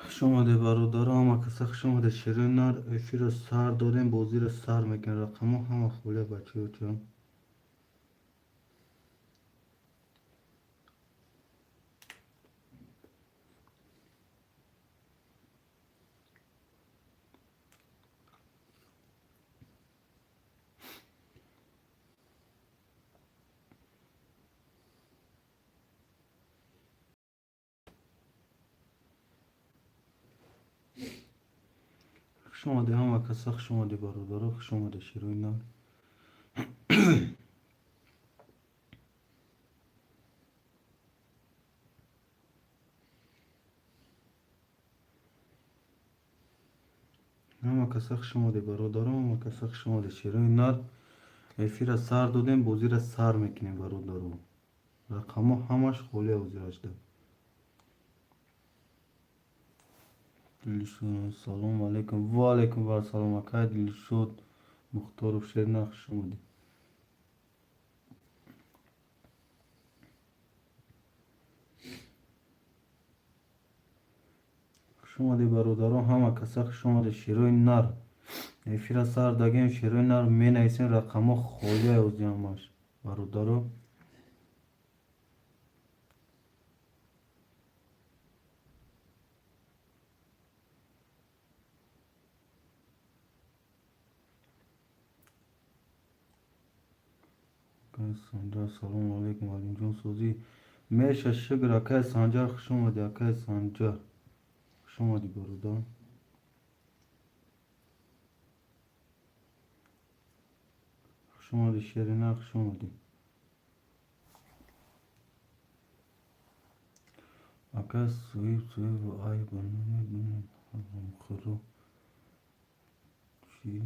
شما ده برادرام کسخ شما ده شیرینار افیر سر داریم بازی رو سر میکن رقم همه خوله بچه ها چون شما ده همه کسخ شما ده برادرام شما ده شیرینار همه کسخ شما ده برادرام همه کسخ شما ده شیرینار افیر سر دادیم بازی رو سر میکنیم برادرام رقم همش خوله وزیرش ده دلشون سلام علیکم و علیکم و سلام اکای دلشود مختار و شیرینار شما ده شما ده برادران همه کسخ شما ده شیرینار افیر سر دادیم شیرینار می نیسین رقم خوله وزیرش برادرام سنجر سلام علیکم علیم جون سوزی میشه شگر اکای سنجر خوش اومدی اکای سنجر خوش اومدی برادر خوش اومدی شیرینه خوش اومدی اکای سویب و آی برنامه خرو چی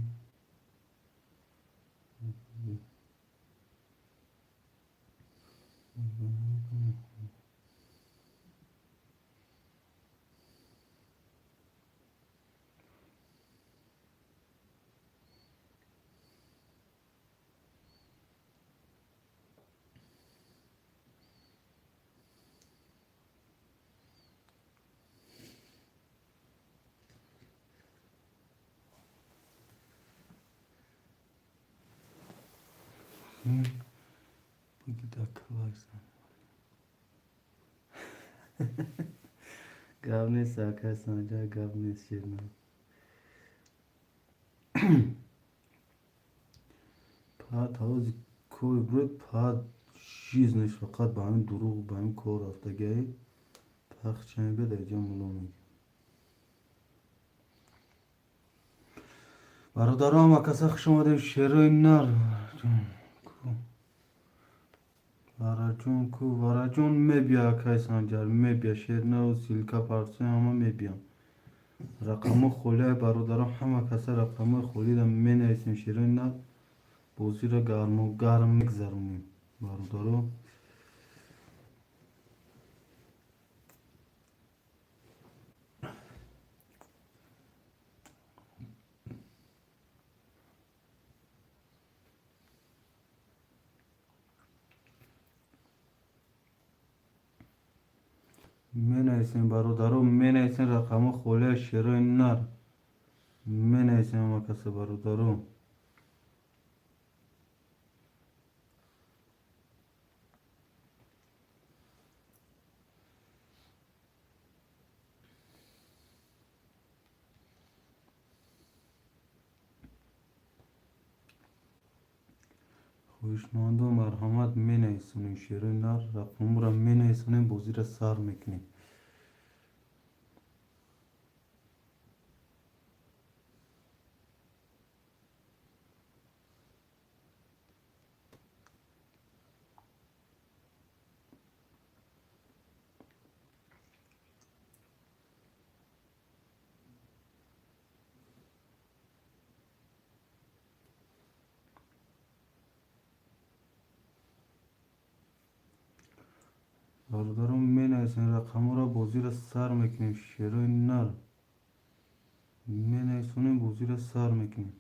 بگی دکلایزن گاب نیست اکای سنجر گاب نیست شیرینه پاد هاوزی کوی برد پاد چیز نیست فقط به همین دروغ به همین کار رفتگی پخش چنین بده جا ملو برادرام کسا خوش اومدیم شیرینار وارجون می بیا اکای سنجر می بیا شیرینه و سیلکا پارسی همه می بیان رقم خوله برادران همه کسا رقم خولی را می نویسیم شیرین نر بازی را گرم و گرم میگذرونیم برادران. می نویسیم برادران، می نویسیم رقم خوله شیرین نر می نویسیم همه کسا برادران. خویشمند و مرحمت می نویسونیم شیرین نر رقم را می نویسونیم بازی را سر میکنیم. برادران می نویسیم رقم را بازی را سر میکنیم شیرین نر می نویسونیم بازی را سر میکنیم.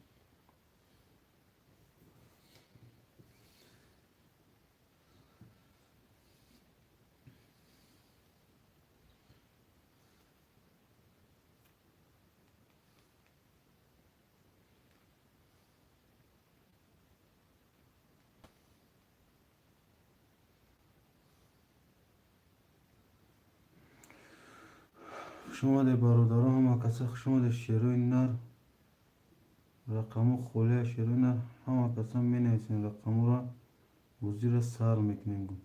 خوش آمده برادران همه کسا خوش آمده شیرین نر رقم خوله شیرین نر همه کسا می نویسیم رقم را بازی را سر میکنیم.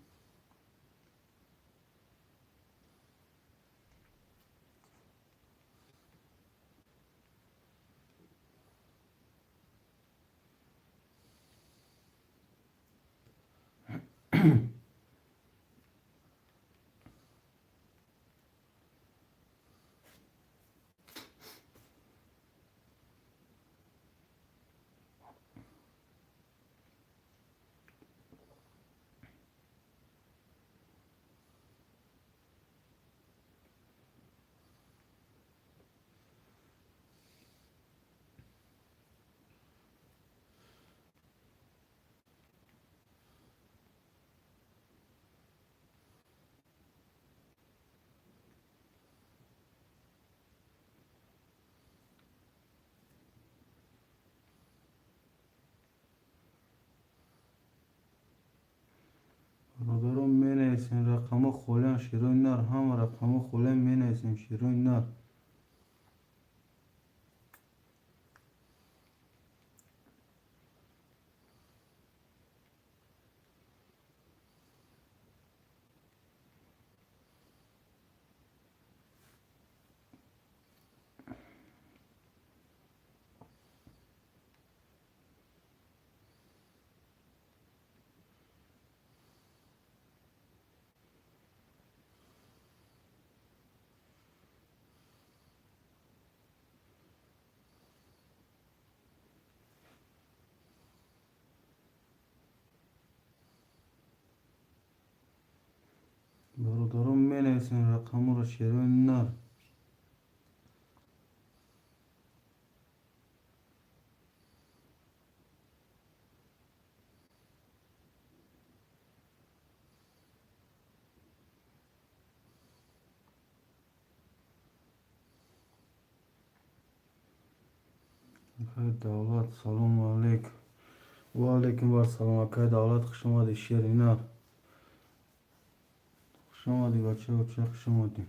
برادران می نویسیم رقم خوله شیرین نر همه رقم خوله می نویسیم شیرین نر. برادران می نویسیم رقم را شیرین نر خیر دولت سلام علیکم و علیکم بر سلام اکای دولت خوش آمدی شیرین نر خوش آمدی بچه خوش آمدی.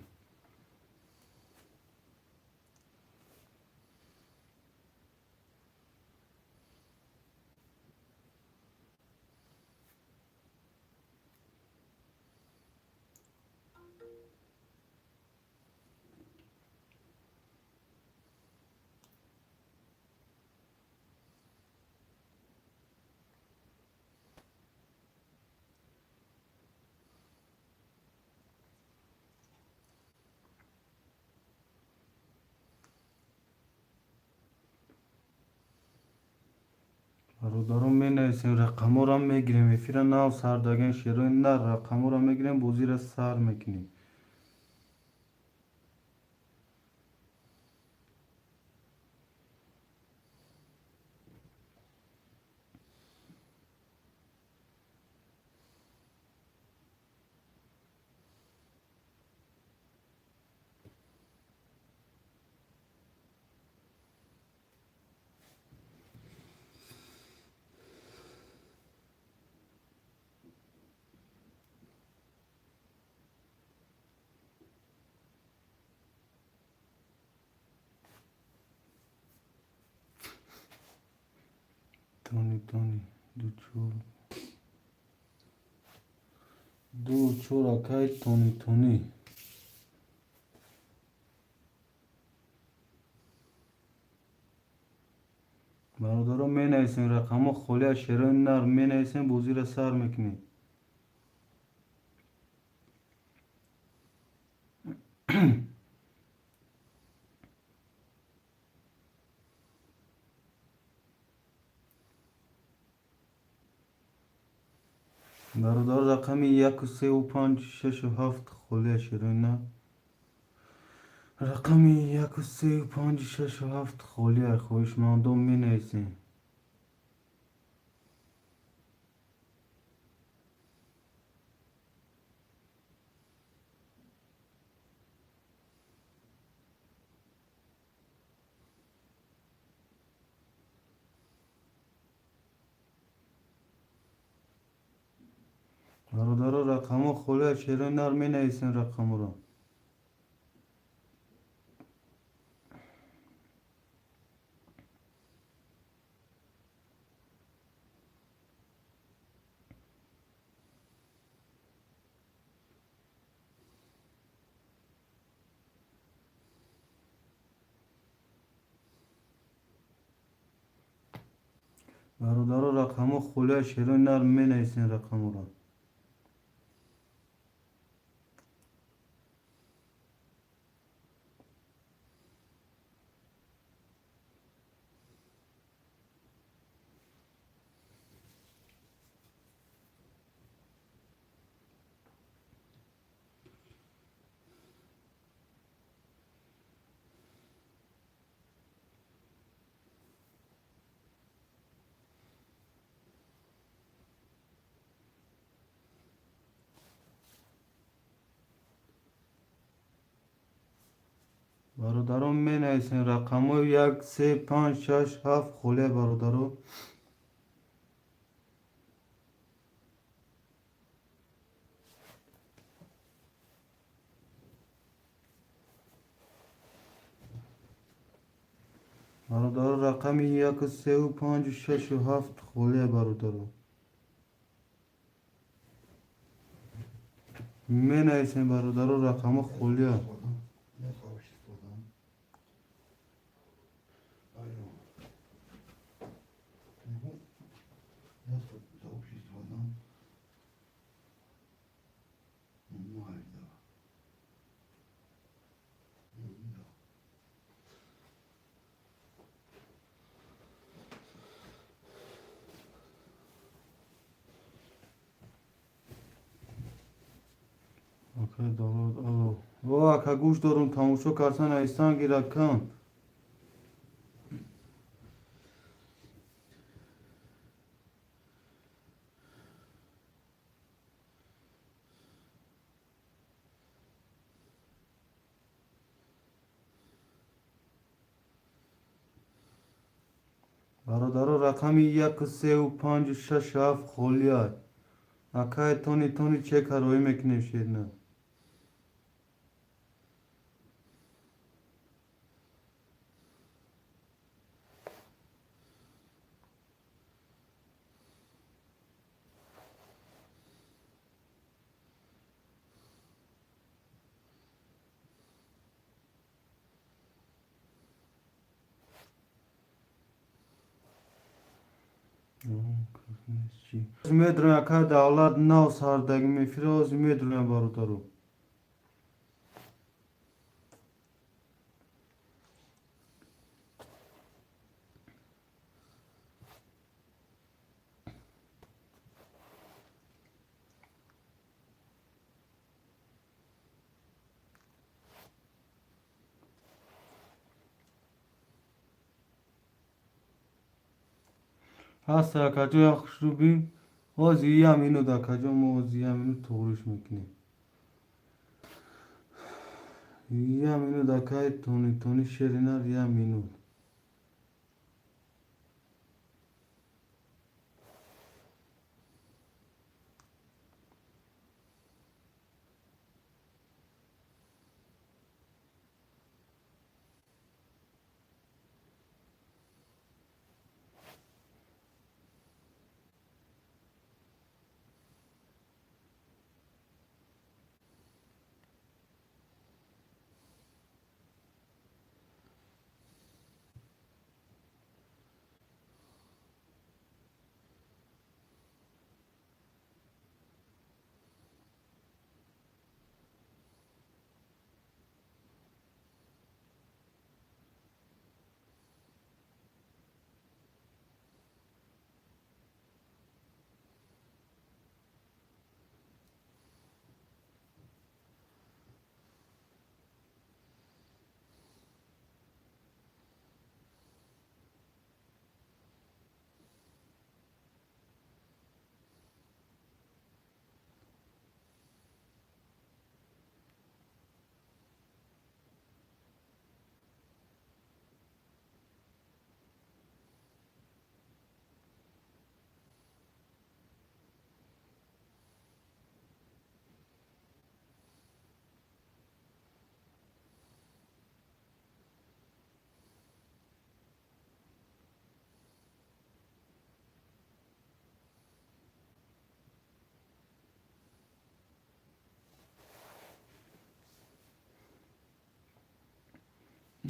برادران می نویسیم رقم را میگیریم افیر نو سردگین شیروی نر رقم را میگیریم بازی را سر میکنیم. تونی تونی دو چور دو چور اکای تونی تونی. برادران می نویسیم رقم خالی از شیروی نر می نویسیم بازی را سر میکنیم. برادر رقم 1 و 3 و 5 6 و 7 خالی شیروی نر رقم 1 و 3 و 5 6 و 7 خالی خواهشمندم می نویسیم. برادر رقم خالی از شیروی نر می نویسیم رقم را. برادر رقم خالی از شیروی نر می نویسیم رقم را. برادران می نویسیم رقم 1 3 5 6 7 خالی برادران. برادر رقم 1 و 3 و 5 و 6 و 7 خالی برادران. می نویسیم برادران رقم خالی. اوکی دارد الو و اکا گوش دارم تماشا کرسن ایستان گیره کن. برادر رقم 1 و 3 و 5 و 6 و 7 خالی های اکای تونی تونی چه کارایی میکنیم شیر نه. میدونم اکای دولت نو سردگی میفیروز میدونم برادرو. هست کجا یا خوش رو بیم وازی هم اینو در کجا ما وازی هم اینو توریش میکنیم هم اینو در که تونی شرینر هم اینو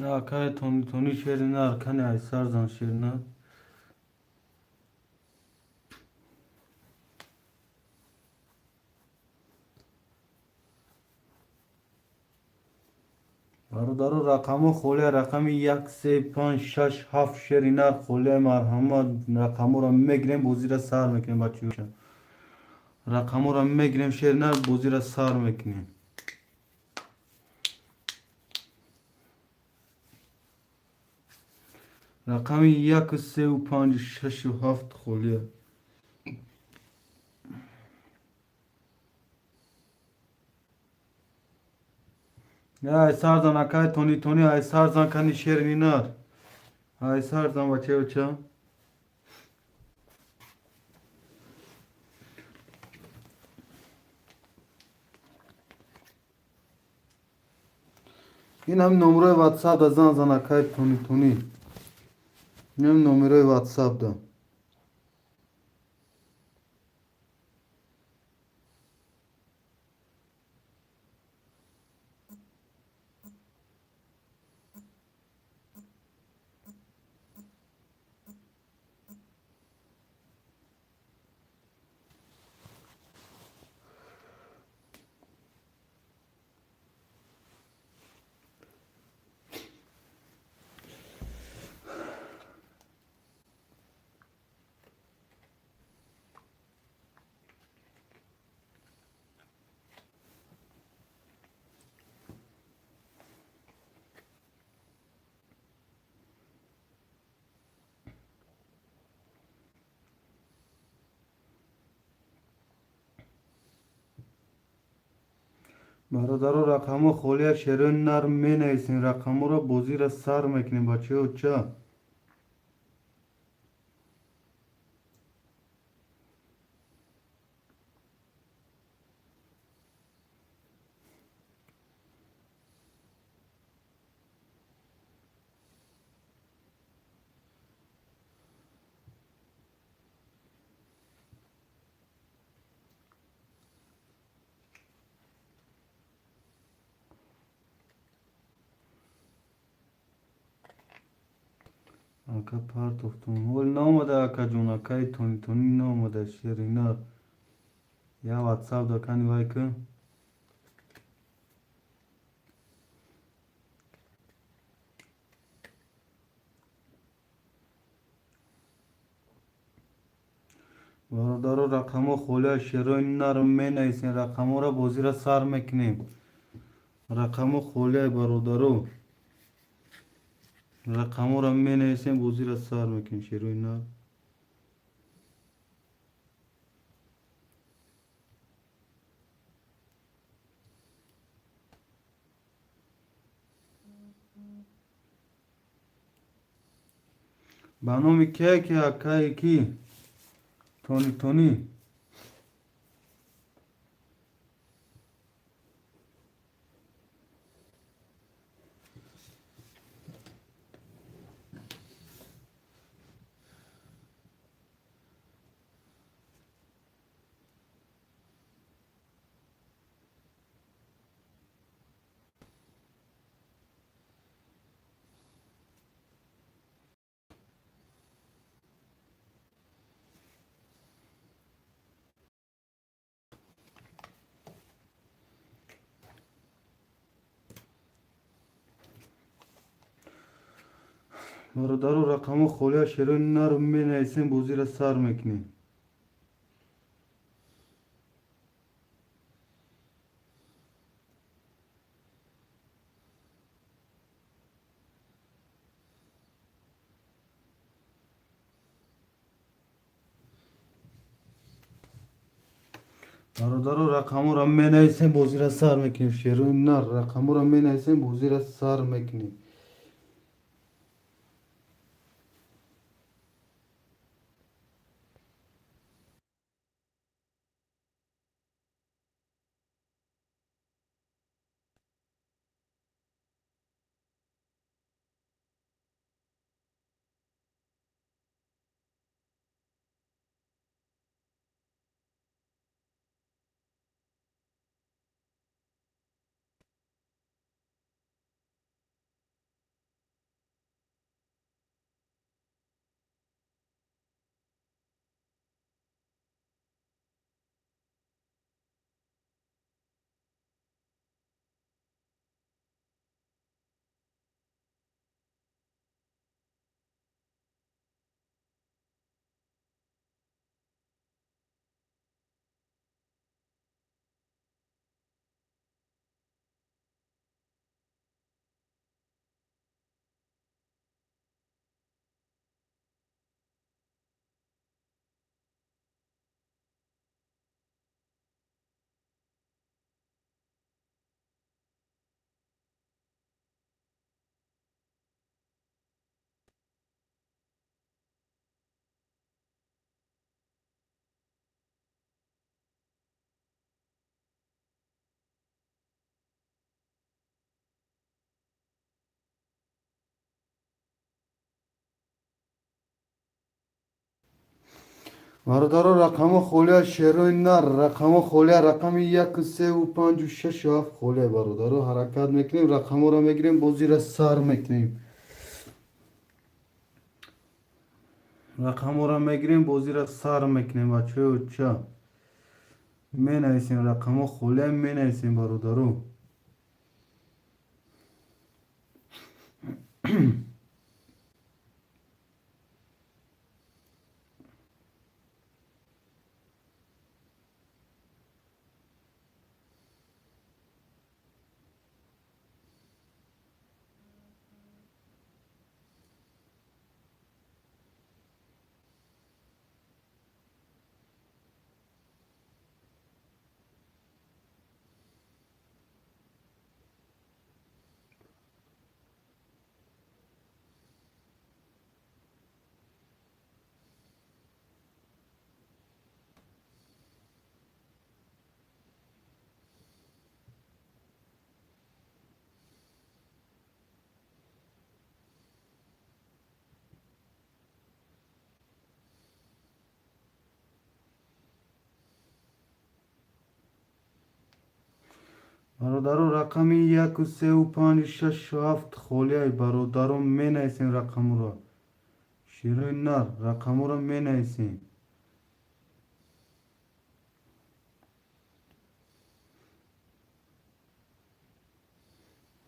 نه که تونی شرینر کنه ای سرزن شرینر برادر رقم خوله رقم 1 3 5 6 7 شرینر خوله مرحمت رقم رو میگیریم بوزی را سر میکنیم بچه رقم رو میگیریم شرینر بوزی را سر میکنیم رقم 1 و 3 و 5 و 6 و 7 خوله نه ای سرزن اکای تونی ای سرزن کنی شرینر ای سرزن بچه این هم نمره واتساپ ده زن اکای تونی این هم نمره واتساپ ده برادر رقم خولی شیرین نر می نیستین رقم رو بوزی را سر میکنیم بچه چه اکا پرت افتون ول نامده اکا جون اکای تونی نامده شیرینر یا واتساپ دا کنی وای که برادر رقم خولی شیرین نر می نیستین رقم را بوزی را سر میکنیم رقم خولی برادرو رقم را می نیستین بوزی را سر میکنیم شیرین نر به نام که اکایی کی تونی تونی. برادر رقم خولی شیرین نر می نویسیم بازی را سر میکنیم. برادر رقم را می نویسیم بازی را سر میکنیم. شیرین نر رقم را می نویسیم بازی را سر میکنیم. برادر رقم خولی شیرین نر رقم خولی رقم 1 3 و 5 و 6 و 7 خولی برادر حرکت میکنیم. رقم را میگیریم بازی را سر میکنیم. رقم را میگیریم بازی را سر میکنیم. بچه و چه می نویسیم رقم خولی می نویسیم برادرو. برادرو رقم 1 و 3 و 5 و 6 و 7 خولی برادرو می نویسیم رقم را. شیرین نر رقم را می نویسیم.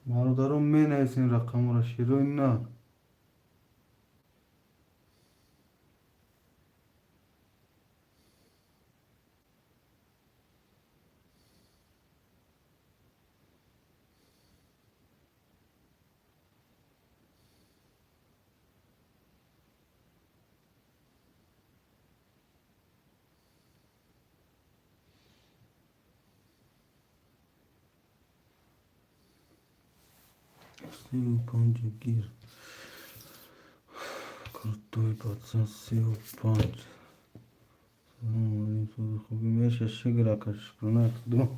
برادرو می نویسیم رقم را. شیرین نر سی و 5 گیر Крутой пацан, сел панч. Хуби меша шигракаш кунахду.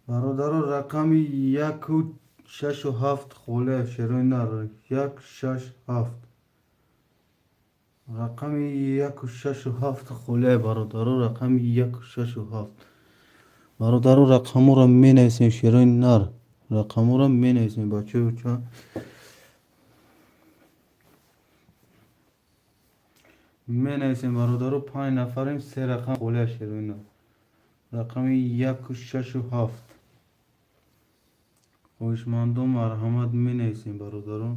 Бародаро рақами 167 холе шероинар 167. рақами 167 холе бародаро рақами 167. бародаро рақамуро менависем шероинар. рақамуро менависем бачаёча. менависем бародаро 5 нафарем 3 рақам холе шероинар. рақами 167. хоишмандум марҳамат менависем бародаро.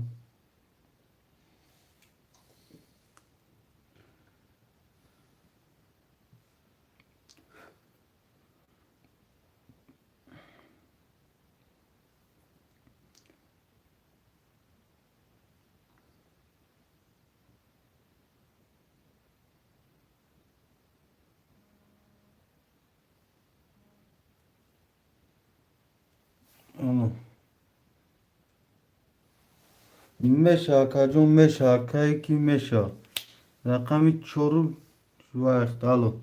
Алло. Meşa akacağım meşa akayki meşa. Rakami çorum vaxt. Alo.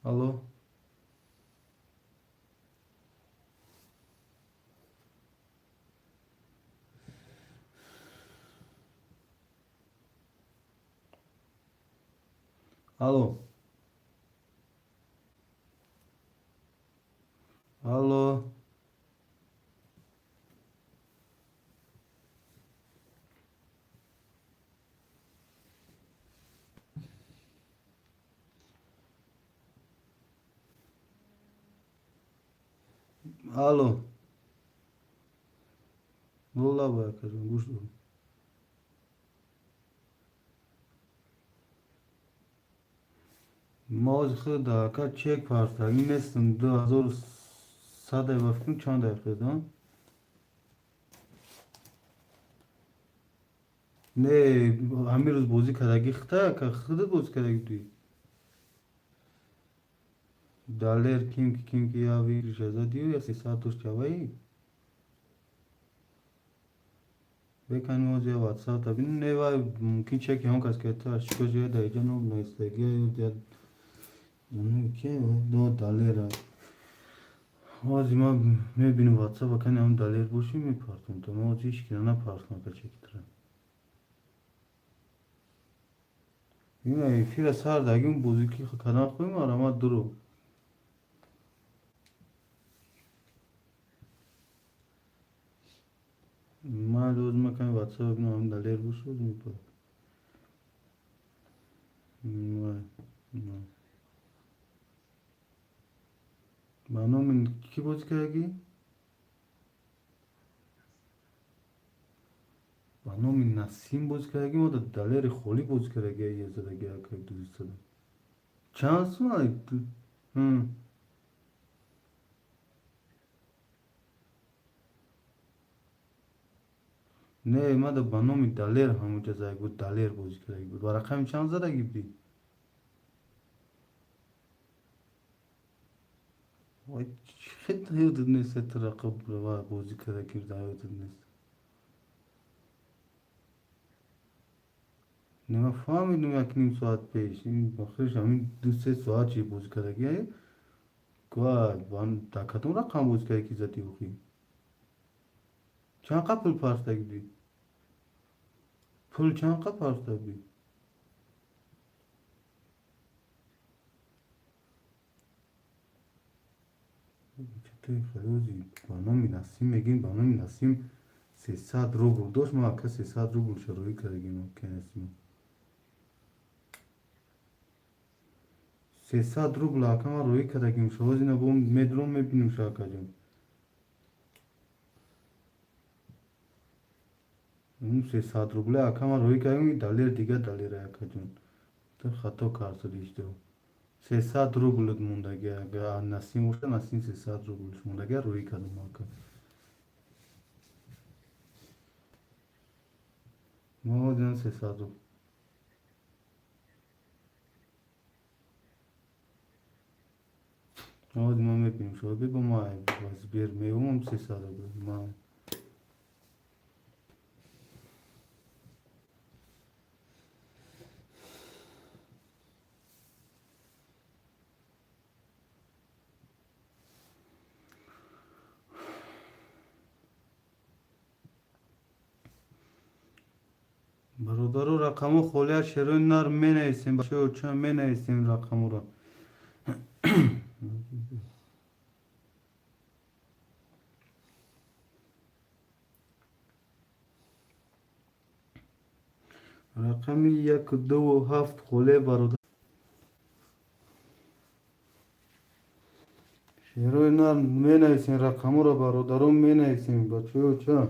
Alo. Alo. Alo. Alo. Vallahi bakacağım. Kuşlu. Mağaz xda ka çek parta. Inestim 2000 vafkim çanda xda. Ne amiruz bozi kadagi xta ka xda bozi kadagi duy. Daler kim ki ya bir jaza diyor ya 300 çavayı. Bekan moze WhatsApp tabii ne var mümkün çek yan kasketi aşkı diye de canım ne isteği ya onu ki do dalera. Azima me bin WhatsApp bakan am daler boşu mu partum tamam o iş ki ana partum ka çektir. Yine fira sar da gün bozuki kanal koyma ama duru. Ma roz makan WhatsApp no am daler boşu mu par. No. Bano ki boz kayagi? Bano nasim boz kayagi o da daler kholi boz kayagi ya zada gaya kay duzista da. Chance var. Hı. Ne ma da bano daler hamu cezayı bu daler boz kayagi. Bu rakam chance da gibi. Vay shit hayatın neyse rakab var boz kayagi da hayatın neyse. Ne fahmedim ya kim saat peş. Bakış amin 2 saat şey boz kayagi. Kwa ban takatun rakam boz kayagi zati uki. Çanka pul pasta gibi. Pul çanka pasta gibi. Çatı xarozi. Bana minasim megin bana minasim 300 ruble. Dost ma ka 300 ruble şaroyi karegin o kenesimi. 300 ruble akama royi karegin. Şozi na bom medron me binu şakacım. 300 ruble akama royi karegin dalir diga dalir akacım. To xato kartı işte o. 300 ruble munda gaya nasim olsa nasim 300 ruble munda gaya royi kadım aka. Moğolcan 300 ruble. Moğol mame binu şobi bu ma vazbir me 300 ruble ma. برادرو رقمو خالی از شیروی نر می نویسیم بچه ها چه می نویسیم رقمو را رقمی 1 2 و 7 خالی برادر شیروی نر می نویسیم رقمو را برادرو می نویسیم بچه ها چه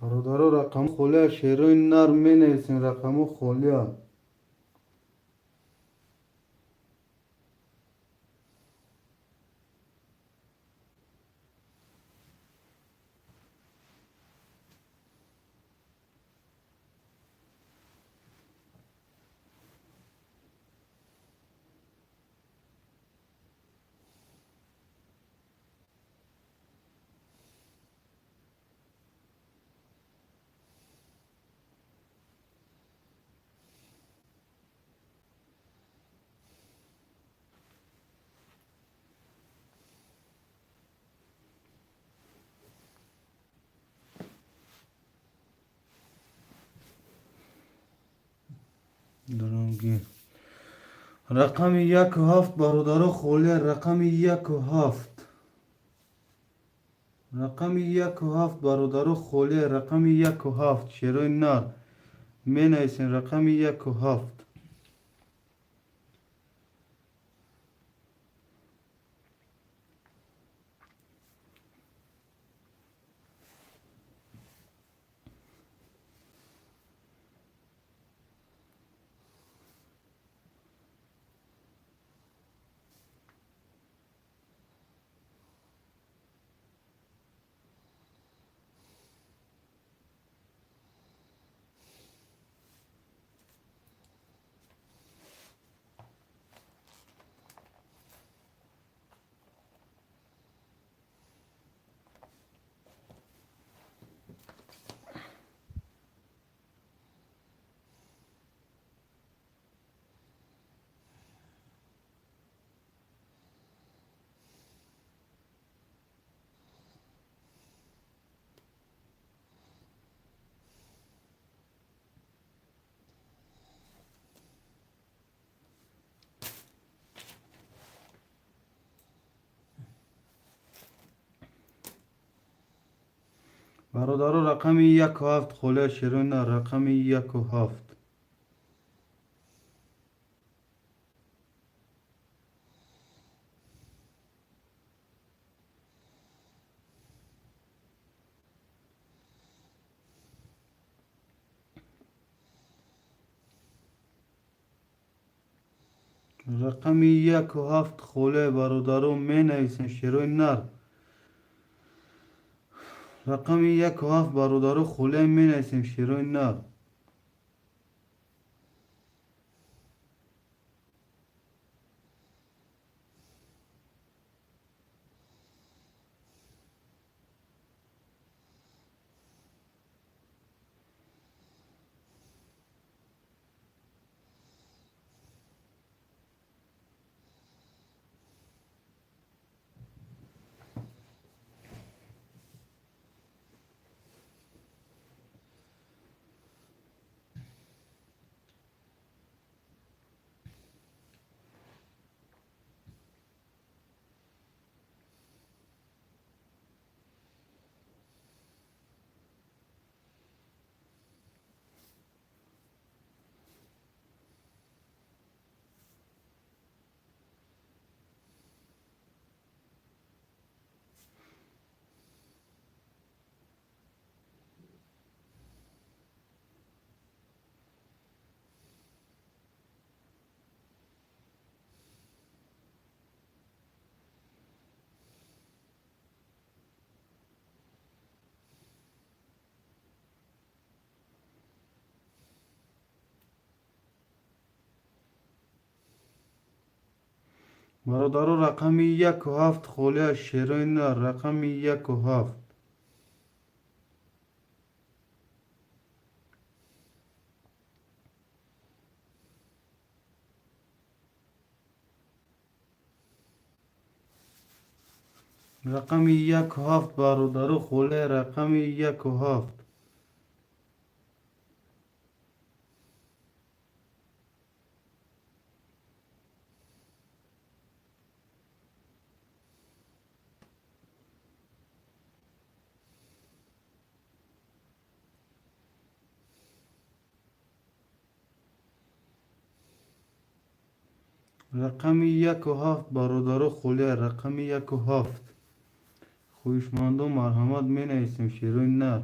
برادرو رقمو خالی از شیروی نر می نویسیم رقمو خالی ها درنگی رقم 1 و 7 برادرو خالی رقم 1 و 7 رقم 1 و 7 برادرو خالی رقم 1 و 7 شیروی نر می نویسیم رقم 1 و 7 برادرو رقم 1 و 7 خالی شیروی نر رقم 1 و 7 رقم 1 و 7 خالی برادرو می نویسیم شیروی نر رقم 1 و 7 برادرو خالی می نویسیم شیروی نر برادرو رقم 1 و 7 خاله شیرین نر رقم 1 و 7. رقم 1 و 7 برادرو خاله رقم 1 و 7. رقم 1 و 7 برادرو خاله رقم 1 و 7. خویشمندو مرحمت می نویسیم شیرین نر.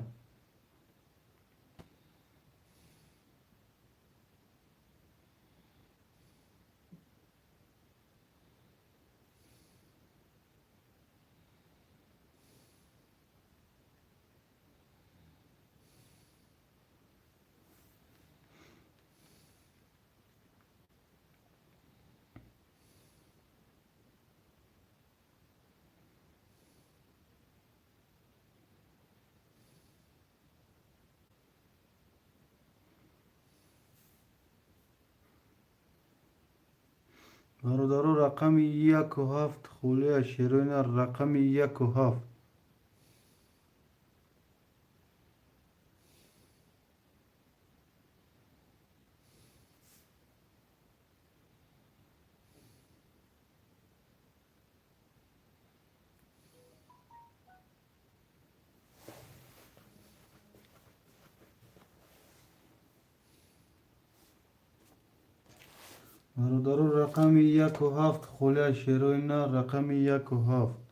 برادرو رقم 1 و 7 خاله شیرین نر رقم 1 و 7. برادرو رقم 1 و 7 خاله شیرین نر رقم 1 و 7.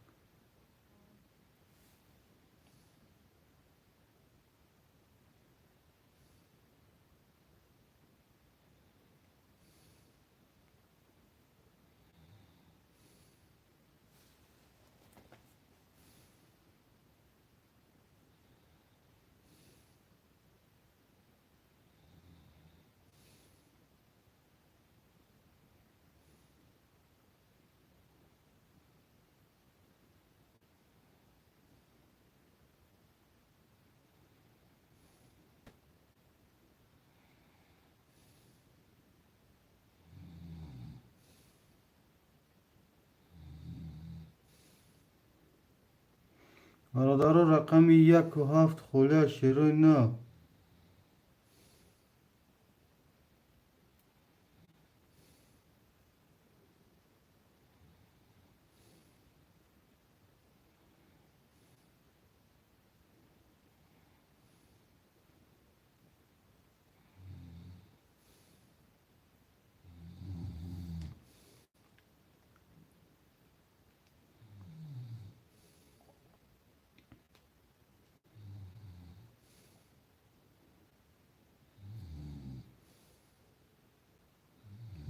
برادرو رقم 1 و 7 خاله شیرین نر.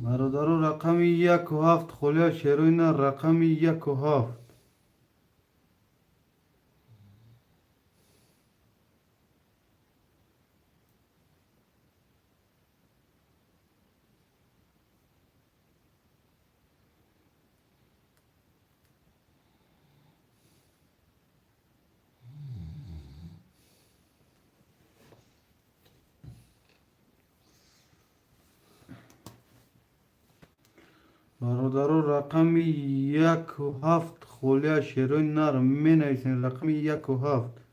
برادرو رقم 1 و 7 خاله شیرین نر رقم 1 و 7. برادرو رقم 1 و 7 خاله شیرین نر می نویسین رقم 1 و 7.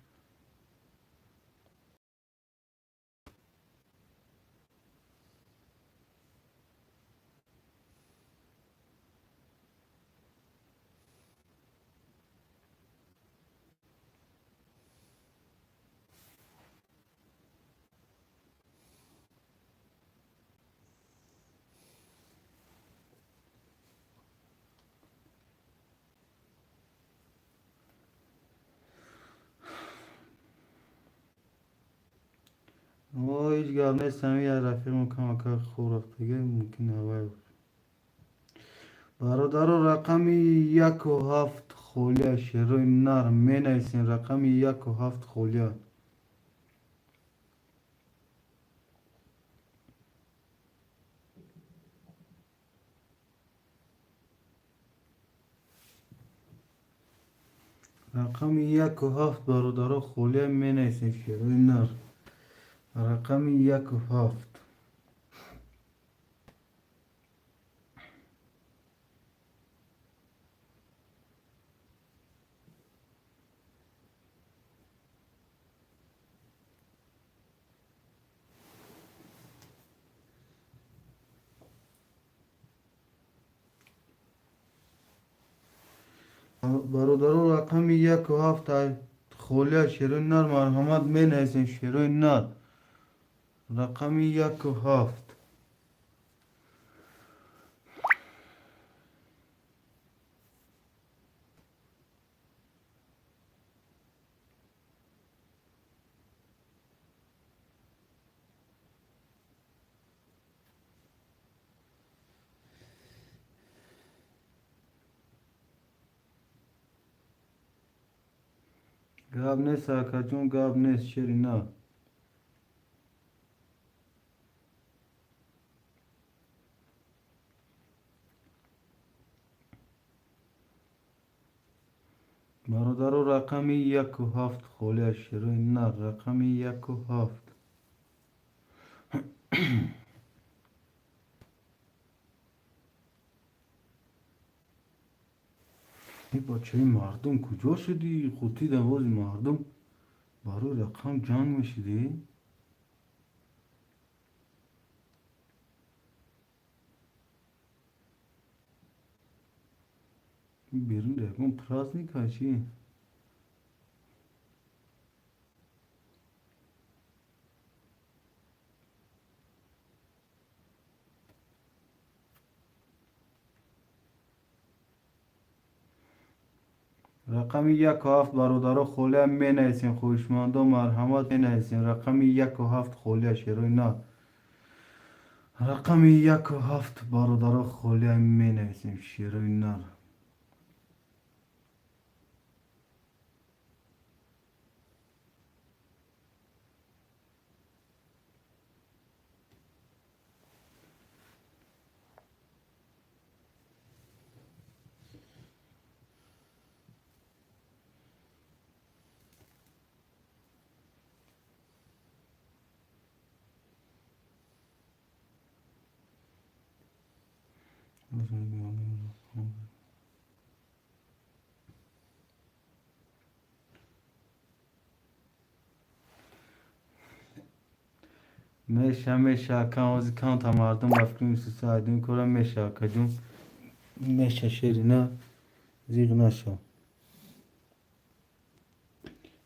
هیچ گپ نیست همی از رفیقم کمک خوب رفت دیگه ممکن هوای. برادرو رقم 1 و 7 خاله شیرین نر می نویسین رقم 1 و 7 خاله. رقم 1 و 7 برادرها خولی هم می نیستین شیروی نر. رقم 1 و 7. برادرها رقم 1 و 7 خولی شیروی نر مرحمت می نیستین شیروی نر. رقم 1 و 7. گاب نیست اکا جون گاب نیست شیری نه. برادرها رقم 1 و 7 خولی شیروی نر. رقم 1 و 7. این بچه مردم کجا شدی؟ خودتی دواز مردم برای رقم جنگ میشدی؟ بیرون رقم پراز نیکاشی. رقم 1 و 7 برادرها خولی هم می نیستین خوشمند و مرحمت می نیستین. رقم 1 و 7 خولی شیروی نه. رقم 1 و 7 برادرها خولی هم می نیستین شیروی نر. میشه اکا آزی کانت هم مردم رفتی میسو سایدون کرم میشه اکا جون. میشه شیری نه زیغ نشو.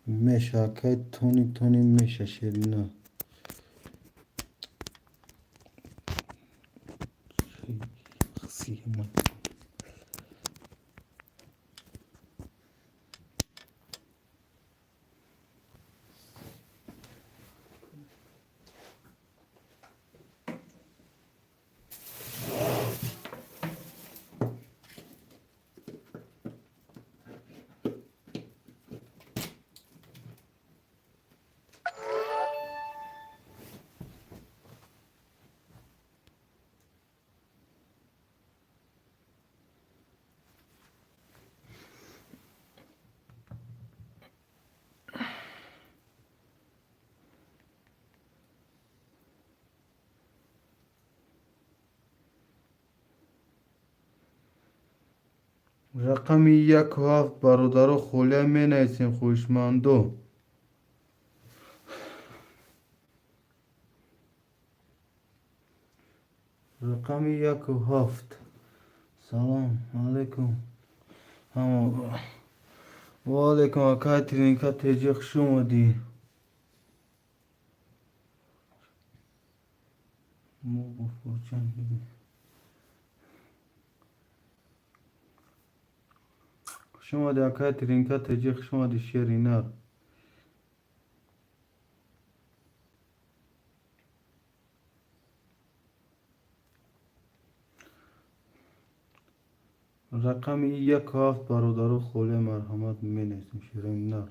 میشه اکا تونی میشه شیری نه. خسیه من. رقم 1 و 7 برادرها خولی هم می نیستین خوشمندو. رقم 1 و 7. سلام علیکم. همه و علیکم اکای ترینکا تیجی خوش اومدی. مو بفرچن بگی خوش اومدی اکای ترینکا تیجی خوش اومدی شیری نر. رقم 1 و 7 برادرها خولی مرحمت می نیستین شیری نر.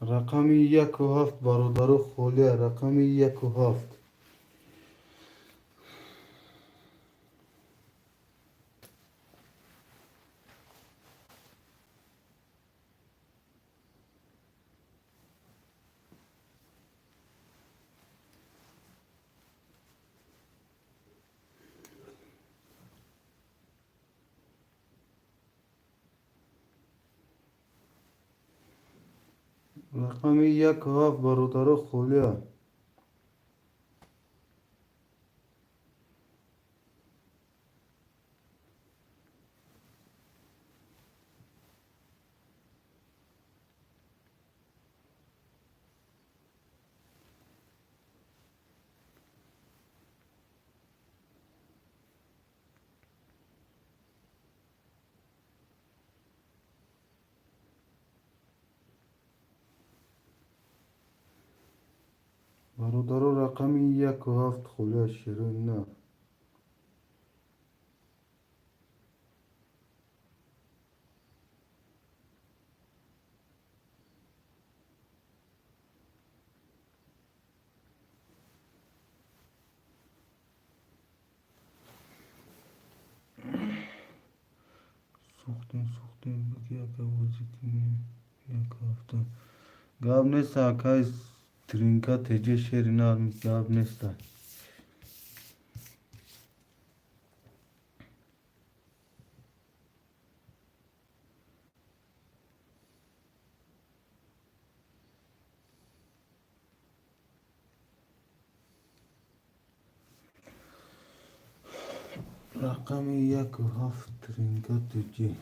رقم 1 و 7 برادر خوله. رقم 1 و 7. رقم 1 و 7 برادر خوله. برادر رقم 1 و 7 خوله شیرین نه. سوختیم بگی اگه بازی کنیم 1 هفته گاب نیست. اکای ترینکا تجه شیرین آرمی گاب نیست. رقم 1 و 7 ترینکا تجه.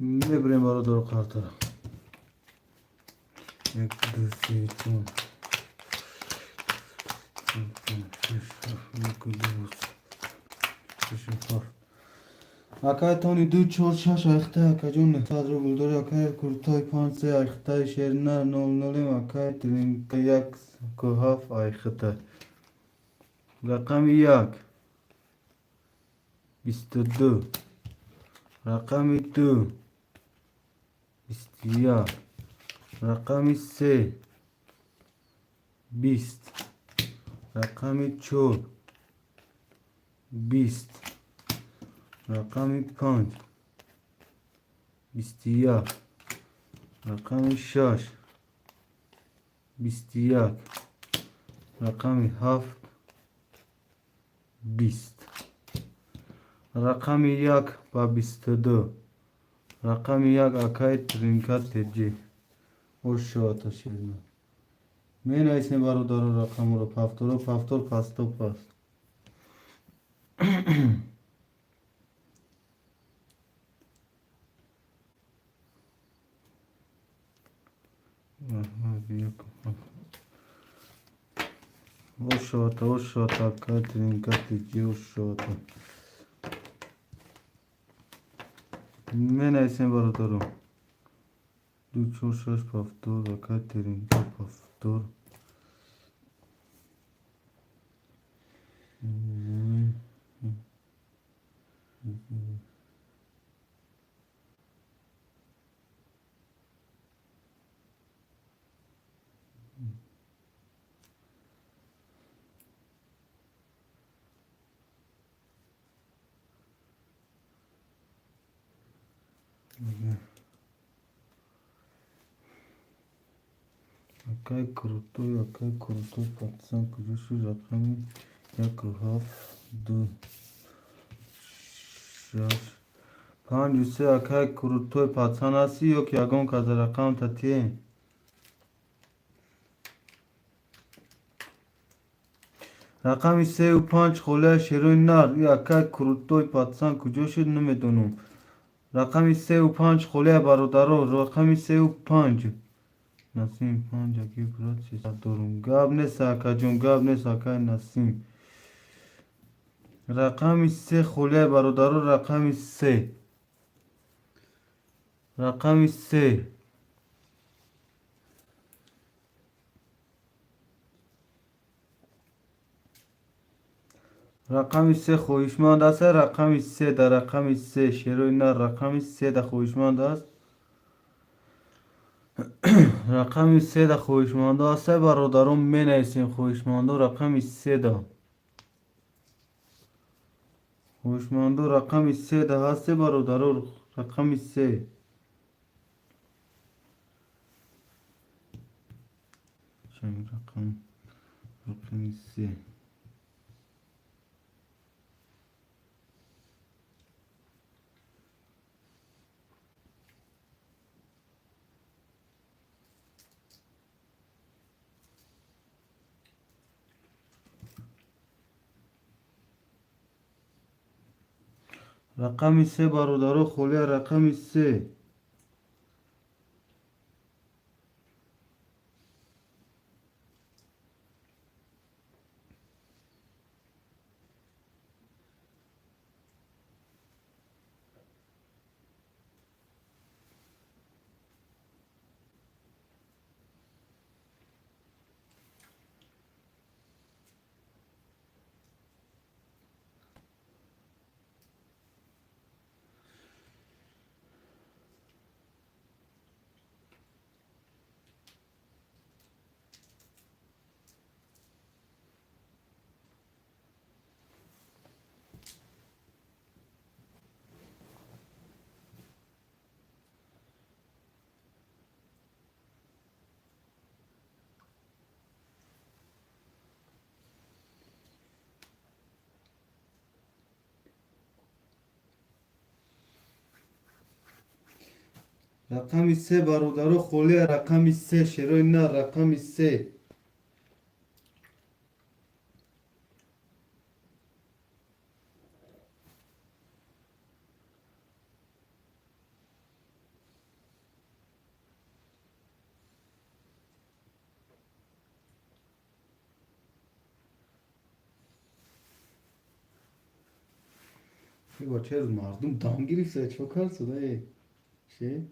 میبریم برادر قرطه. 1 2 3 4 اکای تانی 2 4 6 ایخته اکا جون صدر بلداری اکای کرتای 5 3 ایخته شیرینه 0 0 اکای ترینکا 1 و 7 ایخته. رقم 1 22. رقم 2 21. رقم 3 20. رقم 4 20. رقم 5 21. رقم 6 21. رقم 7 20. رقم 1 و 22. رقم 1 اکای ترینکا تجه اوشو شیرین می نویسیم برادر رقم رو پفتور پستو پست. اوشو اکای ترینکا تجه اوشو می نویسیم برادر 2 4 6 پفتور اکای ترینکا پفتور Akay kurutoy patsan kujuşu rakami yak haf du shash پنج و سه اکای کروتوی پاتسان هستی یک یگان که از رقم تتیه رقمی 3 و 5 خوله شیروی نر ای اکای کروتوی پاتسان کجا شد نمیدونم رقمی 3 و 5 خوله برادرو رقمی 3 و 5 نسیم 5 اکی برات 300 دارم گاب نیست اکا جون گاب نیست اکای نسیم رقمی 3 خوله برادرو رقمی 3 رقمی 3 رقمی 3 خویشمند است رقمی 3 در رقمی 3 شیروی نر رقمی 3 در خویشمند است رقمی 3 در خویشمند است برادرم می نیستیم خویشمند رقمی 3 دا خویشمند رقمی 3 دا هست برادرو رقمی 3 چند رقمی 3 رقمی 3 برادرو خوله رقمی 3 رقمی 3 برادرو خوله رقمی 3 شیروی نر رقمی 3 با چه از مردم دام گرفته چه کار شده چه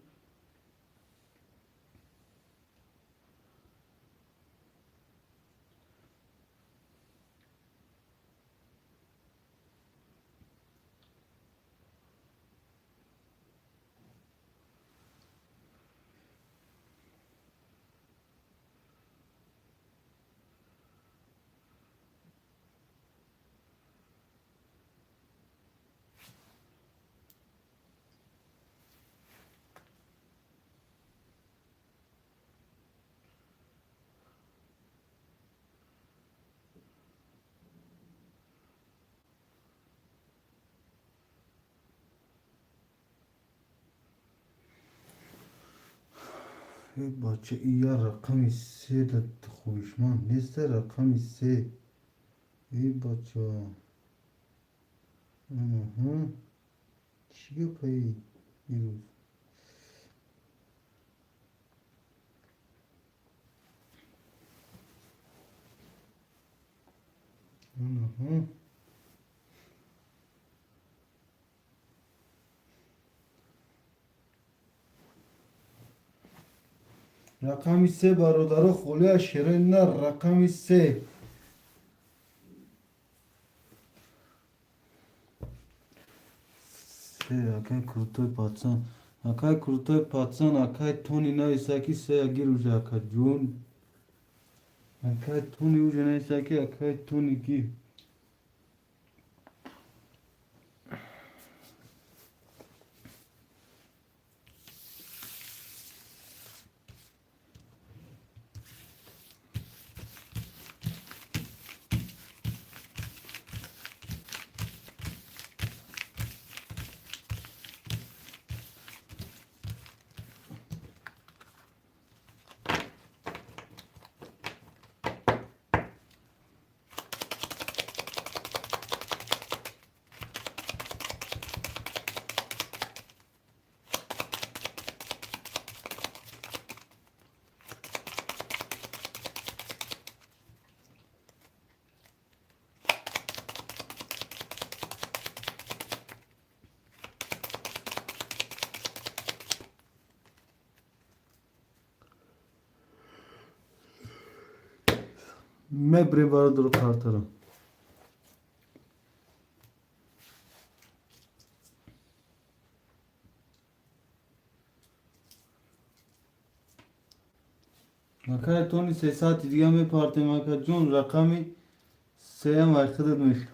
ای بچه ای رقمی 3 در خویشمند نیست رقمی 3 ای بچه چی پایی ایروز رقمی 3 برادرو خوله شیروی نر رقمی 3 اکای کروتوی پاتسان اکای تونی نایساکی 3 اگیر اوژه اکا جون اکای تونی اوژه نایساکی اکای تونی گیر مبری برادر کارترم. اکای تونی 3 ساعت دیگه میپارتیم اکا جون رقمی 3 هم خودت میشه.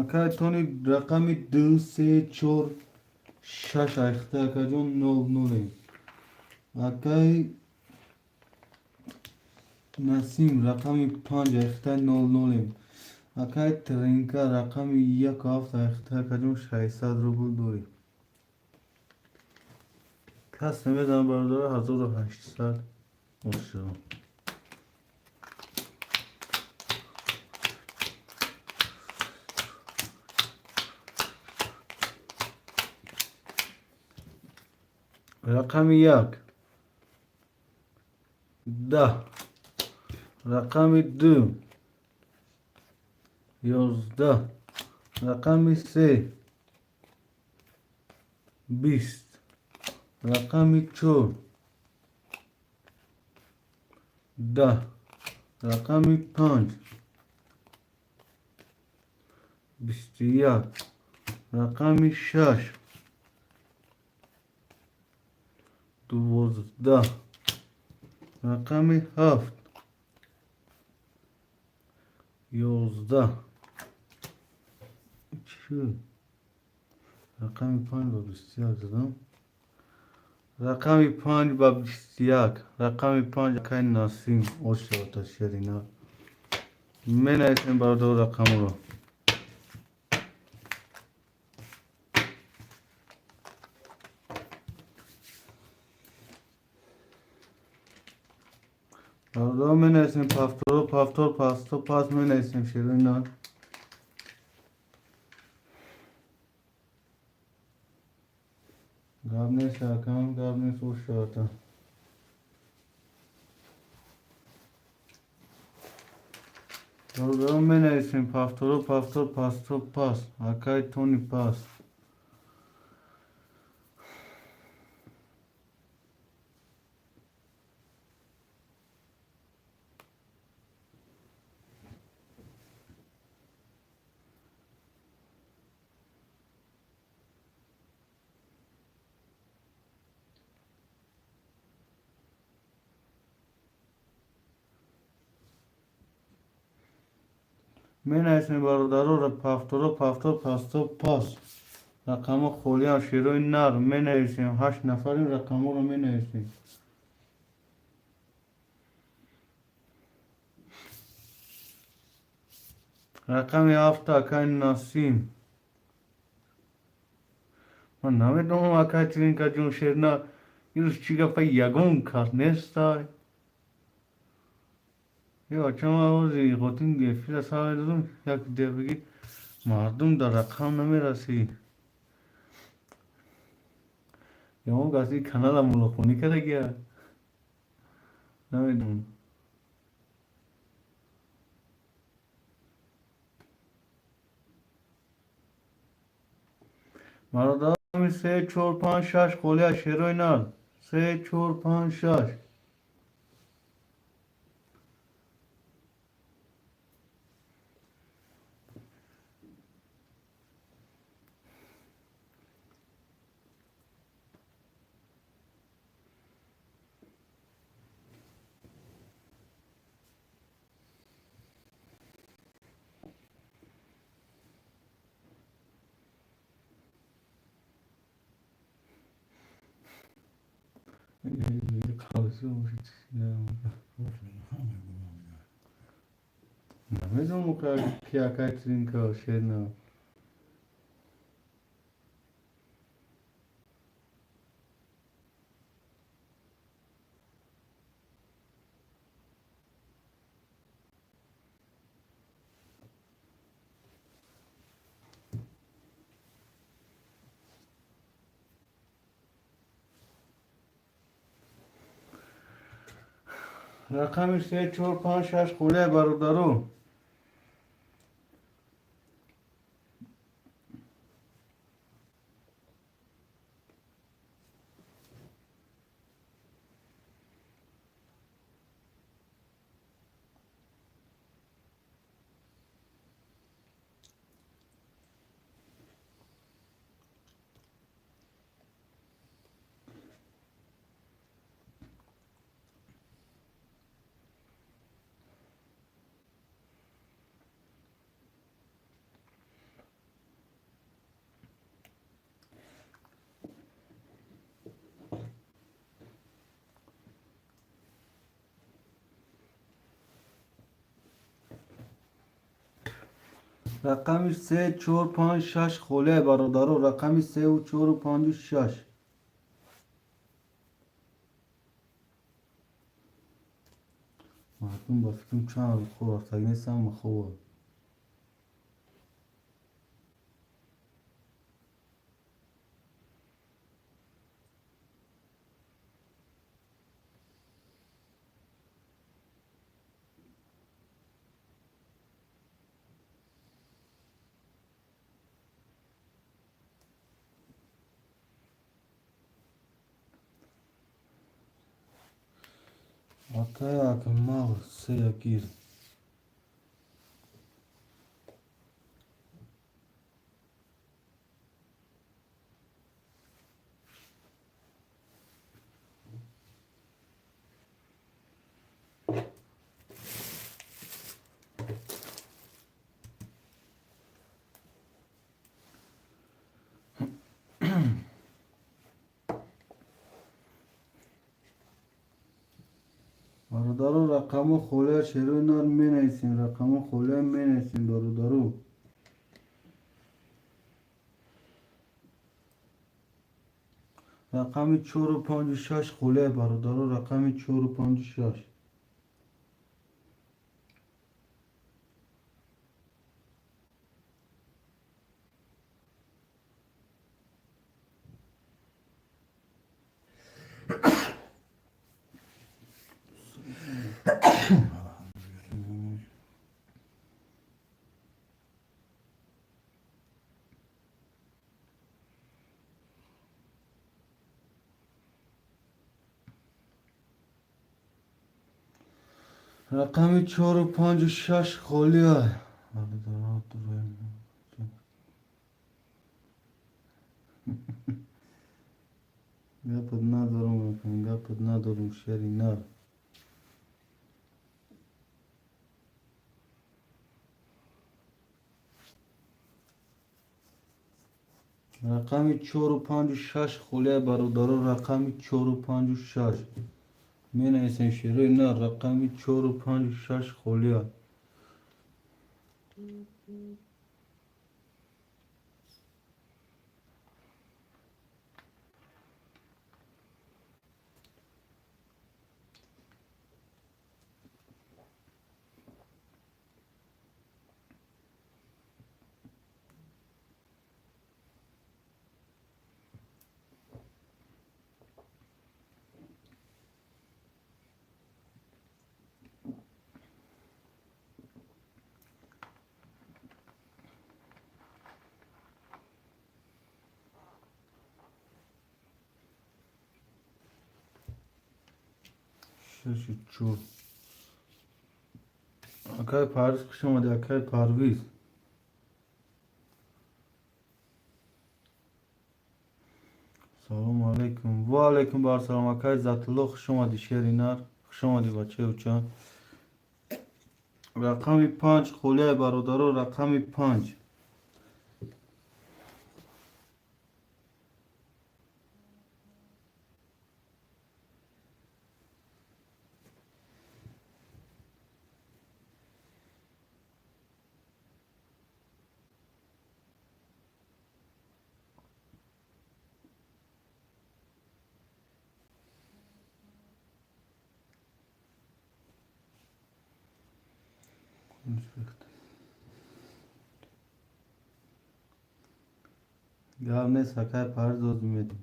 اکای تونی رقمی 2 3 4 6 اخته اکا جون 0 0. اکای نسیم رقمی 5 اخته 0 0. اکای ترینکا رقمی 1 7 اخته اکا جون 600 روبل دوری. کس نمیدن برادر 1800 باشه. رقم 1 10. رقم 2 11. رقم 3 20. رقم 4 10. رقم 5 21. رقم 6 12. رقم 7 11. چی؟ رقم 5 با 21 زدم. رقم 5 با 21. رقم 5 که ناسیم اوشتا تا شرینا من ایتن برادر رقم رو برادر من ایتن پافتور پاس من ایتن شرینا گابنه شاکم گابنه سوشتا برادر من ایتن پافتور پاس اکای تونی پاس من ایتن برادر پافتور پاس رقم خولی ها شیروی نر من ایتن 8 نفریم رقم رو من ایتن رقم 7 اکای ناسیم من نمیدونم اکای ترینکا جون شیرنا یروز چی گفت یگون کار نیستای یا چما اوزی غوتین گفیر سال دادم یک دیگه بگی مردم در رقم نمیرسی یا اون گاسی کانال ملوخونی کرده گیا نمیدونم مردا می 3 4 5 6 خولی شیروی نر 3 4 5 6 کالسیوم نمیدونم که اکای ترینکا شیرنا رقم 3 4 5 6 خوله برادرو. رقم 3 4 5 6 خوله برادرو. رقم 3 و 4 و 5 و 6. مردم با فکرم چند خوب افتاق نیستم خوب. Ataya که ما سه یکیر. برادرو رقم خوله شروع نار می نیسین. رقم خوله می نیسین برادرو. رقم 4 و 5 و 6 خوله برادرو. رقم 4 و 5 و 6. رقم 4 و 5 و 6 خوله برادرو. گپت ندارم گپت ندارم شری نر. رقم 4 و 5 و 6 خوله برادرو. رقم 4 و 5 و 6 می نیسین شروع نر. رقم 4 و 5 و 6 خوله. شش چور اکای پاریس خوش اومده. اکای پرویز سلام علیکم. و علیکم بر سلام. اکای ذات الله خوش اومدی شیری نر. خوش اومدی بچه اوچان. رقم 5 خوله برادرو. رقم 5. گرم نیست. اکای پاریس دوز میدی.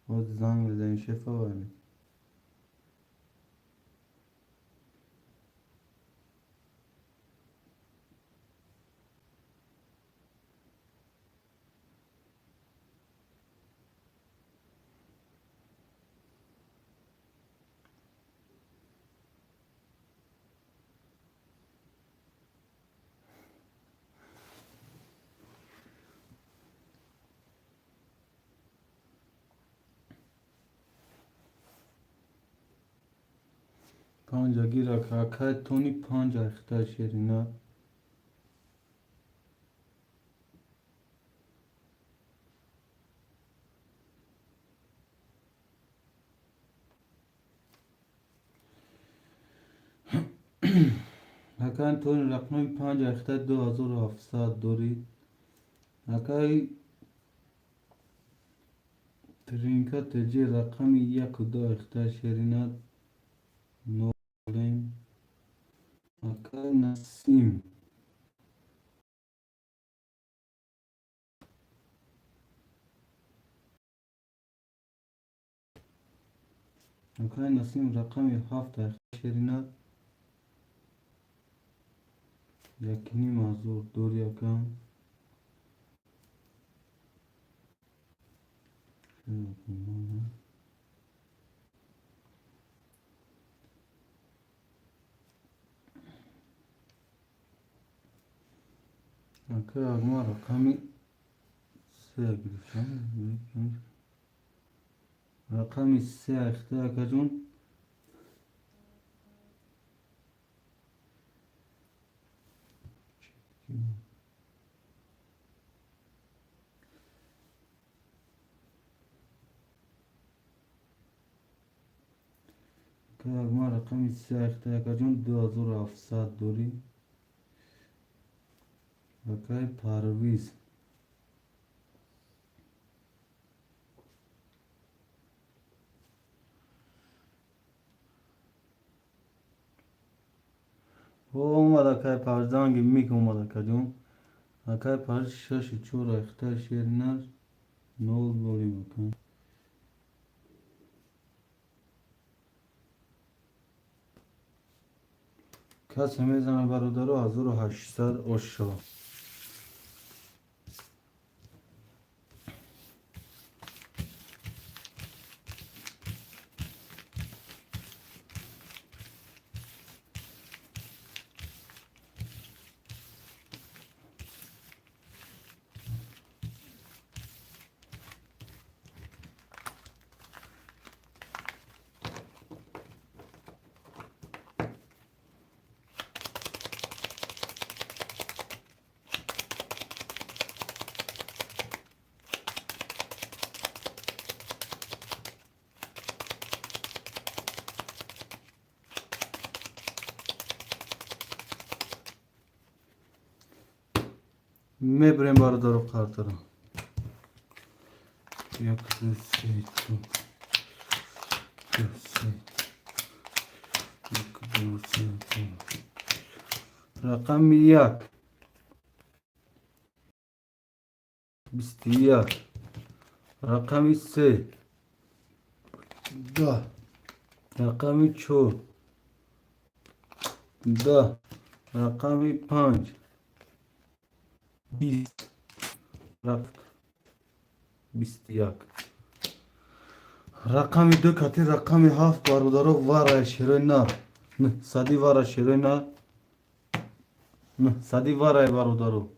باز زنگ بزنی شفا بانی. پنجا گیرا که تونی پنجا اختار شیرینا اکان تونی رقمی پنجا اختار 2700 دوری اکای ترینکا تجی رقمی 1 و 2 اختار شیرینا نولین اکای نسیم اکای نسیم رقمی 7 اختار شیرینا یکنی مازور دوری اکان اکای اگما رقمی 3 گرفتم رقمی 3 اختار اکا جون اکای اگما رقمی 3 اختار اکا جون 2700 دوری اکای پرویز او اومد اکای پرزانگی میک اومد اکا جون اکای پرز 6 و 4 اختار شیرینا نول دوری مکن کسی میزنه برادرو 1800 اوشا میبریم برادرو قطر یک دو سه دو دو سه یک دو سه دو رقم 1 21 رقم 3 10 رقم 4 10 رقم 5 20 رفت 21 رقم 2 کتی رقم 7 برادرو واره شیروی نه صدی واره شیروی نه صدی واره برادرو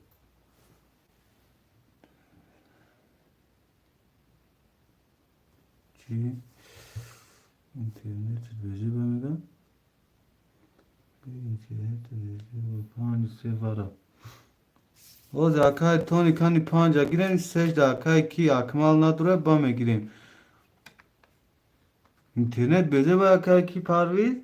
چی؟ اینترنت بیجی بمیدن اینترنت بیجی 5 3 واره او اکای تونی کنی 5 گیریم 8 اکای کی اکمال نداره با میگیریم اینترنت بیجه با اکای کی پرویز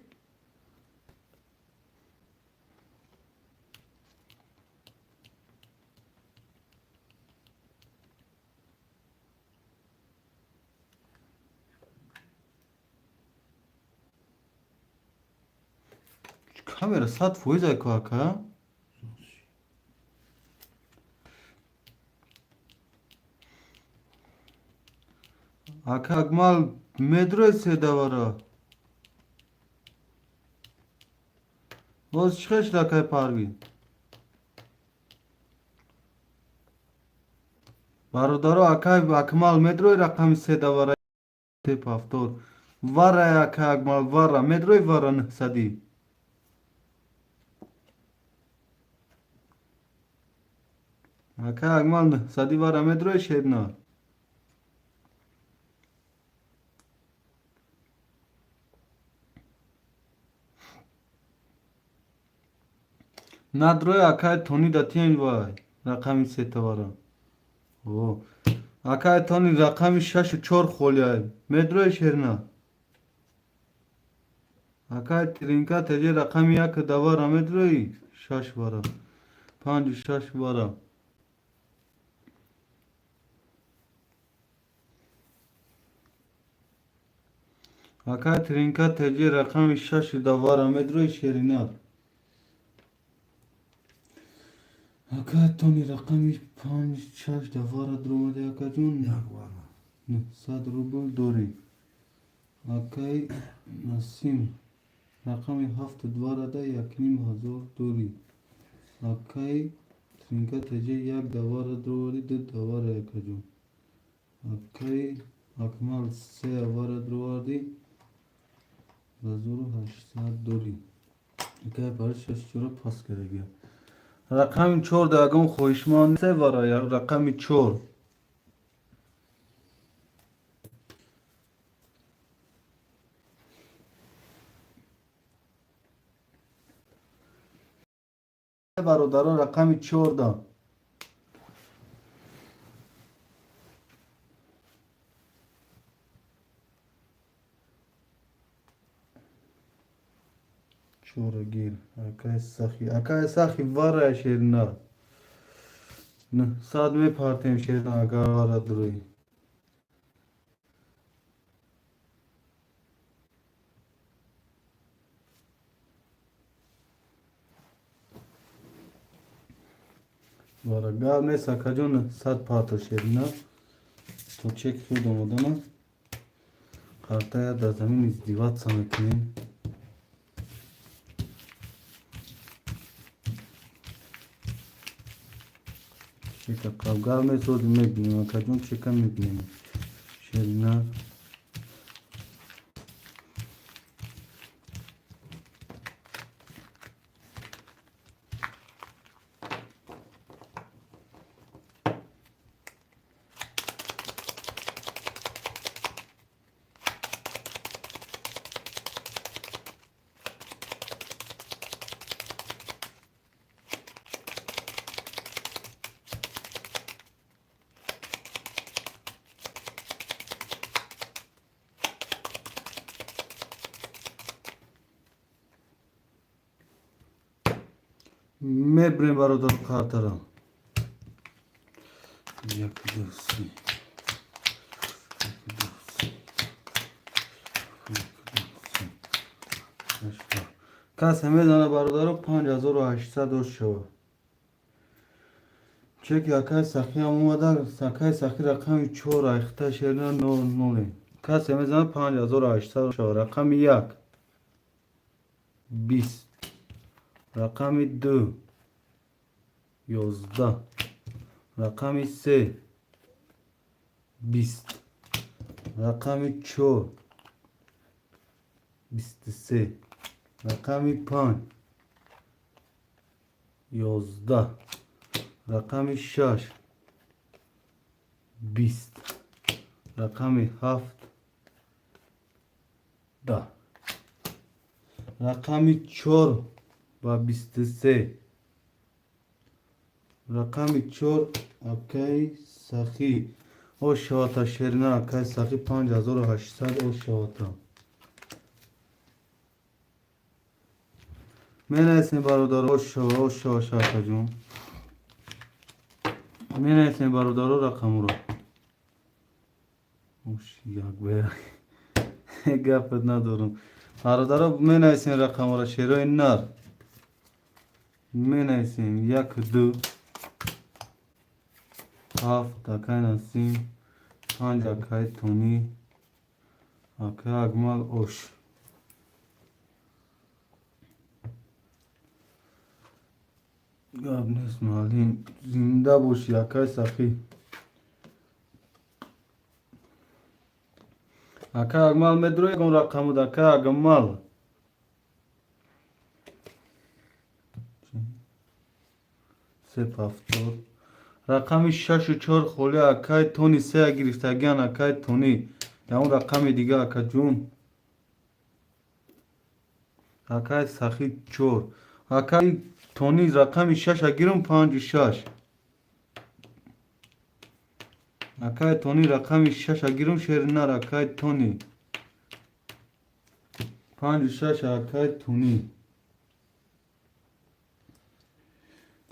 kamera sat fuyza kaka aka akmal metro se davara boz çıkış lakay parvi barodaro akay akmal metro rakam se davara tep haftor vara aka akmal vara metro vara sadi aka akmal sadi vara metro şedna ندروی اکای تونی داتین وای رقمی سه تبارا او اکای تونی رقمی شش و چور خولیای مدروی شرنا اکای ترینکا تجی رقمی یک دوارا مدروی شش بارا پنج و شش بارا اکای ترینکا تجی رقمی شش و دوارا مدروی شرینا اکای تونی رقمی پنج شش دوارا درومده اکا جون نه 100 روبل دوری اکای نسیم رقمی هفت دواره ده یک نیم هزار دوری اکای ترینکا تجی یک دواره دوری دو دواره اکا جون اکای اکمال سه دواره دوری 1800 دوری اکای پرشش چورا پاس کرده گیا رقمی چور ده اگم خویشمان سه واره یک رقمی چور برادران رقمی چور ده چور گیر اکای سخی واره شیرنا نه 100 می پارتیم شیرنا اگر واره دروی واره گاب نیست اکا جون 100 پارتو شیرنا تو چک خود آمدن کارتای در زمین ازدیوات سمکنیم چکا قابگار میسود میبینیم اکا جون چکا میبینیم شیرنا میبریم برادر کارترا یک دو سی کس میدانه برادر 5800 شو چک یکای سخی هم اومده سکای سخی رقم 4 اخته شیرنا نولی کس میدانه 5800 شو رقم یک 20 رقم 2 11 رقم 3 20 رقم 4 23 رقم 5 11 رقم 6 20 رقم 7 10 رقم 4 و 23 رقم 4 اکای سخی او شواتا شیرنا اکای سخی 5800 او شواتا من اسم برادر او شواتا جون من اسم برادر رقم رو اوش یک بیر گفت ندارم برادر من اسم رقم رو شیروی نر من اسم یک دو هفت اکای نسیم 5 اکای تونی اکای اگمال اوش گاب نیست مالین زنده باشی اکای سخی اکای اگمال مدروی گم رقم دا اکای اگمال سپ هفتاد رقم 6 و 4 خولی اکای تونی 3 گرفتگیان اکای تونی یا اون رقم دیگه اکا جون اکای سخی 4 اکای تونی رقم 6 گیرم 56 اکای تونی رقم 6 گیرم شیرینار اکای تونی 56 اکای تونی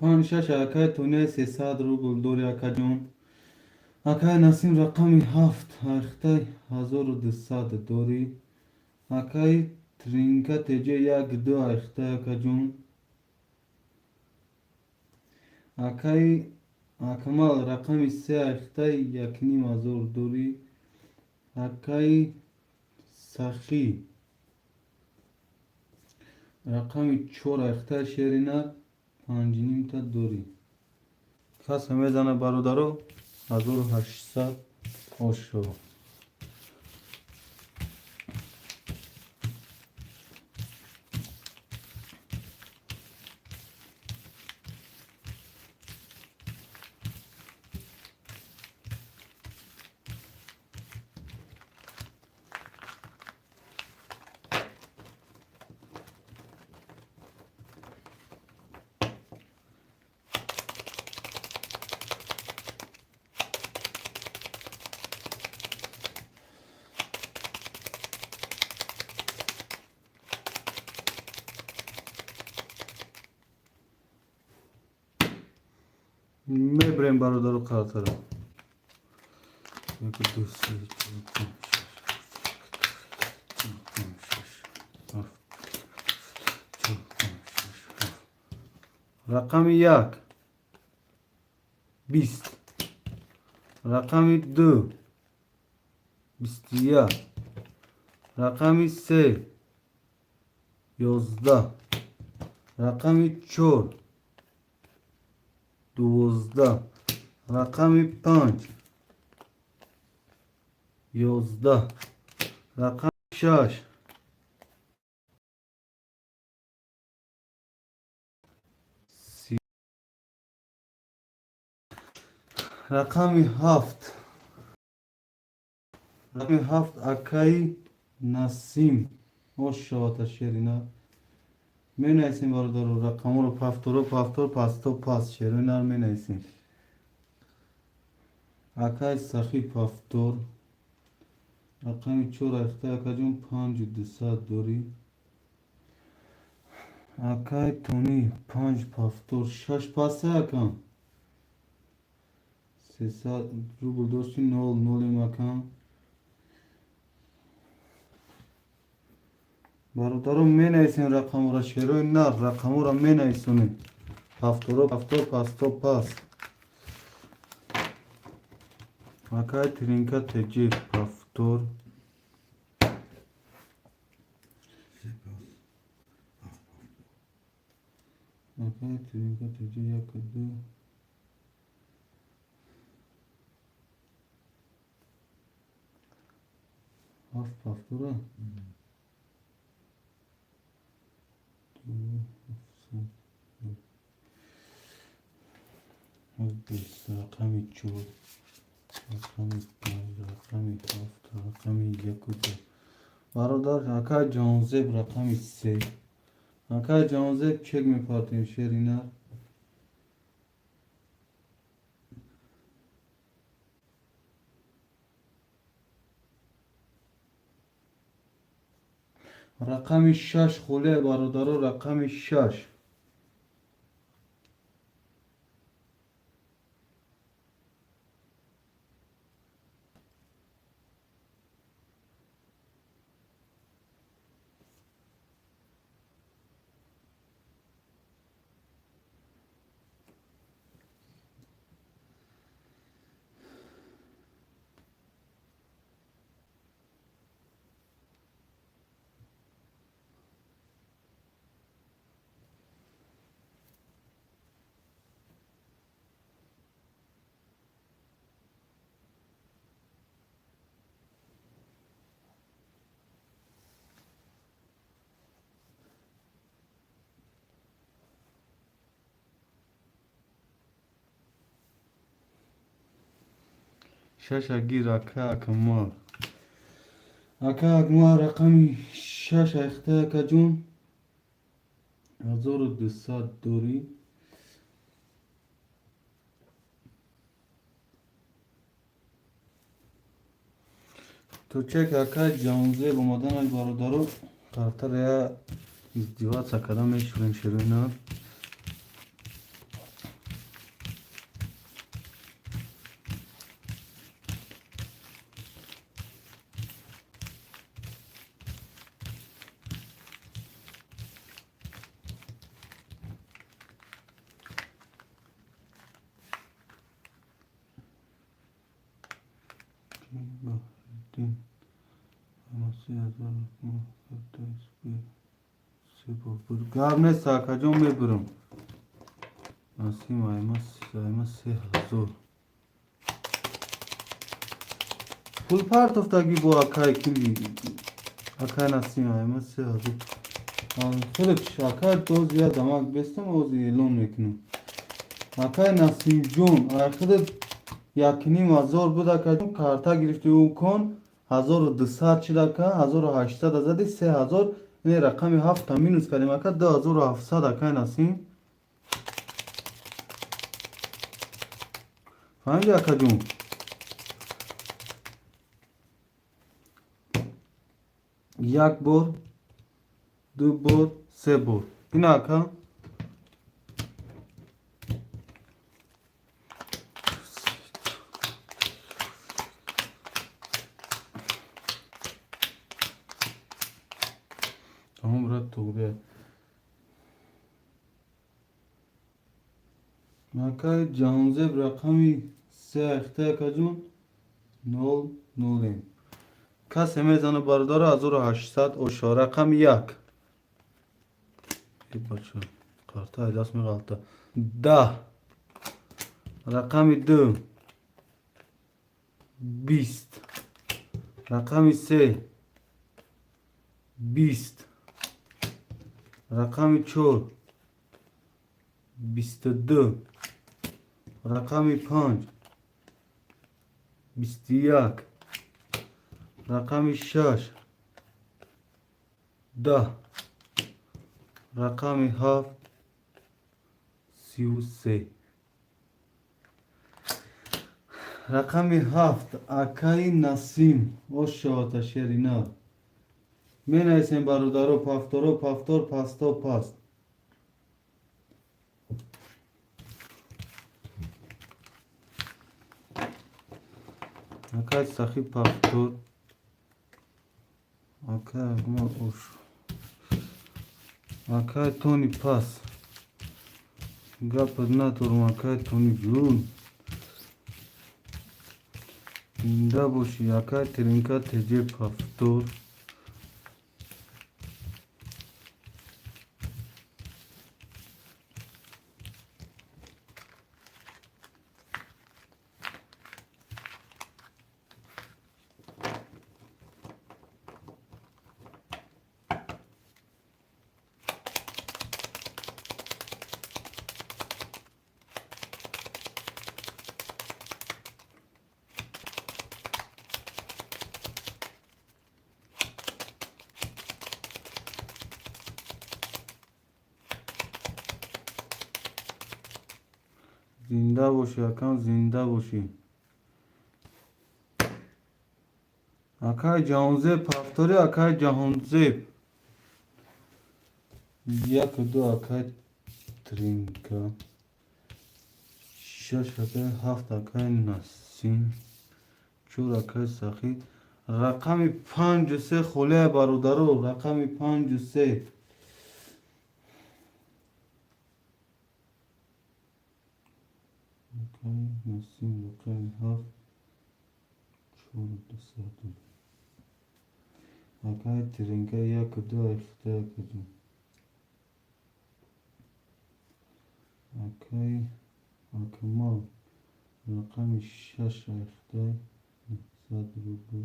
56 اکای تونی 300 روبل دوری اکا جون اکای نسیم رقم 7 اختای 1200 دوری اکای ترینکا تجه 1 2 اختای اکا جون اکای اکمال رقم 3 اختای 1500 دوری اکای سخی رقم 4 اختای شیرینار 5.5 تا دوری کس میزنه برادرو 1800 اوشو میبریم برادرو خاطر یک دو سه چهار پنج شش هفت چهار پنج شش هفت رقم 1 20 رقم 2 21 رقم 3 11 رقم 4 12 رقم 5 11 رقم 6 رقم 7 رقم 7 اکای نسیم ماشاءالله شیرینا می نایسیم برادر رقم رو پفتور پس تو پس شیرینا می نایسیم اکای سخی پفتور رقم 4 اختای اکا جون 5200 دوری اکای تونی 5 پفتور 6 پاسه اکا 300 روبل دوستی 0 مکان برادرم می نایسین رقم را شیروی نه رقم را می نایسونی پفتور پس تو پس اکای ترینکا تجی پفتور اکای ترینکا تجی 1 2 7 پفتوره رقم 4 رقم 5 رقم 7 رقم 1 برادر اکای جانزب رقم 3 اکای جانزب چک میپاتیم شیرینا رقم 6 خوله برادر رقم 6 6 گیر اکا اکمال اکا اکمال رقم 6 اخته اکا جون 1200 دوری. تو چه که جانزه اومدن ای برادرو قرطر یا ازدیوات سکرم میشورین شروع گرم نیست کجا میبرم نسیم ایمه 3000 پول پرت افتگی با اکای کلی اکای نسیم ایمه 3000 خودش اکای تو زیاد دماغ بستم اوزی اعلام میکنم اکای نسیم جون خودت 1500 بوده که کارتا گرفتی او کن 1200 چی دکه 1800 ازدی 3000 این رقم 7 تا مینوس کردیم اکا 2700 اکای نسیم فهمیدی اکا جون یک بار دو بار سه بار این اکا تمام را توبه اکا جانزب رقمی 3 اخته اکا جون 0 کسی میزنه برداره 1800 اوشا رقم 1 ای بچه کارتا دست میغلطه 10 رقم 2 20 رقم 3 20 رقم 4 22 رقم 5 21 رقم 6 10 رقم 7 33 رقم 7 اکای نسیم اوشا تشیرینا می نویسیم برادرو پفتارو پفتار پستا پست اکای سخی پفتار اکای ما اوش اکای تونی پس گپ ندارم اکای تونی جون اینده باشی اکای ترینکا تجه پفتار زنده باشی اکام زنده باشی اکای جهانزیب پفتاری اکای جهانزیب یک دو اکای ترینکا 6 اکای 7 اکای نسیم 4 اکای سخی رقم 5 و 3 خوله برادرو رقم 5 و 3 اکای نسیم اکای 7 4 2 اکای ترینکا یک دو اخته اکای اکای اکمال رقم 6 اخته 900 روبل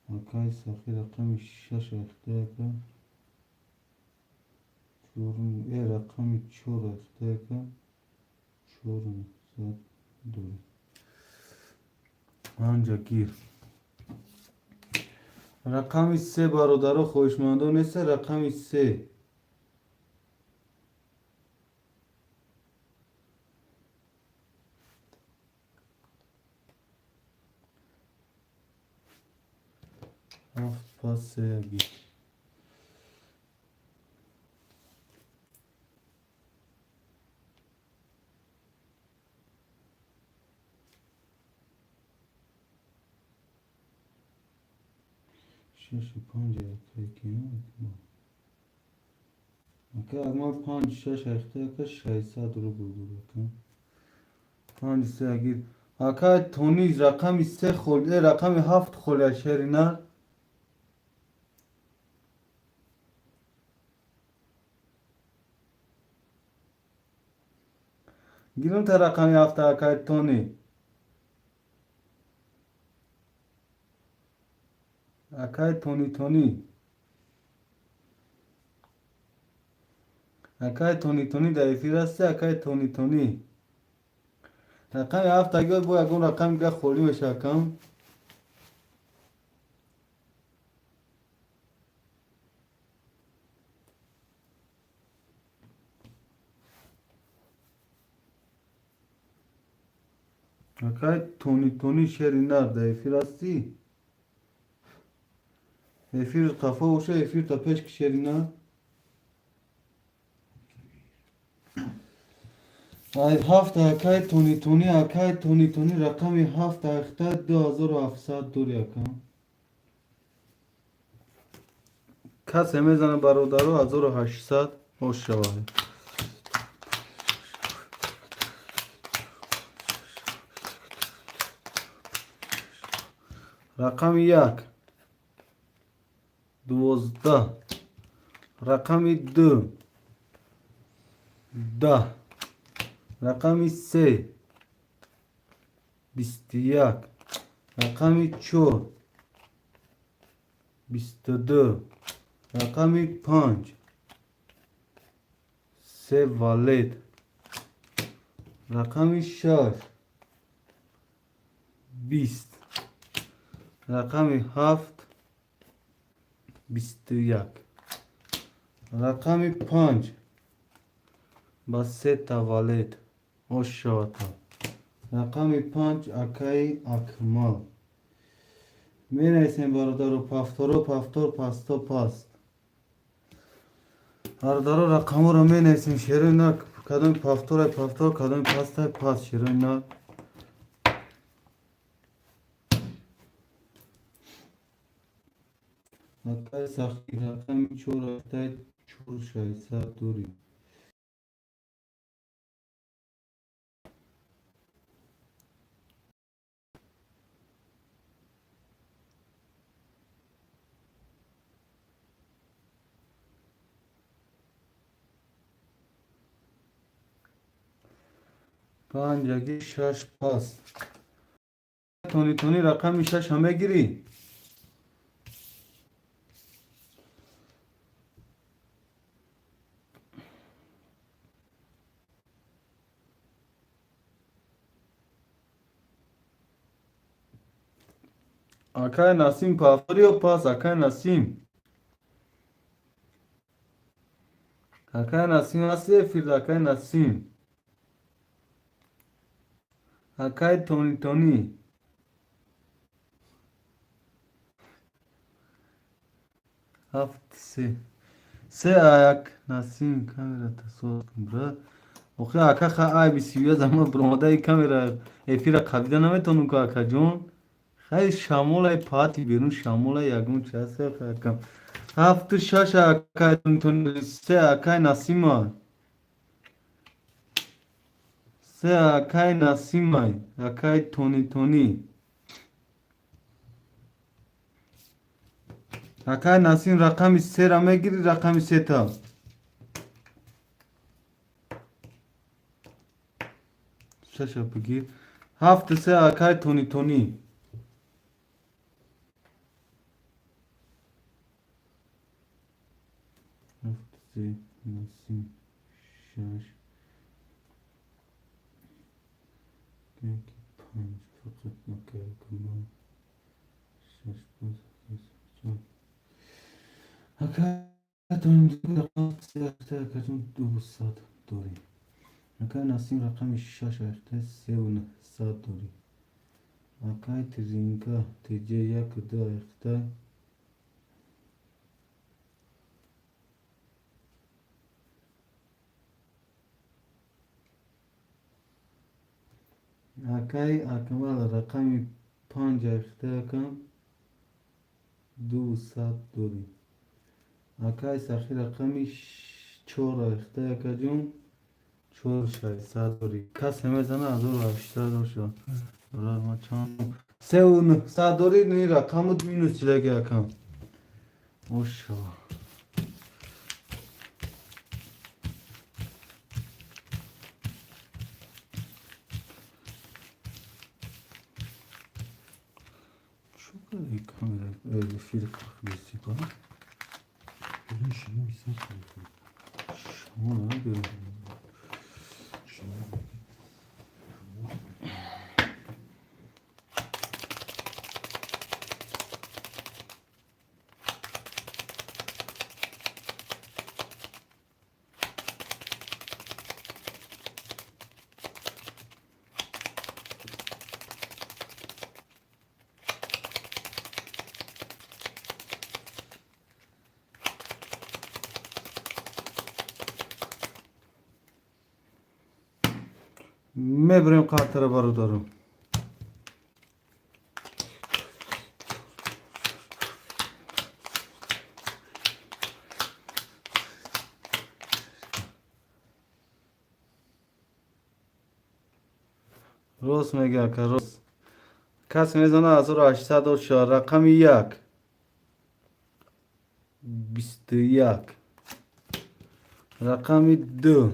اکای سخی رقم 6 اخته اکای چورن ای رقم 4 اخته اکای 400 دوری آنجا گیر رقم 3 برادرها خوشمندان نیست رقم 3 هفت پس سه گیر. شش پنج یک اگه ما پنج شش اخته که 600 رو بگیره پنج سه اگیر اگه تونی رقم سه خورده رقم هفت خورده شرینا گیرون تا رقم هفت اگه تونی اگه تونی اگه تونی در فیرسته اگه تونی رقم هفت اگه باید اگه رقم گه خوری بشه کم اگه تونی شرینا در فیرستی افیر قفا باشه افیر تا پیش کشیرینا ای هفت اکای تونی رقم هفت اخته 2700 دور یکم کس میزنه برادرو 1800 خوش شود رقم یک 12 رقم دو 10 رقم سه 21 رقم چهار 22 رقم پنج سه والد رقم شش 20 رقم هفت 21 رقم پنج با سه تا والد خوش شد رقم پنج اکای اکمال می نویسیم برادر پفتارو پستا پاست برادر رقم رو می نویسیم شیرین نک کدام پفتار کدام پستا پاست شیرین نک اکای سختی رقم چور اکای چور 600 دوری پنج اگه شش پاست تونی رقم شش همه گیری اکای نسیم پافتاری و پاس اکای نسیم هستی فیلد اکای نسیم اکای تونی هفت سه اک نسیم کامیرا تصور کن برا اوخی اکا خا آی بی سی وی زمان برماده ای کامیرا افیرا قبیده نمیتونم که اکا جون خیلی شامول ای پاتی بیرون شامول ای یکمون چه هست اکا هفت شش اکای تونی سه اکای نسیم های سه اکای نسیم های اکای تونی اکای نسیم رقم سه را میگیری رقم سه تا شش بگیر هفت سه اکای تونی هفت سه نسیم شش یک پنج فقط نکرد کمان شش پنج چون اکای تونی رقم سه اکتا اکتون 200 دوری اکای نسیم رقم شش اکتا 300 دوری اکای ترینکا تیجه یک دو اکتا اکای اکمال رقمی 5 اخته کم 200 دوری. اکای سخی رقمی 4 اخته کجون 4 600 دوری. کس میزنه از او 800 شد. دلار ما چند 3 و 900 دوری نی رقم مینوس چیله که اکم اوشا شو کنه کامیره فیل بیستی کنه شما بیستی کنه شما نگه شما میبریم قطر برادرم راست میگه که راست کس میزنه از او 800 شد رقم 1 21 رقم 2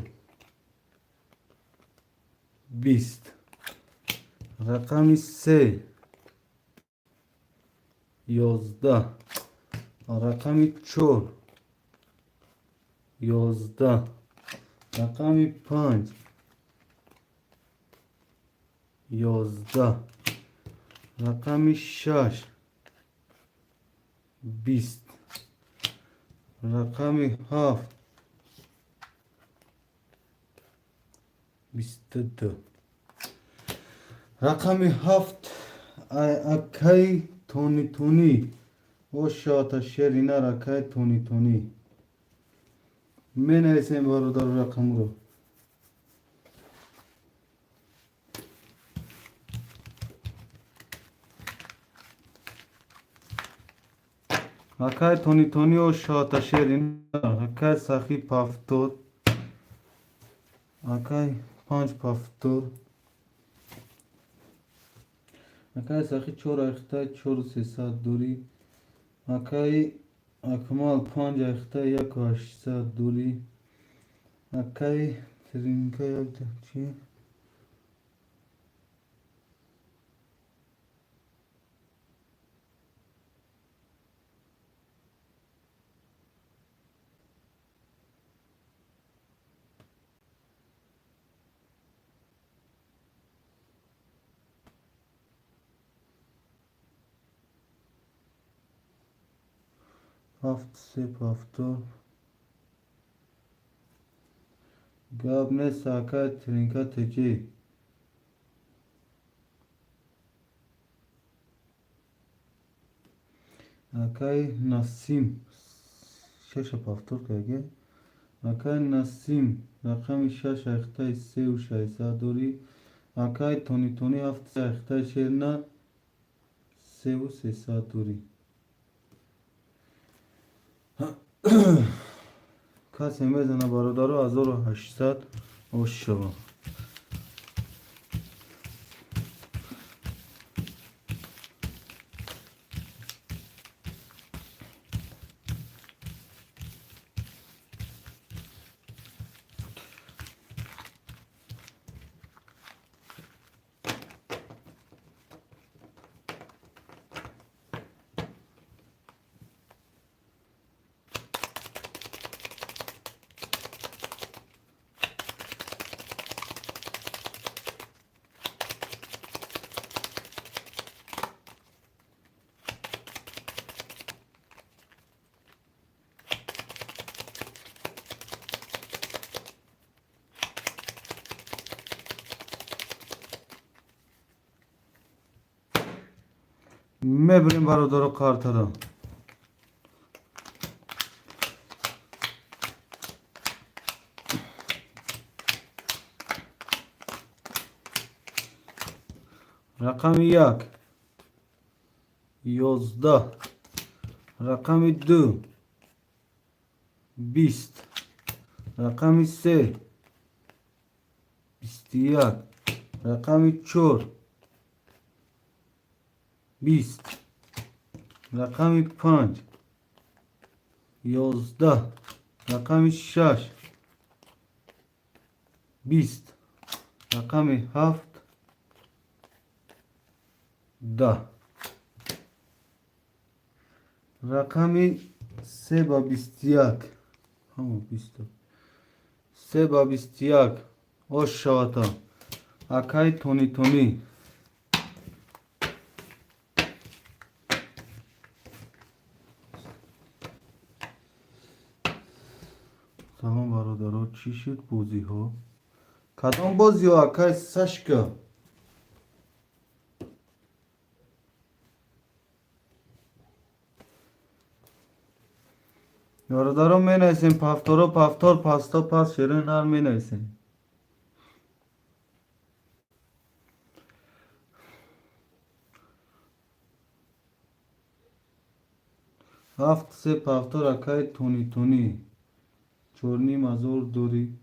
20 رقم 3 11 رقم 4 11 رقم 5 11 رقم 6 20 رقم 7 22 رقم 7 اکی تونی تونی او شاط شیرینه رکای تونی تونی می نویسیم برادر رقم رو اکای تونی تونی و شاط شیرینه اکای سخی پافتور اکای 5 پافتور اکای سخی 4 اخته 4 300 دوری اکای اکمال 5 اخته 1 800 دوری اکای ترینکه چی؟ هفت سه پافتور گاب نیست اکای ترینکه تکی اکای نسیم 6 پافتور که اکای نسیم رقم 6 اخته 3 و 600 دوری اکای تونی تونی 7 اخته شیرنه 3 و 300 دوری کسی میزنه برادر 1800 و شما میبریم برادر کارت رو رقم یک 11. رقم دو 20. رقم سه 21. رقم چهار 20. رقم پنج 11. رقم شش 20. رقم هفت 10. رقم سه با 21. همون 20. سه با 21 aşağıda akay toni toni tamam برادرها چی شد بازی ها کدام بازی ها akay ساشکا برادرها می نویسیم پفتارا پفتار پاستا پاس شیرین هر می نویسیم هفت سه پفتار akay toni toni چورنی مزور دوری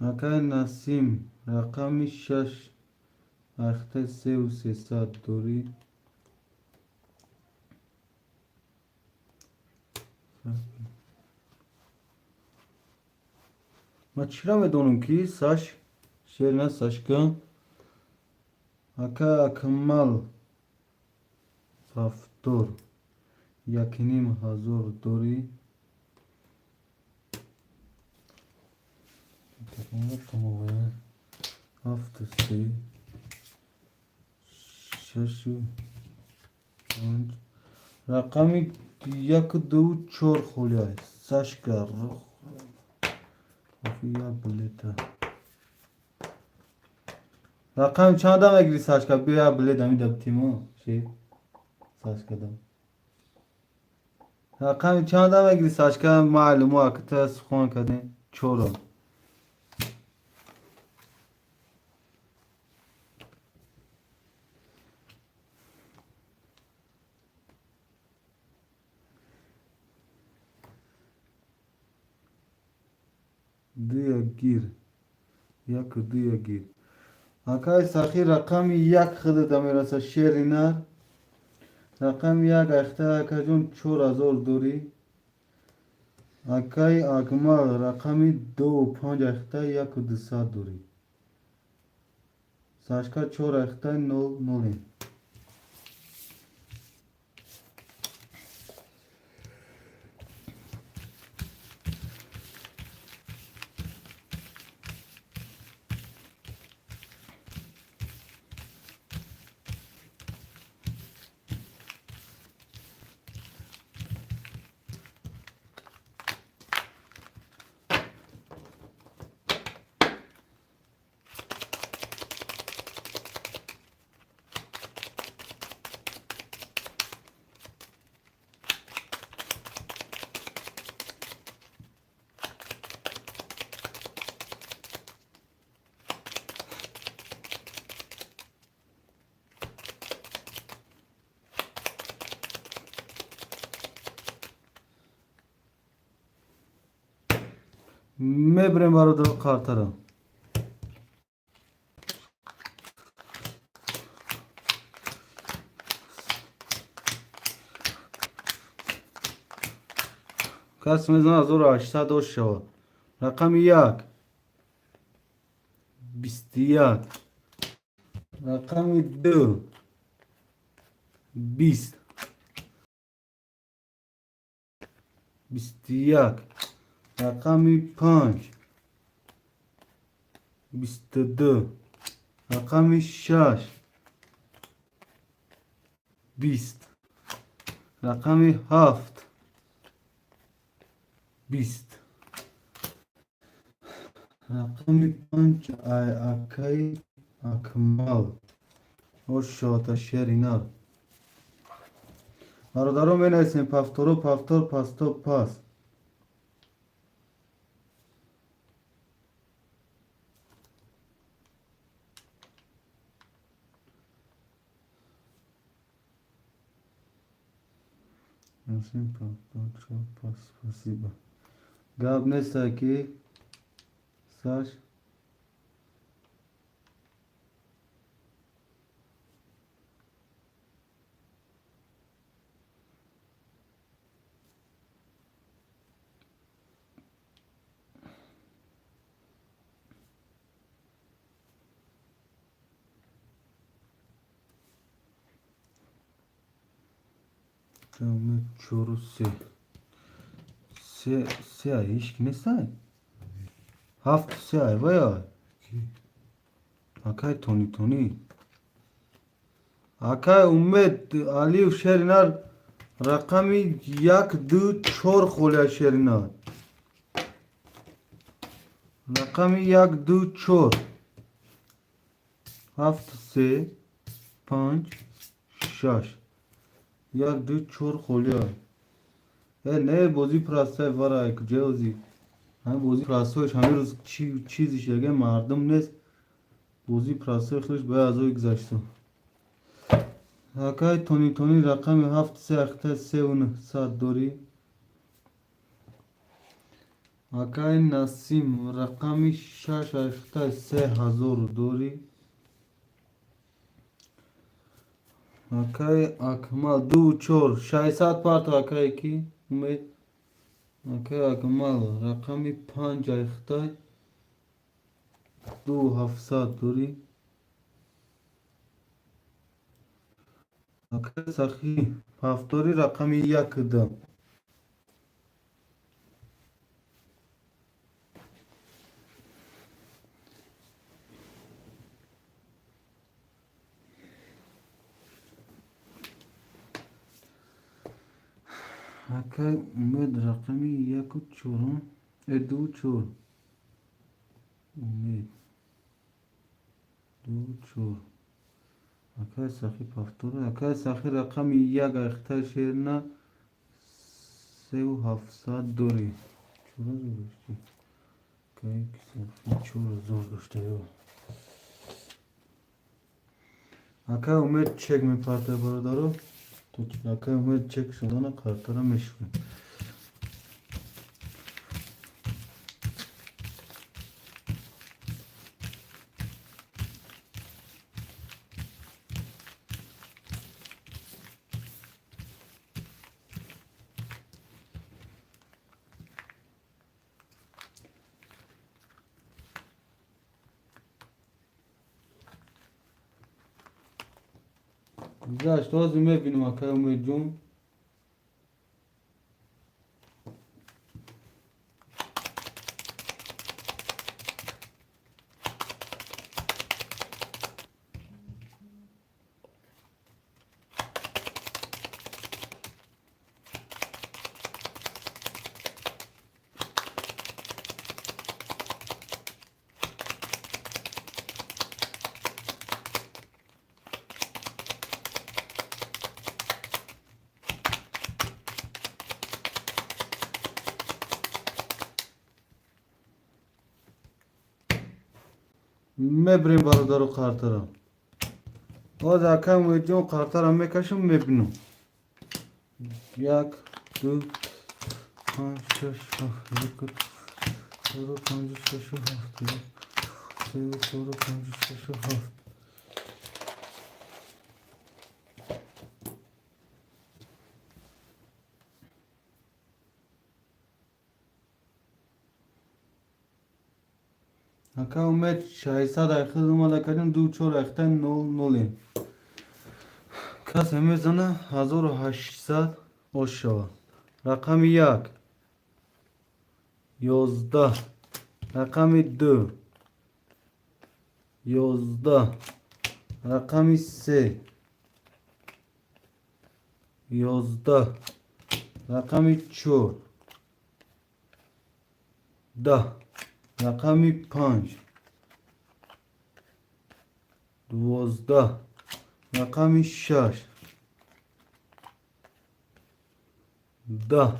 akay نسیم رقم شش اخته سه و 300 دوری ما چرا میدونم کی ساش شیر نه ساشکا اکا اکمال پفتور یکنیم هزار دوری هفت سه شش و پنج رقم یک دو چهار خولیه ساشکا یا بلیتا رقم چند هم اگری ساشکا بیا بلیت همی دبتیمو شی ساشکا دم رقم چند هم اگری ساشکا معلومه اکتا سخون کدین چورا دیگه گیر یک دیگه گیر اکای ساخی رقم یک خود دمیرسه شیری نر رقم یک اخته اکا جون 4000 دوری اکای اکمال رقم دو و پنج اخته یک و 200 دوری ساشکا 4 اخته 0 0 میبریم برادر قارتره کس میزنه 1800 شد رقم یک 21 رقم دو 20 21 رقم پنج 22 رقم شش 20 رقم هفت 20 رقم پنج اکای اکمال او شاتا شیرینار برادران می نویسیم پفتارو پفتار پاستا پاس Nasıl pas pasiba. Gab nesta ki saç Tamam çoru se ay iş ne say? Haft se ay vay. Ki. Akay Tony. Akay Ummet Aliyev şerinar rakami yak du çor xolya şerinar. Rakami yak du çor. Haft se panç şaş. Yak du çor xolya. Ne bozi prasay var ay kujauzi. هم بازی پرستوش همه روز چیزیش اگه مردم نیست بازی پرستوی خودش باید از اوی گذاشته حکای تونی رقم 7 3 دوری حکای نسیم رقم 6 3000 دوری حکای اکمال 2 4 600 پارت حکای کی امید حکای اکمال رقم 5 اختای 2700 دوری حکای سخی هفتاری رقم 1 دم حکای امید رقمی 1 4 2 4 امید 2 4 حکای سخی پفتوره حکای سخی رقمی 1 اختر شیرنا 3700 دوری چورا زور داشتی حکای سخی چورا زور داشته حکای امید چک می پرته برادارو تو حکای امید چک شدن کارتارا میشکن گذشت باز میبینیم حکای امید جون میبریم برادر و کارتارا باز حکای امید جون کارتارا میکشم میبینم 1 2 5 6 7 4 5 6 7 3 4 5 6 7 حکای امید 600 اخیر اومده کردیم 2 4 اختر 0 کسی میزنه 1800 آشا رقم 1 11 رقم 2 11 رقم 3 11 رقم 4 10 رقم 5 12 رقم 6 10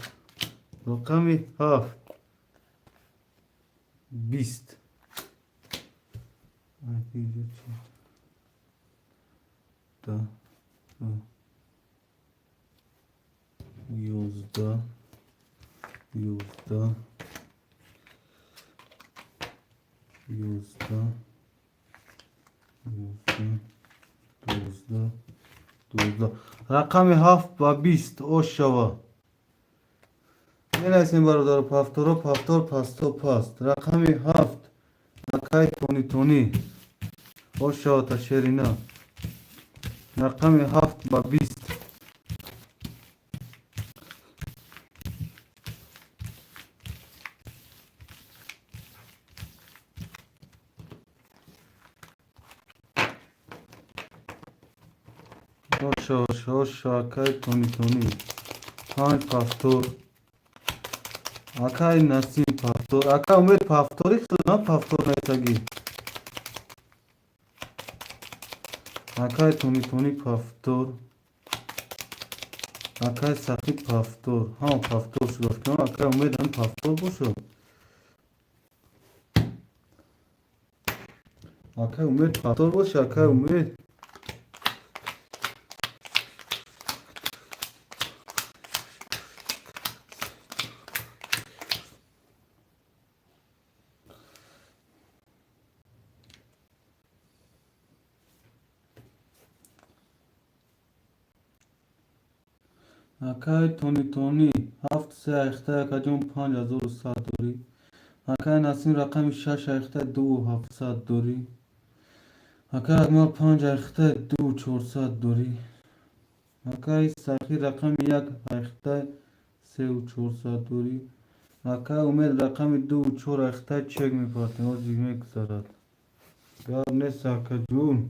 رقم 7 20 10 11 11 11 12 رقم 7 و 20 اوشوا می‌نویسیم برادر پافتورا پافتور پاستو پاست رقم 7 اکای تونی تونی اوشوا تا شرینا رقم 7 و 20 اوشوا اکای تونی تونی 5 پافتور اکای نسیم پافتور اکای امید پافتوری خود نه پافتور نیستگی اکای تونی تونی پافتور اکای سخی پافتور ها پافتور شد کنم اکای امید هم پافتور باشد اکای امید پافتور باشه اکای امید اکای تونی تونی 7 3 اخته اکجون 5100 دوری اکای نسیم رقم 6 اخته 2700 دوری اکای اگمال 5 اخته 2400 دوری اکای سخی رقم 1 اخته 3400 دوری اکای امید رقم 2 و 4 اخته چک میپاتیم و دیگه میگذارد گاب نیست اکا جون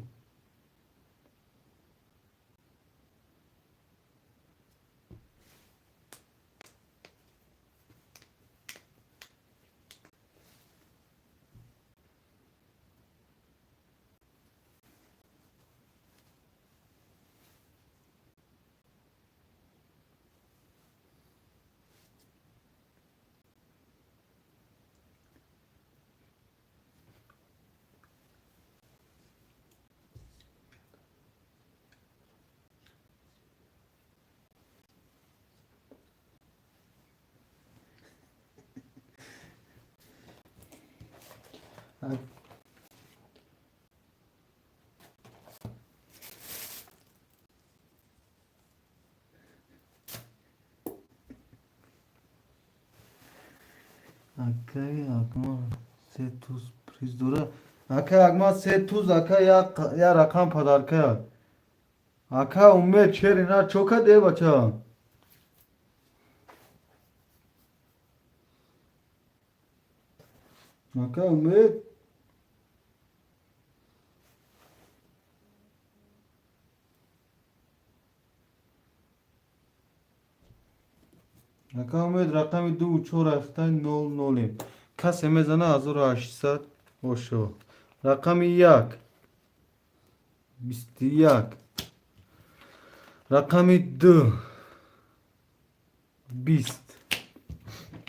اکای اگمال 3 توز پریز دوره اکای اگمال 3 توز اکای یا رقم پدر کرد اکای امید چری نه چوکا ده بچه اکای امید اکای امید رقم 2 و 4 اخته 00 کسی میزنه 1800 اوشو رقم 1 21 رقم 2 20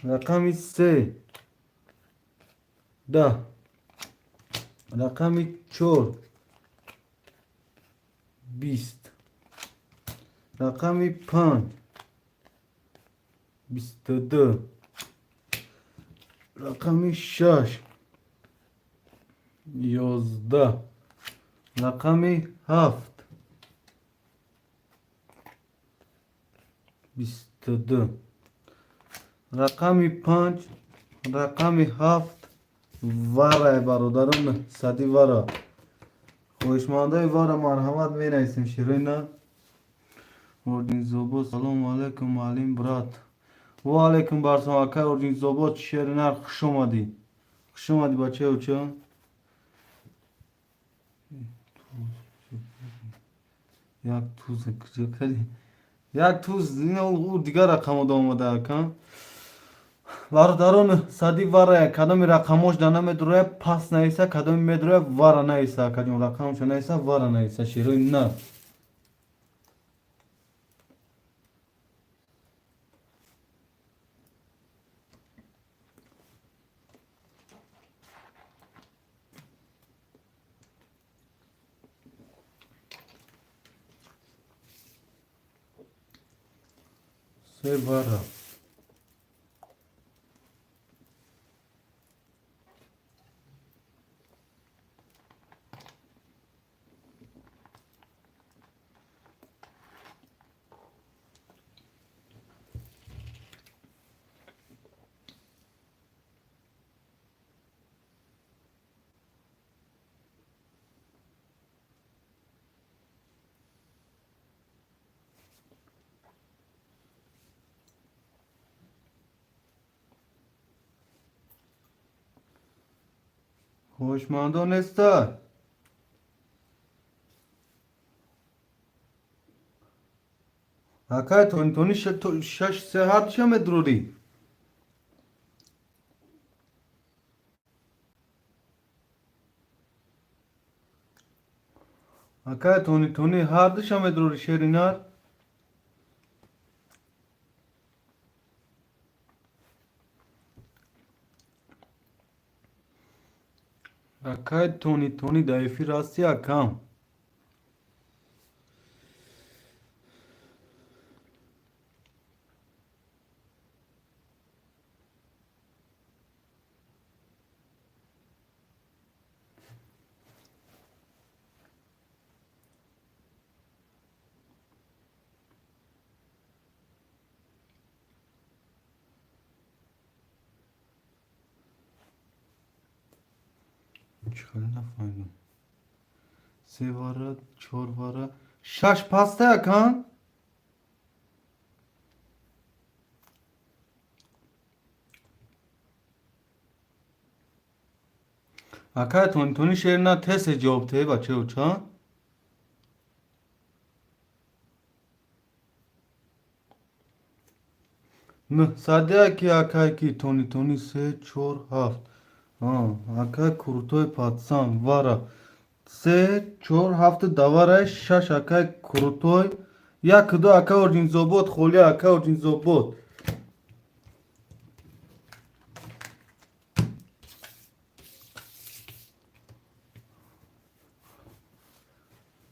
رقم 3 10 رقم 4 20 رقم 5 22 رقم 6 11 رقم 7 22 رقم 5 رقم 7 واره برادران صدی واره خوشمانده واره مرحمت می نویسیم شیرین اردین زوبو سلام علیکم معلم برات و علیکم برسان اکای اردین زوبو شیرین خوش اومدی خوش اومدی بچه او چه یک توز کجا کردی یک توز این او دیگر رقم آمده کن برادران صدی واره کدام رقمش دانه میدروه پس نیسته کدام میدروه واره نیسته کدام رقمش نیسته واره نیسته شیرین نه سه بارا هوشمندان است. اکا تونی شش ساعت شم دروری. اکا تونی هر شم دروری شیرینار. اکا تونی دایفی راستی اکام. چخیلی نفهمیدم. سه واره چهار واره شش پاسته اکان. اکا تونی شیرینار تست جواب ته بچه اوچا. نه ساده اکی اکا اکی تونی سه چهار هفت. اکا کروتوی پاتسان واره سه چهار هفت دواره شش اکا کروتوی یک دو اکا ارجین زوبوت خولی اکا ارجین زوبوت.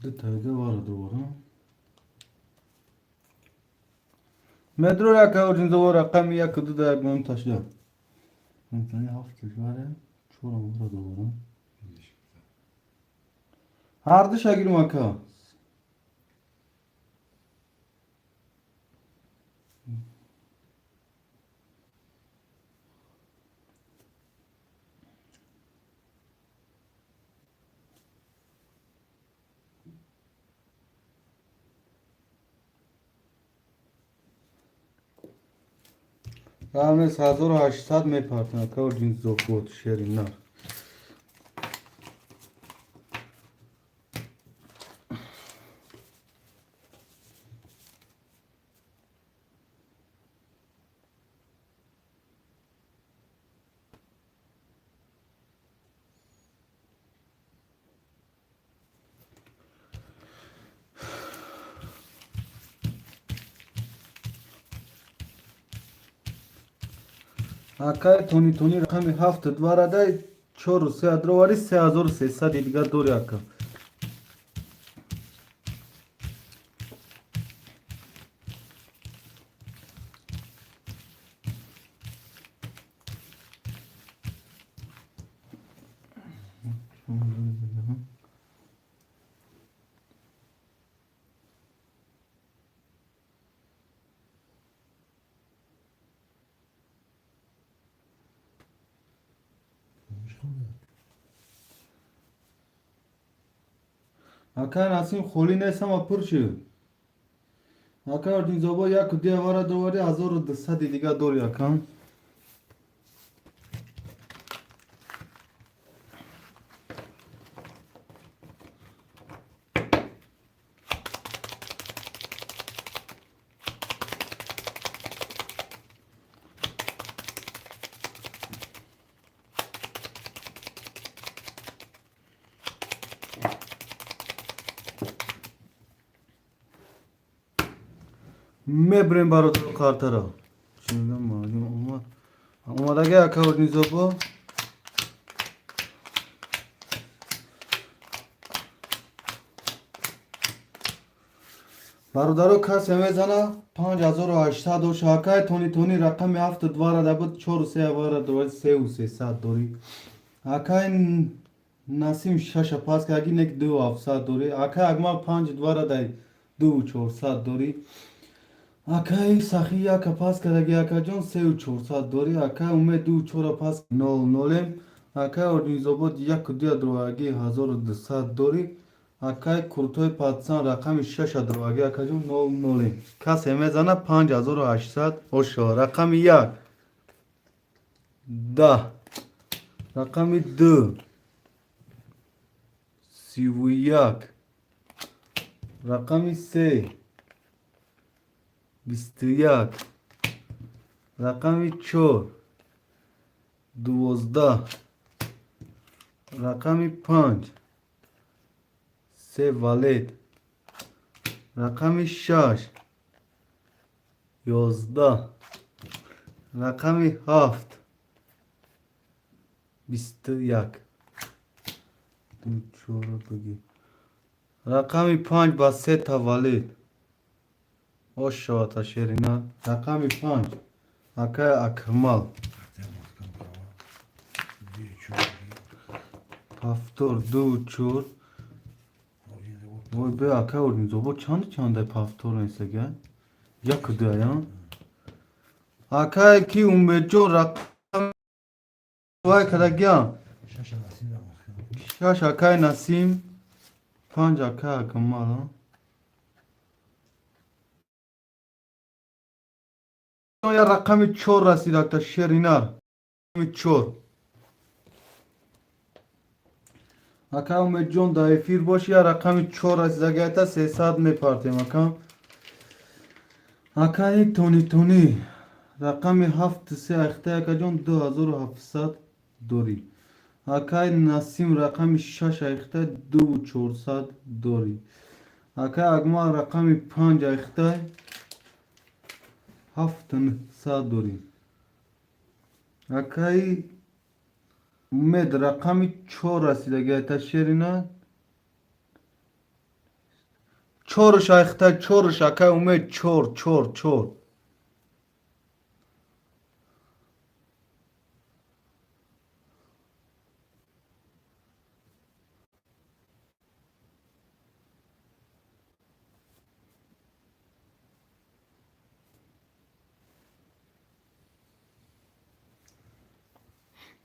ده تایده واره دواره مدرو اکا ارجین زوبوت رقم یک دو دا یک مهم تاشده ممکنی هفت کشوره چهار واره دواره هر دو شگیرم اکا. همه 1800 میپرتن اکا ارجین زوبوت شیرینار. اکا تونی رقم هفت دواره ده چهار و سه ادرواری 3300 دیگر دوری اکا. اکا نسیم خولی نیستم اپر شد. اکا ارجین زوبوت یک دیگه واره دواری 1200 دیگر دوری اکا. میبریم برای تو کارتر را چی میگم مالیم اومد اگه اکا ارجین زوبوت برادرو کسی میزنه 5800 و شاکای تونی رقم 7 دواره ده بود 4 و 3 واره دواره 3 و 300 دوری اکای نسیم 6 پاس که اگه نک 2700 دوری اکای اگما 5 دواره ده 2400 دوری اکای سخی یک پاس که اگه اکا جون 3 و 400 دوری اکای اومد 2 4 پاس 0 اکای اردنیزو بود 1 و 2 درواگی 1200 دوری اکای کرتوی پادسان رقم 6 درواگی اکا جون 0 کسی میزنه 5800 اوشا رقم 1 10 رقم 2 31 رقم 3 21 رقم 4 12 رقم 5 3 والد رقم 6 11 رقم 7 21 دو چهار بگی رقم 5 با 3 تا والد اوشا تا شیرینا رقم 5 اکای اکمال پافتور 2 4 وای به اکای اردنیزو با چند پافتور نیست گه یک دو یا اکای کی اومد جو رقم وای کده گیا شش اکای نسیم 5 اکای اکمال یا رقم 4 رسید تا شیرینار رقم 4 اکای اومد جون دایفیر باش یا رقم 4 رسید اگه تا 300 میپارتیم اکای تونی رقم 7 3 اخته اکا جون 2700 دوری اکای نسیم رقم 6 اخته 2400 دوری اکای اگما رقم 5 اخته 700 دوری اکای امید رقم 4 رسیده تا شیرینا 4 اخته 4 اکای امید 4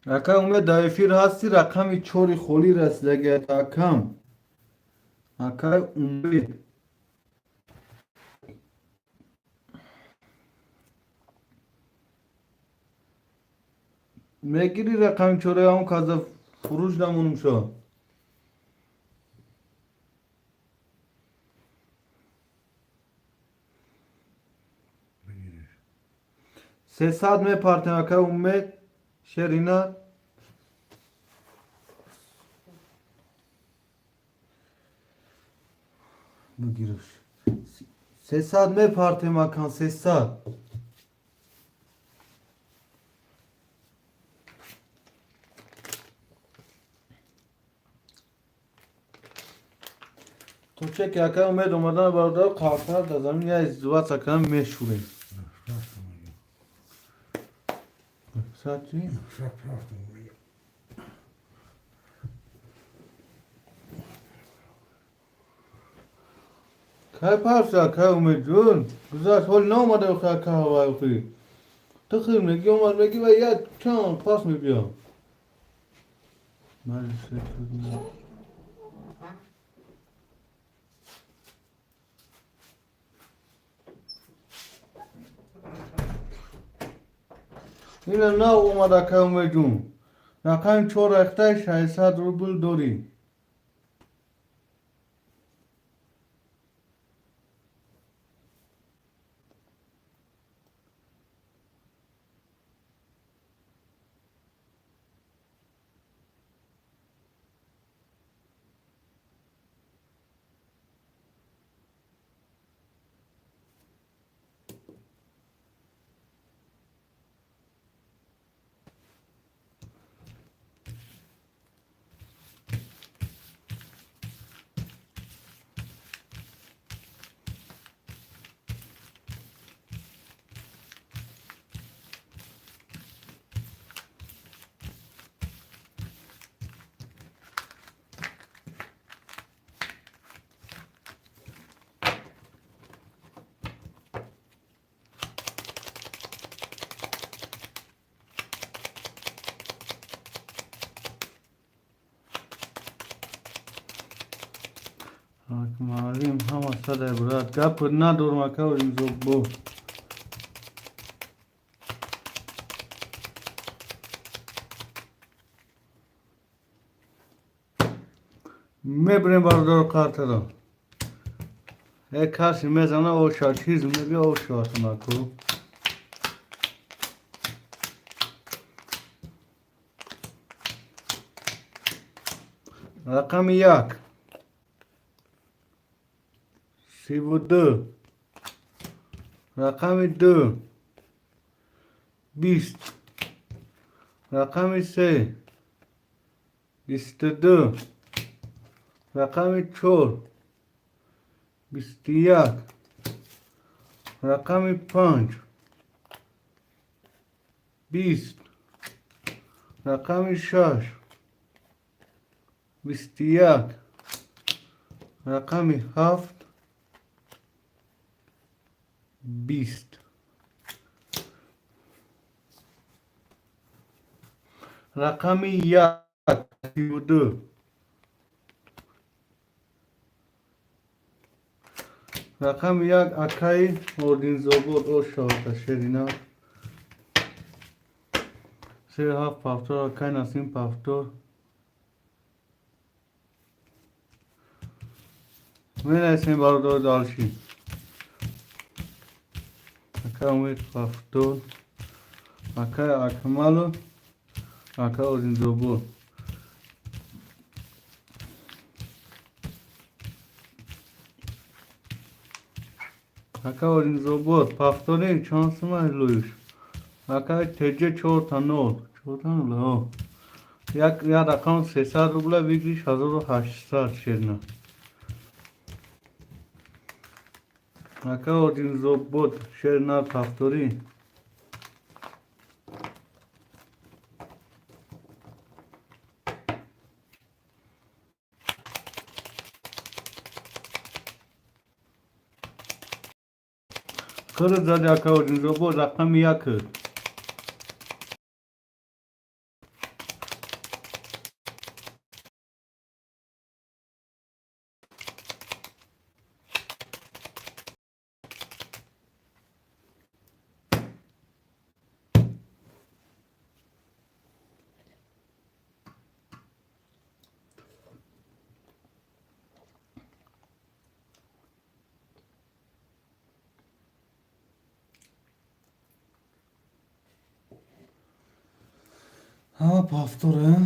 اکای اومد دایفیر هستی رقم 4 خولی رسیده تا کم اکای امید میگیری رقم 4 همون که فروش نمونم شو 300 میپارتیم اکای امید شیرینا بگیرش 300 میپارتیم اکان 300 تو چه که اکای امید اومدن برادر قاطر در زمین یه ازدواج سکنم میشوریم ساعت چی؟ که پرسا که امید جون گذاشت حال نامده و که هوای اخی تو خیلی نگی اومد بگی و یه چند پاس میبیام من اینه نه اومده که امید جون رقم 4 اخته 600 روبل دوری معلم هم صد عبرت گپ ندار مکه و این زبو میبریم بردار کارت رو یک کسی میزنه او شاد چیز میگه او شاد مکو رقم یک 32 رقم 2 20 رقم 3 22 رقم 4 21 رقم 5 20 رقم 6 21 رقم 7 20 رقم 1 32 رقم 1 اکای اردین زبور او شاوتا شرینا سه هفت پافتور اکای نسیم پافتور می نسیم بارو دالشی اکای امید پافتور اکای اکمالو اکای اردین زبور اکای اردین زبور پافتوری چانس ما لویش اکای تجه 4 تا 9 4 تا 9 ها یک رقم 300 روبله بگیریش 1800 شرنا اکای اردین زبور شرنا پافتوری کرد زده اکای اردین زبور رقم 1 ها پافتوره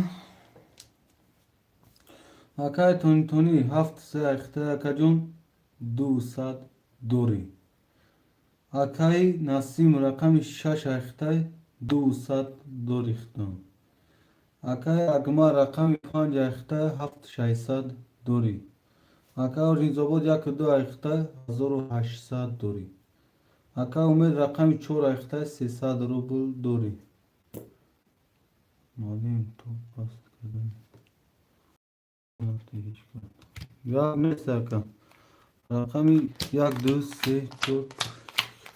اکای تونی 7 3 اخته اکا جون 200 دوری اکای نسیم رقم 6 اخته 200 دوری اختم اکای اگما رقم 5 اخته 7 600 دوری اکای اردین زبور 1 2 اخته 1800 دوری اکای امید رقم 4 اخته 300 روبل دوری مالیم تو پاست کردن یا نیست اکا رقم 1 2 3 4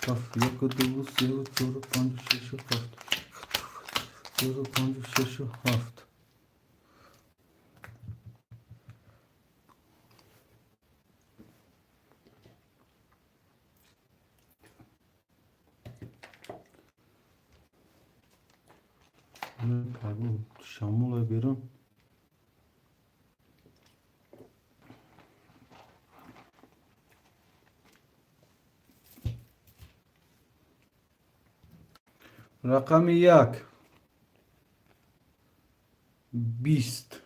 هفت 1 2 3 4 5 6 7 4 5 6 7 پاگو شامل بیرون رقم 1 20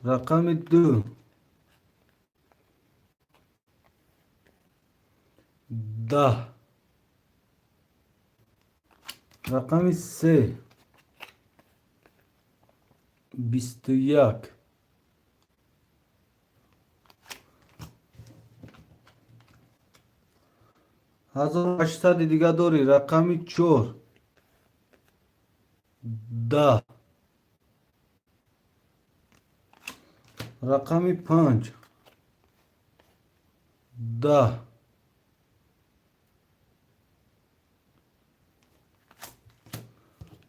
رقم 2 10 رقم 3 21 1800 دیگه داری رقم 4 10 رقم 5 10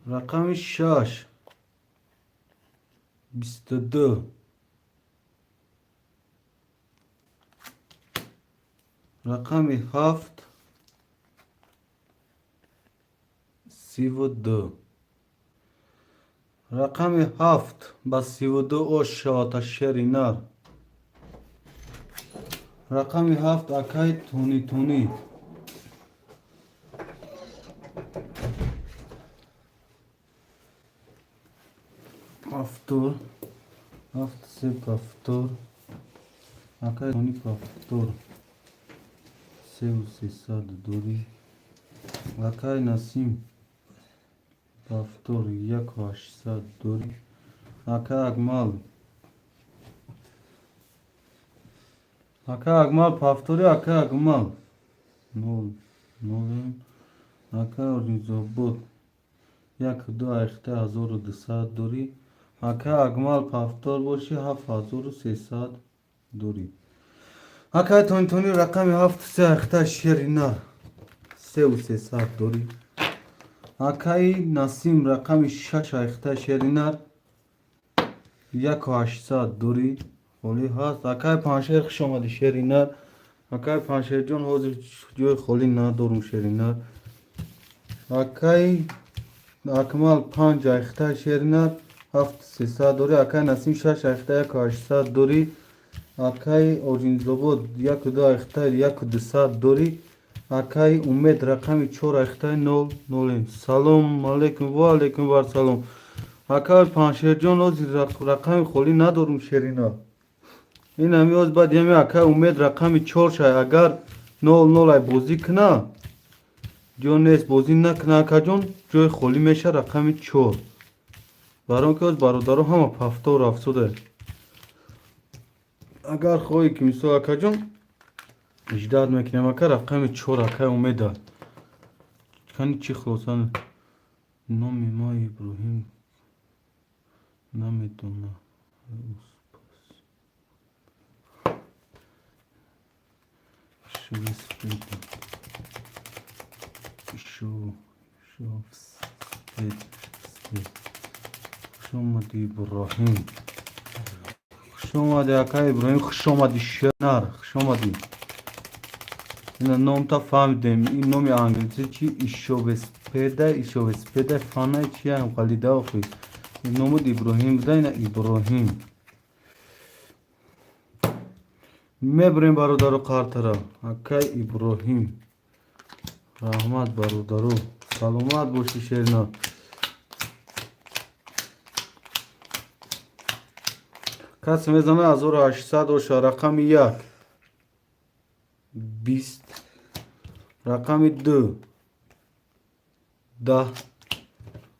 رقم 6 22 رقم 7 32. رقم 7 با 32 اشات شرینار. رقم 7 اکای تونی تونی. پافتور 7 سه پافتور اکای تونی پافتور 300 دوری. اکای نسیم پافتور 1800 دوری. اکای اگمال پافتوری اکای اگمال 0 0. اکای اورنیزوبود 1-2 اخته 1200 دوری. اکای اگمال پافتور باشی 7300 دوری. اکای تونی رقم 7 3 اخته شرینار 3300 دوری. اکای نسیم رقم 6 اخته شرینار 1800 دوری. خولی هست. اکای پنشیر خوش آمدی شرینار. اکای پنشیر جان حوض جوی خولی ندارم شرینار. اکای اکمال 5 اخته شرینار 7300 دوری. اکای نسیم 6 اخته 1800 دوری. اکای اورینزوبود 1-2 اخته 1200 دوری. اکای امید رقم 4 اخته 00. سلام علیکم و علیکم و سلام. اکای پنشیر جان از رقم خولی ندارم شرینار. این همی از بعد یمی اکای امید رقم 4 شای اگر 00 ای بازی کنه جون نیست بازی نکنه اکا جون جوی خولی میشه رقم 4. برام که از برادرو همه پافتور افسوده. اگر خواهی که میسو اکا جون اجداد میکنیم اکا رقم 4 اکای امیده. کنی چی خلاصان نامی ما ابراهیم نمیدونه. شو سپید شو سپید خوش آمدی ابراهیم. خوش آمدی اکای ابراهیم. خوش آمدی شنر. خوش آمدی. این نام تا فهمیدیم. این نام انگلیسی چی؟ ایشوسپیده فانه چی هم قلیده آخوی. این نام ابراهیم بوده. این ابراهیم میبریم برادرو قارترا. اکای ابراهیم رحمت برادرو سلامت باشی شیرنا. کس میزنه 1800 و رقم 1 20. رقم 2 10.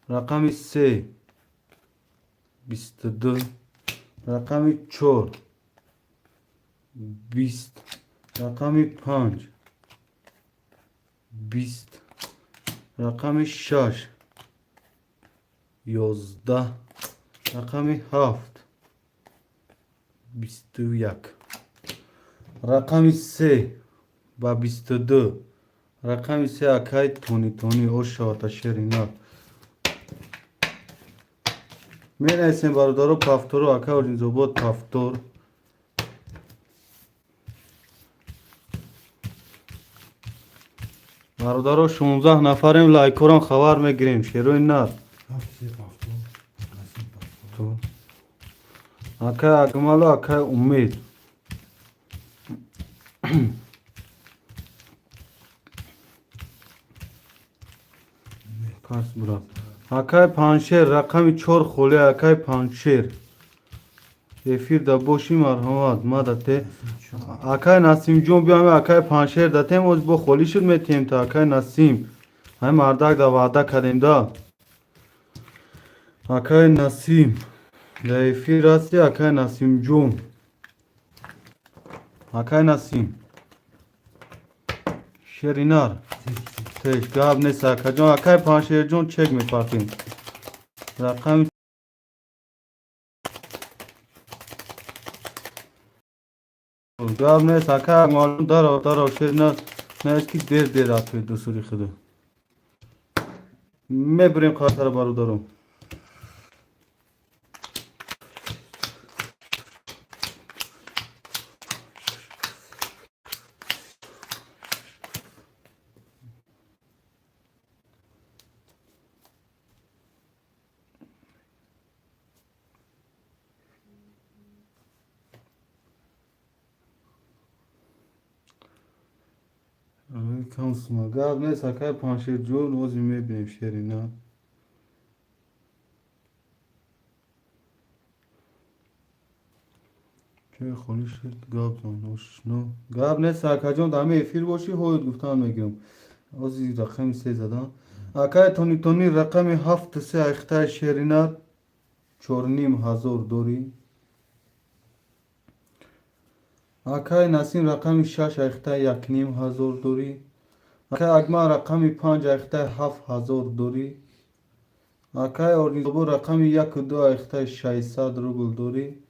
رقم 3 22. رقم 4 20. رقم 5 20. رقم 6 11. رقم 7 21. رقم 3 با 22. رقم 3 اکای تونی اوشات شرینا. می نویسیم برادرو پافتور و اکای اورینزوبود پافتور. برادرو 16 نفریم لایکوران خبر میگیریم شیروی نر. اکای اکمال و اکای امید. کاس برا اکای پنشیر رقم 4 خوله اکای پنشیر افیر دا باشی مرحمت مدته. اکای نسیم جون بیام اکای پنشیر داتیم از با خولی شد میتیم تا اکای نسیم های مردک دا وعده کردیم دا. اکای نسیم دا افیر راستی اکای نسیم جون. اکای نسیم شرینار تیش گاب نیست اکای جون. اکای پنشیر جون چک میپاکیم رقم گاب نیست اکای معلوم دارو شرینار نیست که دیر آتوی دوسوری خودو میبریم خاطر بارو دارم. یکم سمگاب نیست اکای پانشیر جون وزی میبینیم شیری نه که خالی شد گاب زن نو گاب نیست اکا جون دامه افیر باشی هوید گفتان میگیرم وزی رقم سه زدن اکای تونی رقم هفت سه اختای شیری نه چور نیم هزار دوری اکای نسیم رقم شش اختای یک نیم هزار دوری اکای اگما رقم پنج اختای هفت هزار دوری اکای ارنیزابو رقم یک و دو اختای 600 روبل دوری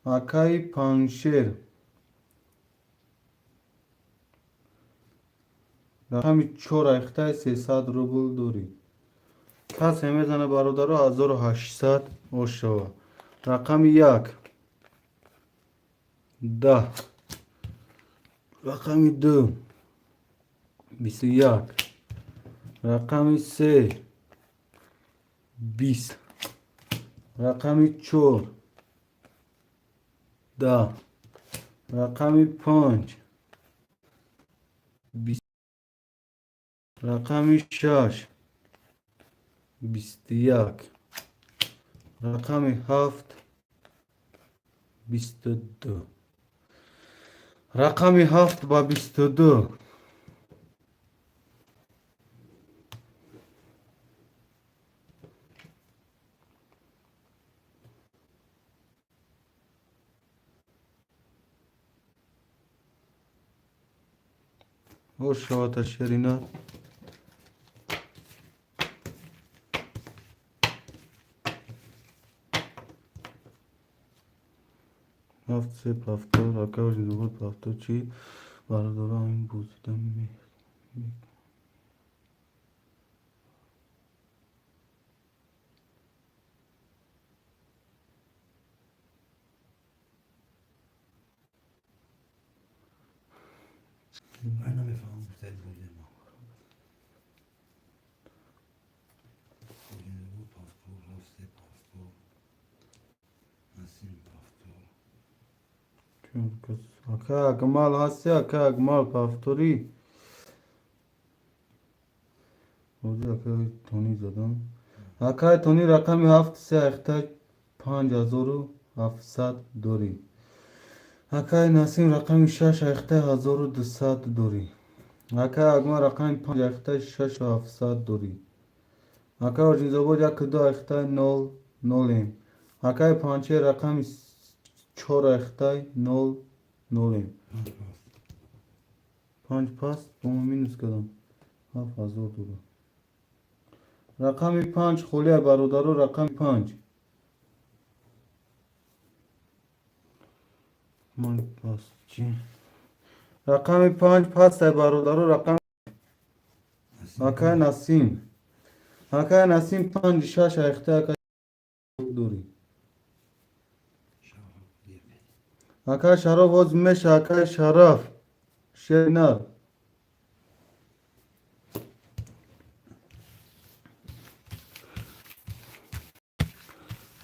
اکای پنشیر رقم چور اختای 300 روبل دوری کس میزنه برادرو 1800 او شوا رقم یک 10 رقم دو 21 رقم سه 20 رقم چور 10 رقم پنج 20 رقم شش 21 رقم هفت 22 رقم هفت با 22 او شواتا شرینا هفت سه پافتور اکاوش دوبار پافتور چی برادرها این بوزیدن من نمیفهمم گفته بوده ما خودین رو پافتور راسته پافتور نسیم پافتور اکا اگمال هستی اکا اگمال پافتوری بودی اکا تونی زدم اکا تونی رقم هفت سه اختای 5700 دوری اکای نسیم رقم شش اختای 1200 دوری اکای اگما رقم پنج اختای 6700 دوری اکای ارجینزاباد یک دو اختای 0 نولیم اکای پانچه رقم چهار اختای 0 نولیم پنج پاس با ما مینوس کردم 7000 دلار رقم پنج خولی برادرو رقم پنج من پاس چی رقم پنج پاس برادرو رقم اکای نسیم اکای نسیم پنج شش اختای اکای دوری اکای شرف باز میشه اکای شرف شنر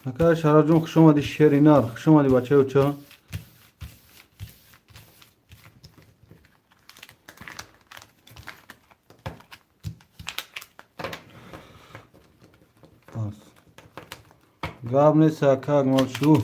اکای شرف جون خوش اومدی شرینار خوش اومدی بچه و چه پاس گاب نیست اکای اگمال شو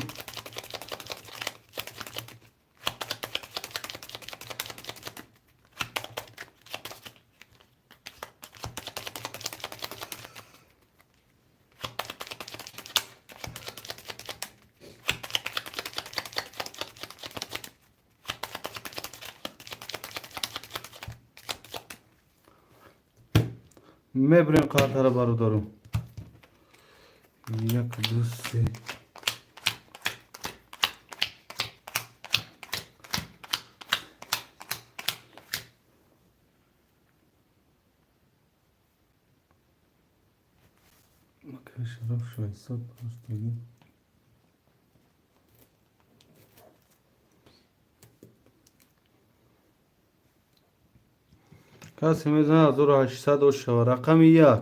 میبریم قطر برادرو یک دو سه اکای شرف شو حساب پاس دیگه کسی میزنه 1800 و شو رقم یک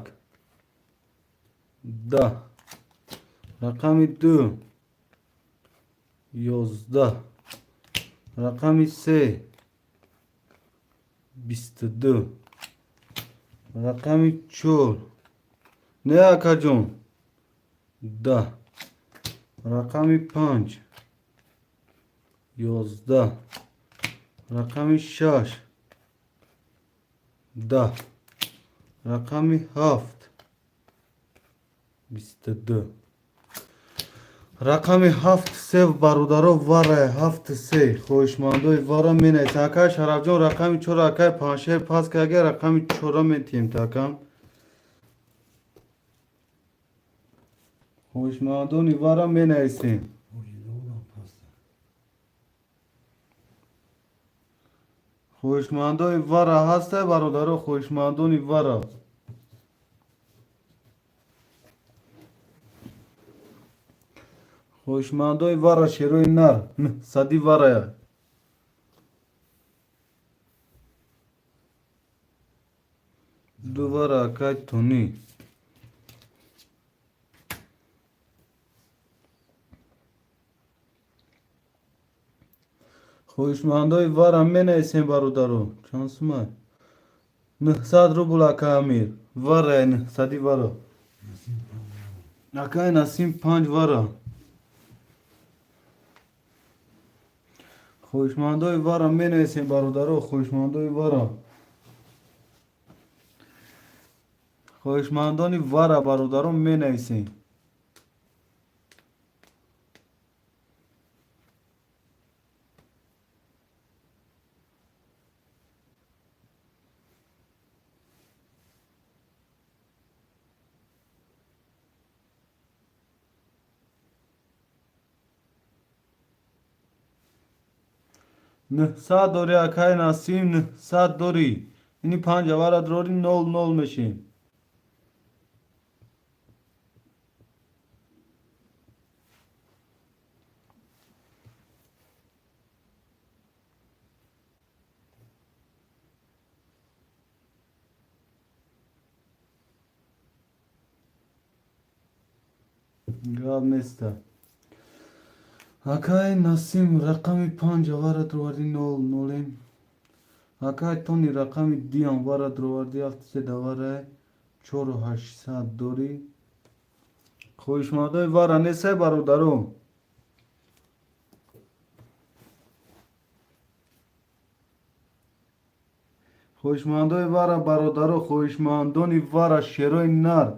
10 رقم دو 11 رقم سه 22 رقم 4 نه اکا جون 10 رقم 5 11 رقم 6 10 رقم 7 22 رقم 7 سه برادرها وره 7 3 خوشمندوی وره می نیست اکا شرف جان رقم 4 اکا پنشه پس که اگر رقم 4 می تیم تاکم خوشمندونی وره می نیستیم Orijinal pasta. خوشمندوی وره هسته برادرها خوشمندونی وره خوشمندوی وره شیروی نر صدی وره دو وره اکا تونی خوشمندوی وره می نیستیم برادرها چانسمه 900 روبل اکا امیر وره 900 وره اکا نسیم 5 وره خوشمندوی وره می نیستیم برادرها خوشمندوی وره خوشمندانی وره برادرها می نیستیم نهصد داری اکای نسیم 900 داری اینی 5 وره داری 0 میشیم گاب نیسته اکای نسیم رقم 5 وره داری 0 اکای تونی رقم دیان وره داری 7 وره 4800 داری خوشمندوی وره نیسته برادرو خوشمندوی وره برادرو خوشمندونی وره شیروی نر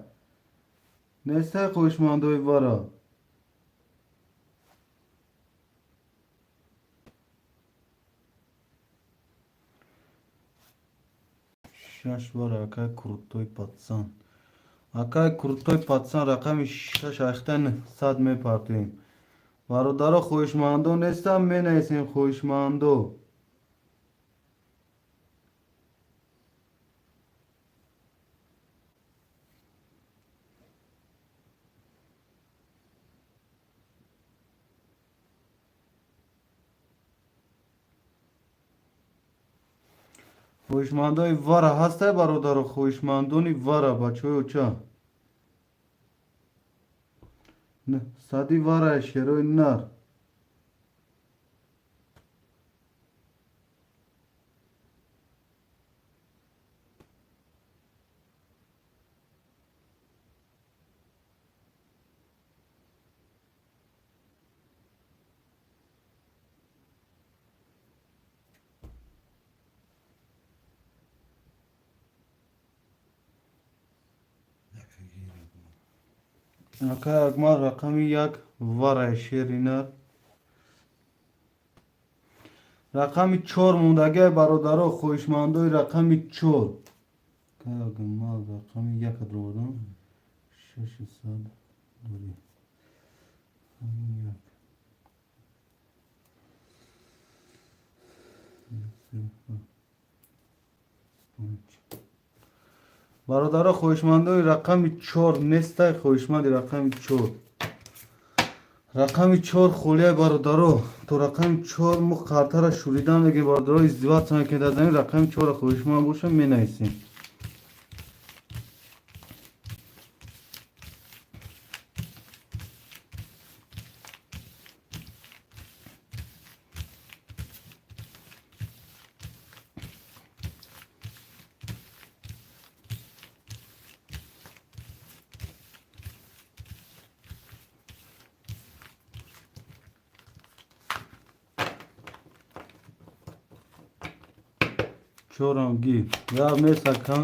نیسته خوشمندوی وره شش وره اکای کروتوی پاتسان اکای کروتوی پاتسان رقم 6 اختن 100 می پرتویم برادرها خوشمندو نیستم می نیستیم خوشمندو خوشمندوی وره هسته برادرها خوشمندونی وره بچه اوچه نه صدی وره شیروی نر اکای اگمال رقم 1 وره شیری نر رقم 4 موندگه برادرها خوشمندوی رقم 4 اکای اگمال رقم 1 دروردم 600 دوری رقم 1 برادرها خوشمندوی رقم 4 نیسته خوشمند رقم 4 رقم 4 خولیه برادرها تو رقم 4 مو خاطر شوریدن میگه برادرها ازدواج سن که در زمین رقم 4 خوشمند باشه می نیستیم چورم گیر یا میسکن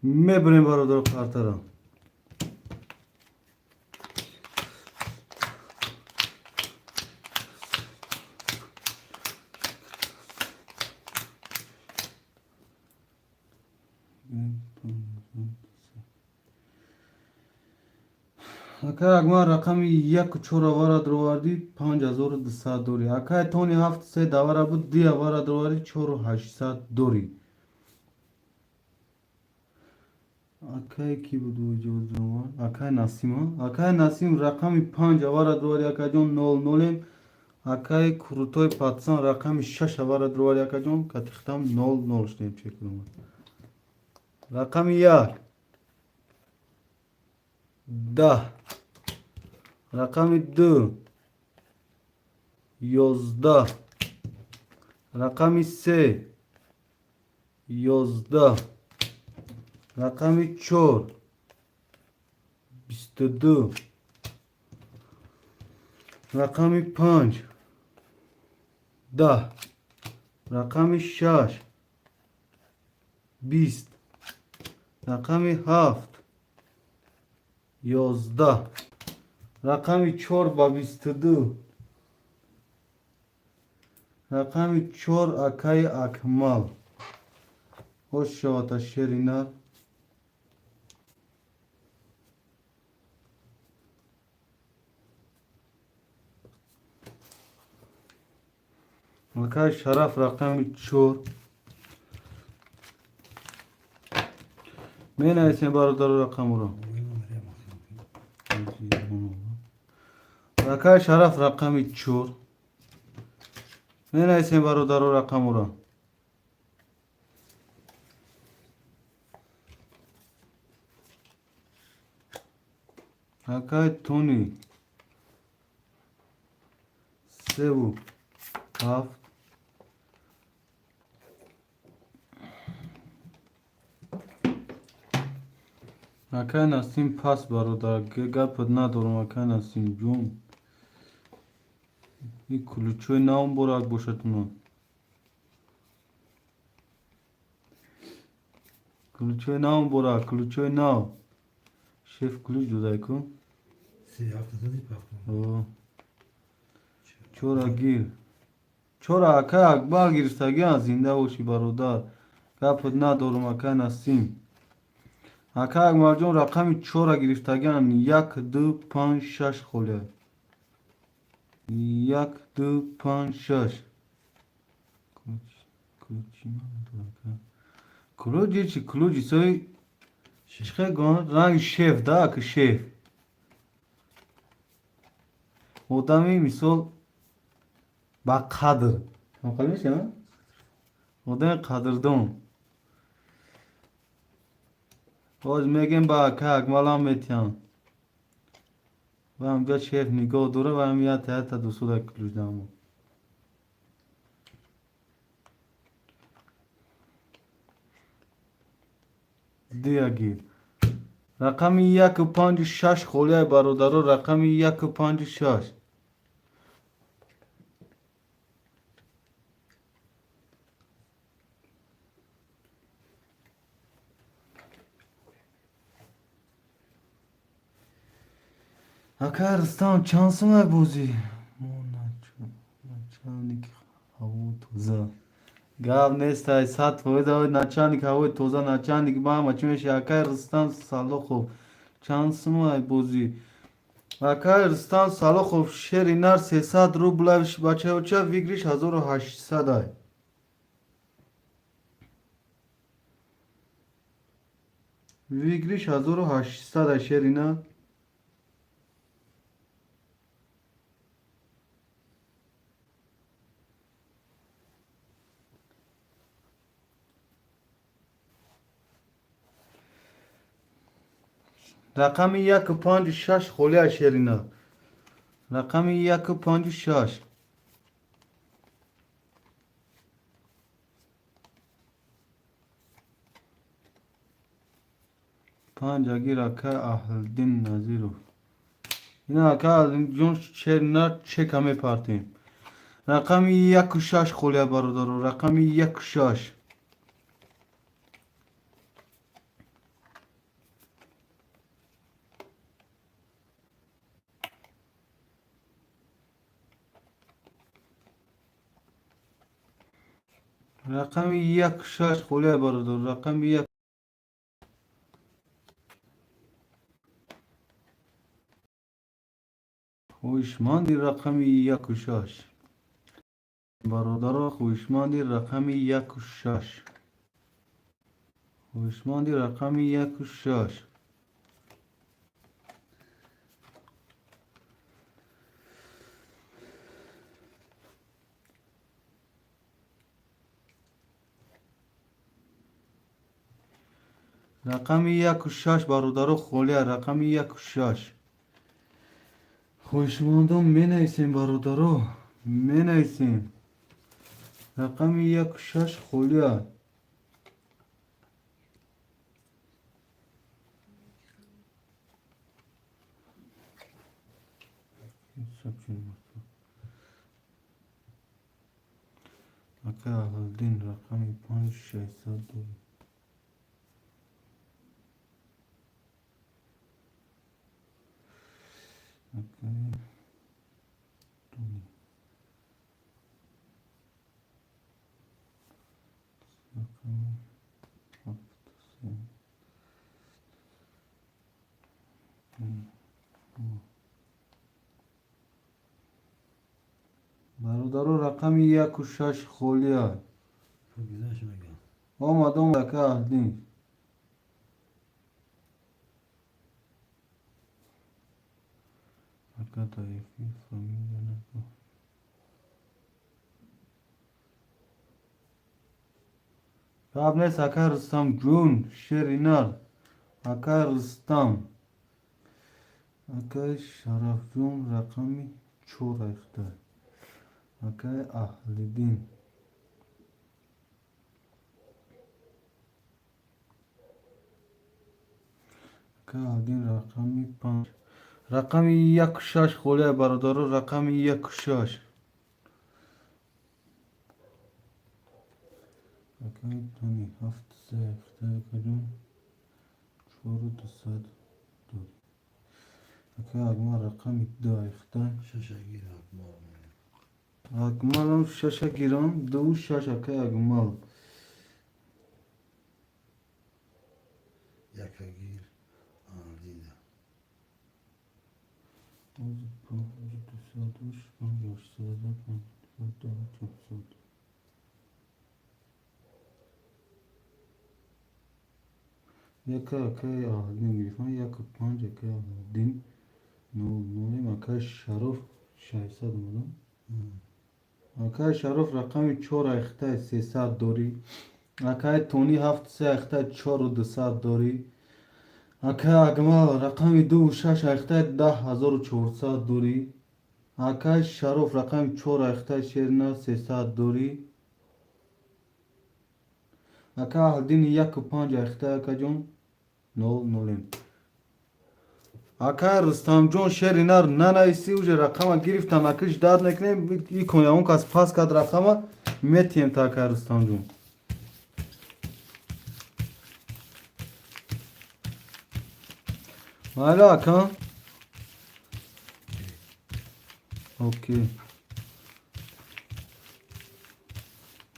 میبریم برادر خاطرم اکا اگما رقم یک چور آوارا درواری 5200 دوری اکا تونی هفت سه دواره بود دی آوارا درواری 4800 دوری اکای کی بود وجود زمان اکای نسیم ها اکای نسیم رقم 5 آوارا درواری اکا جون 00 اکای کروتوی پاتسان رقم 6 آوارا درواری اکا جون کتختم 00 شدیم چک کنم رقم 1 10 رقم 2 11 رقم 3 11 رقم 4 22 رقم 5 10 رقم 6 20 رقم 7 11 رقم 4 با 22 رقم 4 اکای اکمال خوش شد شیرینر اکای شرف رقم 4 می نویسیم برادر رقم رو اکای شرف رقم 4 می نویسیم برادر رقم رو اکای تونی 3 و 7 اکای نسیم پس برادر گپت ندارم اکای نسیم جون این کلوچوی نام براک باشتون کلوچوی نام براک کلوچوی نام شیف کلوچ جدای کن 372 پاکم اوه. چورا گیر چورا اکای اکبر گیرستگی ها زنده باشی برادر گپت ندارم اکای نسیم اکای اکبر جون رقم 4 گرفتگی هم 1 2 5 6 خوله 1 2 5 6 کلوچی چی کلوچی سوی چخه گان رنگ شیف دا که شیف آدمی مثال با قدر مقال میشه آدم قدردان باز میگیم با که اکمال هم میتیم و همجا شیف نگاه دوره و هم یه تحت دوستو در کلوچ دامو دیگه رقم 1 و 5 6 خوله برادر رقم 1 و 5 6 اکر رستم چانسم بوزی نچانیک هوا توزه گاب نیست ای سات فایده نچانیک هوا توزه نچانیک با هم چونش اکر رستم سالو خوب چانسم بوزی اکر رستم سالو خوب شری نر 300 روبلش بچه و چه ویگریش 1800 ای ویگریش 1800 شری نه رقم 156 خولیا شیرینا. رقم 156. پنج اگیر اکا اهلدین نظیرو. اینا اکا اهلدین جون شیرینا چه کمی پارتیم. رقم 156 خولیا برادر. رقم 156. رقم 156 خولیا برادر. رقم 1. خویشمندی رقم 156 برادر. خویشمندی رقم 156. خویشمندی رقم 156. رقم 156 برادر خولیا. رقم 156. خویشمندم می نیسیم برادر. می نیسیم. رقم 156 خولیا. اکا اهلدین رقم 5602. اوکی. دونی. رقم 73. برادر رقم 156 خولیا. فوقیدهش میگم. آمد اکا اهلدین. اکا دایفی فامیل نکو. قبل نیست اکا رستم جون شیرینار. اکا رستم. اکا شرف جون رقمی 4 اختر. اکا اهلدین. اکا اهلدین رقمی 5. رقم 156 خولیا برادر. رقم 156. اکا دونی 73 اختر کجون 4202. اکا اگما رقم 2 اختر. ششگیر اکمال میگم. اگمال هم 6 گیرم 26 اکا اگمال. یکگیر دیده. یکا اکای اهلدین گرفتن. یک 5 اکای اهلدین 99. اکای شرف 600 اومدم. اکای شرف رقم 4 اخته 300 داری. اکای تونی 73 اخته 4200 داری. اکای اگمال رقم 26 اخته 10400 داری. اکای شرف رقم 4 اخته شیرنا 300 داری. اکای اهلدین 1 و 5 اخته اکا جون 00. اکای رستم جون شیرینار ننایسی اوجه رقم گرفتم اکش داد نکنه ای کنه اون کس پاس کد رقم میتیم تا اکای رستم جون. حالا اکا اوکی.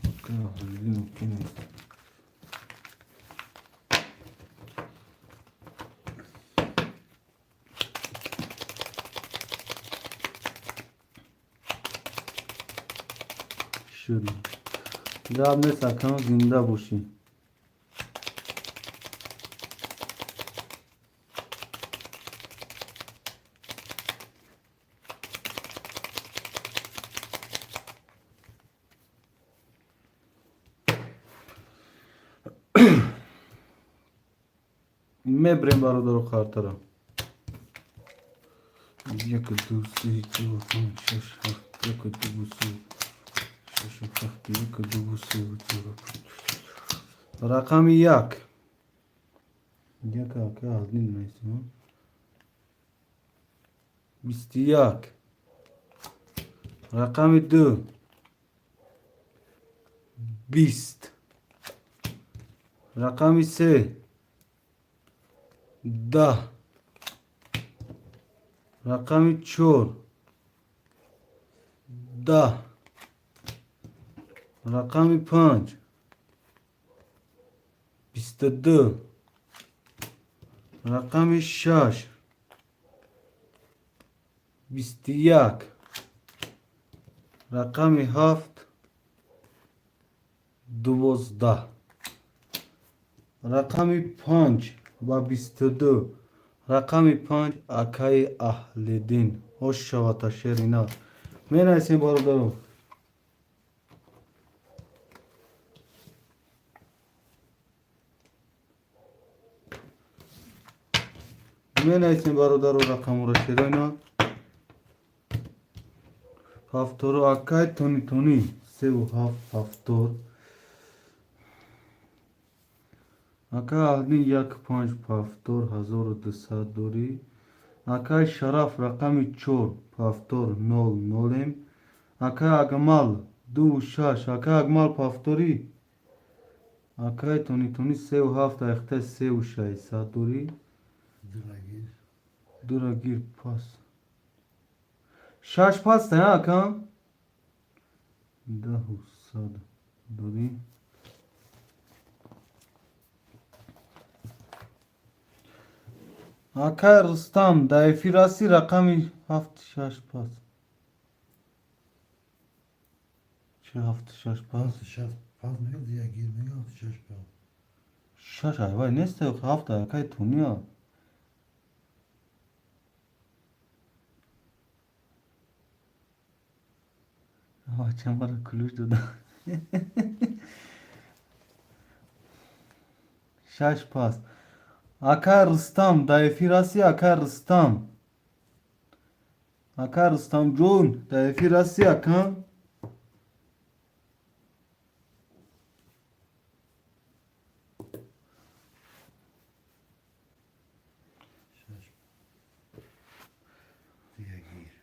اوکی اهلدین اوکی نیست. شدیم. جواب نیست اکا زنده باشی. میبریم برادر خاطرم. یک دو سه چهار پنج شش هفت یک دو سه شش هفت یک دو سه چهار پنج رقم یک که از این نیستم 21 رقم 2 20 رقم 3 10 رقم 4 10 رقم 5 22 رقم 6 21 رقم 7 12 رقم 5 و 22 رقم 5 اکای اهل دین خوش شود شیرینا می نویسیم برادران می نویسیم برادران رقم را شیرینا هفتور اکای تونی 37 هفتور اکای اهل دین 15 هفتور 1200 دوری اکای شرف رقم 4 هفتور 00 اکای اگمال 26 اکای اگمال هفتوری اکای تونی 37 اخته 3600 دوری درگیر دورگیر پاس 6 پاس تا اکا 10 دوری اکای رستم دایفی راسی رقمی 76 پاس چه 76 پاس پاس شفت پاس میگه درگیر میگه شش پاس 6 وای نیست 7 اکای تونیا چند بار کلوش دادم 6 پاس اکای رستم دایفی راسی اکای رستم جون دایفی راسی اکا شش درگیر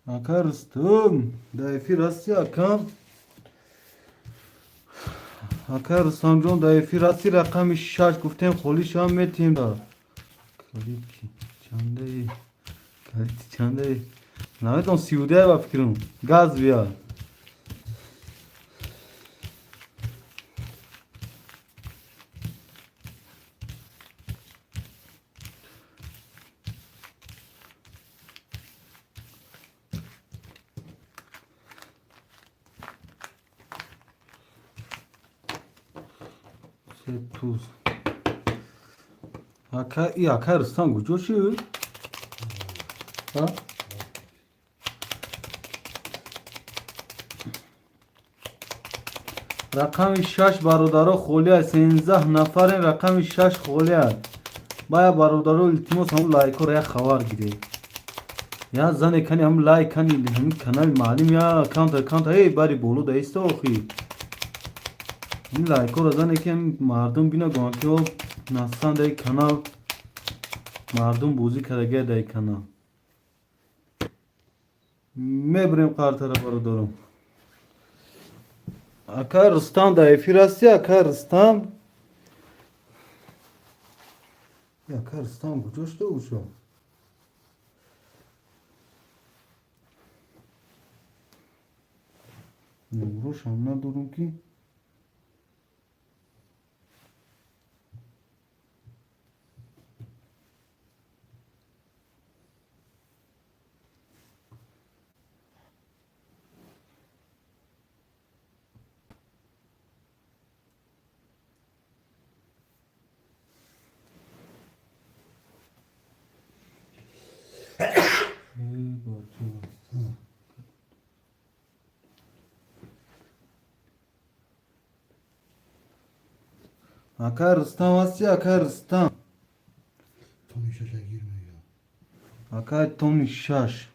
اکای رستم دایفی راسی اکای رستم جون دایفی راسی رقم 6 گفتیم خولیش هم میتیم دا کلیکی چنده ای کلیتی چنده ای نمیدون 13 با فکرم گاز بیا توز اکای رستم گوجو شد ها رقم 6 برادرها خولی است 13 نفر رقم 6 خولی است باید برادرها التماس هم لایک رو یک خبر گیره یا زن کنی هم لایک کنی همین کانال معلوم یا اکانت ای باری بولو دایسته آخی این لایک رو زن که مردم بینا گوان که نستان دای کانال مردم بوزی کرده دای کانال میبریم قرطره برادرم اکای رستم دایفی راستی اکای رستم اکای رستم کجاش تو اوشو نوروش هم ندارم کی Aka Rüstem hasti aka Rüstem. Tony şaşa girmiyor. Aka Tony Şaş.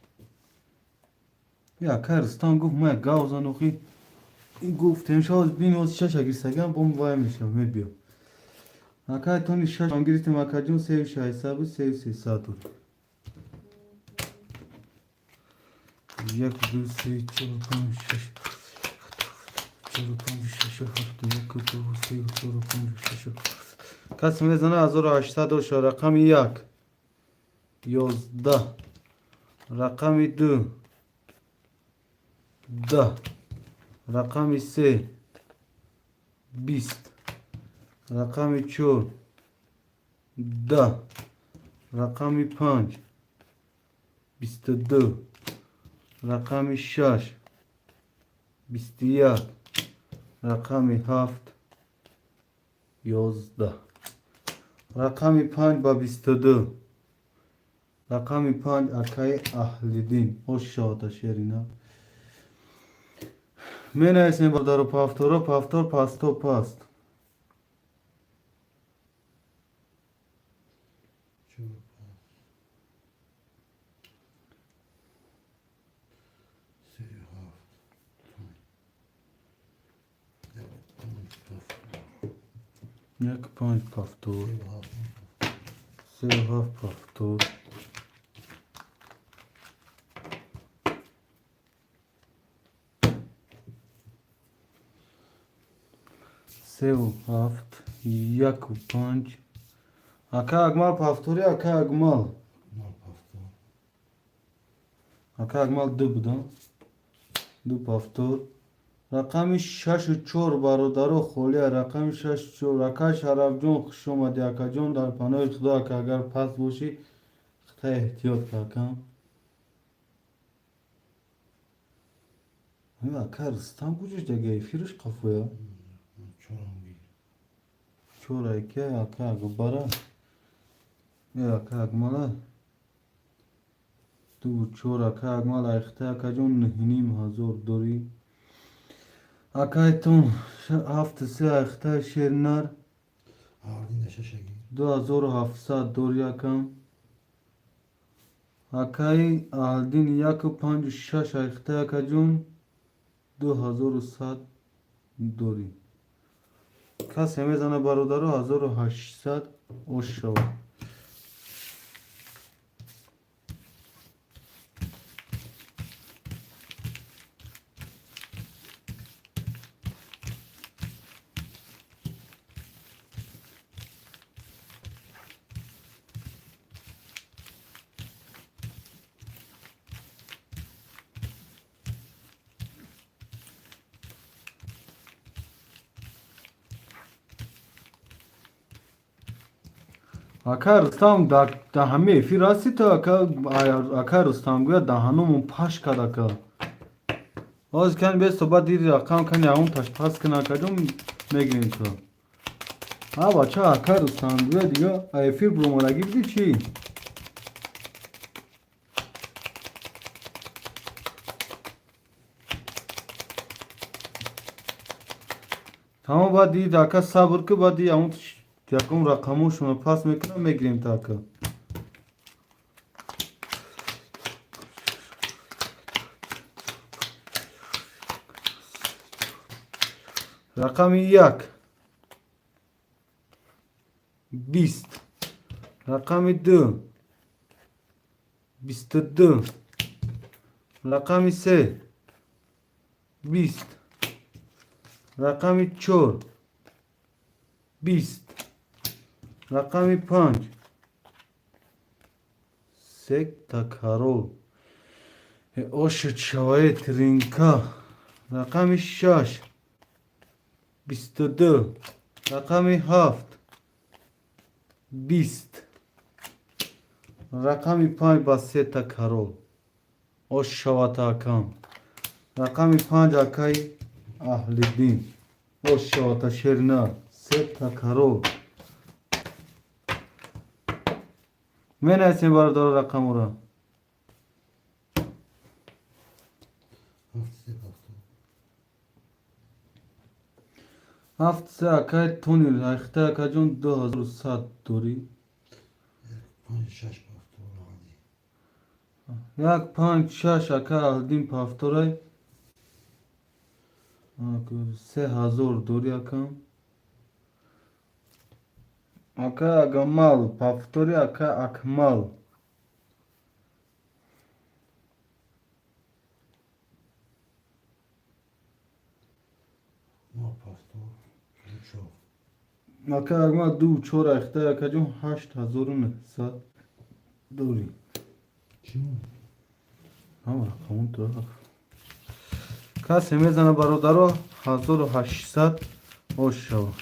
Ya aka Rüstem guf ma gavzan oxi. گفتم شاید بین از شش اگه سگم بوم وای میشم میبیام اکا تونی شش هم گریتم اکا جون سیو شای سابو سیو سی ساتور یک دو سی چهار پنج شش چهار پنج شش هفت یک دو سی چهار پنج شش کس میزنه 1800 رقم یک 11 رقم 2 10 رقم 3 20 رقم 4 10 رقم 5 22 رقم 6 21 رقم 7 11 رقم 5 با 22 رقم 5 اکای اهلیدین hoş şahata şerina من اسم بردارو پافتورو پافتور پاستو پاست Çok یک پنج پافتور سه هفت پافتور سه و هفت یک و پنج اکا اگمال پافتوری اکا اگمال اکا اگمال دو بودم دو پافتور رقم 6 و 4 برادرو خولی رقم 6 و 4 اکا شرف جون خوش اومدی اکا جون در پناه خدا که اگر پس باشی خدا احتیاط کن اکا رستم کجاش دیگه فیرش قفویا çoğunluğu. چورای که اکا گبارا یا اکا اگمالا دو چور اکا اگمال ایخته اکا جون نهینیم هزار دوری اکا ایتون هفت سه ایخته شیرنار Ardında şaşa gir. 2700 دوری اکم اکای آلدین یک و پنج و شش ایخته اکا جون 2100 دوری کسی میزنه برادرو 1800 اوش شود اکا رستم در همه افی راستی تو اکا رستم گویا دهانمون پاش کد اکا آز کن به صحبت دیدی رقم کن یا اون تاش پاس کن اکا جون میگرین تو ها بچه اکا رستم گویا دیگه افی برومالگی بدی چی؟ تمام باید دید اکا صبر که باید دید اون یکم رقموشون پاس میکنم میگیریم تا اکا رقم 1 20 رقم 2 22 رقم 3 20 رقم 4 20 رقم 5 سک تکارو اوش چوای ترینکا رقم 6 22 رقم 7 20 رقم 5 با سه تکارو اوش شواتا کم رقم 5 اکای اهل دین اوش شواتا شرنا سه تکارو من اسم باردار رقم را Haftası baktım. 7 سه اکای تونی ریخته اکا جون 2100 دوری 5-6 پافتور عادی. 1 5 6 اکا الدین پافتورای 3000 دوری اکام اکا اگمال پافتوری اکا اکمال ما پافتور چو اکا اگمال 2 4 ریخته اکا جون 8100 دوری چون همون رقمون تو کسی میزنه برادرها 1800 اوش شود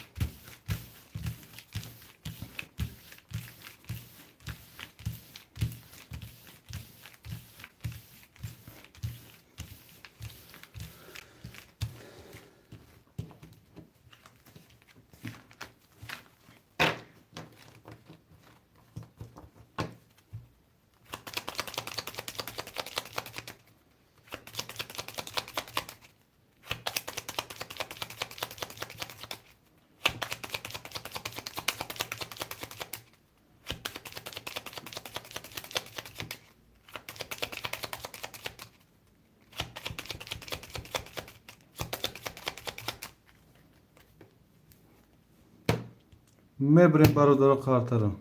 میبریم برادرها کارت را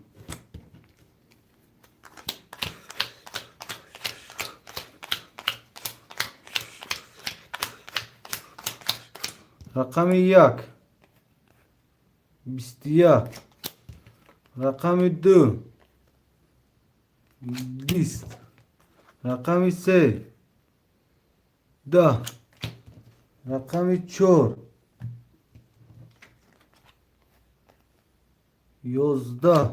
رقم 1 21 رقم 2 20 رقم 3 10 رقم 4 11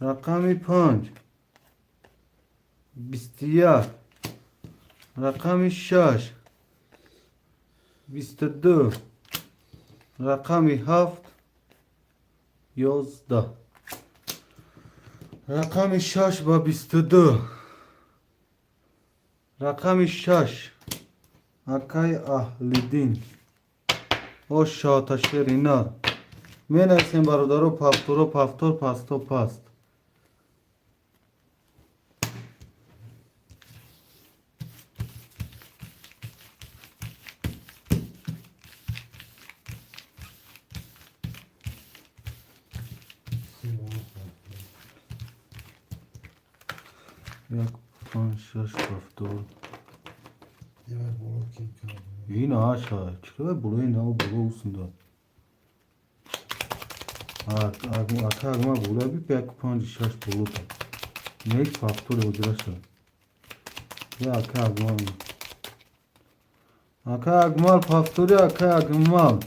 رقم 5 21 رقم 6 22 رقم 7 11 رقم 6 با 22 رقم 6 اکای اهلدین او شاتشیر اینا می نویسیم برادرو پافتورو پافتور پاستو پاست یک 5 6 پافتور یه بار برو کیم کرد این aşağı çıkıyor burayı ne o buru olsun da ata agma bura bir pek 5 6 buru da ne faktör ödürüyorsun ya aka agmal faktörü aka agmal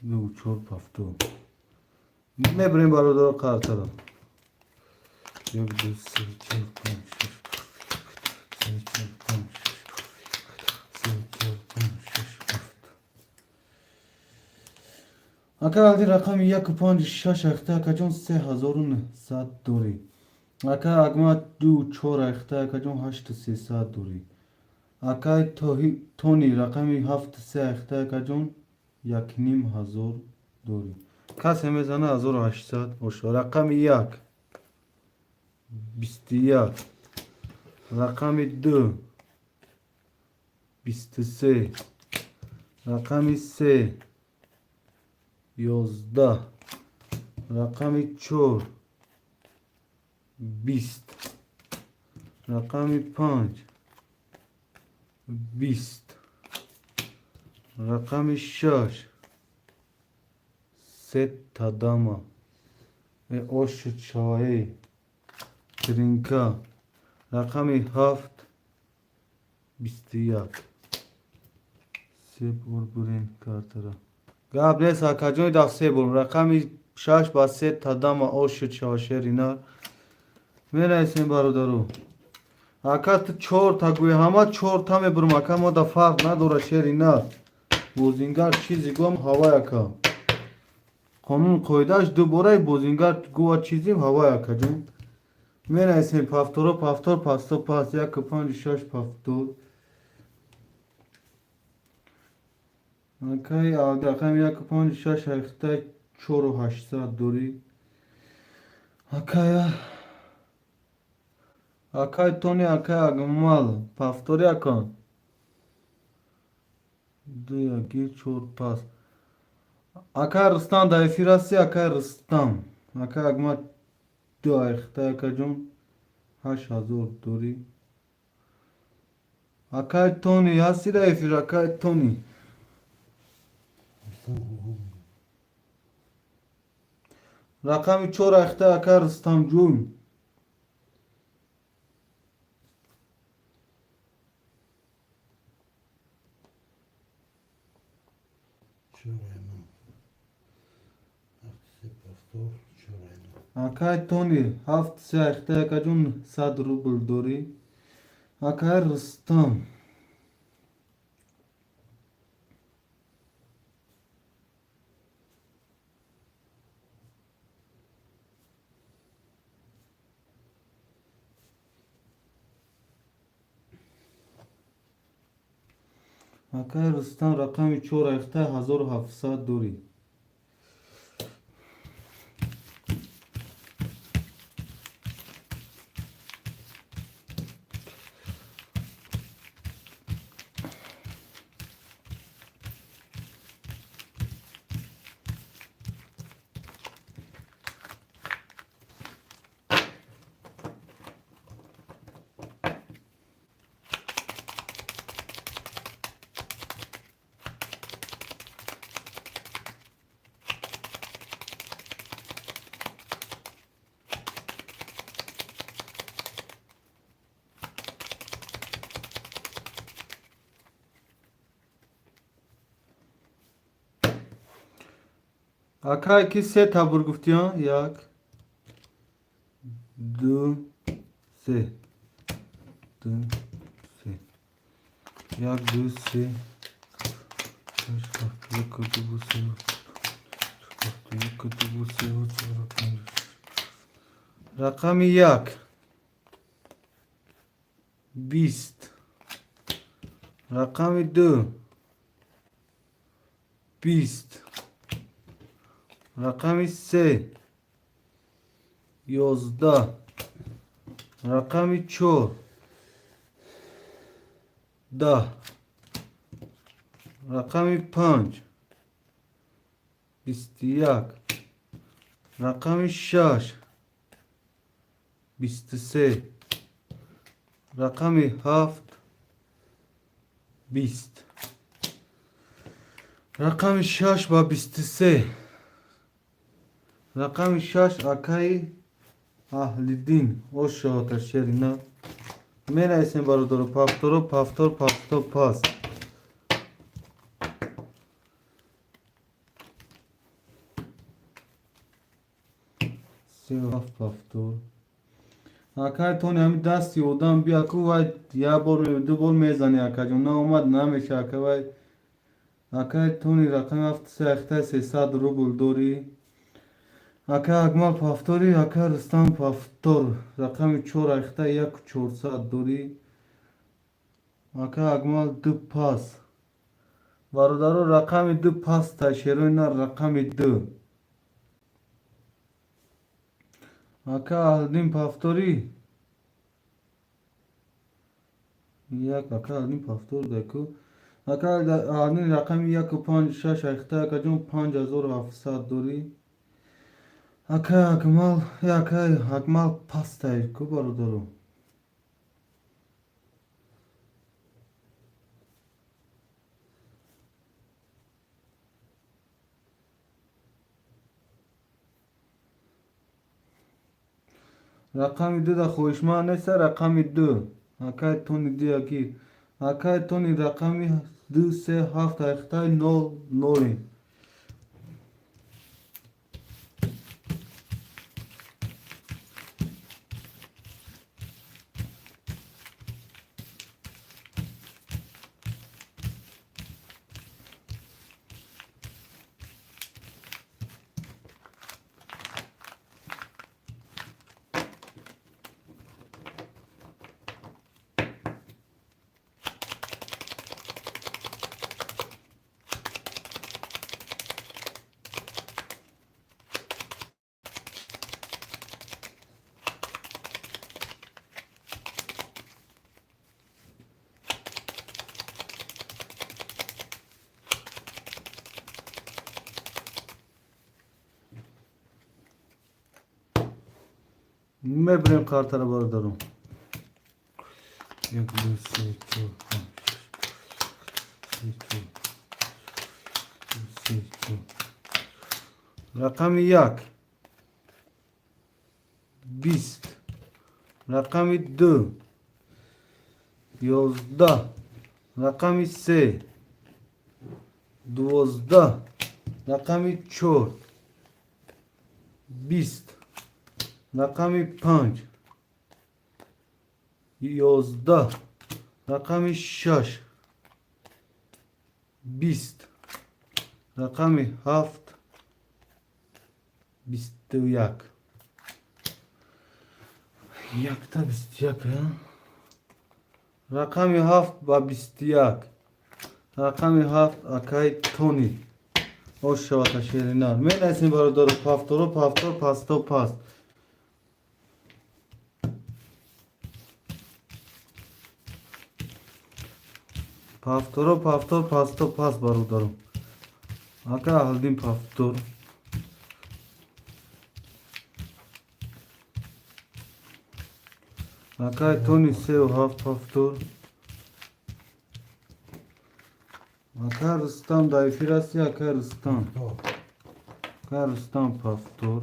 bu çok faktör میبریم برادر کارتر رو 1 2 3 4 5 6 3 4 5 6 اکا الدی رقم 1 5 6 اخته اکا جون 3100 دوری اکا اگما 2 4 اخته اکا جون 8300 دوری اکا تونی رقم 7 3 اخته اکا جون 1500 دوری کسی میزنه 1800 باشه رقم 1 21 رقم 2 23 رقم 3 11 رقم 4 20 رقم 5 20 رقم 6 ست adama ve oş çayı trinka rakamı 7 21 سه بور برین کارترا قبل ساکاجوی دا سه بور رقمی 6 با 3 تدام اوش چاشر اینا میرسیم برادرو اکات 4 تا گوی همه 4 تا میبرم اکا ما دا فرق نداره شیر اینا بوزینگر چیزی گم هوا اکا قانون قایدهش دوباره بوزینگر گوه چیزیم هوا اکا جون менависем пафторо пафтор пасто пас 156 пафтор. окей рақами 156 ҳайхта 4800 дорӣ. окей окей тони окей агмал пафтори акон 2 1 4 пас окей рустам дар эфир ҳасти окей рустам окей агмал 2 ҳайхта акаҷон 8000 дорӣ. окей тони ҳасти дар эфир окей тони Rüstem Kurban. рақами 4 ҳайхта окей рустамҷон. Çorayna. Aktisi pastor çorayna. окей тони 7 ҳайхта акаҷон 100 рубл дорӣ. окей рустам окей рустам рақами 4 ҳайхта 1700 дорӣ. окей ки се табур гуфтиён 1 2 3 2 3 1 2 3 рақами 1 20 рақами 2 20 рақами 3 11 рақами 4 10 рақами 5 21 рақами 6 23 рақами 7 20 рақами 6 ба 23 рақами 6 окей аҳлиддин оша оташерина менависем бародаро пафторо пафтор пафто пас 37 пафтор окей тони ҳами дасти одам биаку вай 1 бор 2 бор мезани акаҷон наомад намеша окей вай окей тони рақами 7 ҳайхта 300 рубл дорӣ. окей агмал пафтори окей рустам пафтор рақами 4 ҳайхта 1400 дорӣ. окей агмал 2 пас бародаро рақами 2 паста шерои нар рақами 2 окей аҳлиддин пафтори 1 окей аҳлиддин пафтор даку окей аҳлиддин рақами 156 ҳайхта акаҷон 5700 дорӣ. окей агмал пастайку бародаро рақами 2 да хоҳишманд неста рақами 2 окей тони 2 агир окей тони рақами 2 3 7 ҳайхтаи 0 0 میبریم کارت را برادرم. 1 2 3 4 5 6 7 8 رقم 1 20 رقم 2 11 رقم 3 12 رقم 4 20 رقم 5 11 رقم 6 20 رقم 7 21 یک تا 21 رقم 7 با 21 رقم 7 اکای تونی او شوات شیرینار می نسیم برادر پافتورو پافتور پاستو پاست پافتورو پافتور پاستو پاست برادرم اکا هلدیم پافتور اکای تونی 3 و 7 پافتور اکا رستم دایفی راستی اکا رستم اکا رستم پافتور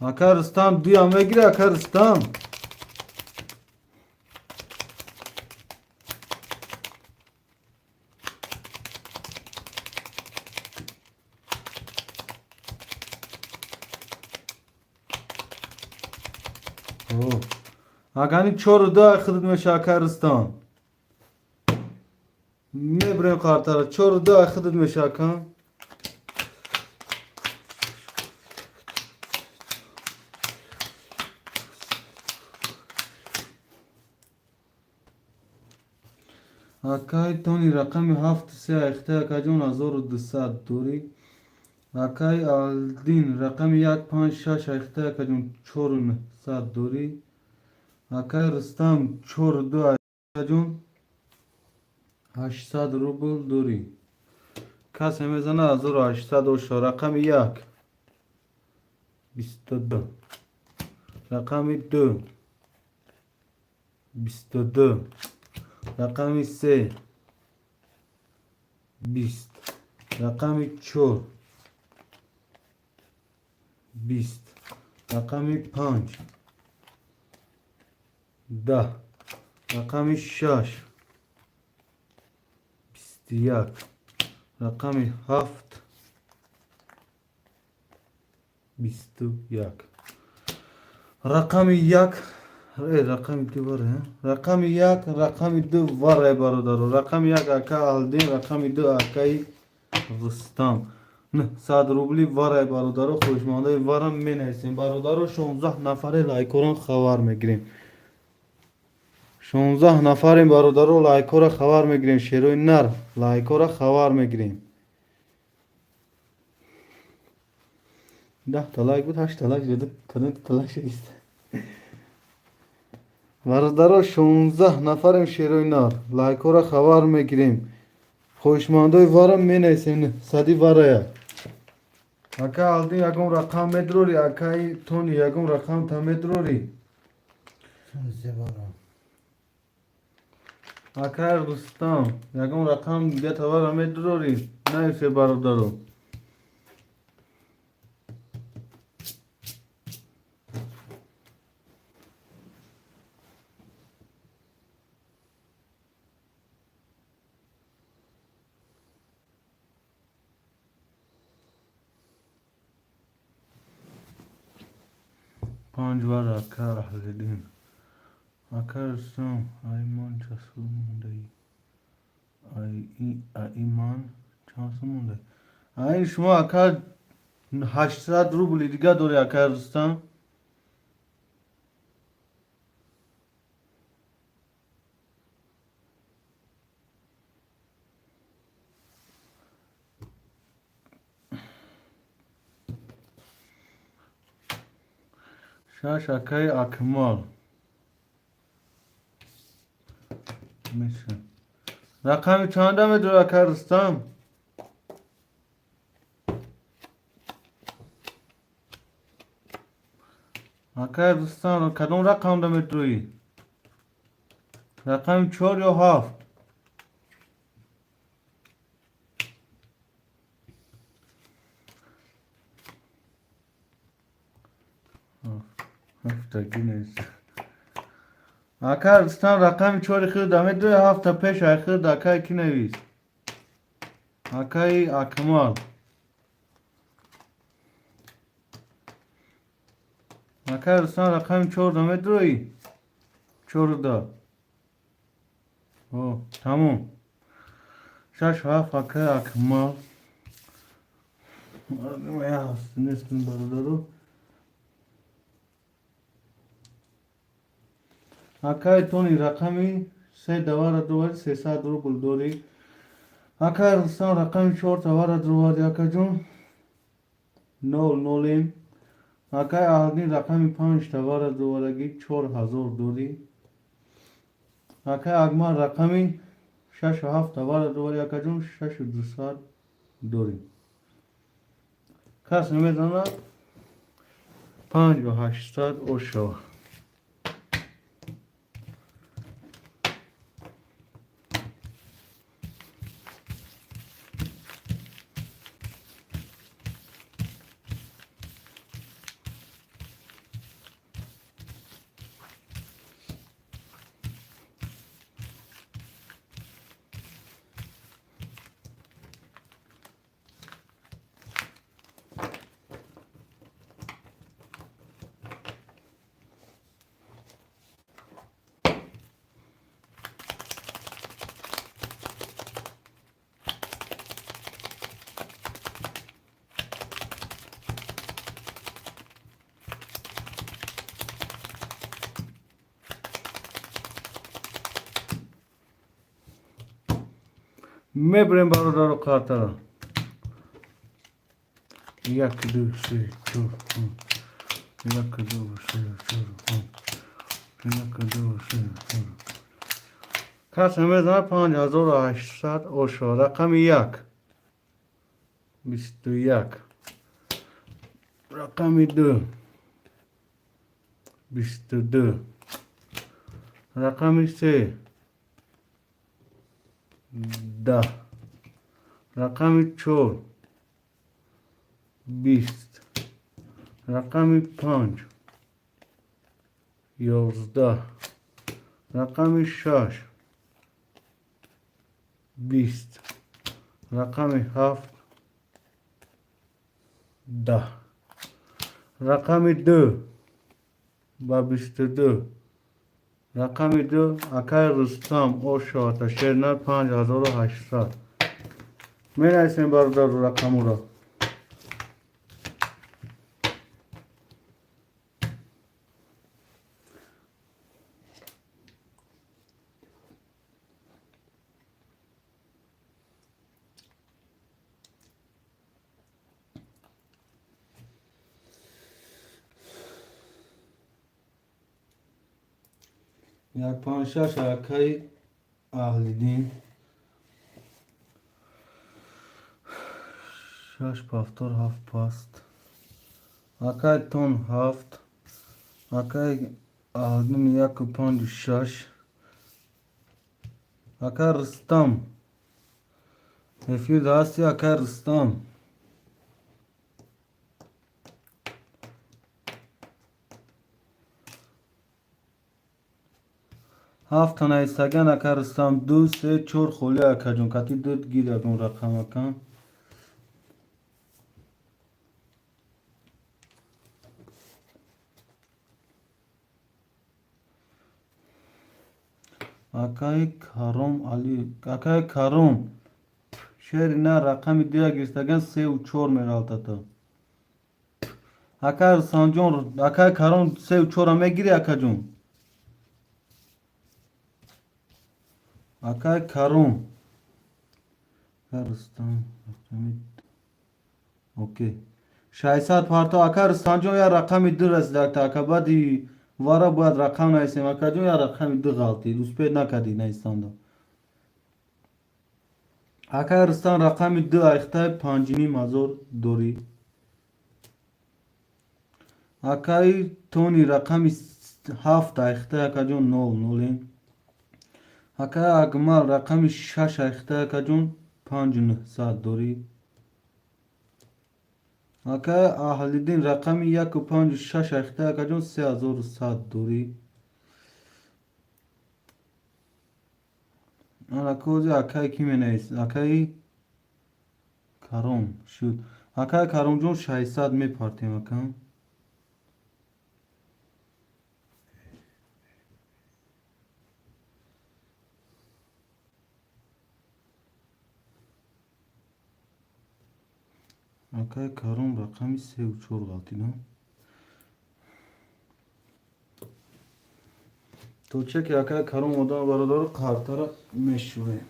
اکا رستم دیا میگیره اکا رستم اگانی 4 و 2 خدمت میشه اکا رستم میبریم کارت را 4 و 2 خدمت میشه اکا اکای تونی رقم 7 3 اخته اکا جون 1200 دوری اکای آلدین رقم 1 5 6 اخته اکا جون 4900 دوری اکای رستم 4 و 2 اکا جون 800 روبل دوری کسی میزنه 1800 و رقم 1 22 رقم 2 22 رقم 3 20 رقم 4 20 رقم 5 10 رقم 6 21 رقم 7 21 رقم 1 رقم 2 باره رقم 1 رقم 2 واره برادر رقم 1 اکا آلدین رقم 2 اکای رستم نه 100 روبلی واره برادر خوشمانده وارم می نویسیم برادر 16 نفره لایکوران خبر میگیریم 16 نفریم برادر لایکورا خبر میگیریم شیروی نر لایکورا خبر میگیریم 10 تا لایک بود 8 تا لایک شده کدوم تا لایک شده برادر 16 نفریم شیروی نر لایکورا خبر میگیریم خوشمانده وارم می نویسیم صدی واره اکا آلدی یکم رقم مدروری اکای تونی یکم رقم تا مدروری سه بارم اکای رستم یکم رقم دیگه تا واره مدروری نویسی برادرو 5 بار اکا اهلیدین اکا رستم ایمان چسو مونده ایمان چسو مونده این شما اکا 800 روبلی دیگه دوری اکا رستم شش اکای اکمال میشه رقم چنده میدور اکا رستم اکای رستم کدوم رقم رو میتروی؟ رقم 4 یا 7؟ هفتگی نیست. اکای رستم رقم 4 خود میتروی 7 تا پیش خود اکای کی نویس؟ اکای اکمال. اکای رستم رقم 4 رو میتروی؟ 4 دا. او تموم. 6 و 7 اکای اکمال. ما هست نیست این برادرو. اکای تونی رقمی 3 دوار دوار 300 روبل دوری. اکای رستم رقم 4 دوار دوار اکا جون 0 اکای اهدی رقم 5 دوار دوارگی 4000 دوری. اکای اگمال رقمی 6 و 7 دوار دوار اکا جون 6200 دوری. کس نمیدونه 5 و 800 او شو. میبریم برادر و قاطر. 1 2 3 4 1 2 3 4 1 2 3 4. کس نمیدونه 5800 او شو. رقم 1 21. رقم 2 22. رقم 3 10. رقم 4 20. رقم 5 11. رقم 6 20. رقم 7 10. رقم 2 با 22. رقم 2 اکای رستم او شاتا شرنر 5800. می نویسیم برادر رقم را. یک 5 6 اکای اهلیدین 6 پافتور 7 پاست. اکای تون 7. اکای اهلیدین 1 و 5 و 6. اکای رستم افید هستی اکای رستم 7 تا نایستگن اکای رستم 2 3 4 خولی اکا جون کتی دود گیر اون رقم اکا. اکای کارم علی اکای کارم شهر نه رقم دیگه گرستگن 3 و 4 میرالتا تا. اکای رستم جون اکای کارم 3 و 4 هم میگیری اکا جون. اکای کارم رستم اوکی 600 پارتا اکای رستم جون یا رقم 2 رسیده تا اکا بعدی وارا باید رقم نایسیم اکا جون یا رقم 2 غلطی روز پید نکردی نایستاندا. اکای رستم رقم 2 ایخته 5.5 دوری. акай тони рақами 7 айхта якаҷон 00 акай агмал рақами 6 айхта якаҷон 5900 дорӣ акай аҳлиддин рақами 156 айхта якаҷон 3100 дорӣ анакози акай ки менависад акай каром шуд акай каромҷон 600 мепартем акам акай каром рақами 34 ғалтидам то че ки акай каром одами бародару қартара мешӯем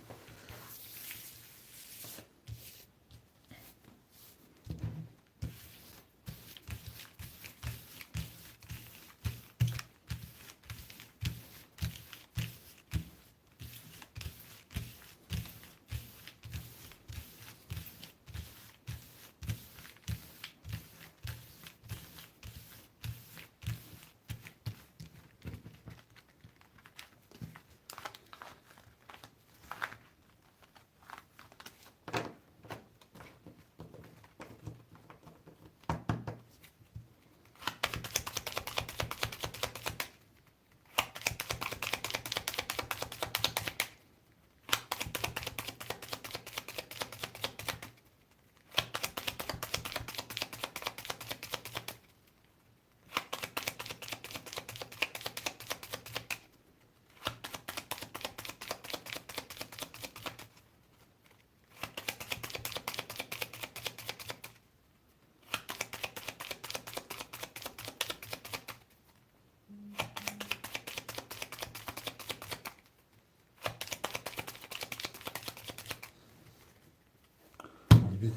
Bir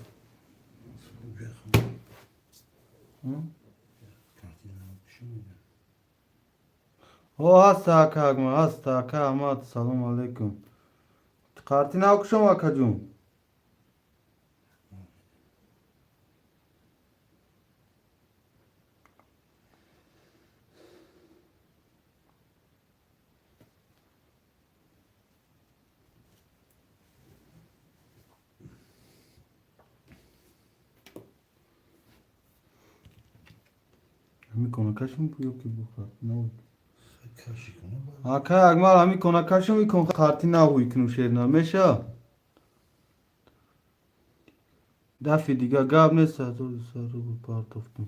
о ҳаста ака агма ҳаста ака аҳмад салому алайкум қарти навкушам акаҷон ҳами конакашум ёки бу қарти навуй kaşı konu var. ака агмал ҳами конакашум икон қарти навуй кунушерна меша дафъи дига гап нест сару партофтум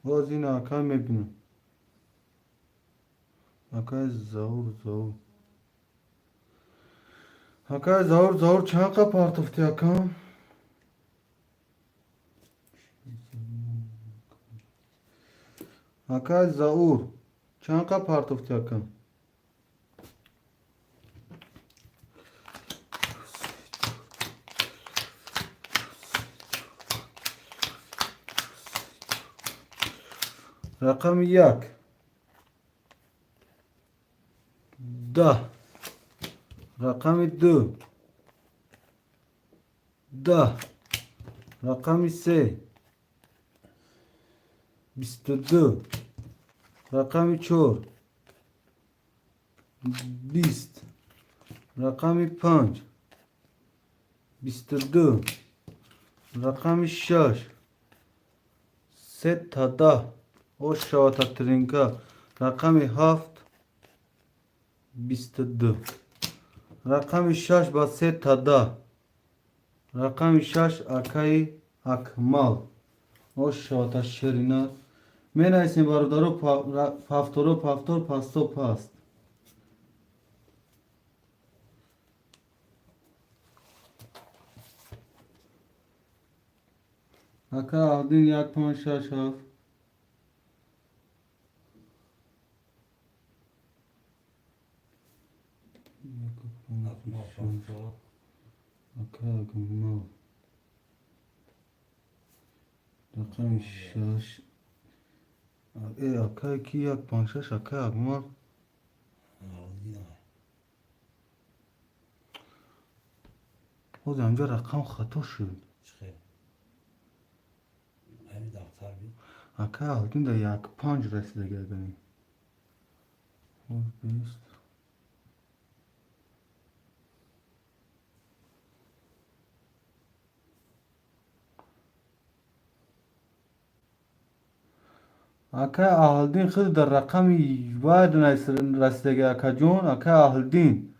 боз ин акай мебинам акай заур акай заур чанд қа партофти акам акай заур чанд қа партофти акам рақами 1 10 рақами 2 10 рақами 3 22 рақами 4 20 рақами 5 22 рақами 6 3 та 10 ошавата тринка рақами 7 22 рақами 6 ба 3 та 10 рақами 6 акаи акмал ошавата шерина менависем бародаро пафторо пафтор пасто паст ака аҳдин 1567 ака агмал рақами 6 акай ки 156 акай агмал боз ҳамҷо рақам хато шуд Tabii. Aka aldın da yak panç resle gelgani. O best. Aka aldın khid da rakami vad resle gel aka jon aka aldın.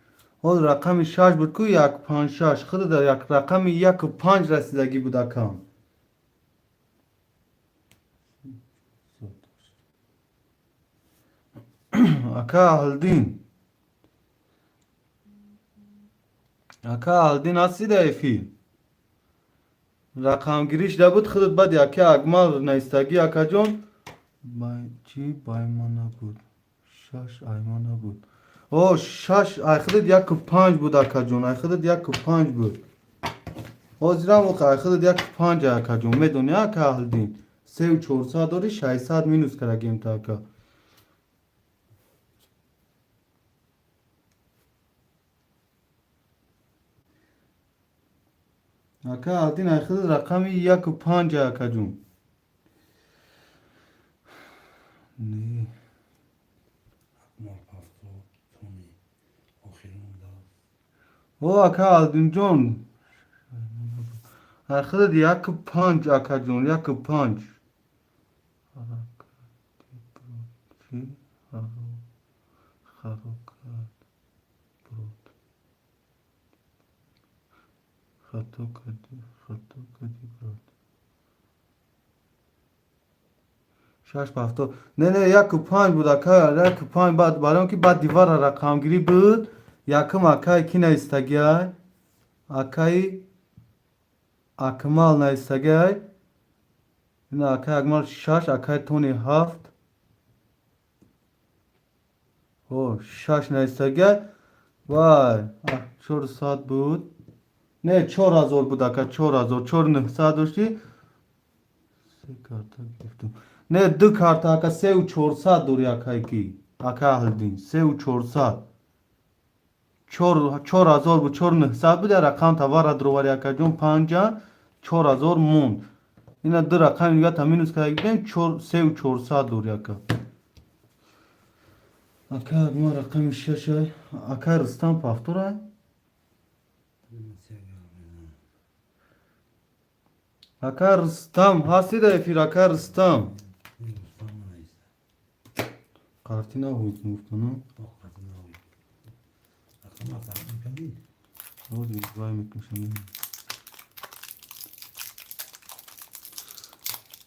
O rakami şaş bud ku yak panç şaş khid da yak rakami yak panç resle gi bud aka. Aka aldın. Aka aldın asli da efi. Rakam giriş da bud khid bad yak agmal naistagi aka jon. Bayçi baymana bud. Şaş aymana bud. O şaş ayxıdı yak panç bud aka jon. Ayxıdı yak panç bud. O ziram o ayxıdı yak panç aka jon. Me dunya aka aldın. Sev 400 dori 600 minus karagim ta aka. Aka aldın ayxıdı rakami yak panç aka jon. Ne? Akmal pafto, Tony. Oxirunda. O aka aldın jon. Ayxıdı yak panç aka jon. Yak panç. Harokat. Xato kadi brod. شش هفتاد نه نه یک و پنج بود اکا یک و پنج بعد برای اون که بعد دیوار رقم گیری بود یکم اکای کی نیستگی اکای اکمال نیستگی این اکای اکمال شش اکای تونی هفت او شش نیستگی وای 400 بود نه 4000 بود اکا 4000 4900 داشتی سه کارتا گرفتم نه دو کارتا اکا 3400 دوری اکای کی اکا هلدین 3400 4000 بود 4900 بود رقم توار درواری اکا جون 4000 موند اینا دو رقم دیگه تامینوس که گیدن 3400 دوری اکا اکا ما رقم شش اکا رستم پافتوره اکا رستم هستی ده فیر اکا رستم قارتی نبود مفتنو بودی وای میکشم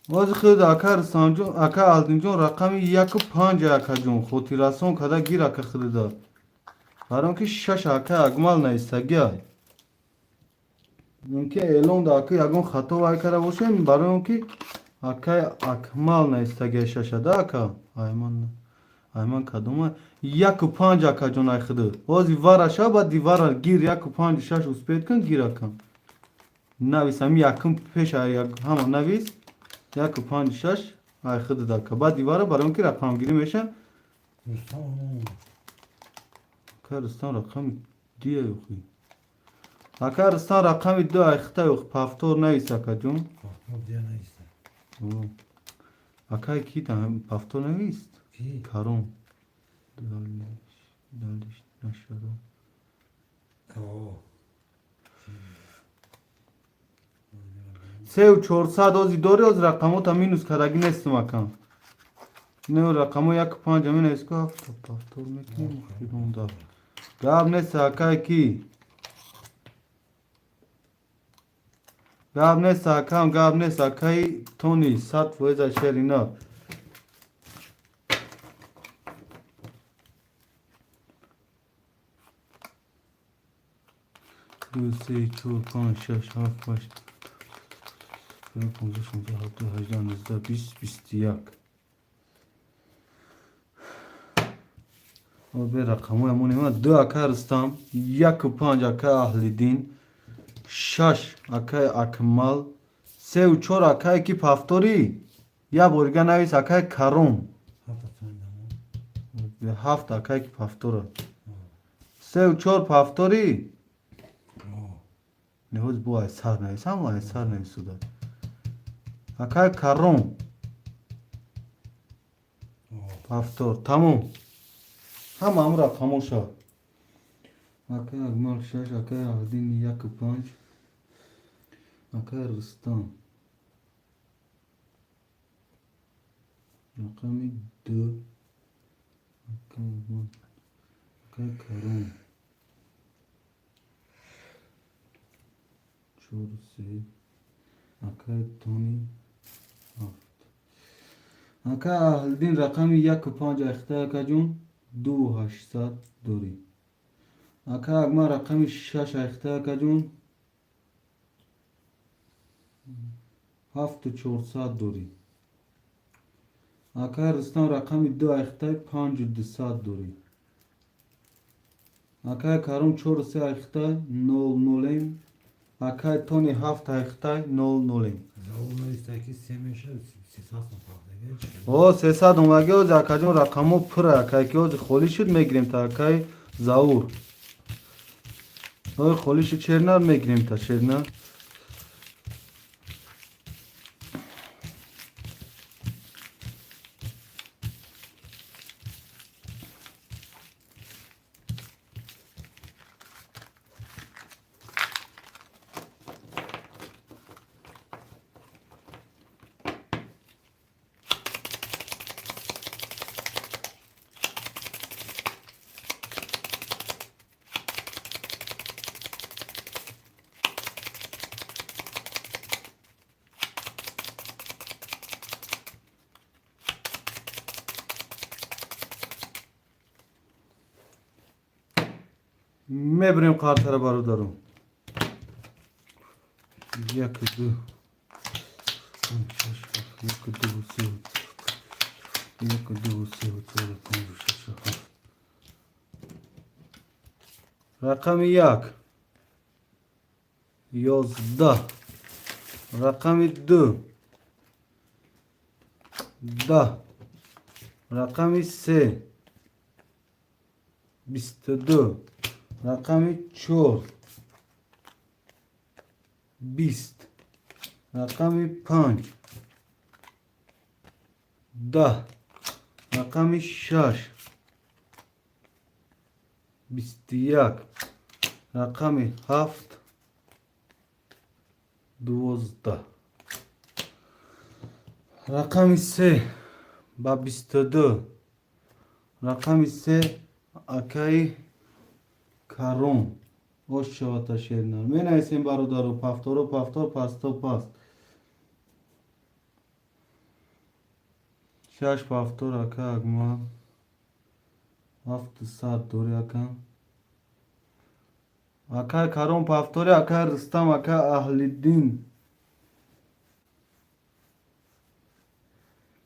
واز خود اکا رستم جون اکا aldın جون رقمی یک پنج اکا جون خودی رسون کده گیر اکا خود دا برام که شش اکا اگمال نیستگی اینکه اعلام دا اکا یگون خطا وای کرده باشه برام که اکا اکمال نیستگی شش دا اکا ayman kadoma yak panj aka jon ayxıdı. O divara şaba divara gir yak panj şaş uspet kan gir akan. Navis am yakın peş ayak hama navis yak panj şaş ayxıdı da ka. Ba divara baron ki rakam giri meşa. Karistan rakam diye yok. Akaristan rakam iddia ayxıta yok. Paftor navis aka jon. Paftor diye neyse. Akay ki tam paftor navis. Karon. Dalış aşağıda. Oo. Sev 400 ozi dori oz raqamo ta minus karagi nestim akan. Ne raqamo yak panj amin esko hafta paftor mekin xirunda. Gab nes akay ki. Gab nes akam gab nes akay Tony sat veza sherina. 2 3 4 5 6 7 8 15 16 17 18 19 20 yak. O bir rakamı yamuni ma 2 akarstam yak 5 aka ahlidin şaş aka akmal sev 4 aka 2 paftori ya borga navis aka karon ve hafta aka 2 paftora sev 4 paftori ne hoz bu ay sar navis ama ay sar navis suda aka karon ҳафтор тамом. Ҳамаам рақамҳо шавад. Акай Акмал 6, Акай Аҳдин 1 5, Акай Рустам рақами 2, Акай Каром 4 3, Акай Тони 7. Акай Аҳлиддин рақами 1 5 ахта акаҷон 2 800 дорӣ. Акай Акмал рақами 6 ахта акаҷон 7 400 дорӣ. Акай Рустам рақами 2 ахта 5 200 дорӣ. Акай Каром 4 3 ахта 0 0. Акай Тони 7 ахта 0 0. Zaunistaki semeşe sisas mı farklı? О 300 омаги оз акаҷон рақамҳо пура. Акай ки оз холӣ шуд мегирем та акай Заур. Ой холӣ шуд чернар мегирем та чернар. Мебарем қартара бародарон. 1 2 1 2 3 1 2 3 4 5 6 7. Рақами 1 11. Рақами 2 10. Рақами 3 22. Рақами 4 20. Рақами 5 10. Рақами 6 21. Рақами 7 12. Рақами 3 ба 22. Рақами 3 Акай Каром ош шавата шернар. Менависем бародаро пафторо пафтор пасто паст. 6 пафтор Акай Акмал 700 дори акам. Акай Каром пафтори Акай Рустам Акай Аҳлиддин.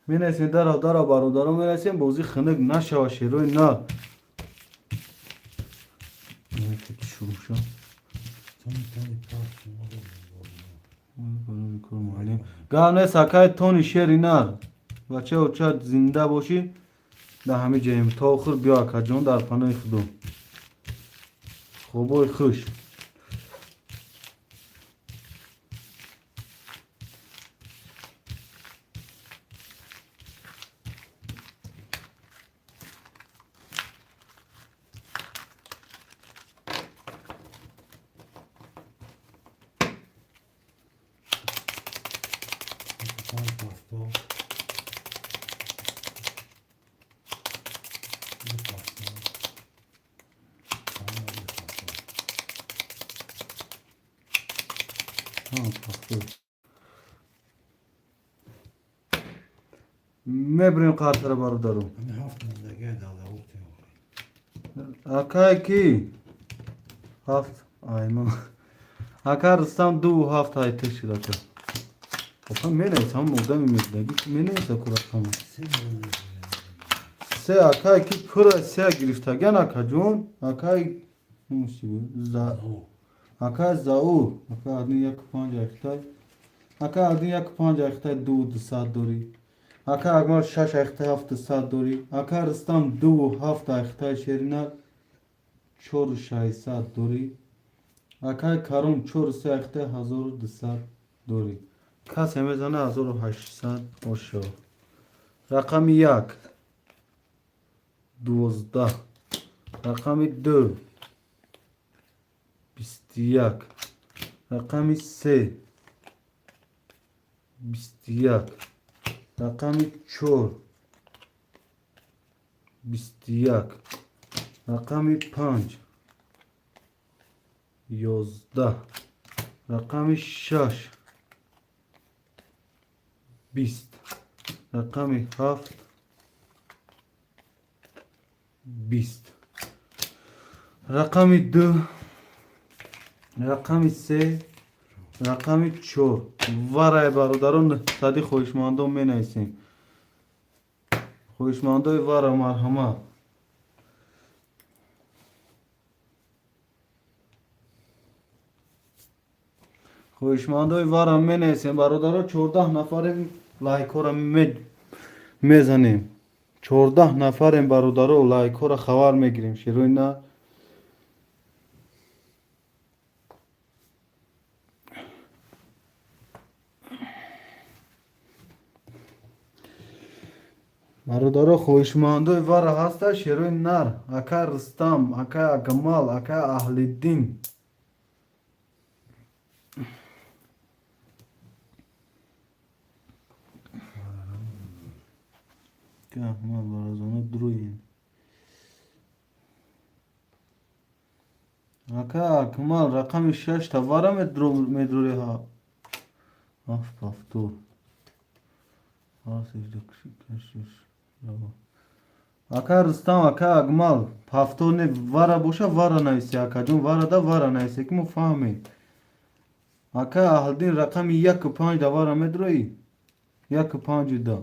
Менависем даро бародаро менависем бозӣ хунук нашава шерои нар. Шурушо. Ганес Акай Тони шери нар. Бача уча зинда бошӣ дар ҳамин ҷаем то охир биё акаҷон дар паноҳи худо. Хобои хуш. Мебарем қартара бародаро. Акай ки 7 айма. Акай Рустам 2 7 айта шуд акай. Опа менависам одами мездаги менависа ку рақам. 3 акай ки пура 3 гирифтаган акаҷон. Акай Акай Заур. Акай Аҳдин 1 5 ахтай. Акай Аҳдин 1 5 ахтай 2 200 дорӣ. Акай Акмал 6 ахтай 700 дорӣ. Акай Рустам 2 7 ахтай шеринар 4 600 дорӣ. Акай Каром 4 3 ахтай 1200 дорӣ. Касе мезана 1800 ошо. Рақами 1 12. رقم 2 21. رقم 3 21. رقم 4 21. رقم 5 11. رقم 6 20. رقم 7 20. رقم 2 رقم 3 رقم 4 ورای برادران صدی خوشمندان می نویسیم. خوشمندای ورا مرحمت. خوشمندای ورا می نویسیم برادرها. 14 نفر لایک ها را میزنیم. 14 نفر برادرها لایک ها را خبر میگیریم. شروع نه برادرها خوشمندای ورا هسته. شروع نر اکا رستم، اکا اکمال، اکا اهل‌الدین. که ما برازانه دروییم. اکا اکمال رقم 6 تا ورا میدروری ها. پفتو اکا رستم، اکا اکمال پفتو نه ورا باشه ورا نویسی. اکا جون ورا ده ورا نویسی که ما فهمیم. اکا اهل‌الدین رقم 1 و 5 ده ورا میدروی. 1 و 5 ده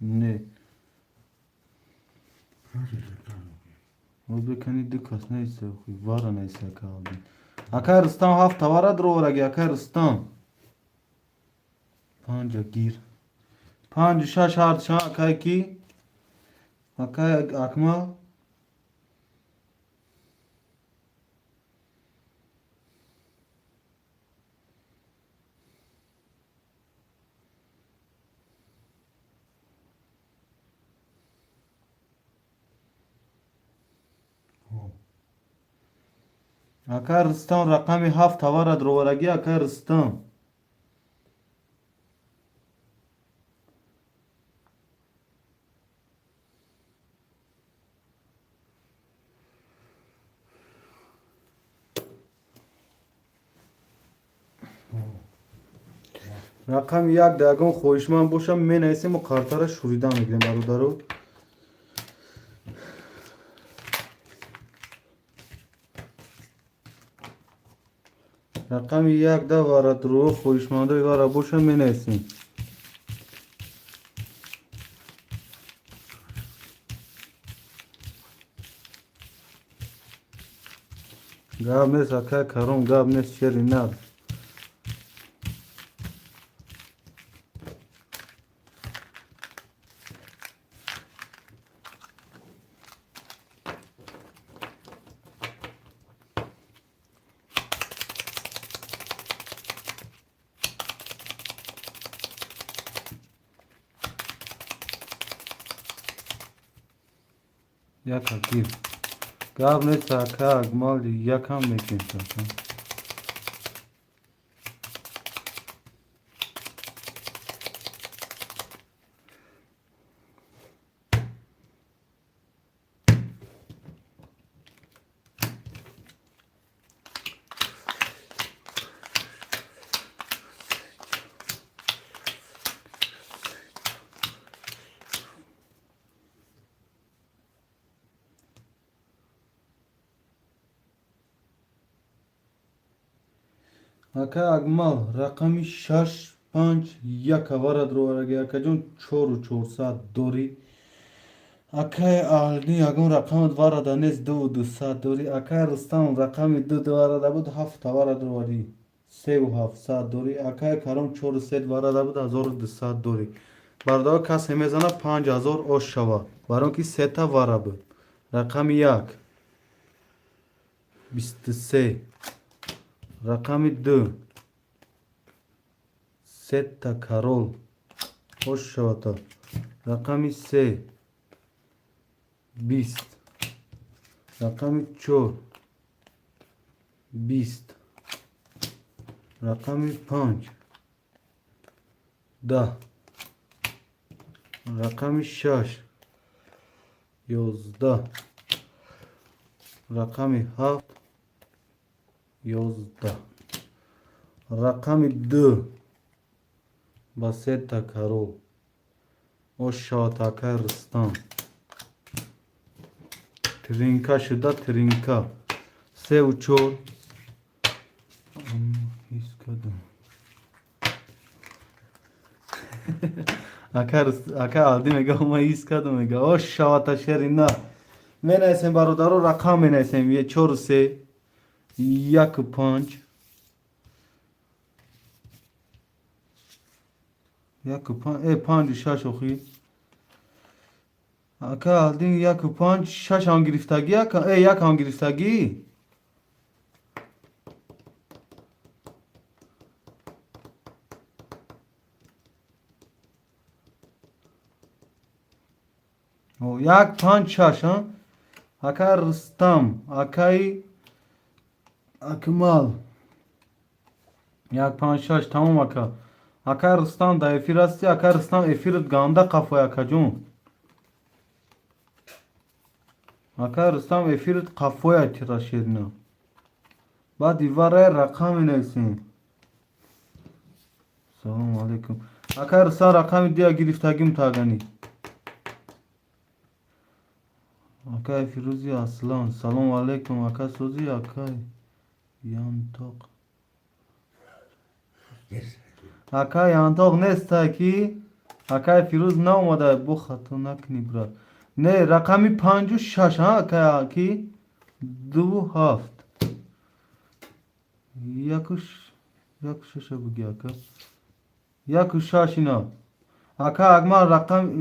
نه او بکنی دو کس نیسته خوی وارا نیسته اکا اهل‌الدین. اکا رستم 7 تا ورا درو ورگی. اکا رستم 5 گیر 5 6 8 شان اکا کی اکا اکمال اکا رستم رقم 7 تا ورا درو ورگی. اکا رستم رقم 1 دگان خوشمند باشم می نویسیم و کارتا را شوریده میگیریم برادرو. رقم 1 ده ورا درو خوشمندای ورا باشم می نویسیم. گاب نیست اکا کرم گاب نیست شیری نر. یک گیر گاب نیست اکا اگمال یک هم میکنیم ساکن. اکا اگمال رقمی 6 5 1 ورا درو ورگی. اکا جون 4 و 400 دوری. اکا اهل‌الدین یگان رقم ورا ده نیست 2 و 200 دوری. اکا رستم رقم 2 ورا ده بود 7 ورا درو وری 3 و 700 دوری. اکا کرم 4 و 3 ورا ده بود 1200 دوری. برادر کسی میزنه 5000 آش شود برای که 3 تا ورا بود. رقم یک 23 رقم 2 سه تکرار خوش شد رقم 3 20 رقم 4 20 رقم 5 10 رقم 6 11 رقم 7 11 رقم 2 با سه تکرار او شاتاکه رستم ترینکا شده ترینکا سه و چور هیچ کدوم اکا عادی میگه ما هیچ کدوم میگه او شاتا شری نه می نیسیم برادرو رقم می نیسیم یه چور سه یک پنج یک پنج ای پنج شش اخی اکا عادی یک پنج شش هم گرفتگی اکا ای یک هم گرفتگی او یک پنج شش ها اکا رستم اکای اکمال یک پنج شش تمام اکا اکا رستم دا افیر هستی اکا رستم افیرت گانده قفا اکا جون اکا رستم افیرت قفا چرا شیرنا بعد دیواره رقم نیسیم سلام علیکم اکا رستم رقم دیا گرفتگیم تاگنی اکا فیروزی اصلان سلام علیکم اکا سوزی اکا یانتاق اکا یانتاق نیست کی اکا فیروز نه اومده بو خطا نکنی برا نه رقمی 5 و 6 ها اکا کی 2 و 7 یک شش بگی اکا یک و 6 اینا اکا اگما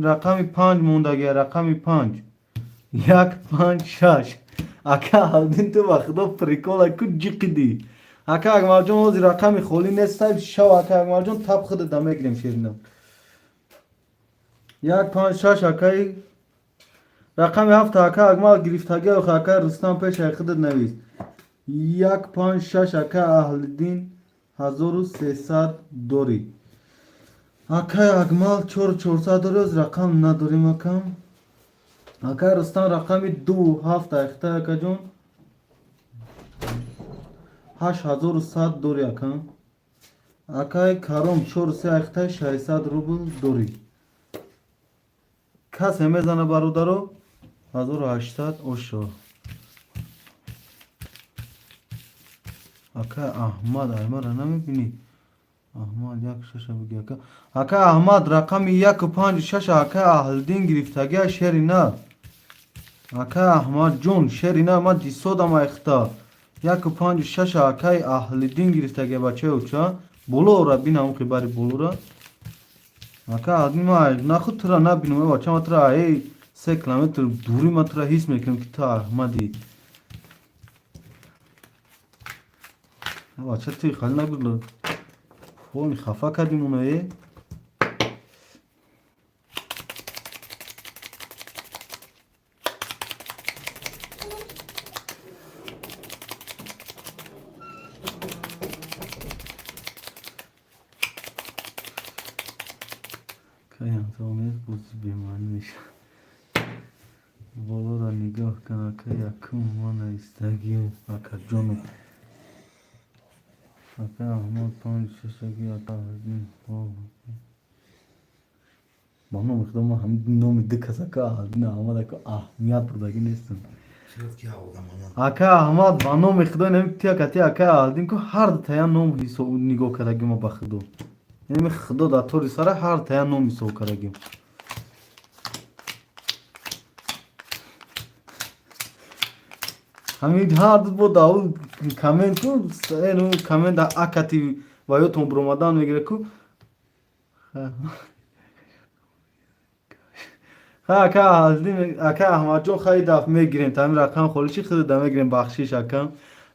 رقمی 5 مونده گه رقمی 5 یک 5 6 اکا هلدین تو بخدا پریکول اکو جیقیدی اکا اگما جون اوزی رقمی خولی نیست شو اکا اگما جون تب خود دمگلیم شیرینم یک 5 6 اکای رقم 7 اکا اگما گرفتگی و اکا رستم پیش خودت نویس یک 5 6 اکا اهلدین 1300 دوری اکا اگما 400 دوری از رقم نداریم اکا اکا رستم رقمی 2 7 اخته اکا جون 8100 دوری اکا اکای کرم 4 3 اخته 600 روبل دوری کسی میزنه برادرو 1800 اوشو اکا احمد ایمه را نمیبینی احمد یک شش بگی اکا احمد رقم 1 5 6 اکا اهلدین گرفتگی شری نه اکا احمد جون شری نه ما دیسودم اختا 1 5 6 اکای اهلدین گرفتگی بچه اوچا بولو را بینم که باری بولو را اکا آدمی ما نخود ترا نبینم بچه ما ترا ای 3 کیلومتر دوری ما ترا حس میکنم که تا احمدی بچه توی خالی نگود خون خفا کردیم اونو ای کایم تو امید بوزی بیمانی میشه بالا را نگاه کن که یکم ما نیستگیم اکا جونو اکا احمد 5 6 اگه اکا هردین با نام خدا ما هم نام دکس اکا هردین احمد اکا اهمیت بردگی نیستم اکا احمد با نام خدا نمیتیا کتی اکا هردین که هر تایا نام حساب نگاه کردگی ما با خدا یعنی خدا در طور سره هر تایا نام حساب کردگیم همین هر بود اول کامنت کو اینو کامنت اکتی و یا تون برمادان میگیره کو اکا هلدین اکا احمد جون خیلی دفعه میگیریم تامین رقم خودشی خود دم میگیریم بخشیش اکم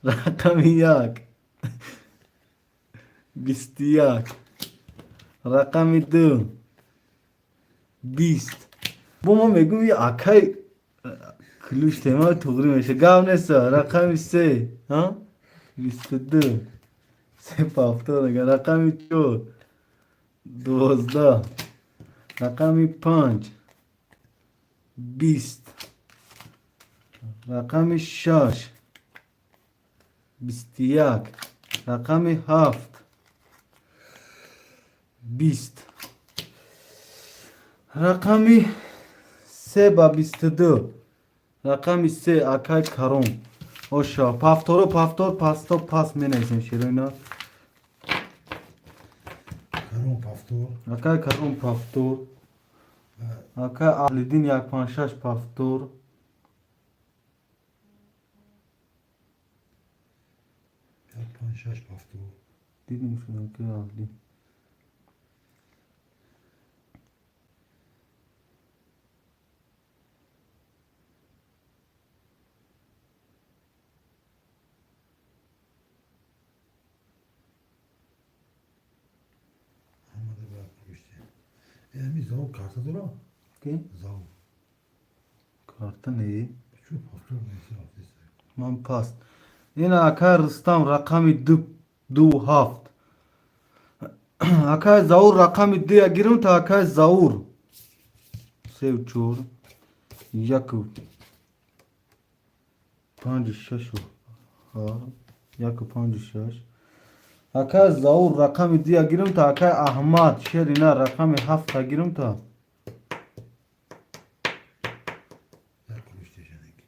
رقم یک 21 رقم دو 20 بو ما میگم یه اکای کلوش تیما توغری میشه گام نیست رقم سه ها 22 سه پافتور نگه رقم 4 12 رقم 5 20 رقم 6 21 رقم 7 20 رقم 3 با 22 رقم 3 اکای کرم اوشا پافتورو پافتور پاستا پاس می نیسیم شیرو اینا کرم پافتور اکای کرم پافتور اکای اهلیدین 156 پافتور یک پنج شش پافتور دیدیم شده که اهلیدین آمده برای کلوشته امی زاو کارتا دارم که زاو کارتا نیه چون پافتور نیستی آفیسه من پاس این اکای رستم رقم دو هفت اکای زور رقم دو گیرم تا اکای زور سه و چور یک و 5 6 یک و 5 6 اکای زور رقم دو گیرم تا اکای احمد شیر اینا رقم 7 گیرم تا یک کلوشته شنگ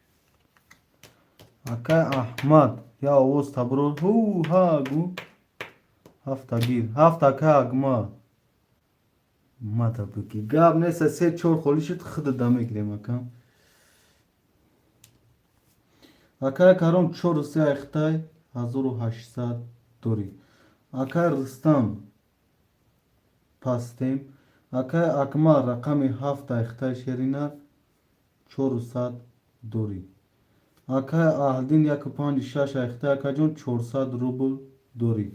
اکای احمد یا اوز تبرو هو ها گو 7 گیر 7 اکای اگما ماتا بکی گاب نیست سه چور خولی شد خود دمه گیریم اکام اکای کرم چور سه اختای 1800 دوری اکای رستم پاستیم اکای اکما رقم 7 اختای شیرینر 400 دوری اکای اهلدین 156 اختای اکای جون 400 روبل دوری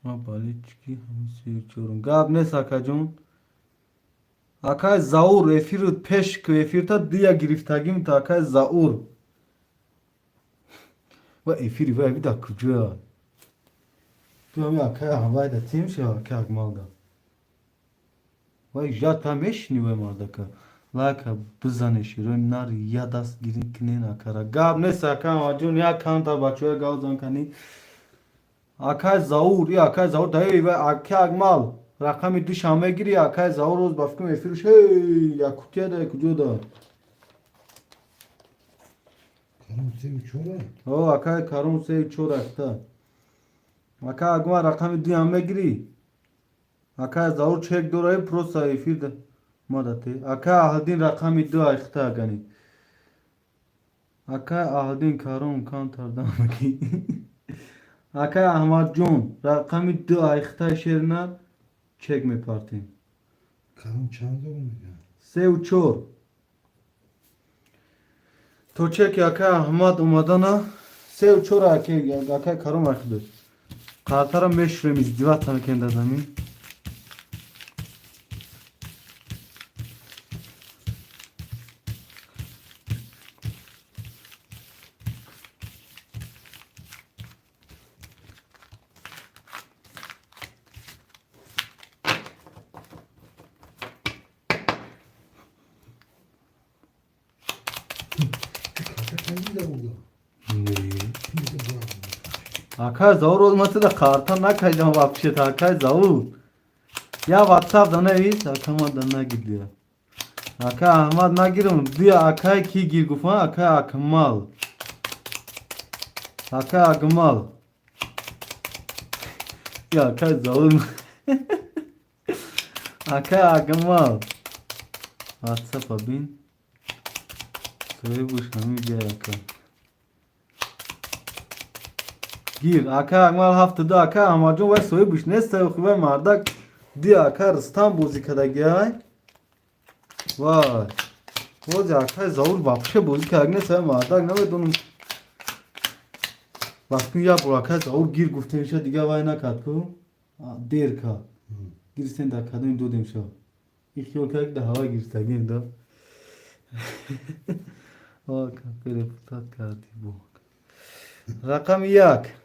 ما بالی چکی همین سی چورم گاب نیست اکای جون اکای زاور افیر پیش که افیر تا دیا گرفتگیم تا اکای زاور و افیری و افیر دا کجا تو همی اکای هوای دا تیم شه اکای اگمال دا و جات هم میشنی و مرده که لکه بزنه شیرو نار یا دست گیرین کنین اکارا گاب نیست اکای آجون یا کان تا بچوه گاو زن کنی اکای زاور یا اکای زاور دا ای و اکای اگمال رقمی دو شامه گیری اکای زاور روز بافکم افیرش هی یا کتیه دا کجا دا کرم سه و چوره او اکای کرم سه چور اختا اکای اگما رقمی دو همه گیری اکای زاور چک دورای پروسا افیر دا مادته اکای اهلدین رقمی دو اختا گنی اکای اهلدین کرم کان تردم کی اکای احمد جون رقمی دو اختا شیرنر چک می پارتیم کرم چند دارم میگن سه و چور تو چک اکای احمد اومدن سه و چور اکای کرم اخده قطر میشرم ازدیوات هم کنده زمین کارتا چند ده بودا اکای زاور olmasa da karta nakayacağım vapşet اکای زاور ya whatsapp da neviz akama da ne gidiyor اکای احمد نگیرم دیا اکای کی گیر گفتن اکای اکمال اکای اکمال یا اکای زاور اکای اکمال واتساپ بین سوی بوش همی جای اکای گیر اکا اکمال هفت دو اکا اماجون و سوی بشنسته و خوبه مردک دی اکا رستم بازی کدگی های وای بازی اکا زور بپشه بازی کدگی سوی مردک نمیدونم وقتی یا برو اکا زور گیر گفته میشه دیگه وای نکد کو دیر که گیر سین در کدوم دو دیم شو این خیال که ده هوا گیرستگی این دو آه که پتاد کردی بو رقم یک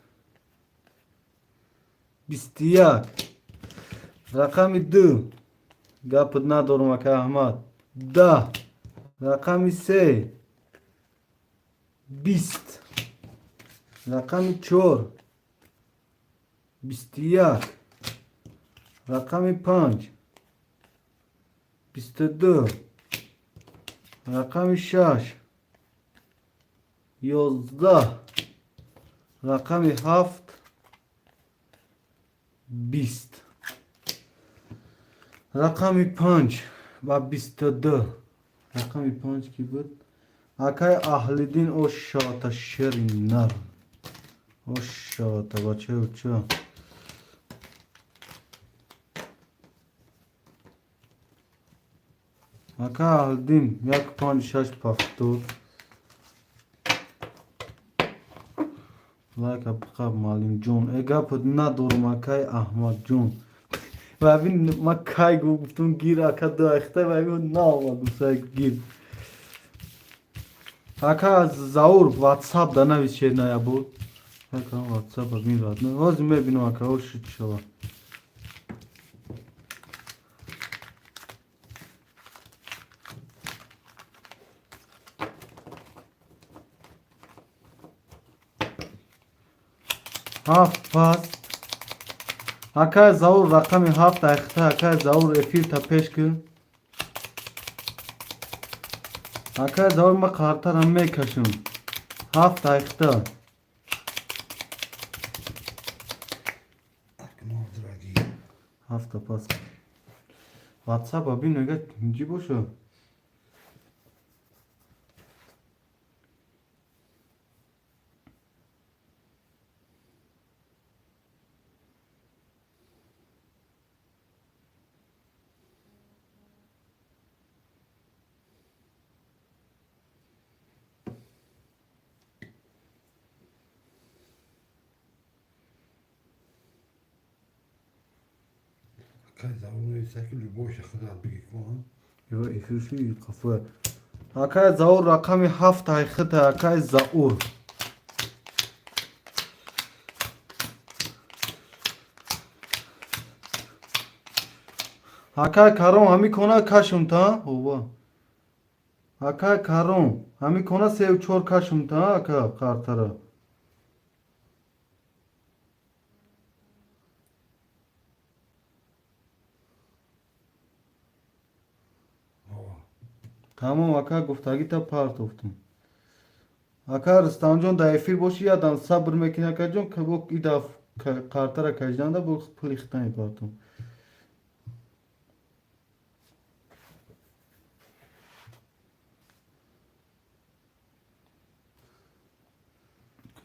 21 رقم 2 گپت ندارم که احمد 10 رقم 3 20 رقم 4 21 رقم 5 22 رقم 6 11 رقم 7 20 رقم 5 و 22 رقم 5 کی بود؟ اکای اهلدین او شاط شیر نر او شاط بچه او چه اکای اهلدین 1 5 6 پفتور لایک بقاب مالین جون اگه پد ندارم اکای احمد جون و ببین ما کای گفتم گیر اکا دو اخته و ببین نه آمد دوسته گیر اکا زور واتساپ دا نویس شیر نیا بود اکا واتساپ ببین راد نه وازی میبینم اکا او شد شوا هفت پس اکا زور رقم هفت اخته اکا زور افیر تا پیش کن اکا زور ما کارتر هم میکشم هفت اخته Akmal Draghi. هفت پس واتساپ ببین اگه اینجی باشه Kayda onu sekülü boş kadar bir konu. یا افیرشی قفه اکا زور رقم هفت اخته اکا زور اکا کارم همی کنه کشم تا هوا اکا کارم همی کنه سه و چور کشم تا اکا کارتره Hava. تمام اکا گفتگی تا پارت افتم اکا رستم جان در افیر باشی یادم صبر میکنه که جان که بو ایدا کارتره کجدان ده بو پلیختنی پارتم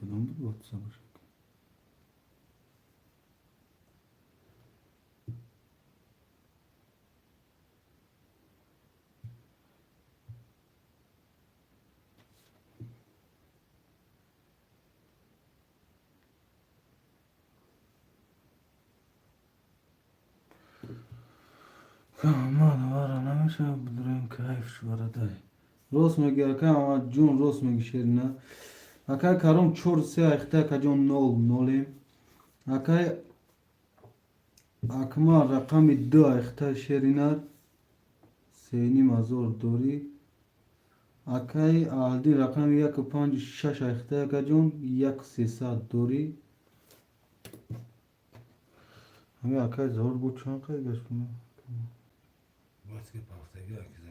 کدوم بود واتساپش aman vara nemiشه بدریم کیف شوره دای روز میگه اکا اما جون روز میگه شیرینه اکا کارم چور سه اخته اکا جون نول نولیم اکا اکما رقم دو اخته شیرینه سینی مزور دوری اکای آلدی رقم 1 5 6 اخته اکا جون 1 300 دوری همه اکای زور بود چون قید گشت کنه Baskı paftayı herkese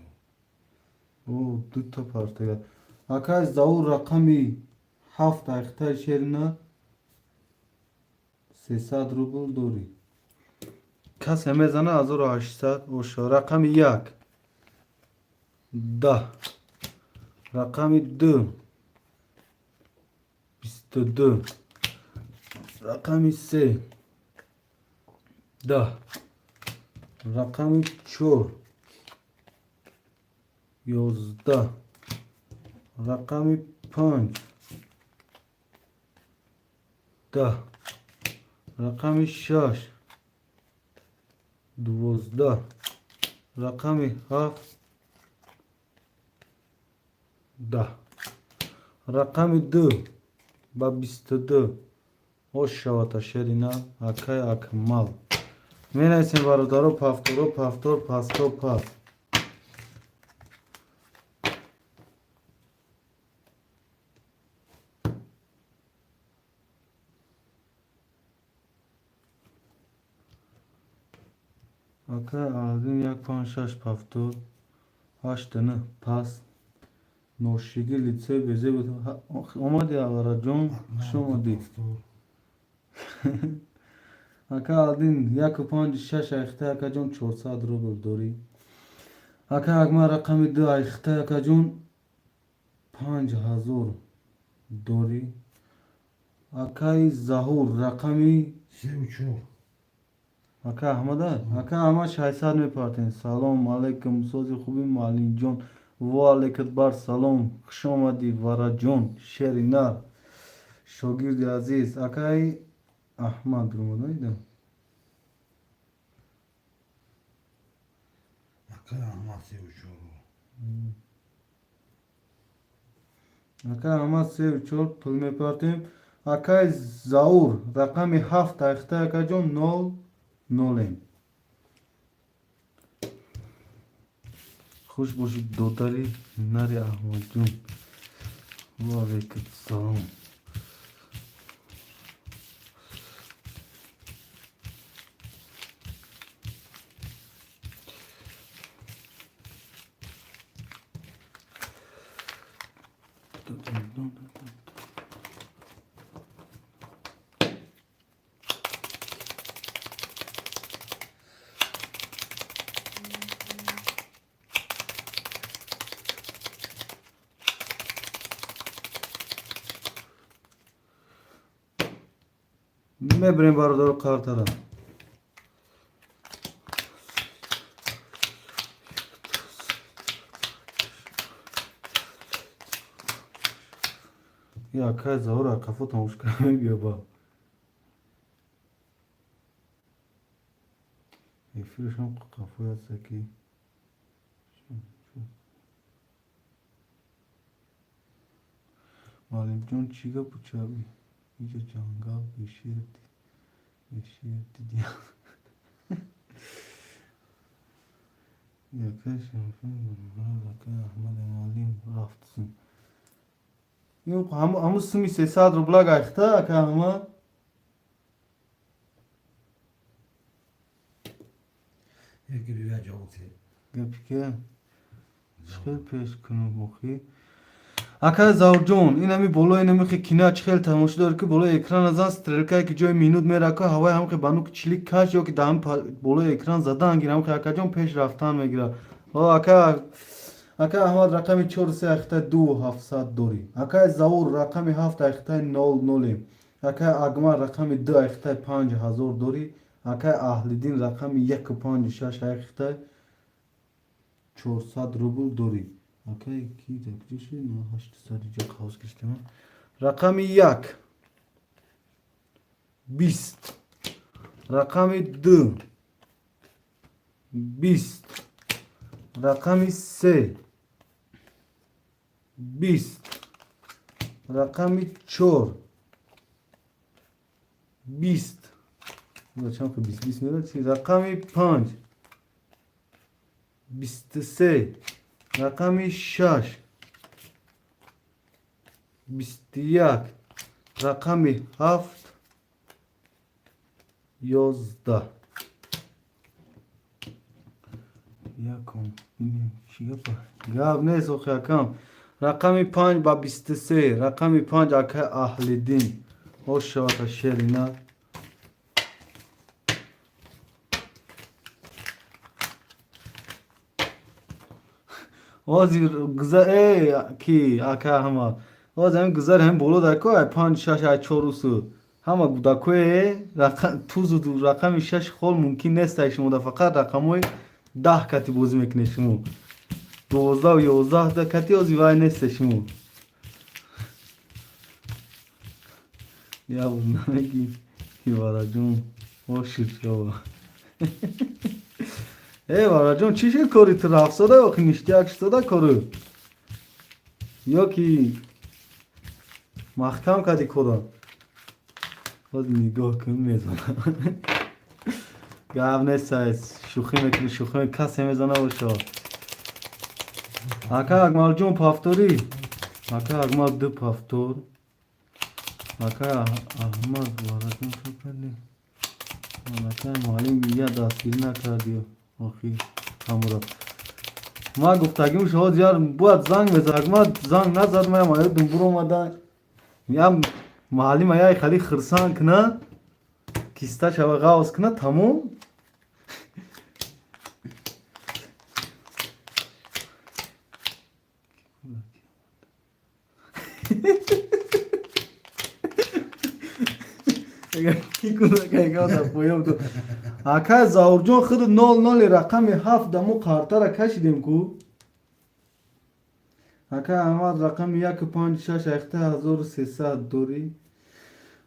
o. او دو تا پارتگل اکای زور رقمی 7 اخته شیرینه 300 روبل دوری کس میزنه 1800 او شو رقم 1 10 رقم 2 22 رقم 3 10 رقم 4 11 رقم 5 10 رقم 6 12 رقم 7 10 رقم 2 با 22 hoş şavata şerina akay akmal menaysin barodaro paftoro paftor pasto paf akay aldın yak panşaş paftor haştını pas noşigi litse beze omadi avaracon şomadi Aka aldin yak panj shash aykhta akajon 400 rubl dori aka agma raqami 2 aykhta akajon 5000 dori akay zahur raqami 3 aka ahmada aka ama shaysar mepartin salom alaykum sozi khubi malin jon va alaykum salom xush omadi varajon sherinar shogird aziz akay Ahmad durumundaydı. Aka Amasya uçur pul mepartim. Aka Zaur rakami hafta ayakta akajon 0 Hoş boşu dotari nari Ahmadjun. Ve aleyküm selam. Mebrem barodor kartara. Ya kay zavra kafa tamuş kırmaya bir bak. Efirşam kafaya saki. Malim John chiga puchabi. İyice cangal beşirdi diye. Ya kay şampiyon bana kay Ahmet Malim raftsın. Yok ham sumi se sad rubla gaçta ka ama giriyor cevapte. Gapke. Çıkıl peş kunu moxi. Aka Zavjon inami bolo inami ki kina çıkıl tamoşdor ki bolo ekran azan strelka ki joy minut mera ka hava ham ki banuk çilik kaç yok ki dam bolo ekran zadan giram ki aka jon peş raftan megira. O aka Ahmad rakami 4 se akhta 2700 dori. Aka Zaur rakami 7 akhta 00. Aka Agma rakami 2 akhta 5000 dori. Aka Ahlidin rakami 1.5 akhta 400 rubl dori. Aka ki daktishi na haşt sadece kaos kiştema. Rakami 1 20. Rakami 2 20. Rakami 3 20 rakami 4 20 بچه‌ها که 20 میاد چی رقمی 5 23 رقمی 6 21 رقمی 7 11 یکم این چیه با گاب نیست و خیاکم رقمی 5 با 23 رقمی 5 اکه اهلیدین hoş şavata şerina Ozi güzel ki aka ama o zaman güzel hem bolu da koy 5 6 çorusu ҳама гудакое тузу рақами 6 хол мумкин нестай шумо фақат рақамои 10 кати бозӣ мекунед шумо 12 ва 11 кати ози вай несте шумо я намеги вараҷон оширшава вараҷон чӣ шуд кори ту рафсода ё ки ништияк шуда кору ё ки маҳкам кади кора боз нигоҳ кун мезанам гап нестай шӯхӣ мекунӣ шӯхӣ касе мезана боша ака акмалҷон пафторӣ ака акмал ду пафтор ака аҳмад вараҷон шо карди ака муаллим я дастгирӣ накардиё охир ҳамура ма гуфтагим шумо зияр бояд занг мезад акмал занг назад маям ая думбур омада ям муаллим аяй хали хирсанг кина киста шава ғавз кина тамом ака завурҷон худ 00 рақами 7 дамо қартара кашидем ку ака аҳмад рақами 156 ахта 1300 дорӣ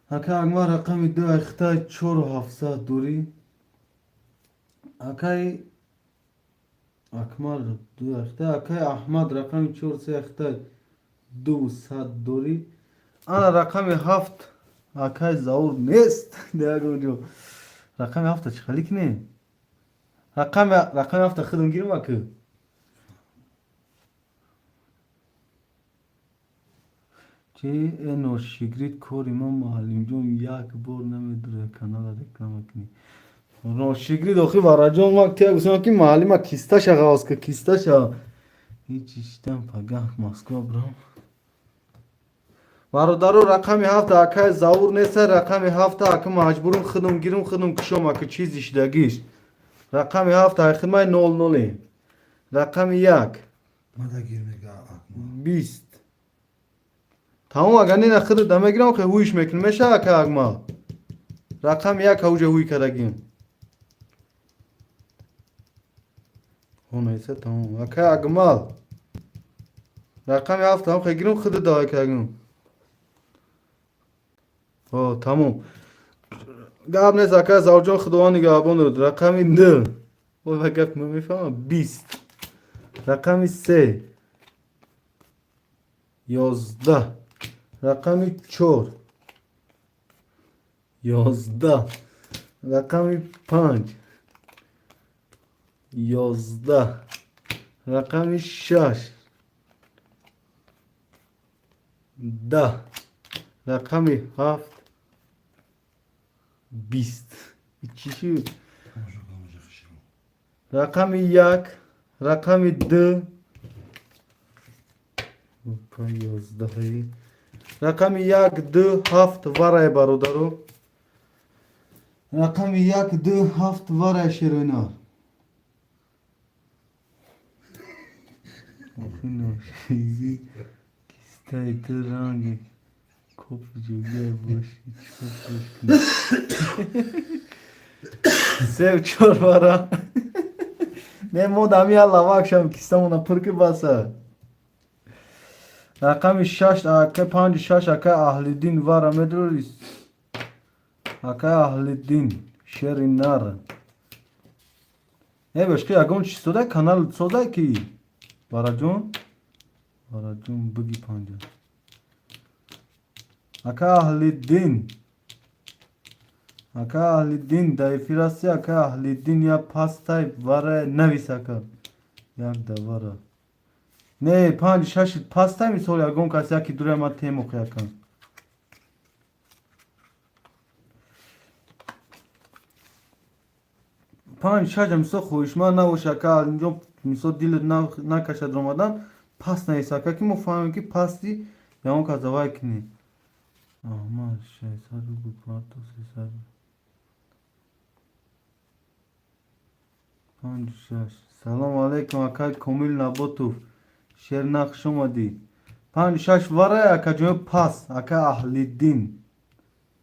ака акмал рақами 2 ахта 4700 дорӣ акай акмал 2 ахта акай аҳмад рақами 4 ахта 200 дорӣ ана рақами 7 акай завур нест дягоҷо рақами 7 чӣ хали кине рақами 7 худам гирам ака чи ношигрид кори ма муаллимҷон як бор намедуре канала реклама кунӣ ношигрид охи вараҷон вақте гусам ки муаллима кисташа ғавз ка кисташа ҳеҷ иштам пагах москва брам бародару рақами 7 акай завур неста рақами 7 ака маҷбурум худам гирам худам кушом ака чизи шидагиш рақами 7 ахимай 00 рақами 1 мада гир мега акмал 20 тамом агар нина худ дамегирам хе ҳуиш мекунам меша ака акмал рақами 1 ҳауҷа ҳуй кардагим онайса тамом ака акмал рақами 7 ҳам хегирам худ давай кардагим тамом гап нест ака завҷон худованд нигаҳбон дорад рақами 2 ва гап мефаҳмам 20 рақами 3 11 рақами 4 11 рақами 5 11 рақами 6 10 рақами 7 20 чӣ шуд рақами 1 рақами 2 11 рақами 1 2 7 варай бародаро рақами 1 2 7 варай шероинар кистай ту ранги коп ҷугай боши сев чор вара не модами аллавакшам кистамона пурки баса рақами 6 ака 56 ака аҳлиддин вара медорис ака аҳлиддин шери нар бошки ягон чи сода канал сода ки вараҷон буги панҷа ака аҳлиддин да эфир асти ака аҳлиддин я пастай вара навис ака як да вара не 5-6 пастай мисол ягон кас яки дура ма темоқ якан панҷ шаҷа мисол хоҳишманд набоша ака инҷо мисол дилат накашад омадан паст наиса ака ки мо фаҳмем ки пасти ягон кас давай кини аҳмад 600 рубл кварто 300 56 салому алайкум акай комил наботов шернақ шумадӣ 56 варай ака ҷои пас ака аҳлиддин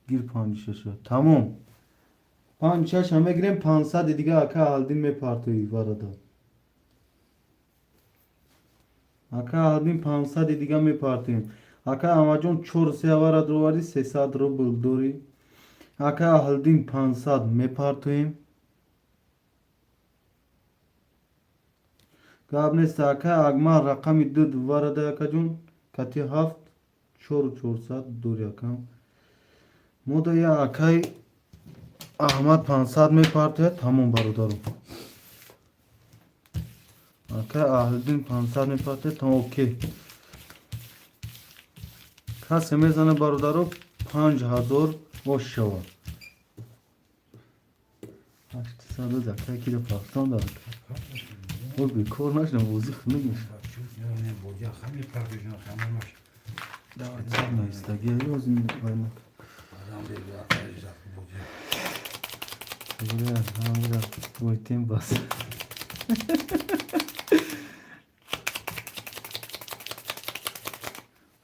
گیر 56 تمام 56 همه گیریم 500 دیگه اکا aldin me partoyi var da اکا aldin 500 دیگه me partiyim اکا amacon 4 var adrovari 300 ro buldori اکا aldin 500 me partiyim قابل ساکه اگما رقمی دو وارد اکجون کتی هفت چور چورصد دور یکم مودا یا اکای احمد 500 می پارته تمام برادرم اکای اهلدین 500 می پارته تمام اوکی کسی میزنه برادرم 5000 boş şava 800 da kaki de pakistan da o bir kornaş ne bozuk ne gmiş Yani boya hamle parçacığına tamamlaş. davet çekme iste geliyor şimdi kaymak Adam dedi atlayacak boya. buraya hamura boyutim bas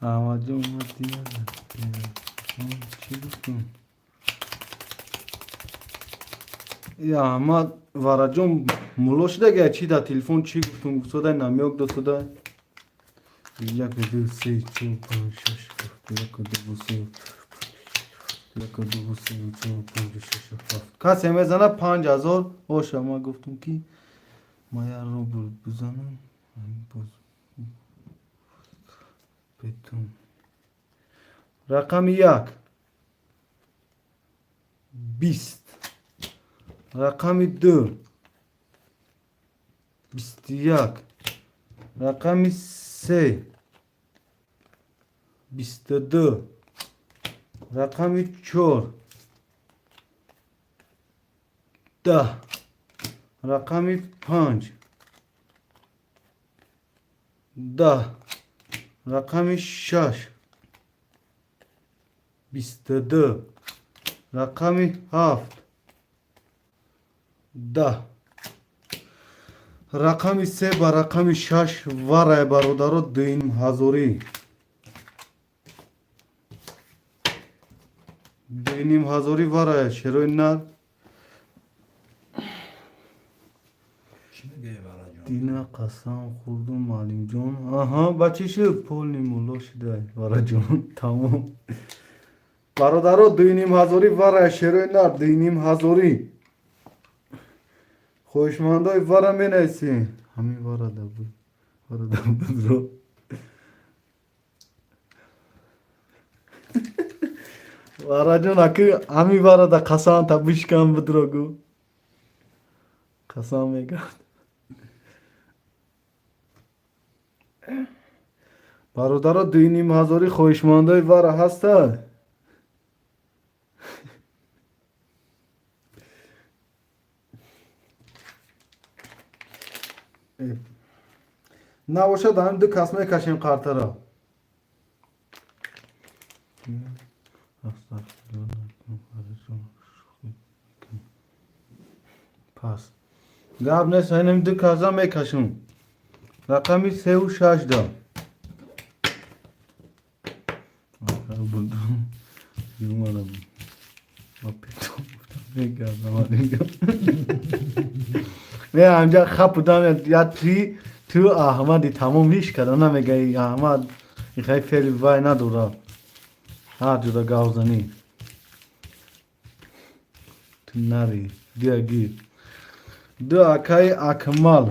amacım var diyor ya ama varacağım muloş da geçi da telefon çıktım soda namyok da soda ya kadar şey çok şaş ya kadar bu şey ya kadar bu şey çok şaş kaç emezana 5000 hoş ama guftum ki maya robur buzanım buz beton rakam yak 20 rakam 2 21 rakam 3 22 rakam 4 10 rakam 5 10 rakam 6 22 rakam 7 10 rakam 3 با rakam 6 وارای برادرو دین هزاری دینیم هزاری وارای شروع نه Şimdi gel varacağım. دینا قسم خوردم معلم جون آها بچه شو پول نیمولو شده وارا جون تمام برادرو دینیم هزاری وارای شروع نه دینیم هزاری خوشمندای وارا می نیسی همین وارا ده بود وارا ده بود رو وارا جون اکی همین وارا ده قسم تا بشکم بود رو گو قسم میگرد برادرها دینیم هزاری خوشمندای وارا هسته نباشه دارم دو کسمه کشیم قرطره پس گاب نیست اینم دو کسا میکشم رقمی 3 و 6 دا buldum. Yumara bu. Apetom. Ne amca kapıdan ya tu Ahmadi tamam hiç kadar ne gay Ahmad İkay feli vay na dura. Ha juda gavzani. Tunari dia gir. Du akay akmal.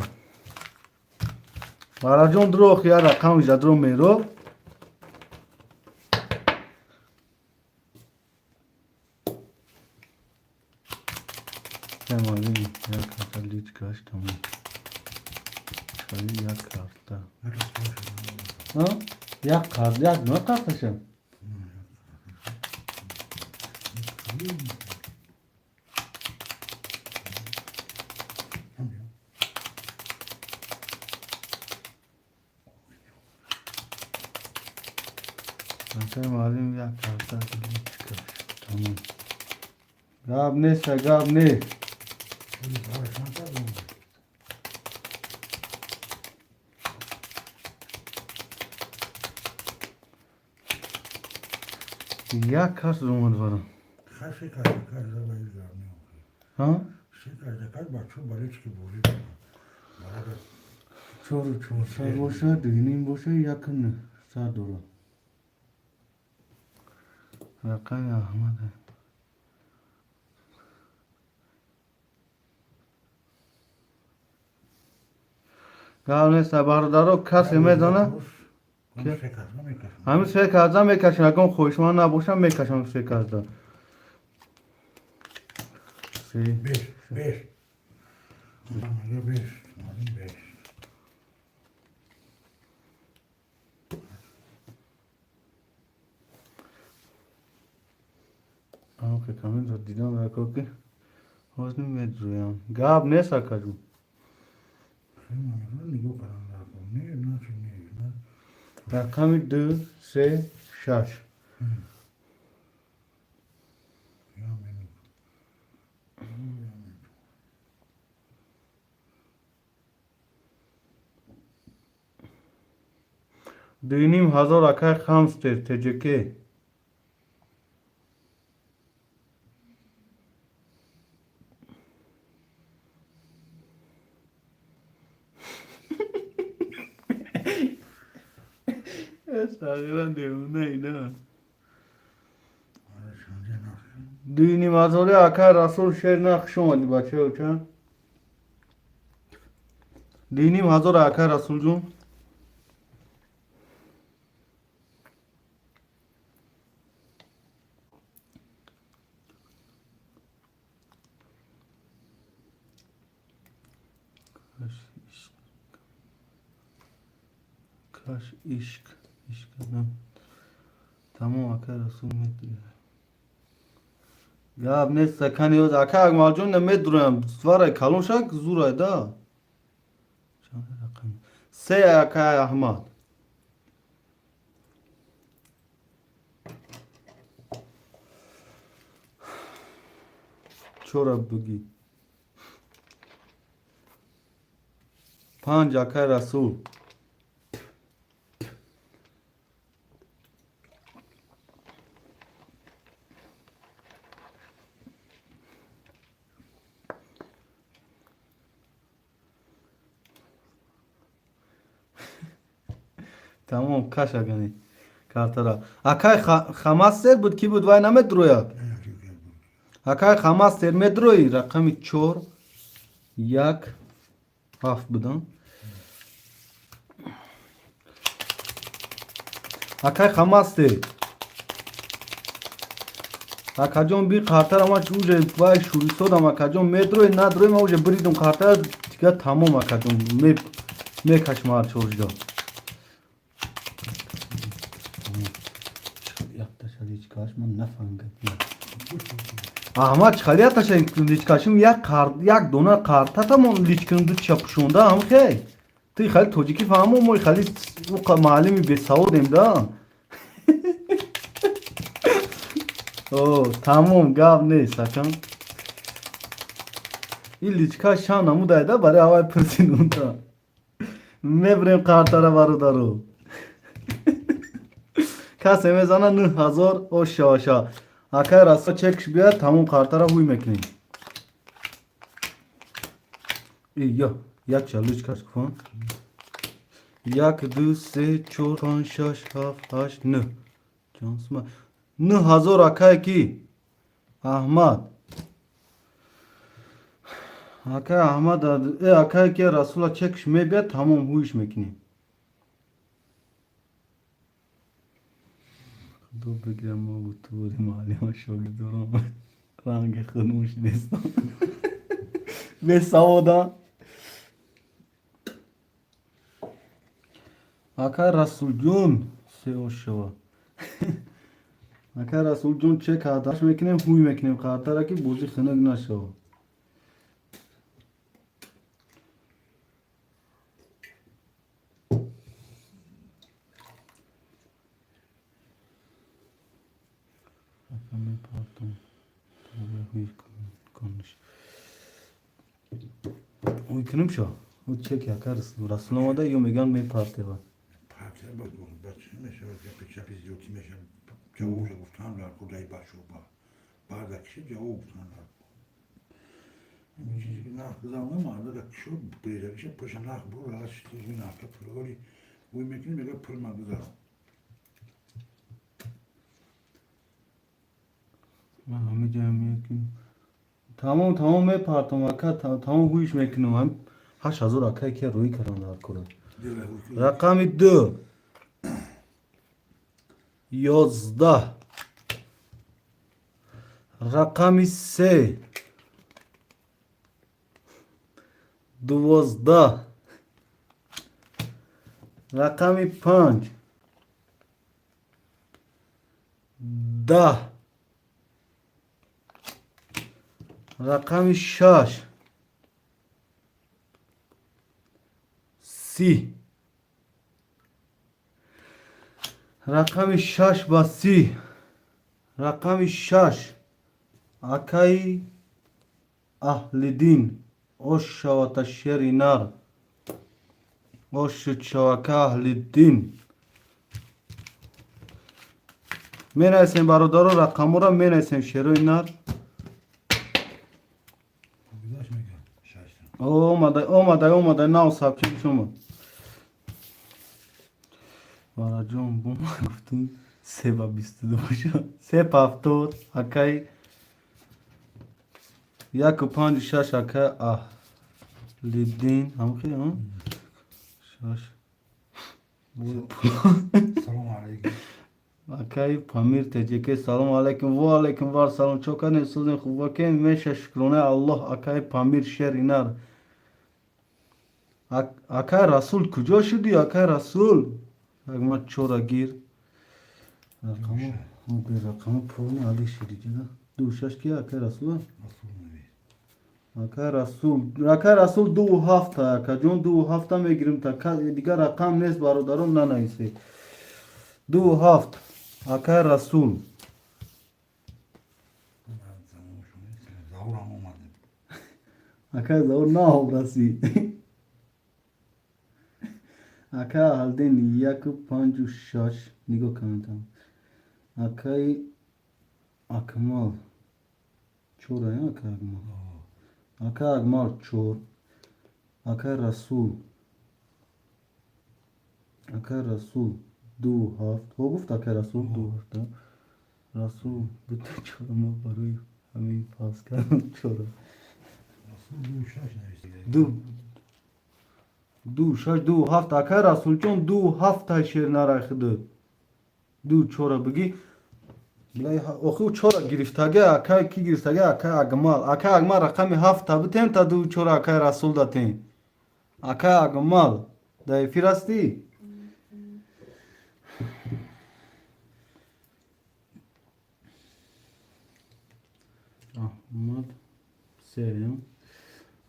Varajon dro ya rakam jadro mero. Tamam, ya kartı hiç kaç tamam. Şöyle ya kartı. Ha? Ya kart, ya ne kartışım? Sen malum ya kartı hiç kaç tamam. Gab ne gab ne? Ya kaç zaman var? شکر زبایی زرنی ها شکر بچه بالیچ که بوری چور ساعت باشه دینیم باشه یکن ساعت دورا رقم احمد گاونه سباردارو کسی میدونه همین سه کازا میکشن اگه خوشمان نباشم میکشم سه کازا بیش مگه بیش اما که کامل رو دیدم رکو که حوز نمیدرویم گاب نیست کجو نگو کنم نه رقم 2 3 6 دینیم هزار اکای خمستر تجکه استغیران دیونه اینا دینیم هزاره اکای رسول شیر نقش اومدی بچه او چند دینیم هزار اکای رسول جون کاش عشق کنم تمام اکای رسول میدونی گاب نیست سکنی از اکای اگمال جون نمیدونم سواره کلون شک زورای دا سه اکای احمد چورا بگی 5 اکای رسول تمام کاش اگنی کارترا اکای خماستر بود کی بود وای نمید رویا اکای خماستر مدروی رقمی 4 1 7 بدم اکای خماستر اکاجون بی کارتر اما چوجه وای شوری سودم اکاجون مدروی ندروی ما اوجه بریدم کارتر دیگه تمام اکاجون می کشمار چورجا هیچ کاش من نفهمیدم احمد چخالیه تاشه لیچ کاشیم یک دونه کارتا تمام لیچ کنم دو چپشونده هم خیلی توی خیلی توجیکی فهمم موی خیلی او معلمی به سعودیم دا اوه تمام گاب نیست اکن این لیچ کاش شان نمو دایده برای هوای پرسینون تا میبریم کارتا را برو دارو کسی میزنه 9000 او شاشا اکای راستا چکش بیاد تموم کارتا را بوی میکنیم یا یک چلوچ کش کن 1 2 3 4 5 6 7 8 9 جانسما 9000 اکای کی احمد اکای احمد اکای کی رسول چکش میبیاد تمام بویش میکنیم دو بگیرم ما بود تو بودی محلی ها شاگی دارم رنگ خنوش نیستم به سوادا اکای رسول جون سه و شوا اکای رسول جون چه کارتاش میکنیم هوی میکنیم کارتا را که بوزی خنگ نشو Uy کنیم شو او چه که کرد رسول آمده یا میگن می پارتی با پارتی با بچه میشه که پیچه پیزیوتی میشه جوابش گفتم در کجای بچه با bardak kişi cevap tutanlar. Çünkü nak kızamlı ama arada kişi böyle bir şey paşa nak bu rahat işte bir nak yapıyor. Öyle bu yemekini böyle pırma kızar. همه جمع میکنیم تمام میپرتم اکا تمام هویش میکنم هم 8000 اکا که روی کردن در کره Deve hukuku. رقم 2 11 رقم 3 12 رقم 5 10 رقم 6 30 رقم 6 با 30 رقم 6 اکای اهل دین اوش شوات شری نار اوش شوکا اهل دین می نویسیم برادران رقم را می نویسیم شروع نار Güzel mi gel? Şaştım. اومده ناو سبچه شما برا جون بوم گفتیم 3 و 22 باشه 3 هفتاد اکای 1 و 5 6 اکای اهل دین هم خیلی ها 6 Selamun aleyküm. اکای پامیر تجیکی سلام علیکم و علیکم وار سلام چوکان سوزن خوبا که میشه شکرونه الله اکای پامیر شهر اینار اکای رسول کجا شدی اکای رسول اگه چورا گیر رقم پرونی علی شدی جدا دوشش که اکای رسول Nasıl nevi? اکای رسول 2 هفته اکا جون 2 هفته میگیریم تا دیگه رقم نیست برادرم ننویسی 2 هفته اکای رسول Ben sana şunu zavram olmadı. اکای زور نه رسی اکای هلدین 1 و 5 و 6 نگاه کنم اکای اکمال چورا یا اکای اکمال اکای اکمال چور اکای رسول 2 هفت ها گفت اکای رسول 2 هفت رسول بده چورا ما برای همین پاس کردم چورا Nasıl bu şaş nevisi? دو شش 2 هفت اکای رسول جون 2 هفت شیر نرخده 2 چورا بگی بلای اخو چورا گرفتگه اکای کی گرفتگه اکای اگمال رقم 7 بتین تا 2 چورا اکای رسول داتین اکای اگمال دای فرستی احمد سریم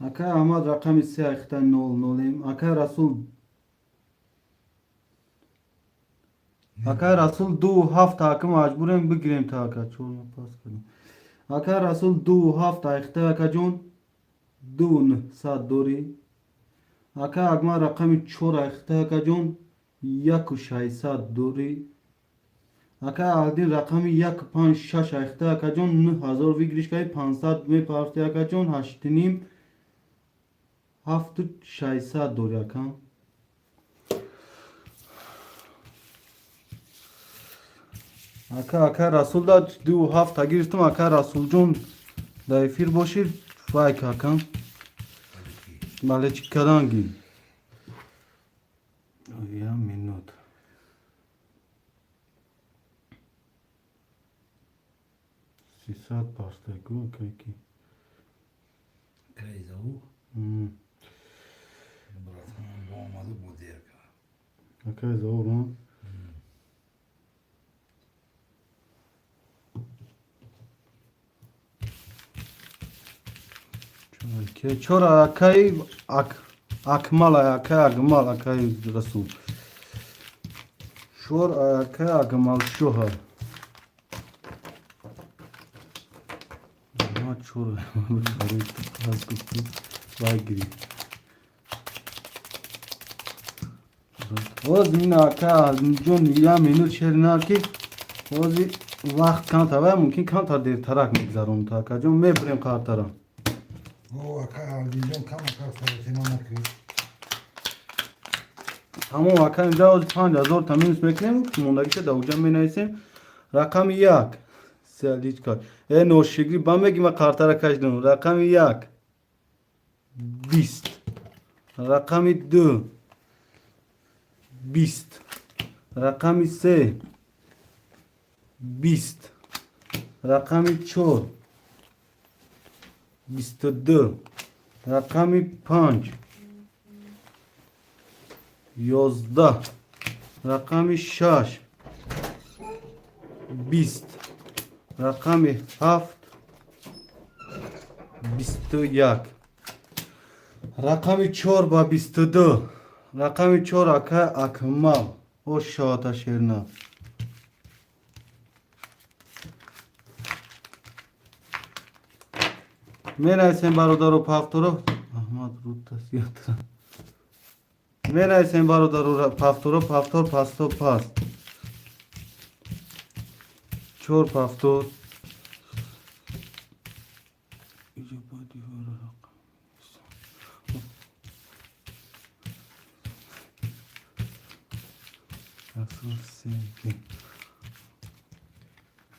اکای احمد رقم 3 اختن 00 اکای رسول اکای رسول 2 هفت اکا مجبوریم بگیریم تا اکا چون پاس کنیم اکای رسول 2 هفت اخته اکا جون 2 900 دوری اکای اگما رقم 4 اخته اکا جون 1 و 600 دوری اکای اهدین رقم 1 5 6 اخته اکا جون 9000 ویگریش که 500 می پارتی اکا جون 8 نیم 7 و 600 دوری اکا اکا رسول دا 2 هفت گرفتم اکا رسول جون دا افیر باشید فایک اکا ماله چی کدانگی یا منوت سیصد پاستگو اکا کی Kreyzavu. Burasının bu olmadı bu diğer kadar. اکا زورون که چرا اکای اکمال اکای اگمال اکای رسول شور اکای اگمال شوهر ما چرا از گفتم وایگری اوز این اکای جون یا منو چرنا کی اوزی وقت کمتر و ممکن کمتر دیرترک میگذرون تا که جون میبریم کارتر. او اکا دیدم کم اکا سرسینا نکرد. همون واقعا اینجا از 5000 تامینش میکنیم که موندگی که دوجا می نویسیم رقم 1 سلیج کار ای نوشگری با میگیم و کارتر کشیدم رقم 1 20 رقم 2 20 رقم 3 20 رقم 4 22 رقم 5 11 رقم 6 20 رقم 7 21 رقم 4 با 22 رقم 4 اکمل او شاتا شیرنا می نویسیم برادر و پفتورو احمد رو تصیحت می نویسیم برادر و پفتورو پفتور پستو پست 4 پفتور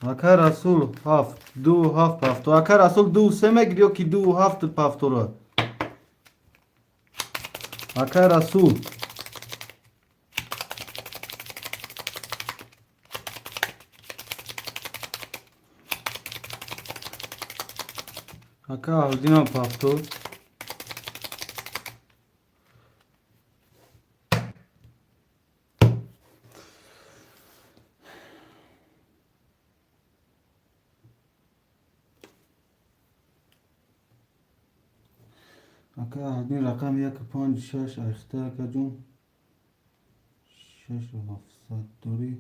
اکر رسول 7 2 7 پفتور اکر رسول 2 3 میگیری که 2 7 پفتور اکر رسول اکر هلدینا پفتور اکر هلدین رقم 1 5 6 اخته که جون 6 و 700 دوری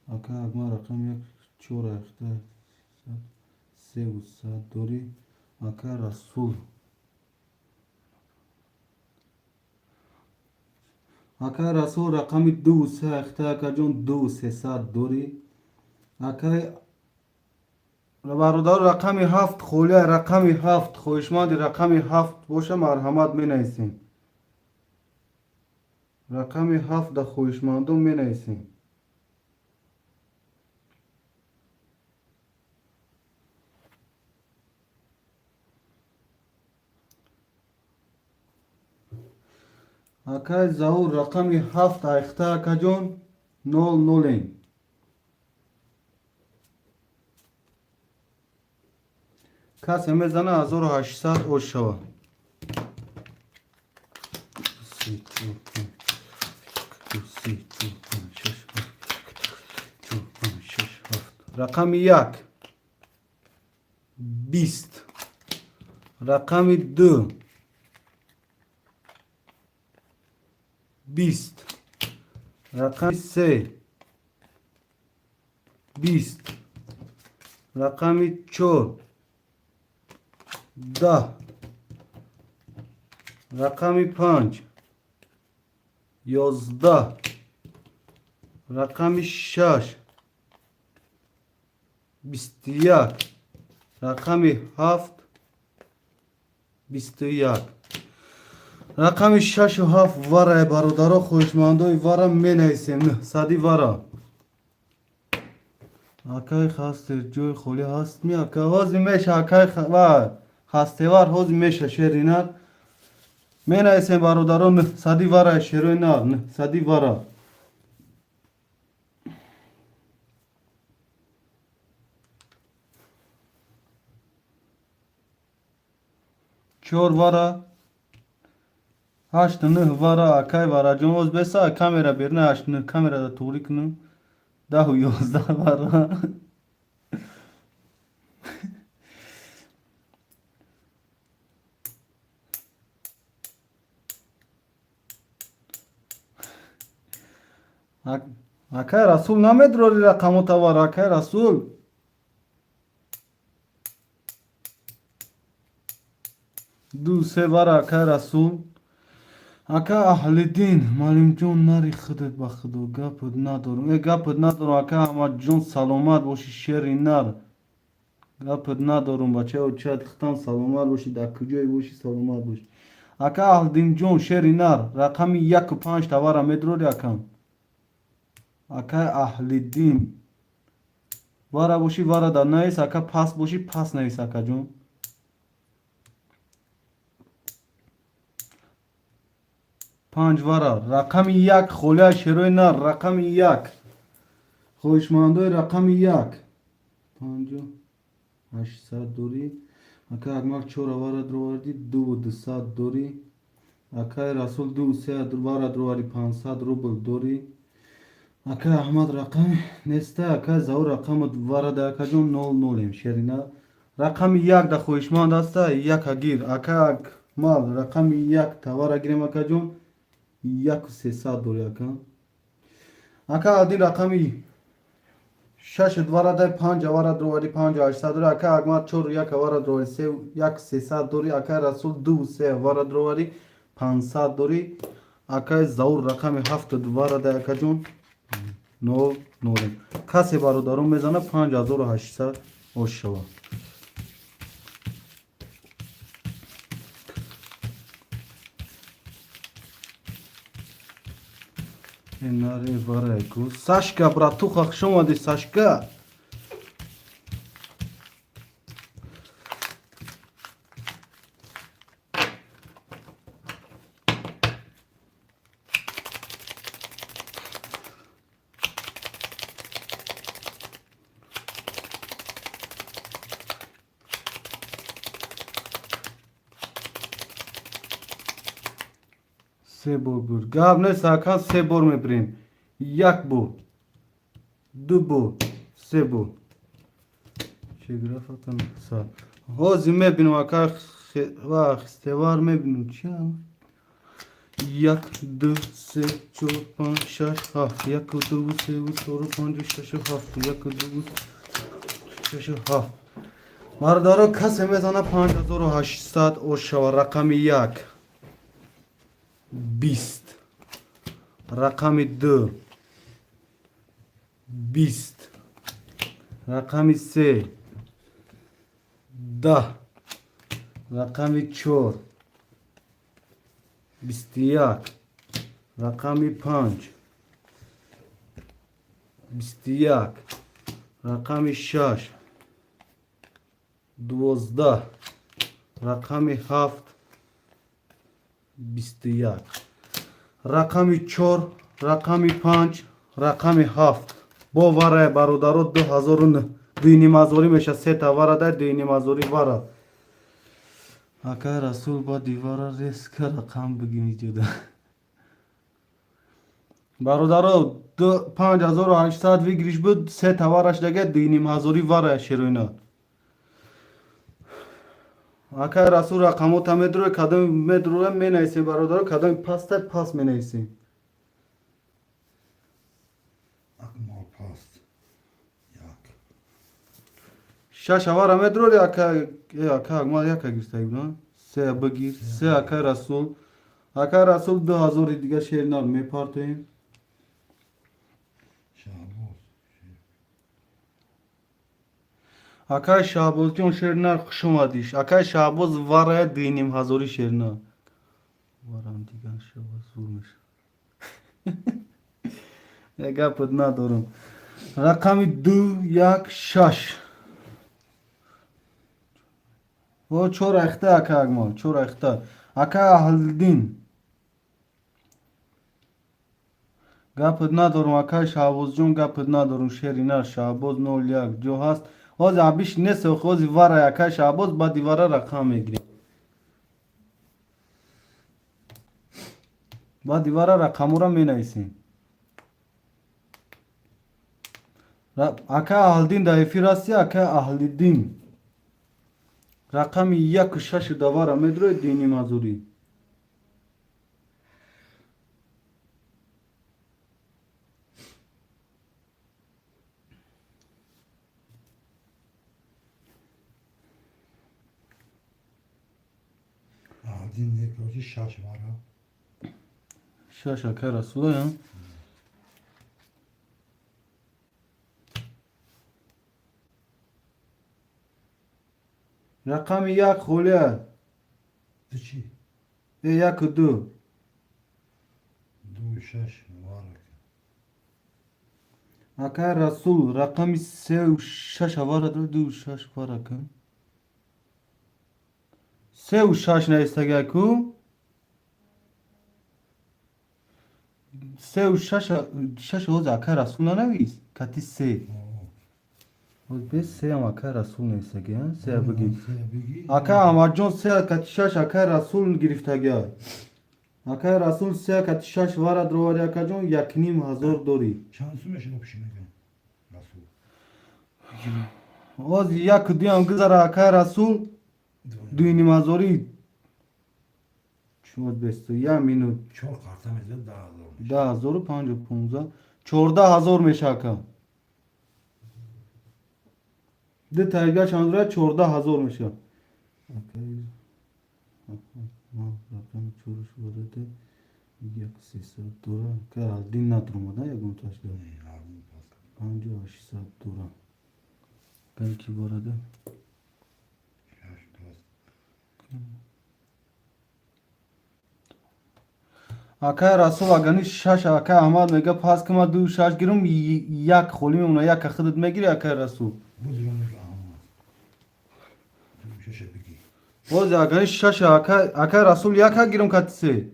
اکر اگما رقم 1 4 اخته 3 و 100 دوری اکر رسول اکر رسول رقم 2 3 اخته که جون 2 300 دوری اکر برادر رقم 7 خوله رقم 7 خوشماندی رقم 7 باشه مرحمت می نویسیم رقم 7 در خوشماندون می نویسیم اکای ظهور رقم 7 ایخته که جون 0 0 کسی میزنه 1800 او شوه رقم 1 20 رقم 2 20 رقم 3 20 رقم 4 10 رقم 5 11 رقم 6 21 رقم 7 21 رقم 6 و 7 وره برادرها خوشمندای وره می نویسیم نه صدی وره اکای خسته جوی خولی هست می اکای هازی میشه اکای خسته ور هازی میشه شیرینر می نویسیم برادرها نه صدی وره شیرینر نه صدی وره چور وره 8 9 وره اکای وره جون از بسا کامera برنه 8 9 کامera دا توری کنم 10 و 11 وره اکای رسول نمیدروری رقمو تا وره اکای رسول دو سه وره اکای رسول Ака Аҳлиддин, Малимҷон нари худат ба худо гапат надорам. Гапат надорам ака Аҳмадҷон, саломат бошӣ шери нар. Гапат надорам бачаҳо, чият хитам саломат бошӣ, дар куҷое бошӣ саломат бошӣ. Ака Аҳлиддинҷон, шери нар, рақами 1 5 тавара медрори акам. Ака Аҳлиддин, вара бошӣ вара дар навис, ака паст бошӣ паст навис акаҷон. پنج واره رقم 1 خوله شروع نر رقم 1 خوشمندای رقم 1 50 800 دوری اکا اگمک 4 واره دروردی 200 دوری اکا رسول 200 واره دروردی 500 روبل دوری اکا احمد رقم نیسته اکا زور رقم واره ده اکا جون 00 شرینا رقم 1 ده خوشمند است 1 اگیر اکا مال رقم 1 توار اگیرم اکا جون 1300 دوری اکا اکا ادی رقمی 6 دواره ده 5 واره درواری 5800 دوری اکا اگمات 4 1 واره درواری 1300 دوری اکا رسول 2 3 واره درواری 500 دوری اکا زور رقم 7 دواره ده اکا جون 0 0 کسی برادرم میزنه 5800 اوش شوا Enare vareku. Saşka bratuха xşomadi Saşka. سه بور گاب نه ساکان سه بور میبریم یک بو دو بو سه بو چه گرفتم سال هازی میبینم اکا خستوار میبینم چی هم یک دو سه چهار پنج شش هفت یک دو سه چهار پنج شش هفت یک دو شش هفت مردارو کسی میزنه 5800 او شو رقم 1 20 رقم 2 20 رقم 3 10 رقم 4 21 رقم 5 21 رقم 6 12 رقم 7 21 رقم 4 رقم 5 رقم 7 با واره برادرو 2000 دینی مازوری میشه 3 تا واره ده دینی مازوری واره اکا رسول با دیواره ریسک رقم بگیمی جدا برادرو 5800 ویگریش بود 3 تا وارش دیگه دینی مازوری واره شیروینا اکا رسول رقمو تا میدروه کدام میدروه می نیسیم برادرو کدام پاسته پاس می نیسیم Akmal past. Yak. شش واره میدروه اکا اگمال یک گیرسته ایبنا سه بگیر سه اکا رسول 2000 دیگه شیر نار می پارتویم Şahboz. اکا شعبوز جون شیر نار خوش اومدیش اکا شعبوز واره دینیم هزاری شیر نار وارم دیگه شعبوز زور میشه گپت ندارم رقم 2 1 6 و 4 اخته اکا اگمال 4 اخته اکا اهلدین گپت ندارم اکا شعبوز جون گپت ندارم شیری نار شعبوز 01 جو هست از عبیش نیست و خوزی واره اکا شعبوز با دیواره رقم میگیریم با دیواره رقم را می نویسیم اکا اهلدین در افیراستی اکا اهلدین رقم 1 6 دواره میدروی دینی مازوری Adin nekroji şaş var ha. شش اکه رسول یا رقم یک خوله تو چی؟ یک و دو 2 6 وارک اکه رسول رقم 3 و 6 واره دو 2 و 6 واره کن 3 و 6 نیستگه کو 3 و 6 هوز اکه رسول ننویس کتی 3 هوز به 3 هم اکه رسول نیستگه 3 بگی اکه احمد جان 3 کتی 6 اکه رسول گرفتگه اکه رسول 3 کتی 6 واره درواری اکه جان 1,500 دوری شانسومش رو پیش میگم رسول هوز یک و 2 هم گذاره اکه رسول 2,500 شما بستو یه مینو 4 karta میزد 10,000 میشه 10,000 و 515 14,000 میشه که ده تایگه چند را 14,000 میشه ما رقم چورش بوده یک 300 دورا که از دین ندرومده یکون تاش داره 5,800 دورا بلکی بارده اکه رسول اگنی 6 اکه احمد میگه پس که ما 2 6 گیرم یک خولی میمونه یک خودت میگیری اکه رسول بزرگش احمد 2 6 بگی باز اگنی 6 اکه رسول یک گیرم کتی 3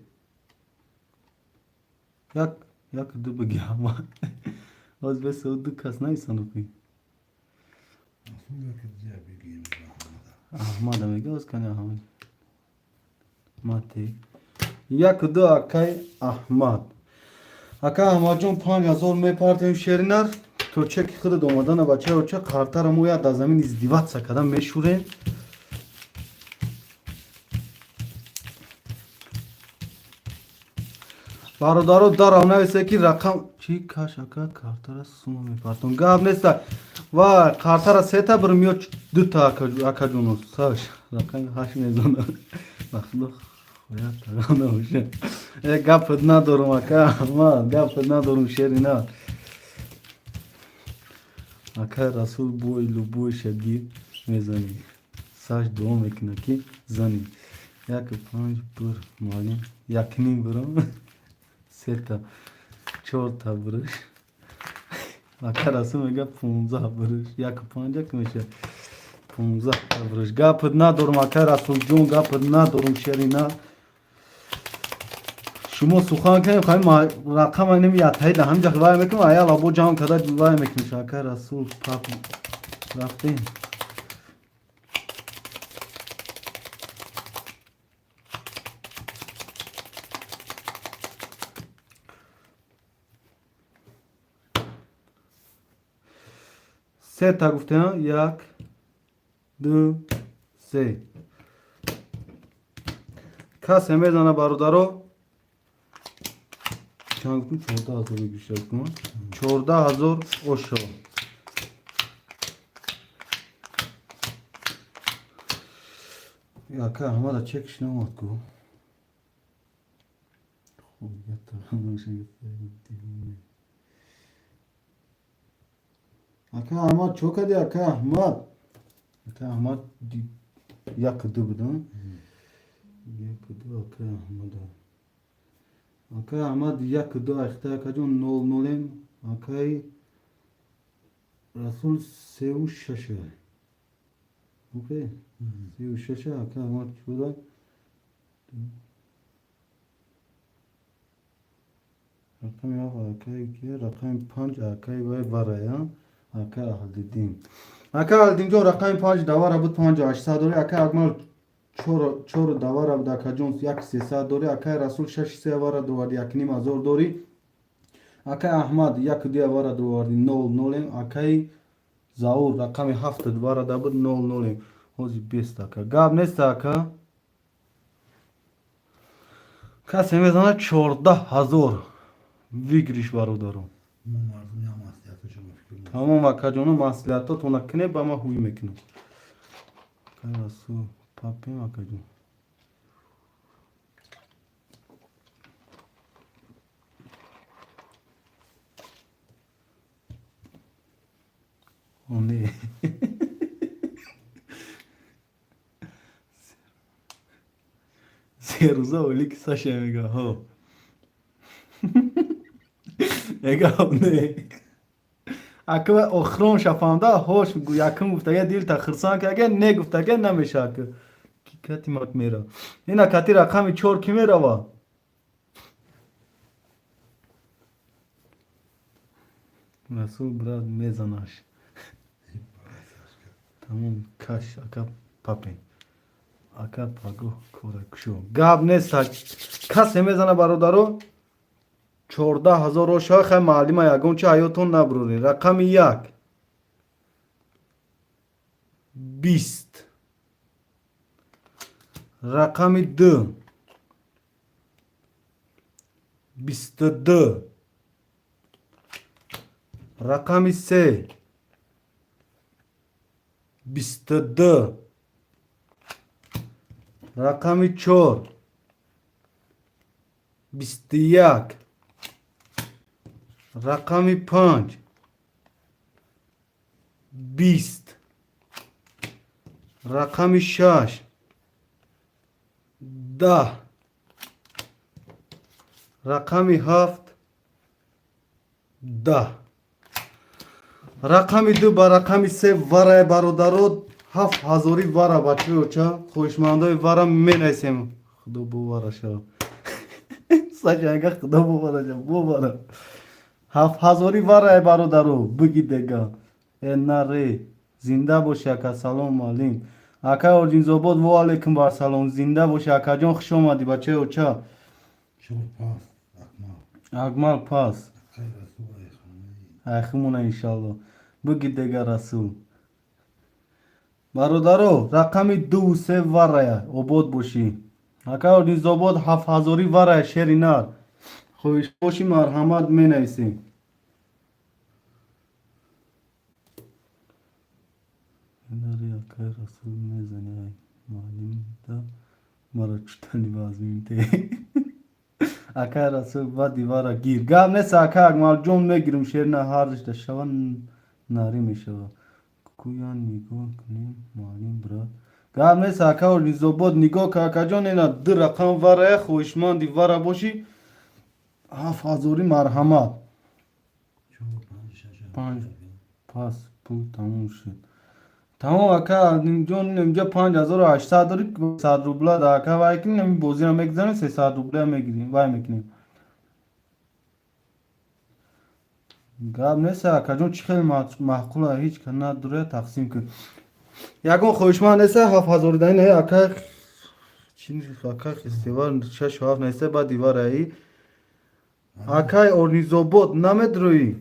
یک دو بگی احمد باز بس او دو کس نیستن خوی رسول که دیگه بگی احمد میگه باز کنی احمد ماتی یک دو اکه احمد اکه احمد جون 5,000 میپرتیم شیرینر تو چک خود اومدن بچه و چه کارتر مو یا در زمین ازدیوات سکدن میشورین برادرو دارم نویسه که رقم چی کاش اکه کارتر سوم میپرتون گاب نیست و کارتر سه تا برمیو 2 تا اکه جونو ساش رقم 8 میزونه مخلوق باید ترانه باشه گپت ندارم اکه ما گپت ندارم شیرینا اکه رسول بوی لبوی شگیر میزنی ساش دوم میکنه که زنی 1 5 بر مالیم 1 نیم برم 3 تا 4 تا برش اکه رسول میگه 15 برش 1 5 که میشه 15 تا برش گپت ندارم اکه رسول جون گپت ندارم شیرینا شما سخن کنیم خواهیم رقم اینم یتایی ده همجا وای میکنم ایال ابو جان کده وای میکنم شاکر رسول پاپ رفتیم سه تا گفتم 1 2 3 کسی میزنه برادرو چند گفتم 14,000 بیشتر کنم 14,000 اوشو یا که احمد چکش نماد کو خوب یه میشه اکه احمد چو کدی اکه احمد یک دو بدم یک دو اکه احمد اکه احمد یک دو اخته اکه جون 0 اکه رسول 3 و 6 اوکی 3 و 6 اکه احمد چودا رقم یا اکه که رقم 5 اکه وای برای اکه اهل دیم جو رقم 5 دواره بود 5,800 دوری اکه اگمال چور دواره بود اکه جون 1,300 دوری اکه رسول 6 3 واره دواری 1,500 دوری اکه احمد 1 2 واره دواری 0 اکه زاور رقم 7 دواره دا بود 0 هوزی 20 اکه گاب نیست اکه کسی میزنه 14,000 ویگریش برادرم من مردم یا مسئلیت شما فکر تمام اکه جونو مسئلیتات اونکنه با ما هوی میکنه اکه رسول پاپیم اکه جون نه سه روزه اولی که سشه میگه ها میگه نه اگه اخرون شفانده هوش میگو یکم گفته یه دیل تخرسان که اگه نه گفته اگه نمیشه که کی کتی مات میره اینا کتی رقمی چور کی میره و رسول براد میزنش تمام کش اکا پاپی اکا پاگو کوره کشو گاب نیست کسی میزنه برادرو 14,000 رو شاخ معلومه یکون چه حیاتون نبروری رقم 1 20 رقم 2 22 رقم 3 22 رقم 4 21 رقم 5 20 رقم 6 10 رقم 7 10 رقم 2 با رقم 3 ورای برادرو 7,000 ورا بچه اوچا خوشمندای ورا می نیسیم خدا بوارا شا سجنگه خدا بوارا شا بوارا 7,000 ورای برادرو بگی دیگه نره زنده باشه که سلام علیم اکا ارجین زباد و علیکم بر سلام زنده باشه اکا جان خوش آمدی بچه اوچا شما پاس اکمال اگمال پاس خیر رسول خانه اخمونه انشالله بگی دیگه رسول برادرو رقم 2 3 ورای عباد باشی اکا ارجین زباد 7,000 ورای شیری نر خوش باشی مرحمت می نیسی نری اکا رسول میزنی ای معلوم دا مرا چطنی بازمین تی اکا رسول با دیوارا گیر گام نیست اکا اگمال جون میگیرم شیر نه هارش ده شوان ناری میشوه کویان نگاه کنیم معلوم براد گام نیست اکا و زباد نگاه که اکا جون اینا در رقم ورای خوشمان دیوارا باشی 7,000 مرحمت شما پنج شش پنج پاس پول تموم شد تمام اکا جون اینجا 5,800 داری 100 روبلا دا اکا وای کنیم نمی بازی رو میگذاریم 300 روبلا میگیریم وای میکنیم گاب نیست اکا جون چی خیلی محقوله هیچ که نداره تقسیم کن یکون خوشمان نیست 7,000 دایی نه اکا چی نیست اکا خستیوار 6 و 7 نیست با دیوار ای اکا اورنی زوبود نمیدروی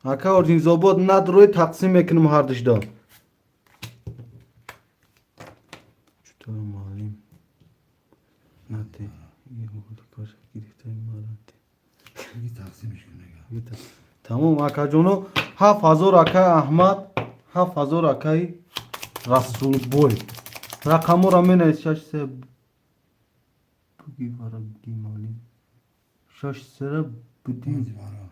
اکا اورنی زوبود ندروی تقسیم میکنم هردش دا چطور معلم نتی یه بودی کاش گرفته مالانتی بگی تقسیمش کن نگاه تمام اکا جونو 7,000 اکا احمد 7,000 اکای رسول بوی رقمو را من از 6 سه بگی برا بگی مالی 6 سه بودی پنج بارا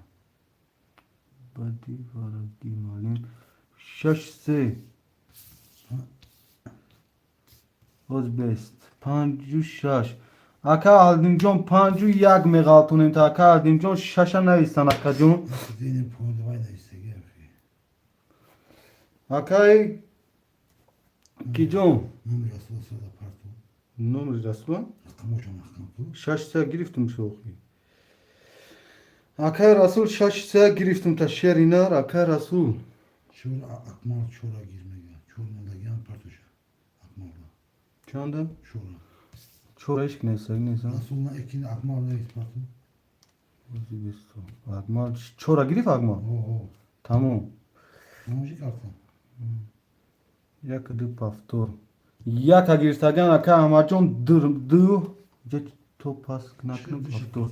بدی برا بگی مالی 6 سه از بیست 5 و 6 اکا aldin جون 5 و 1 میغالتونیم تا اکا aldin جون 6 نویستن اکا جون nasıl dinin puanı var da işte gel اکای کی جون numarası olsa da pardon نمر رسول rakam hocam rakam bu 6 سه گرفتم شوخی اکای رسول 6 سه گرفتم تا شیرینار اکای رسول şöyle akmal çora girmeye çorla yan partoşa akmalla چنده؟ çora چورا عشق نیست نیست Resulullah ekin akmal ne ispatı اگمال چورا گرفت اگمال oho تموم ne olacak artık یک دو پافتور یک گرفتگان اکا همه جون دو جا تو پاس نکنم پافتور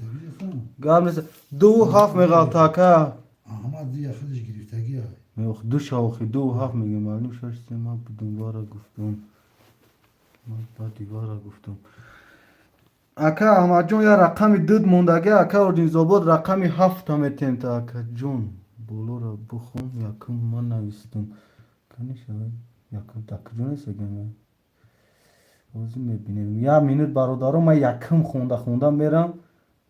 گام نیست دو هفت میغالت اکا Ama diye kılıç girip de ya میخ دو شاوخی دو هفت میگه معلوم شش سه ما بدون وارا گفتم ما با دیوارا گفتم اکا احمد جون یا رقمی دود موندگه اکا اردین زاباد رقمی 7 تا میتیم تا اکا جون боло ро бухун якум ман навистум кани шавад якум такҷонеса гана ҳозир мебинем як минут бародаро ман якум хонда мерам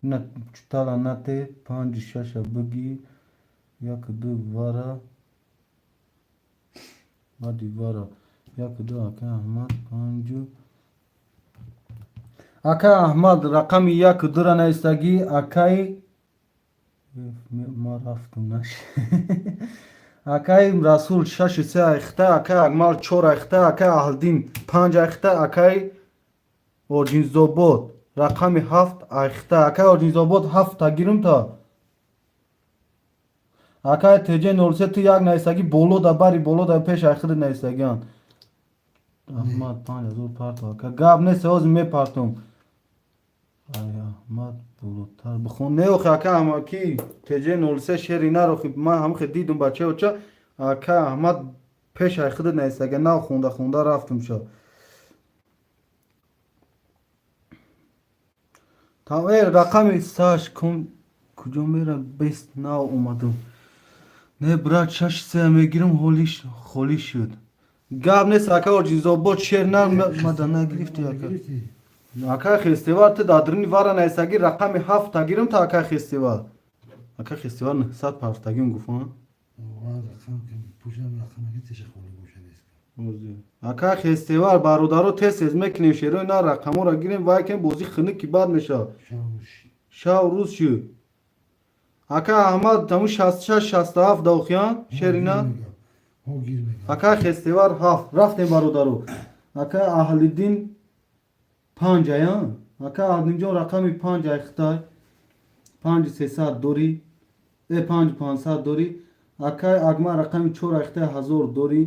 ина чутала нате 5-6 биги як ду вара баъди вара як ду ака аҳмад 5 ака аҳмад рақами як дура наистагӣ акаи ма рафтум наш акаи расул 6 ахта акаи акмал 4 ахта акаи аҳлдин 5 ахта акаи оҷинзобод рақами 7 ахта акаи оҷинзобод 7 тагирм та акаи теҷе 03 ту як наистагӣ болода бари болода пеш ахири наистагиан аҳмад 5000 парту ака гап нест ҳозир мепартум аҳмад болотар бихон неохи ака амаки теҷе 03 шери нарохи ман ҳамхе дидум бачаоча ака аҳмад пеш ахири наистага нав хонда рафтум шо тавер рақами саш кун куҷо мера бест нав омадум не брат 6 мегирам холӣ шуд гап нест ака оҷинзобод шер нар мада нагирифти ака ака хестивар ти дадрини вара наистагӣ рақами 7 тагирам та ака хестивар 900 партагим гуфон ака хестивар бародаро тез мекунем шерои на рақаморо гирем вай кен бози хини ки бад меша шав рӯз шуд ака аҳмад таму 66-67 даохиян шерина ака хестивар 7 рафтем бародаро ака аҳлиддин 5 аян ака аҳлиддинҷон рақами 5 ахтай 5300 дорӣ 5500 дорӣ акаи агма рақами 4 ахтай 1000 дорӣ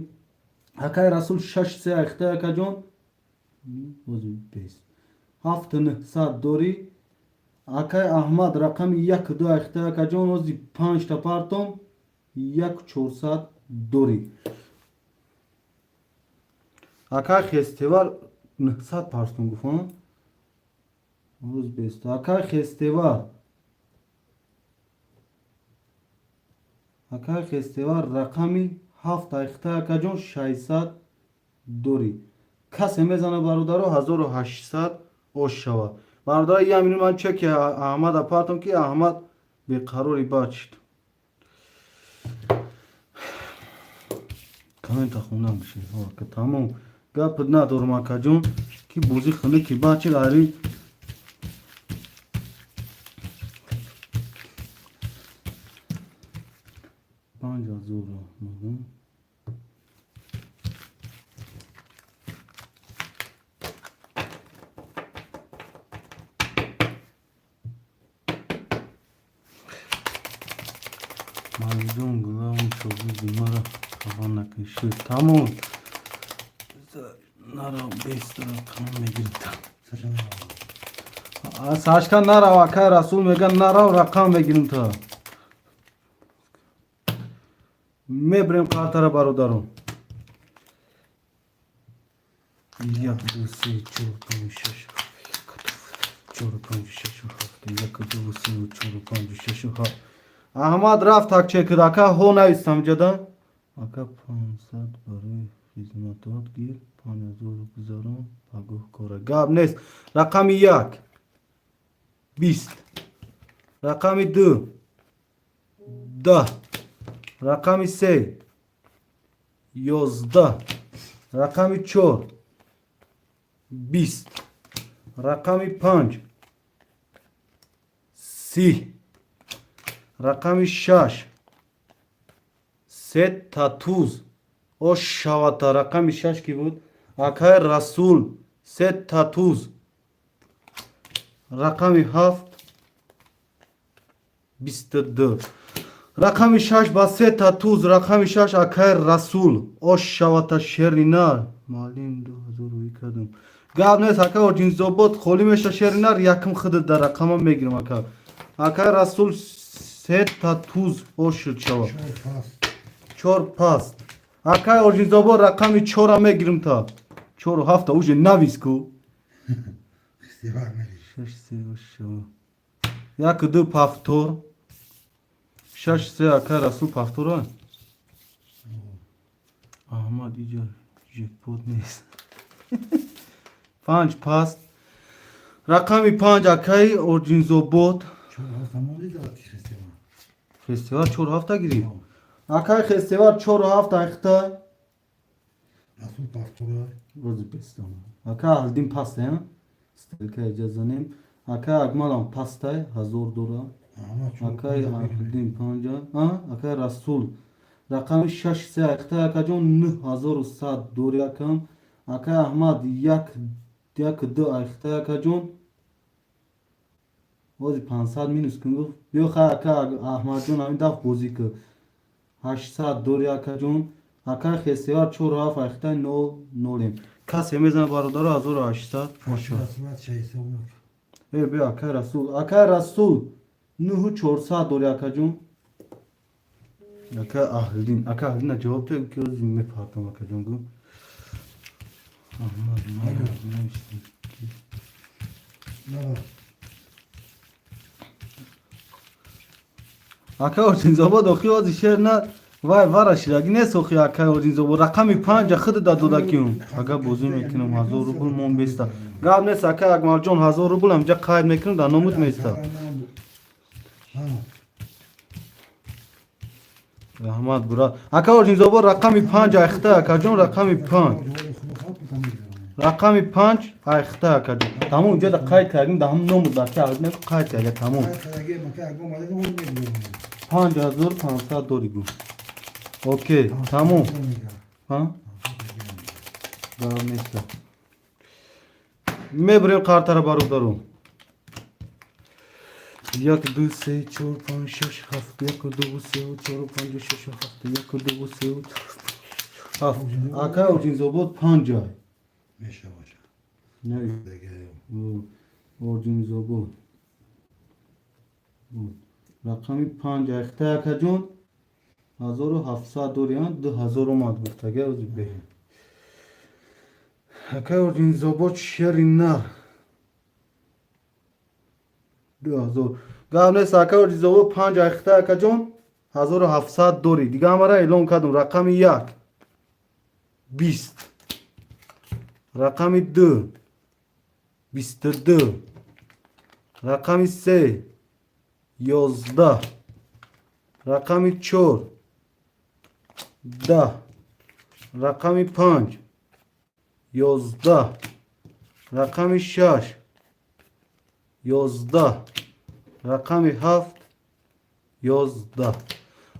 акаи расул 6 ахтай акаҷон 7900 дорӣ акаи аҳмад рақами 1-2 ахтай акаҷон ҳози 5 та партом 1400 дорӣ акаи хестивар 900 партом гуфон акаи хестивар рақами 7 ахтай акаҷон 600 дорӣ касе мезана бародаро 1800 ош шава бародаро я минут ман чеки аҳмада партам ки аҳмад беқарори бад шуд комента хондам ка тамом гапи надорум акаҷон ки бози хини ки бад шуд ари 5000 мардум гулам шоги мара хабар накунӣ шуд тамом наро бест рақам мегирда сашка нарав акаи расул мегӯяд нарав рақам мегирем та мебирем қартара бародаро 1 2 3 4 5 6 4 5 6 7 1 2 3 4 5 6 7 аҳмад рафт такчекид ака ҳо навистам ҷада ака 500 барои хизматот гир 5000 гузарон пагоҳ кора гап нест рақами 1 20 рақами 2 10 рақами 3 11 рақами 4 20 рақами 5 30 рақами 6 се татуз ош шавата рақами 6 ки буд акаи расул се татуз рақами 7 22 рақами 6 ба се татуз рақами 6 акаи расул ош шавата шеринар малин 2000 кардам гап нест ака оҷинзобод холӣ меша шеринар якум хиди дар рақама мегирам ака акаи расул се татуз ош шуд шава 4 паст акаи оҷинзобод рақами 4 мегирам та 4 7 уже нависку 6 1 2 повтор 6 акай расул пафтора аҳмад иҷа ҷекпот нест 5 паст рақами 5 акай орҷинзобод фестивал 4 гирифт акай фестивал 4 айхта O'zbekiston. Aka aldim pastay, stelka ijazanim. Aka agmalam pastay, $1000. Aka aldim panja. Aka Rasul. Rakami 6 se ayakta akajon $9100 yakam. Aka Ahmad yak d ayakta akajon. Ozi 500 minus kungu. Biyo kha aka Ahmadjon amin daf bozi ke $800 akajon. Aka festival 4 ayakta 0 Kas yemezene barodara 1800 maşallah. Bir Aka Rasul. Aka Rasul $400 akacım. Aka Ahlin. Aka Ahlin'e cevap yok ki o zimme partam akacım bu. Aka orçin zabad okuyor az işler ne? Vay var aşırı ne sokuyor akay orinzo bu rakami 5 xıdı da dodakiyum aga bozum ekinim $1000 mon besta gab ne saka agmaljon $1000 amca kayıt mekinim da nomut mesta rahmat bura aka orinzo bu rakami 5 ayxta akajon rakami 5 rakami 5 ayxta akajon tamam önce de kayıt kaydım da ham nomut da ki ne kayıt ya tamam $5500 Okey, tamam. Ha? Daha neyse. मैं ब्रेक करता रहा बारू दारू एक दो से 4 5 6 हफ्ते एक दो से 4 5 6 हफ्ते एक दो से आका और जिंजोबot 5 ay ne o जिंजोबot rakami 5 ay xta kajon $1700 yan 2000 omad guftage o'zbek aka orjinzobot sherinar 2000 gavne saka orjinzobot 5 ayxta akajon $1700 diga hamara e'lon kardum raqami 1 20 raqami 2 22 raqami 3 11 raqami 4 10 raqami 5 11 raqami 6 11 raqami 7 11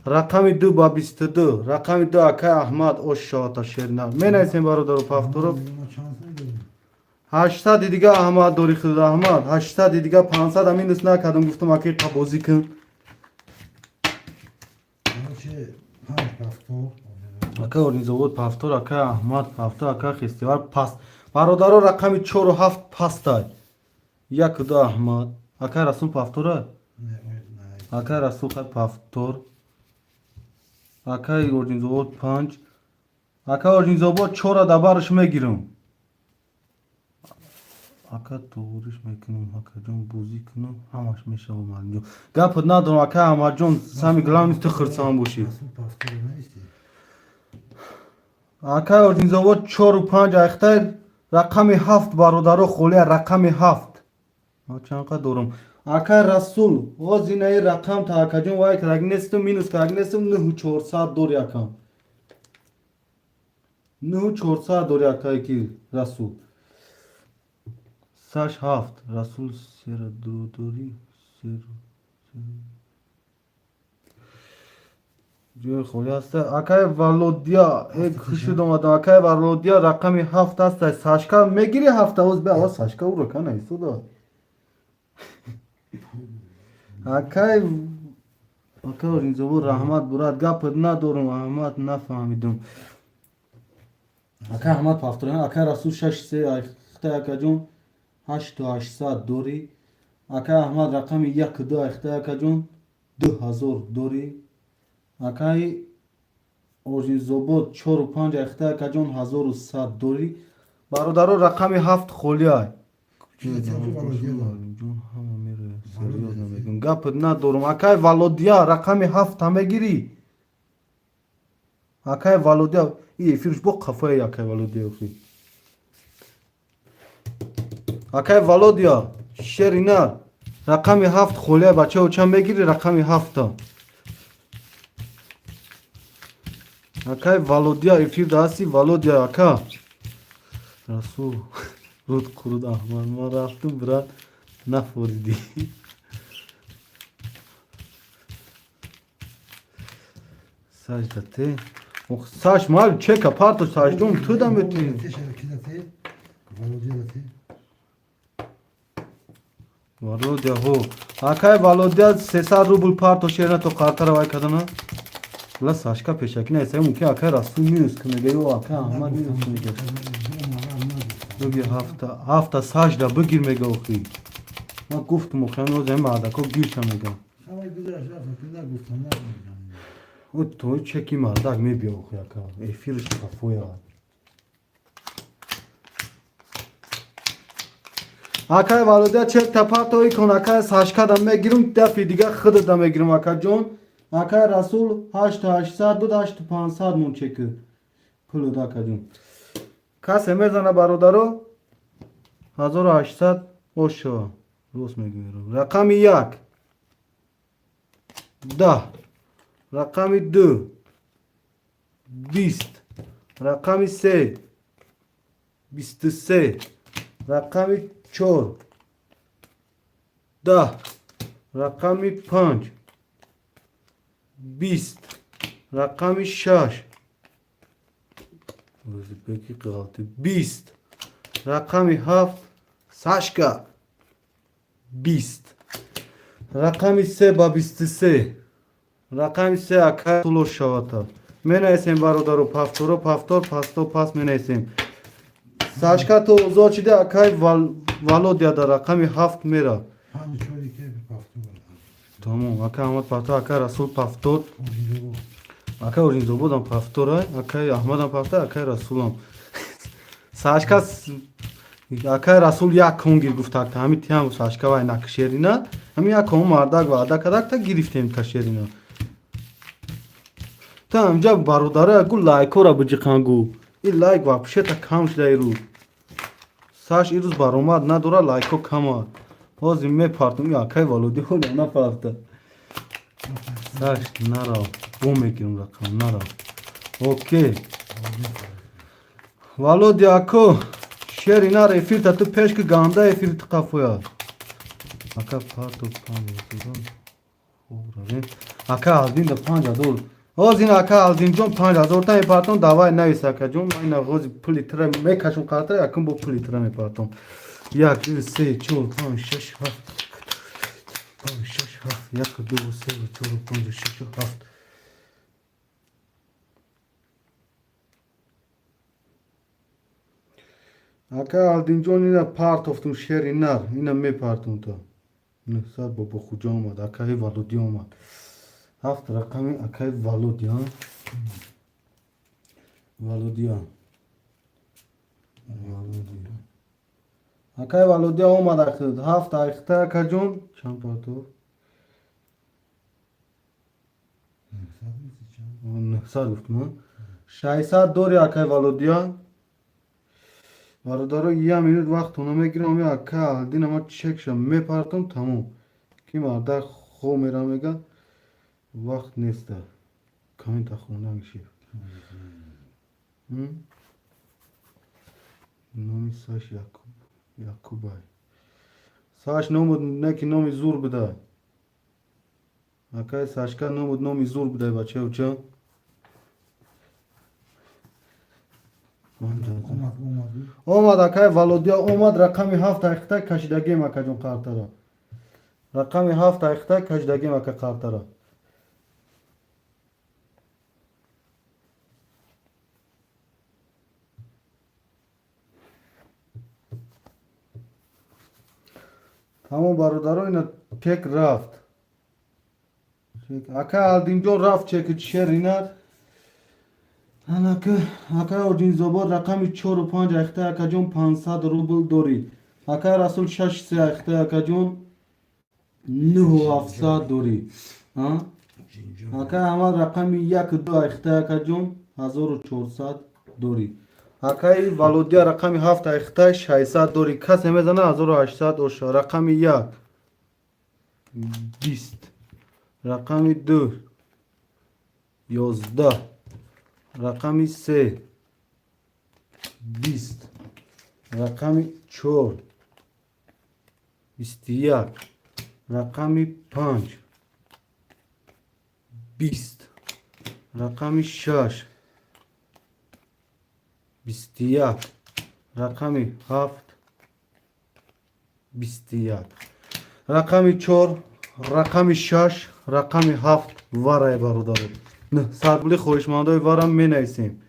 raqami 2 ба 22 raqami 2 aka Ahmad oshota shernar menaysen barodaru pafturov 800 دیگه احمد دوری خود احمد 800 دیگه 500 همین دست نکردم گفتم اکی قبوزی کن اکا اورنیزوود پافتور اکا احمد پافتور اکا خستیوار پاس برادرها رقمی 4 و 7 پاس دای یک دو احمد اکا رسول پافتوره اکا رسول خد پافتور اکا اورنیزوود 5 اکا اورنیزوود 4 دا برش میگیرم اکا توریش میکنم اکا جون بوزی کنم همش میشه اومد جو گپت ندارم اکا احمد جون سمی گلام است خرسان باشی اکا اورنیزوود 4 و 5 اختر رقم 7 برادرها خولی رقم 7 ما چند قدر دارم اکا رسول و زینه رقم تا اکا جون وای کرگ نستم مینوس کرگ نستم 9400 دور یکم 9400 دور اکا کی رسول Saç haft Rasul sera dori sera جو خولی است اکای ولودیا یک خوشی دومد اکای ولودیا رقمی 7 است ساشکا میگیری 7 اوز به آواز ساشکا او رو کنه ایسو دا اکای اکای رینزو رحمت براد گپت ندارم احمد نفهمیدم اکای احمد پافتوریان اکای رسول 6 3 اخته اکا جون 8800 دوری اکای احمد رقمی 1 2 اخته اکا جون 2000 دوری اکای اورجینزوبود 4 و 5 اخته اکا جون 1100 دوری برادرها رقمی 7 خولی های جون همه میره سریاز نمیگم гапат надорум. Акай Володя рақами 7 мегирӣ. Акай Володя и эфирш бо қафои акай Володя офи. Акай Володя шерина рақами 7 холия бачао чанд мегирӣ рақами 7. Акай Володя эфир дасти Володя ака. Расул руд куруд Аҳмад ман рафтум брат нафуридӣ. Саjdate. Saç mal çeka parto saçdum tu da mı tu? Volodya ho. Akay Volodya 300 rubl parto şerine to kartara vay kadına. La saçka peşaki neyse mümkün akay rasul minus kime geliyor akay Ahmad minus kime geliyor. Bugün hafta saçda bu girmege okuy. Ma guftum okuyam o zaman ada ko gülşem ega. Ama güzel şarkılar guftanlar. O to çekim arda me bir okuy akay. Efir kafoya. Akay Volodya çek tapartoy kon akay saçka da me girum defi diga xıdı da me girum akay John. Akay Rasul 800 بود 8500 мун чеки пул да кадим. Кас эмезана бародаро 1800 ошо. Рост мегирам. Рақами 1 10. Рақами 2 20. Рақами 3 23. Рақами 4 10. Рақами 5 20. Рақами 6 O'zbeki qoldi 20. Raqami 7 Sashka 20. Raqami 3 ба 23. Raqami 3 aka tulo shavata. Menaysim barodaru paftoro pasto pas menaysim. Sashka to uzochide akay Volodya da raqami 7 mera. Hani şöyle ki bir paftu var. Tamam aka Ahmad pafto aka Rasul paftor. Aka Orinzobodan paftoray aka Ahmadan paftor aka Rasulam. Sashka aka Rasul yak kongir guftak hamit ham Sashka vay nakşerina. Ham yak kong mardak vada kadak ta giriftem taşerina. Tamam jab barodara gul like ora bıcıkangu. İl like vapşe ta kamş dayru. Sash iruz baromad nadora like o kama. O zimme partum ya kay Volodya hol na pafta. Sash nara. Bu mekirim rakam nara. Okay. Volodya ako şerina refir tatı peşki ganda efir tıkafoya. Aka parto pamuzun. Aka aldin da panja dol. O zin aka aldin jon panja zorta me parton davay navisa ka jon mayna goz pulitra me kaşun karta yakın bu pulitra me parton. Yak se çol pan şaş ha. Pan şaş ha. Yak du se çol pan şaş ha. Aka aldin jon ina part of tum şerinar ina me parton to. Ne sad baba kujama aka Volodya olmad. Haft rakami akay Volodya. Volodya. Akay Volodya olmad akı. Haft ayıkta kajon çampato. Ne sad uftma. Şaysa dori akay Volodya. Barodaro 1 minut vaqt ona megiram ya aka aldin ama çekşam me partom tamam. Kim arda xo meramega vaqt nesta. Kamin taxundan şey. Nomi Sash Yakubay. Sash nomud neki nomi zur bida. Akay Sashka nomud nomi zur bida bache uça. Omad akay Volodya omad raqami 7 ayıqta kaşidagim aka jon qartara. Raqami 7 ayıqta kaşidagim aka qartara. Tamam barodaro ina tek raft. Aka aldin jon raft çekit şerinar. Aka Ordin Zobor raqami 4 و 5 ayıqta aka jon 500 rubl dori. Aka Rasul 6 ayıqta aka jon 9700 دوری ها Cincan. اکا اما رقم 1 2 اخته اکا جون 1400 دوری اکای والودیا رقم 7 اخته 600 دوری کسی میزنه 1800 اوشا رقم 1 20 رقم 2 11 رقم 3 20 رقم 4 21 رقم 5 20 رقم 6 21 رقم 7 21 رقم 4 رقم 6 رقم 7 وارای برادر نه سربولی خوشمندای وارم می نویسیم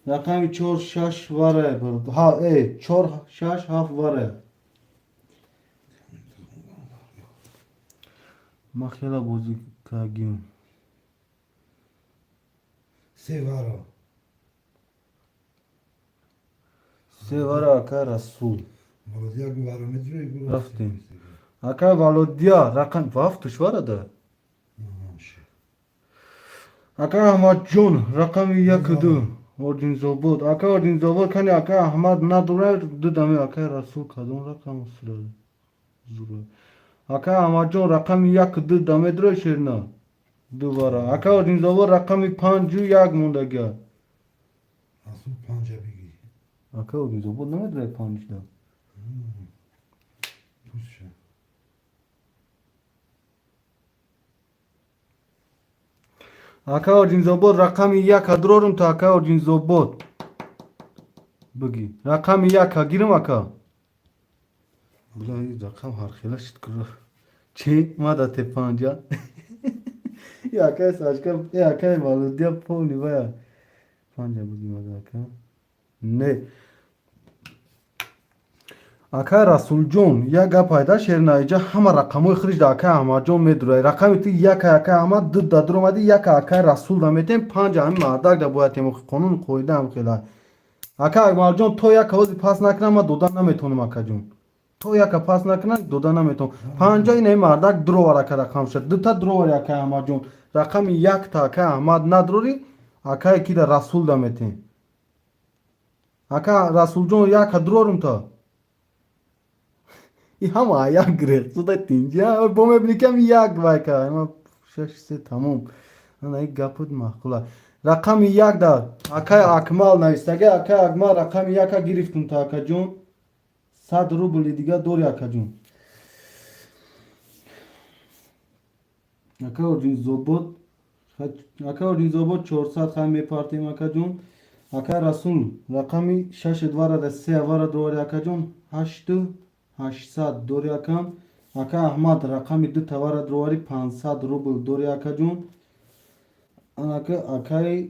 رقم 4 6 وارای برادر ها ای 4 6 7 وارای ما خیلی بازی کردیم Sevara. سه وارا اکا رسول Молодя говорю, медведь رفتیم اکا والودیا رقم وفتش وارده اکا احمد جون رقم 1 2 اردین زوبود اکا اردین زوبود کنی اکا احمد نداره دادمی اکا رسول کدوم رقم سراله زوره اکا احمد جون رقم 1 2 دامه داره شیرنا دوباره اکا اردین زوبود رقم 5 و 1 مونده گه Asıl Pancabigi. اکا اردین زوبود نمیداره 5 ده Rusça. اکا اردین زوبود رقم 1 درورم تا اکا اردین زوبود بگی رقم 1 گیرم اکا بلا این رقم هر خیلی شد کرد چی؟ ما دا تی 5 یا اکا ساچکر یا اکا والودیا پونی بایا 5 بگی ما دا اکا نه اکا رسول جون یا گا پایدا شیرنا ایجا همه رقموی خریج دا اکا احمد جون میدروی رقمی تی یک اکا احمد دو دا درومدی یک اکا رسول دا میتیم 5 همین مردک دا باید تیم قانون قویده هم خیلی اکا احمد جون تو یک حوضی پاس نکنم ما دودن نمیتونم اکا جون تو یک پاس نکنم دودن نمیتونم 5 این مردک درو ورکا رقم شد دو تا درو ور اکا احمد جون رقم 1 تا اکا احمد ندروری اکا یکی دا رسول دا میتیم اکا رسول جون یک درورم تا ای هم ayak گرفت تو دا تینجا با مبینی کم یک وایکا اما 6 3 تموم انا ای گپود معقوله رقم 1 دا اکای اکمال نویستگه اکای اکمال رقم 1 گرفتم تا اکا جون 100 روبل دیگه دور اکا جون اکا اردین زوبود اکا اردین زوبود 400 خواهیم میپارتیم اکا جون اکا رسول رقمی 6 دواره دا 3 واره دواره اکا جون 8 800 دوری اکم اکا احمد رقمی 2 تواره دواری 500 روبل دوری اکا جون اکا اکای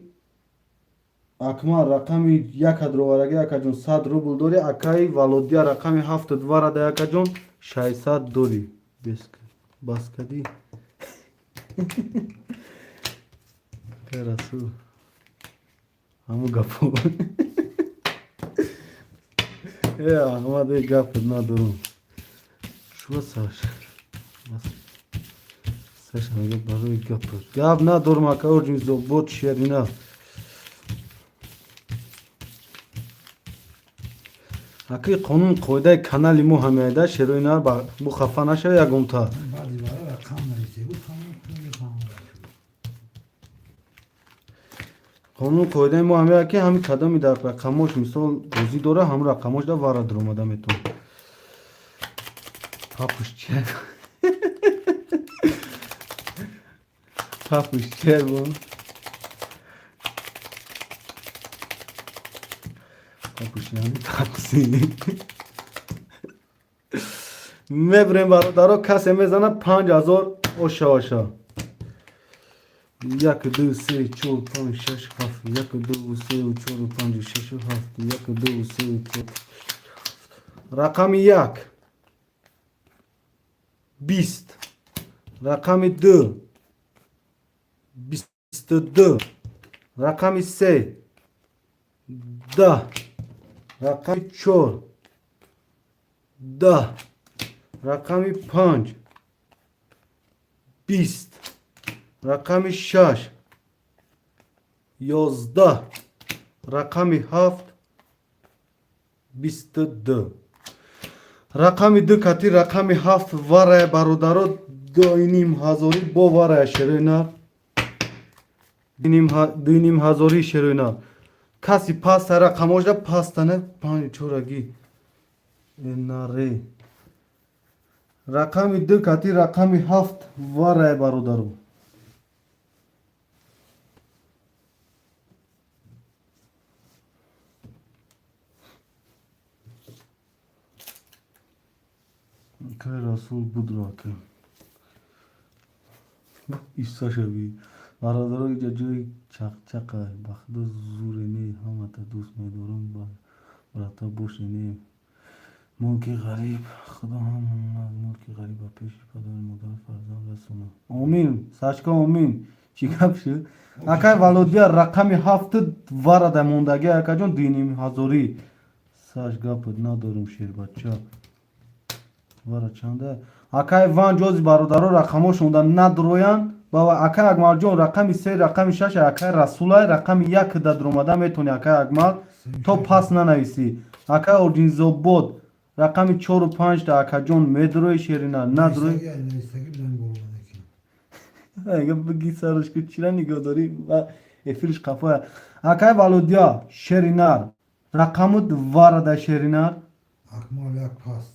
اکما رقمی 1 دوارگی اکا جون 100 روبل دوری اکای والودیا رقمی 7 دواره دا اکا جون 600 دوری بس کدی که رسول همو گفو یا احمد ای گفت ندارم شو ساش ساش میگه برای گپ ندارم اکا اردین زوبود شیرینا اکی قانون قویده کانالی مو همه ده شیروینا بو خفا نشه یکم تا Bazı var rakam neyse bu tamam. قانون قویده مو همه که همین کدامی در رقمش مثال بازی داره هم رقمش دا وارد درومده میتون پاپوش چه پاپوش چه بون پاپوش یعنی تاکسی میبریم برادرها کسی میزنه 5000 اوشا 1 2 3 4 5 6 7 1 2 3 4 5 6 7 1 2 3 4 رقم 1 20 رقم 2 22 رقم 3 10 رقم 4 10 رقم 5 20 رقم 6 11 رقم 7 22 رقم دکتی رقم 7 واره برادران 2500 با واره شیرینار 2500 شیرینار کسی پاس رقماش را پاس تنه پنج چورگی ناره رقم دکتی رقم 7 واره برادران که رسول بود را که ایسا شوی برادرای جای چق چقه بخت زورنی همه تا دوست میدارم برات بوشنی ملک غریب خدا هم ملک غریب پیش پدر مادر فرزند رسونه آمین ساشکا آمین چی گپ شد اکای ولودیا رقم 7 وارد موندگی اکا جون دینیم هزاری ساش گپ ندارم شیر بچه وارد چنده اکای وان جوز برادرو رقماشوندا ندرویان با اکای اگمال جون رقم 3 رقم 6 اکای رسولای رقم 1 در درومده میتونی اکای اگمال تو پاس ننویسی اکای اورجین زوبود رقم 4 و 5 تا اکای جون میدروی شیرینا ندروی اگه بگی سرش که چرا نگاه داری و افیرش قفا اکای والودیا شیرینار رقمود وارد شیرینار اکمال یک پاس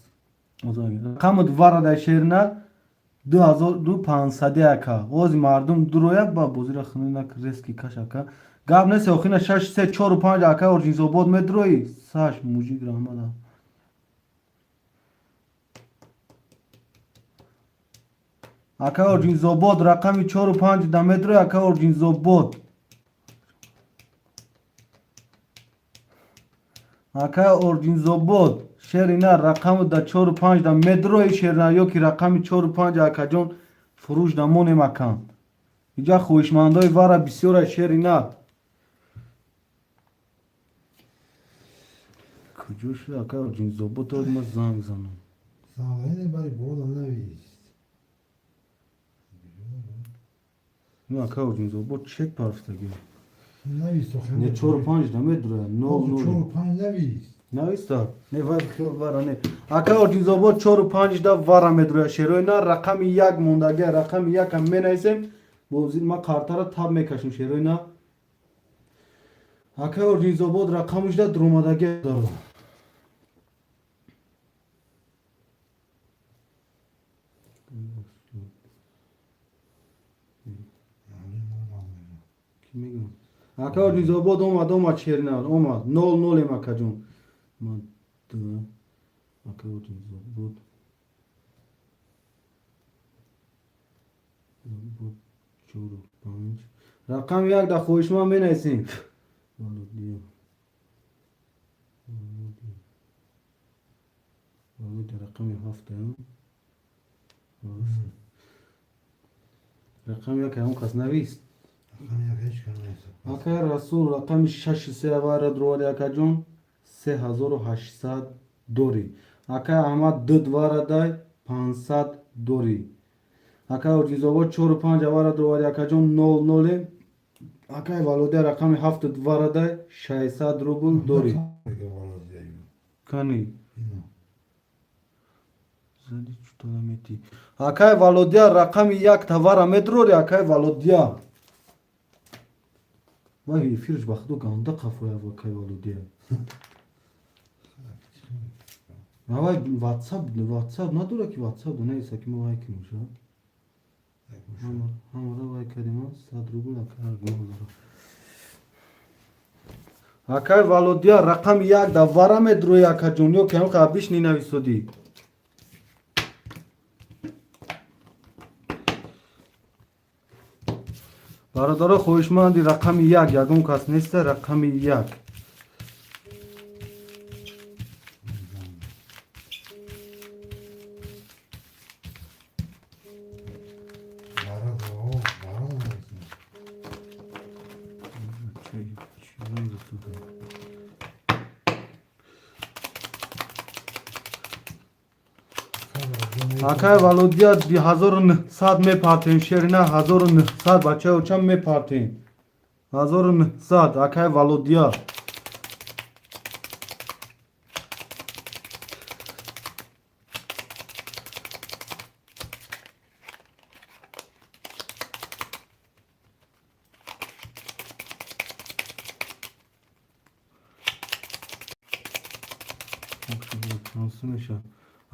رقمود وارد شیرینار 2500 اکا اوز مردم درویا با بوزیر خنینا ریسکی کش اکا گاب نسی اخینا 6 3 4 و 5 اکا اورجین زوبود مدروی ساش موجی گرامالا اکا اورجین زوبود رقم 4 و 5 دا مدروی اکا اورجین زوبود اکا اورجین زوبود شیرینا رقم دا 4 و 5 دا مدروی شیرینا یو کی رقم 4 و 5 اکا جون فروش دا مون مکان اینجا خوشمندای وارا بسیار شیرینا کجا شد اکا اورجین زوبود تو ما زنگ زنم سامعین برای بودا نویست نه اکا اورجین زوبود چک پرفتگی نویست نه 4 و 5 دا مدروی نو چور نو پنج نویست نویستا نه وارا نه اکا اورجین زوبود 4 و 5 دا وارا مدروی شیرینا رقم 1 موندگی رقم 1 هم مینویسیم بوزید ما کارتا را تاب میکشیم شیرینا اکا اورجین زوبود رقمش دا درومدگی دارو کی میگم اکا اورجین زوبود اومد شیرینا اومد 0 0 اکا جون ما دو اکا اورجین زوبود بود 4 و 5 رقم 1 دا خوشما می نویسیم والودیا رقم 7 رقم 1 هم کس نویست اکا رسول رقم 6 3 وارد رواری اکا جون 3800 دوری اکا احمد دو وارد 500 دوری اکا اورجین زوبود 4 و 5 وارد رواری اکا جون 0 0 اکا والودیا رقم 7 وارد 600 روبل دوری کنی زدی چطور میتی اکا والودیا رقم 1 توارا مدروری اکا والودیا وای فیرش بخدو گانده قفوی اکا والودیا وای واتساپ نداره که واتساپ نیست که ما وای کنیم شد همارا وای کردیم 100 روبل اکا والودیا رقم 1 دا وارا مدروی اکا جونیو که هم قبلیش نی نویسودی برادر خوشمندی رقم 1 یگم کس نیست رقم 1 اکا акай валодия 1900 мепартем шерина 1900 бачао чам мепартем 1900 акай валодия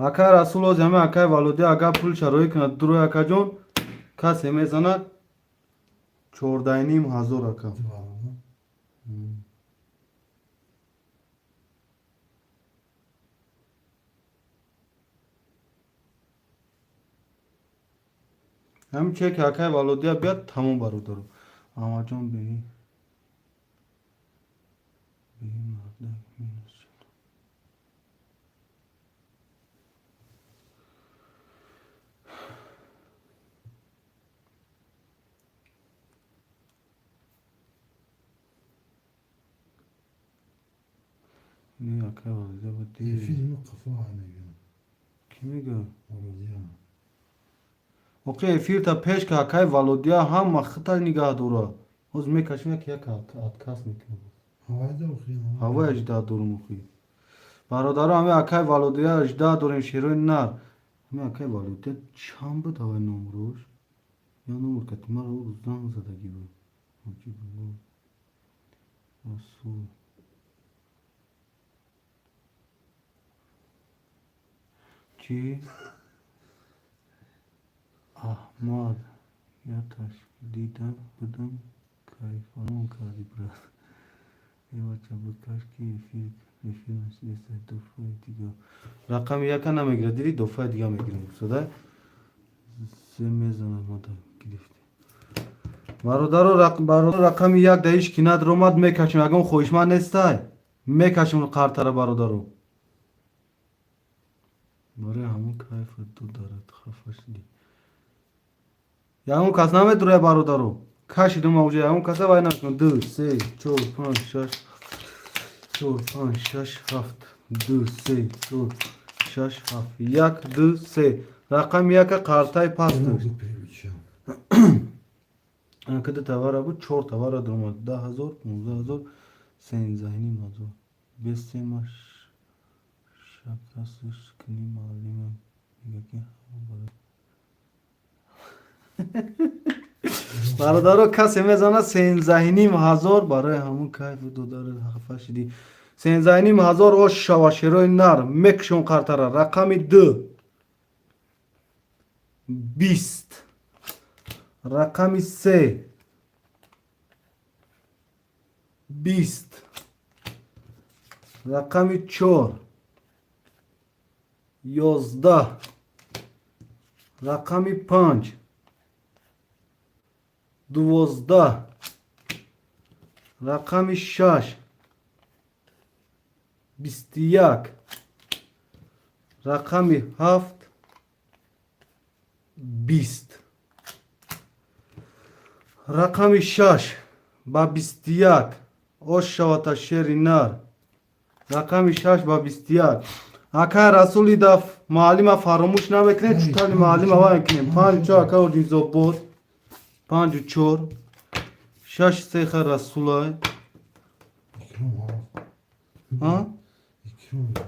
акай расуло заме акай валодия ага пул шарои кунад дуро акаҷон касе мезанад 14,500 ака ҳамин чие ки акай валодия биёд тамом бародаро амаҷон беҳи не акай валодия ба فیلم قفا میگن ки мегӯ ولودیا оқи эфирта пеш ки акай валодия ҳама хита нигаҳ дора ҳоз мекашем як откас мекунам havayda okuyun ҳавай аждаҳ дорум оқи бародаро ҳамин акай валодия аждаҳ дорем шерои нар ҳамин акай валодия чанд буд ҳавай номрош я номр кати маро занг задагӣ буд расул чи аҳмад я ташкил дида будам кайфарон карди брат бача буд кашки эфир насиеса дофаи дига рақами яка намегирад диди дофаи дига мегирам суда се мезанад мада гирифт бародаро рақами як да иш кинад ромад мекашем ягон хоҳишманд нестай мекашем қартара бародаро барои ҳамон кайфа ду дарад хафа шуди ягон кас намедурая бародаро кашидум авҷа ягон каса вай накун 2 3 4 5 6 4 5 6 7 2 3 4 6 7 1 2 3 рақами яка қартаи паст дошт када тавара буд 4 тавара дурмад 10,000 15,000 13,500 бесемаш шакасуш кини маълимам мегаки бародаро касе мезанад 13,500 барои ҳамон кайфу додари хафа шидӣ 13,500 ош шава шерои нар мекушон қартара рақами 2 20 рақами 3 20 рақами 4 11 рақами 5 12 рақами 6 21 рақами 7 20 рақами 6 ба 21 ош шавата шери нар рақами 6 ба 21 акай расули даф маълима фаромӯш намекунед чутали маълима ва мекунем 5 ака ординзобод 5 4 6 сеха расулай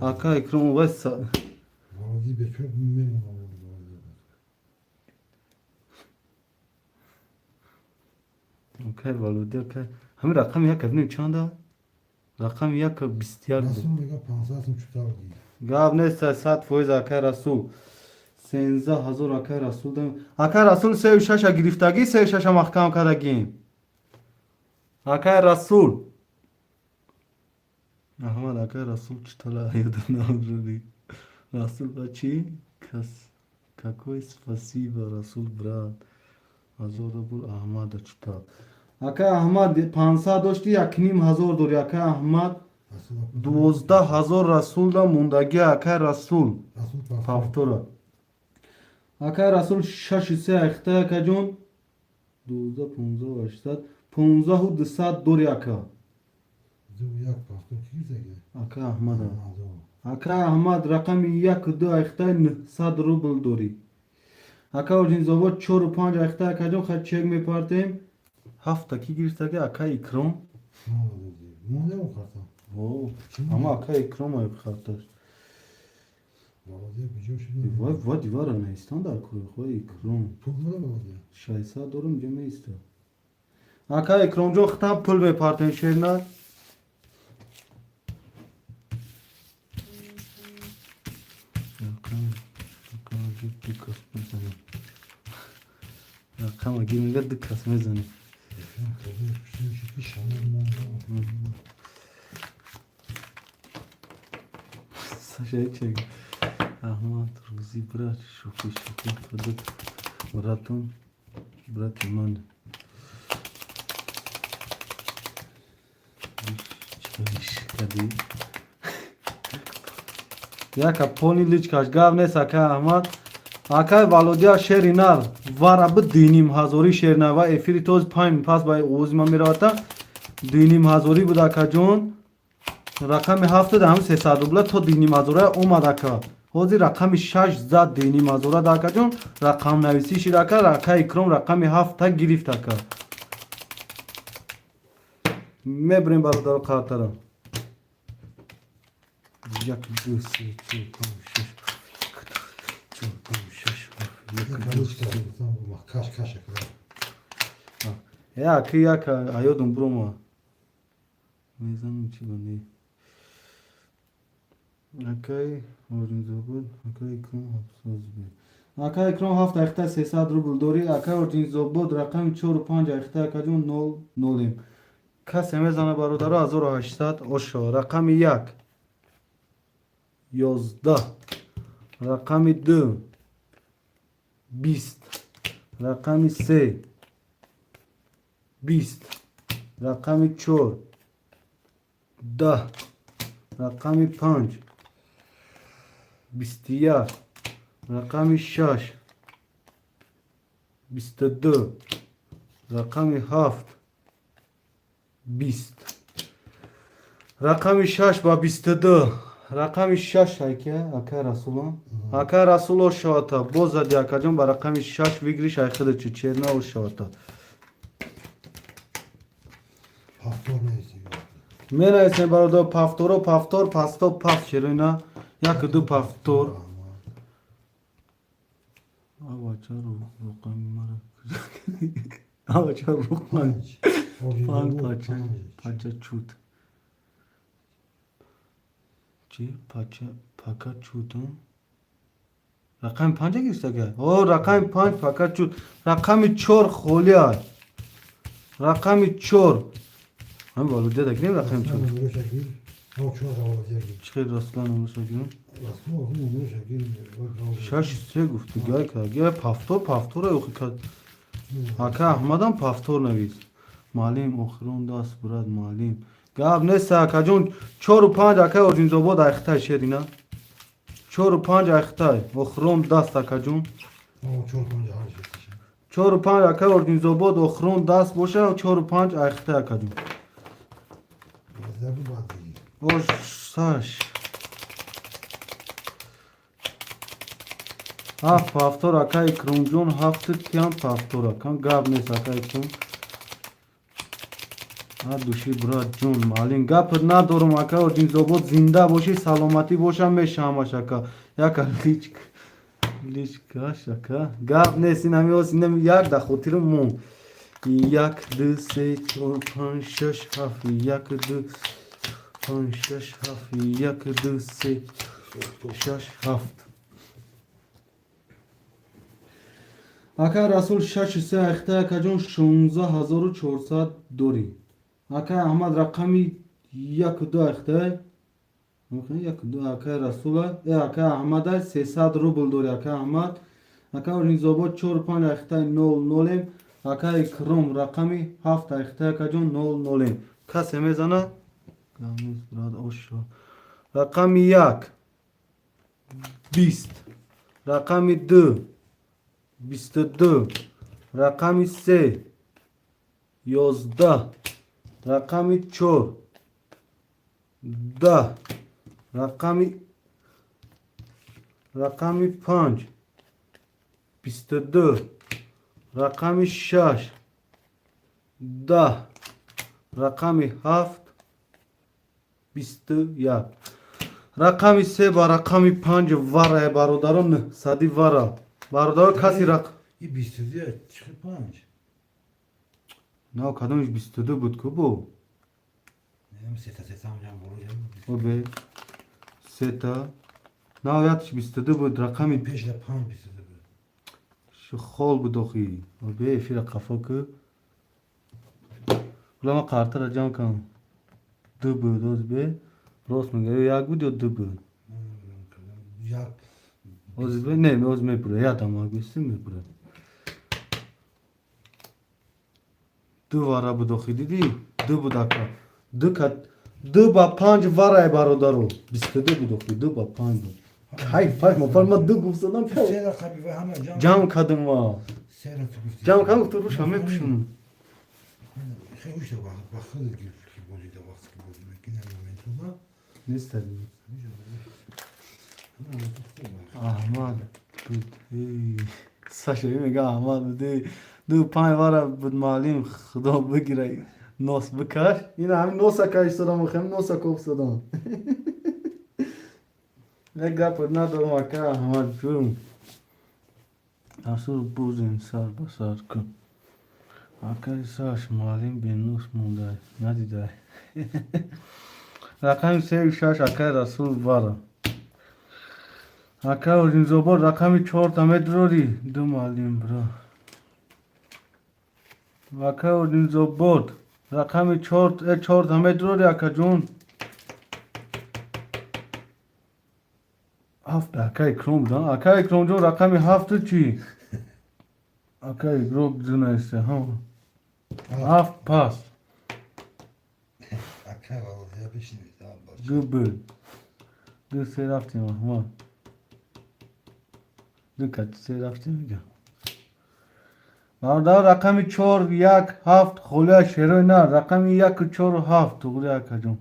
ака икром вайса Valla bir çok memnun oldum. окай валоди окай ҳамин рақами як бинем чанда рақами як 21 Nasıl mega pansasın tutar değil. гап нест 100% акай расул 13000 акай расул дам акай расул 36 гирифтагӣ 36 маҳкам кардагӣ акай расул аҳмад акай расул читала ёдам намеёбӣ расул ба чӣ кас какой спасибо расул брат азора бур аҳмада чита акай аҳмад 500 дошти 1500 дори акай аҳмад 12000 расул да мондаги акай расул Nasıl пафтора акай расул 63 ахта акаҷон 12 15 200 дори ака yak pasta çizege. акай аҳмада Ака Аҳмад рақами 1-2 ахта 900 рубл дорӣ. Ака Орҷинзобод 4-5 ахта акаҷон хат чек мепартем. 7 ки гирифтаги ака Икром. Молодец. Молодец картам. О, Чему? ама ака Икром ай хаташ. Молодец, бижо шуд. Ва дивара наистан дар кӯи хо Икром. Пул буда молодец. 600 дорум ҷа меиста. Ака Икромҷон хатам пул мепартем шерна. Рақам агир мега ду кас мезанем. Сашай чек. Аҳмад рӯзӣ брат шуқӣ фадат братон брати ман. Чикадӣ. Яка пони личкаш гав нест ака Аҳмад. Акай Валодия шери нар вара би 2500 шерна ва эфири тоз 5 пас ба овози ман меравата 2500 буд акаҷон. Рақами 7 дам 300 рубла то 2500 омад ака. Ҳозир рақами 6 зад 2500 да акаҷон. Рақам нависӣ шид ака. Ака Икром рақами 7 та гирифт ака. Мебарем бародаро қартара. 1 2 3 4 5 6 Яки яка аёдум брома. Мезанам чи бани. Акай Орҷинзобод акай Икром 700. Акай Икром 7 ахта 300 рубл дорӣ. Акай Орҷинзобод рақами 4-5 ахта акаҷон 0 Касе мезана бародаро 1800 ошо. Рақами 1 11 рақами 2 20 рақами 3 20 рақами 4 10 рақами 5 21 рақами 6 22 рақами 7 20 рақами 6 ба 22 рақами 6 ака Расулон. Ака Расул ошоата бозади акаҷон ба рақами 6 вигриш айхида чи черна ошоата. Менаисем бародар пафтор пасто пафт шерина 1-2 пафтор. Авача рӯқами мара. Авача рӯқами. Пан пача чут. Чи пака чутам. Рақами 5 гирифтага? О, рақами 5 пака чут. Рақами 4 холия. Рақами 4. Ҳам Володя дагирем рақами 4. Чиқи Расулан умушагирем? Шаш се гуфти гайка. Га пафтор охи кад. Ака Аҳмадам пафтор навис. Маълим охирон даст бурад маълим. Гап нест акаҷон 4-5 ака Орҷинзобод айхтай шерина. 4-5 айхтай охирон даст акаҷон. 4-5 ака Орҷинзобод охирон даст боша 4-5 айхтай акаҷон. Ош саш. Ҳафт пафтор ака Икромҷон 7 кам пафтор акам гап нест ака Икром. Души брат ҷон маълим гап надорум ака Орҷинзобод зинда бошӣ саломатӣ бошам мешаҳамаш ака. Яка личкаш ака гап нест ин ҳами осинам як да хотирам мон 1 2 3 4 5 6 7 1 2 5 6 7 1 2 3 6 7 ака Расул 6 ахта акаҷон 16400 дорӣ. Ака Аҳмад рақами 1-2 ахта 1-2 ака Расула ака Аҳмада 300 рубл дорӣ ака Аҳмад. Ака Орҷинзобод 4-5 ахта 0 ака Икром рақами 7 ахта акаҷон 0 касе мезана? Рақами 1 20 рақами 2 22 рақами 3 11 рақами 4 10 рақами رقم 5 22 رقم 6 10 رقم 7 21 رقم 3 با رقم 5 وره برادران نه صدی وره برادر کسی رقم این 22 چه 5 نه کدومش 22 بود که بو نمیدونم 3 تا اونجا برو او به 3 تا نه یادش 22 بود رقم 5 تا 5 22 بود شو خال بود اخی او به فیر قفا که ولی ما قرطه را جمع کنم 2 بود از به راست میگه یک بود یا 2 بود یا از به نه از میپره یادم آگیستی میپره 2 واره بود اخی دیدی 2 بود اکا 2 با 5 واره برادرو 22 بود اخی 2 با 5 بود های پای ما فرما 2 گفتم 3 رقمی و همه جمع کردم ما 3 رو تو گفتی جمع کردم تو روش همه پشونم خیلی خوش با خیلی که بودی در وقت که بودی میکنه مومنتوما نیست دیگه احمد بود ساشا میگه احمد بود 5 واره بود معلم خدا بگیره ناس بکش این همین ناسا کش صدام خیلی ناسا کوب صدام یک گپ ندارم اکا احمد جون اصول بوزین سر بسر کن اکا ساش معلم به نوس مونده ندیده رقم 3 اکا رسول واره اکا این زبان رقم 4 تمه دروری 2 معلم برا اکا این زبان رقم 4 تمه دروری اکا جون هفت اکا اکرام بودن اکا اکرام جون رقم 7 چی؟ اکا اکرام جون ایسته ها 7 پاس اکا و بشنوید باشه 2 بود 2 3 رفتیم احمد 2 کت 3 رفتیم میگم برادر رقم 4 1 7 خوله شروع نه رقم 1 4 7 توگلی اکا جون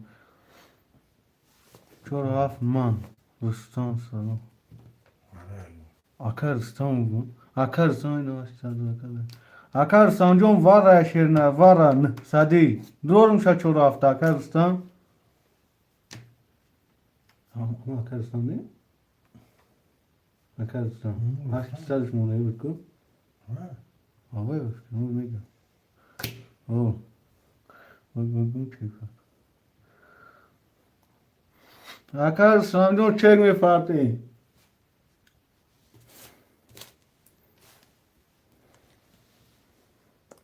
4 7 من رستان سلام اکا رستان بود اکا رستان اینو اکا رستان جون واره شیرنه واره نه صدی دورم شد 4 7 اکا رستان اکا رستان نه اکا رستان هشت سالش مونه بود که آوای باش کنون میگم اوه بگو چی کرد اکا رستان جون چک میفرده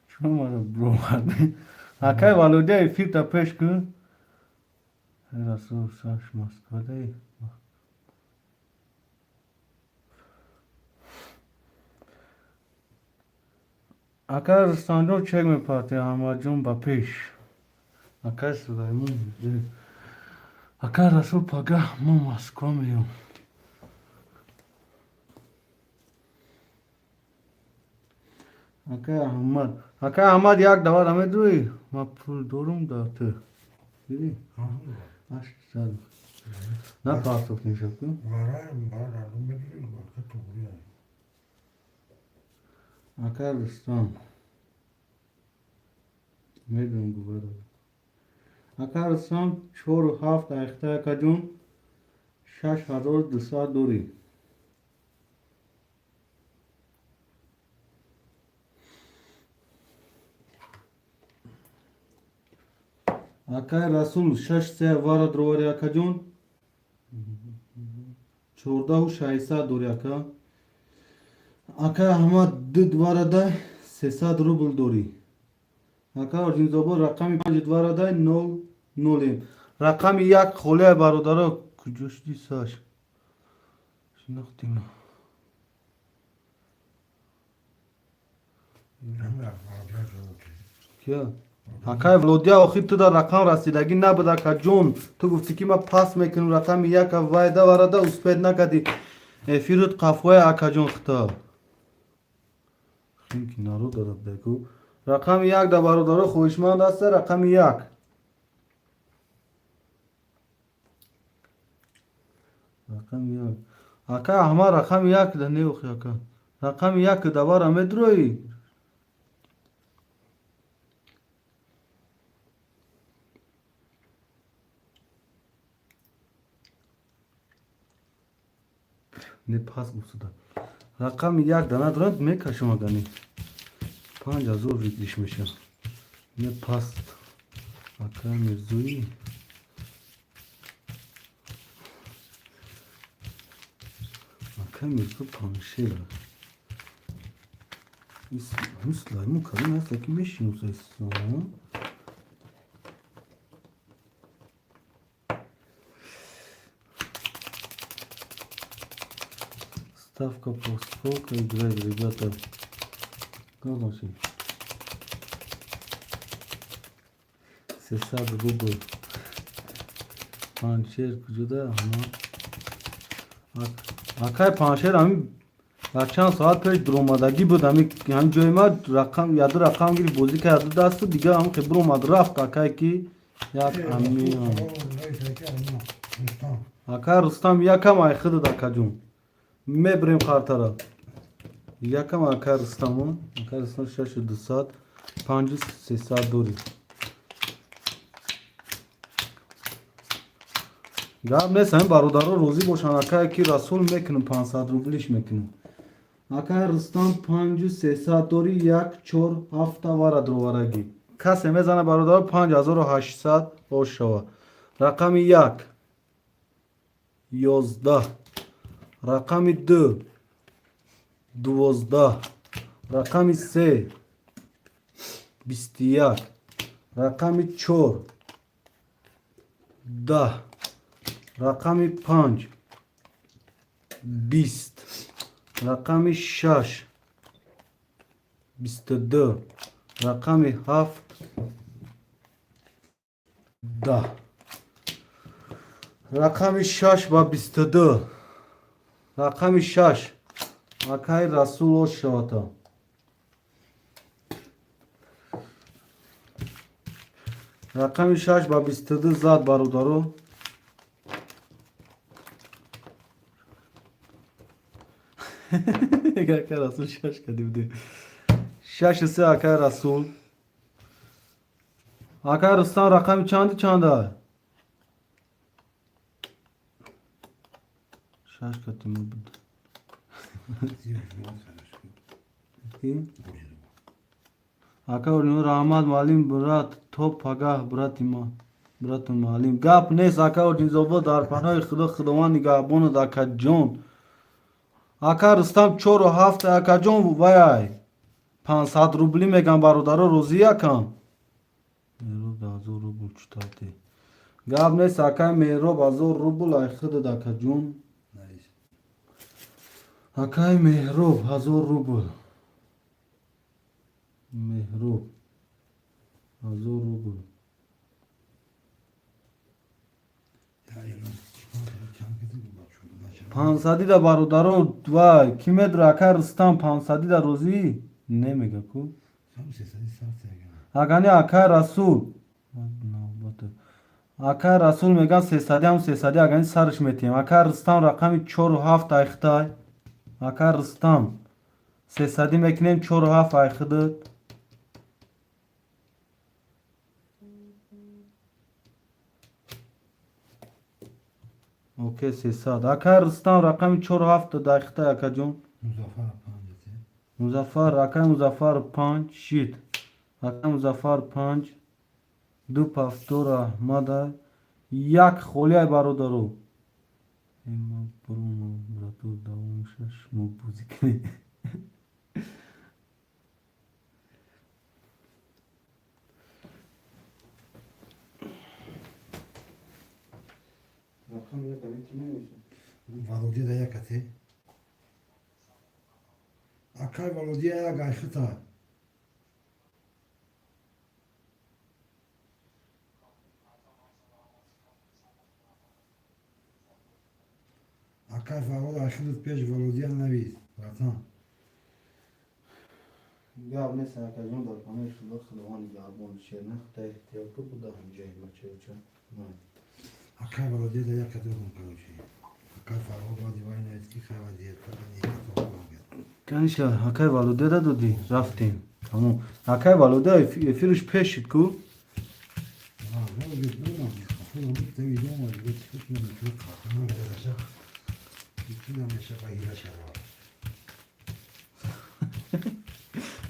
شما رو برو مرده اکای والوده فیتا پیش کن رسول ساش مسکاده اکا رستان جون چک میپاته همه جون با پیش اکا سلیمون اکا رسول پاگه ما مسکو مییم اکا احمد یک دوار همه دوی ما پول دورم داته دیدی؟ هشت سال نه پاسخ نیشه کن برای رو میگیری که تو بودی اکا رستان میدونم گوبره اکا رستان 4 و 7 اخته اکا جون 6200 دوری اکا رسول 6 3 وارد رواری اکا جون 14 و 600 دوری اکا اکا احمد 2 دوارده 300 روبل دوری اکا ارجین زبان رقم 5 دوارده 0 0 رقم 1 خوله برادره کجاش دیساش شناختیم کیا اکا ولودیا آخر تو در رقم رسیدگی نبود اکا جون تو گفتی که ما پاس میکنم رقم 1 وایده وارده اسپید نکدی فیروت قفوه اکا جون خطا خیم که نارو دارد بگو رقم 1 در برادره خوشمند است رقم 1 رقم 1 Aka ama rakam yak da ne yok aka. Rakam yak da var amedroy. Ne pas gusu da. Rakam yak da nadran me kaşıma gani. Panca zor bitmişmiş ya. Ne pas. Aka mevzuyu. Aka mevzu panşer. Müslüman kadın hasta ki 5 yıl sonra. Ставка по сколько играет, ребята? Как он все? 60 рубль. Pançer kucuda ama akay pançer ami akşam saat 5 dromadagi bud ami yani joyma rakam yadı rakam gibi bozik yadı dastı diga am khibro raft akay ki yak ami akay Rustam yakam ay khid da kajum me brim khartara yakam akay Rustam'ın akay Rustam şaşı 2 saat 5 saat duri گاب نه سهم برادرها روزی باشن اکا کی رسول میکنم 500 روبلیش میکنم اکا رستم 5 300 دوری 1 4 7 وارا دروارگی کسی میزنه برادر 5800 باش شوا رقم 1 11 رقم 2 12 رقم 3 21 رقم 4 10 رقم 5 20 رقم 6 22 رقم 7 10 رقم 6 با 22 رقم 6 اکای رسول شواتا رقم 6 با 22 زاد برادرو Akay Rasul şaş kadivdi. Şaşısı Akay Rasul. Akay Rustam rakam çandı çanda. Şaş katim bu. Akay ornu Rahmat Malim Burat top pagah Burat ima. Burat Malim. Gap nes Akay ornu zobo dar panoy khudo khudowan nigahbon da kajon. اکا رستم 4 و 7 اکا جون وای 500 روبلی میگم برادر روزی یکم میرو بازو روبل چطاتی گاب نیست اکا میرو بازو روبل ای خود اکا جون اکا میرو بازو روبل میرو بازو روبل پانصدی دا برادرو وای کی میدر اکا رستم 500 دا روزی نمیگه کو اگانی اکا رسول اکا رسول میگن 300 هم 300 اگانی سرش میتیم اکا رستم رقم 4 و 7 ایختای اکا رستم 300 میکنیم 4 و 7 ایخده اوکی 300 اکا رستم رقم 4 و 7 دایخته اکا جون مظفر رقم مظفر 5 شید رقم مظفر 5 دو پفتور احمد یک خولیه برادرو اما برونو براتو دوم شش مبوزی کنی رقم یک کنی نمیشه Valodiye de yakati. Akay Valodiye ya gayxıta. Akay Valodiye aşırı peş Valodiye neviz. Vatan. Ya mesela kazan da bana şu da kılvan yağmur şeyine de ihtiyacı bu da önce maçı uçan. Akay Valodiye de yakati oğlum kalıcı. فرقا با دیوار نویدکی خواهدیت کنید کنشا حکای والوده را دادی رفتیم تمام حکای والوده افیرش پیشید کو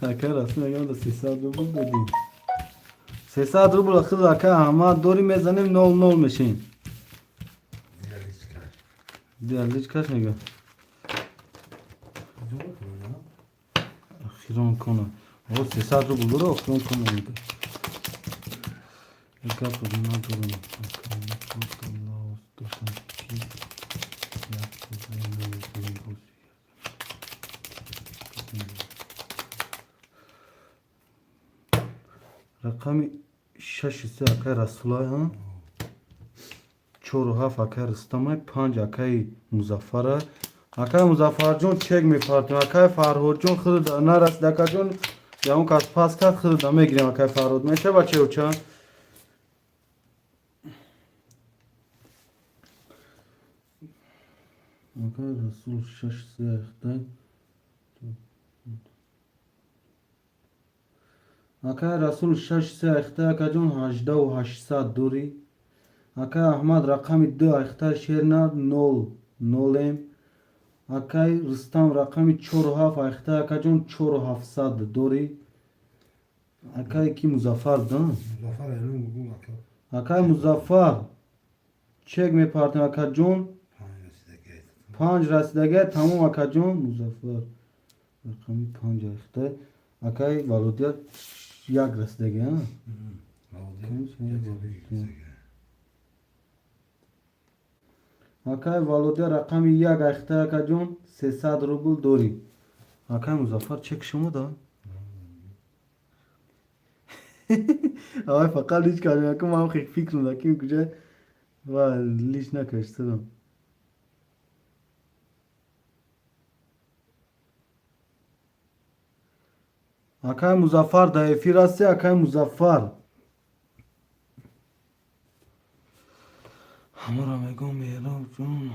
حکای راست میگم دا 300 روبل دادیم 300 روبل اخیر حکای احمد دوری میزنیم 0-0 میشیم دیالیچ کش نگه اخیران کنه او 300 روبل رو اخیران کنه میگه یک اپر ندارم رقم 6 اکای رسولای ها 4 و 7 اکای رستمای 5 اکای مظفره اکای مظفر جون چک میپارتیم اکای فرهود جون خود نرسید اکای جون یا اون کس پاس کرد خود میگیریم اکای فرهود میشه بچه او چند اکای رسول 6 3 اخته اکای رسول 6 3 اخته اکای جون 18 و 800 دوری اکای احمد رقم 2 اخته شیرنر 0 0 اکای رستم رقم 4 و 7 اخته اکای جون 4 و 700 دوری اکای کی مظفر دان اکای مظفر چک میپارتیم اکای جون 5 رسیدگی تمام اکای جون مظفر رقم 5 اخته اکای والودیت 1 رسیدگی ها اکای والودی رقم 1 اخته اکای جون 300 روبل دوری اکای مظفر چک شما دا آقای فقط لیش کردیم اکای ما هم خیلی فکر میدکیم کجا و لیش نکشتم اکای مظفر دا افیر هستی اکای مظفر همه را میگم میرم جون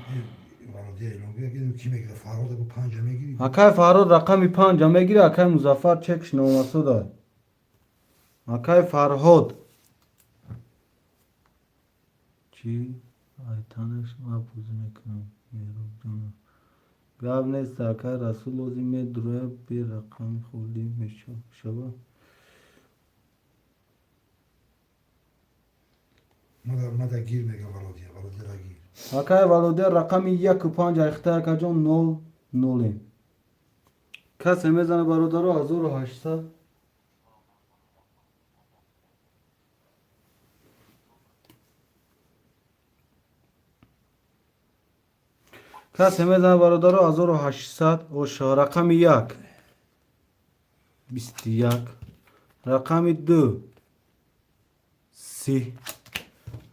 اکای فرهاد رقم 5 میگیری اکای مظفر چکش نومسو داد اکای فرهاد چی؟ آیتانش ما پوز میکنم میرم جون گاب نیست اکای رسول اوزی می دروه بی رقم خوردی میشو شبا ماذا گیر میگه ولودی را گیر اکای والوده رقم 1 و 5 اخته اکای جون 0 0 کسی میزنه برادر 1800 کسی میزنه برادر 1800 و رقم 1 21 رقم 2 30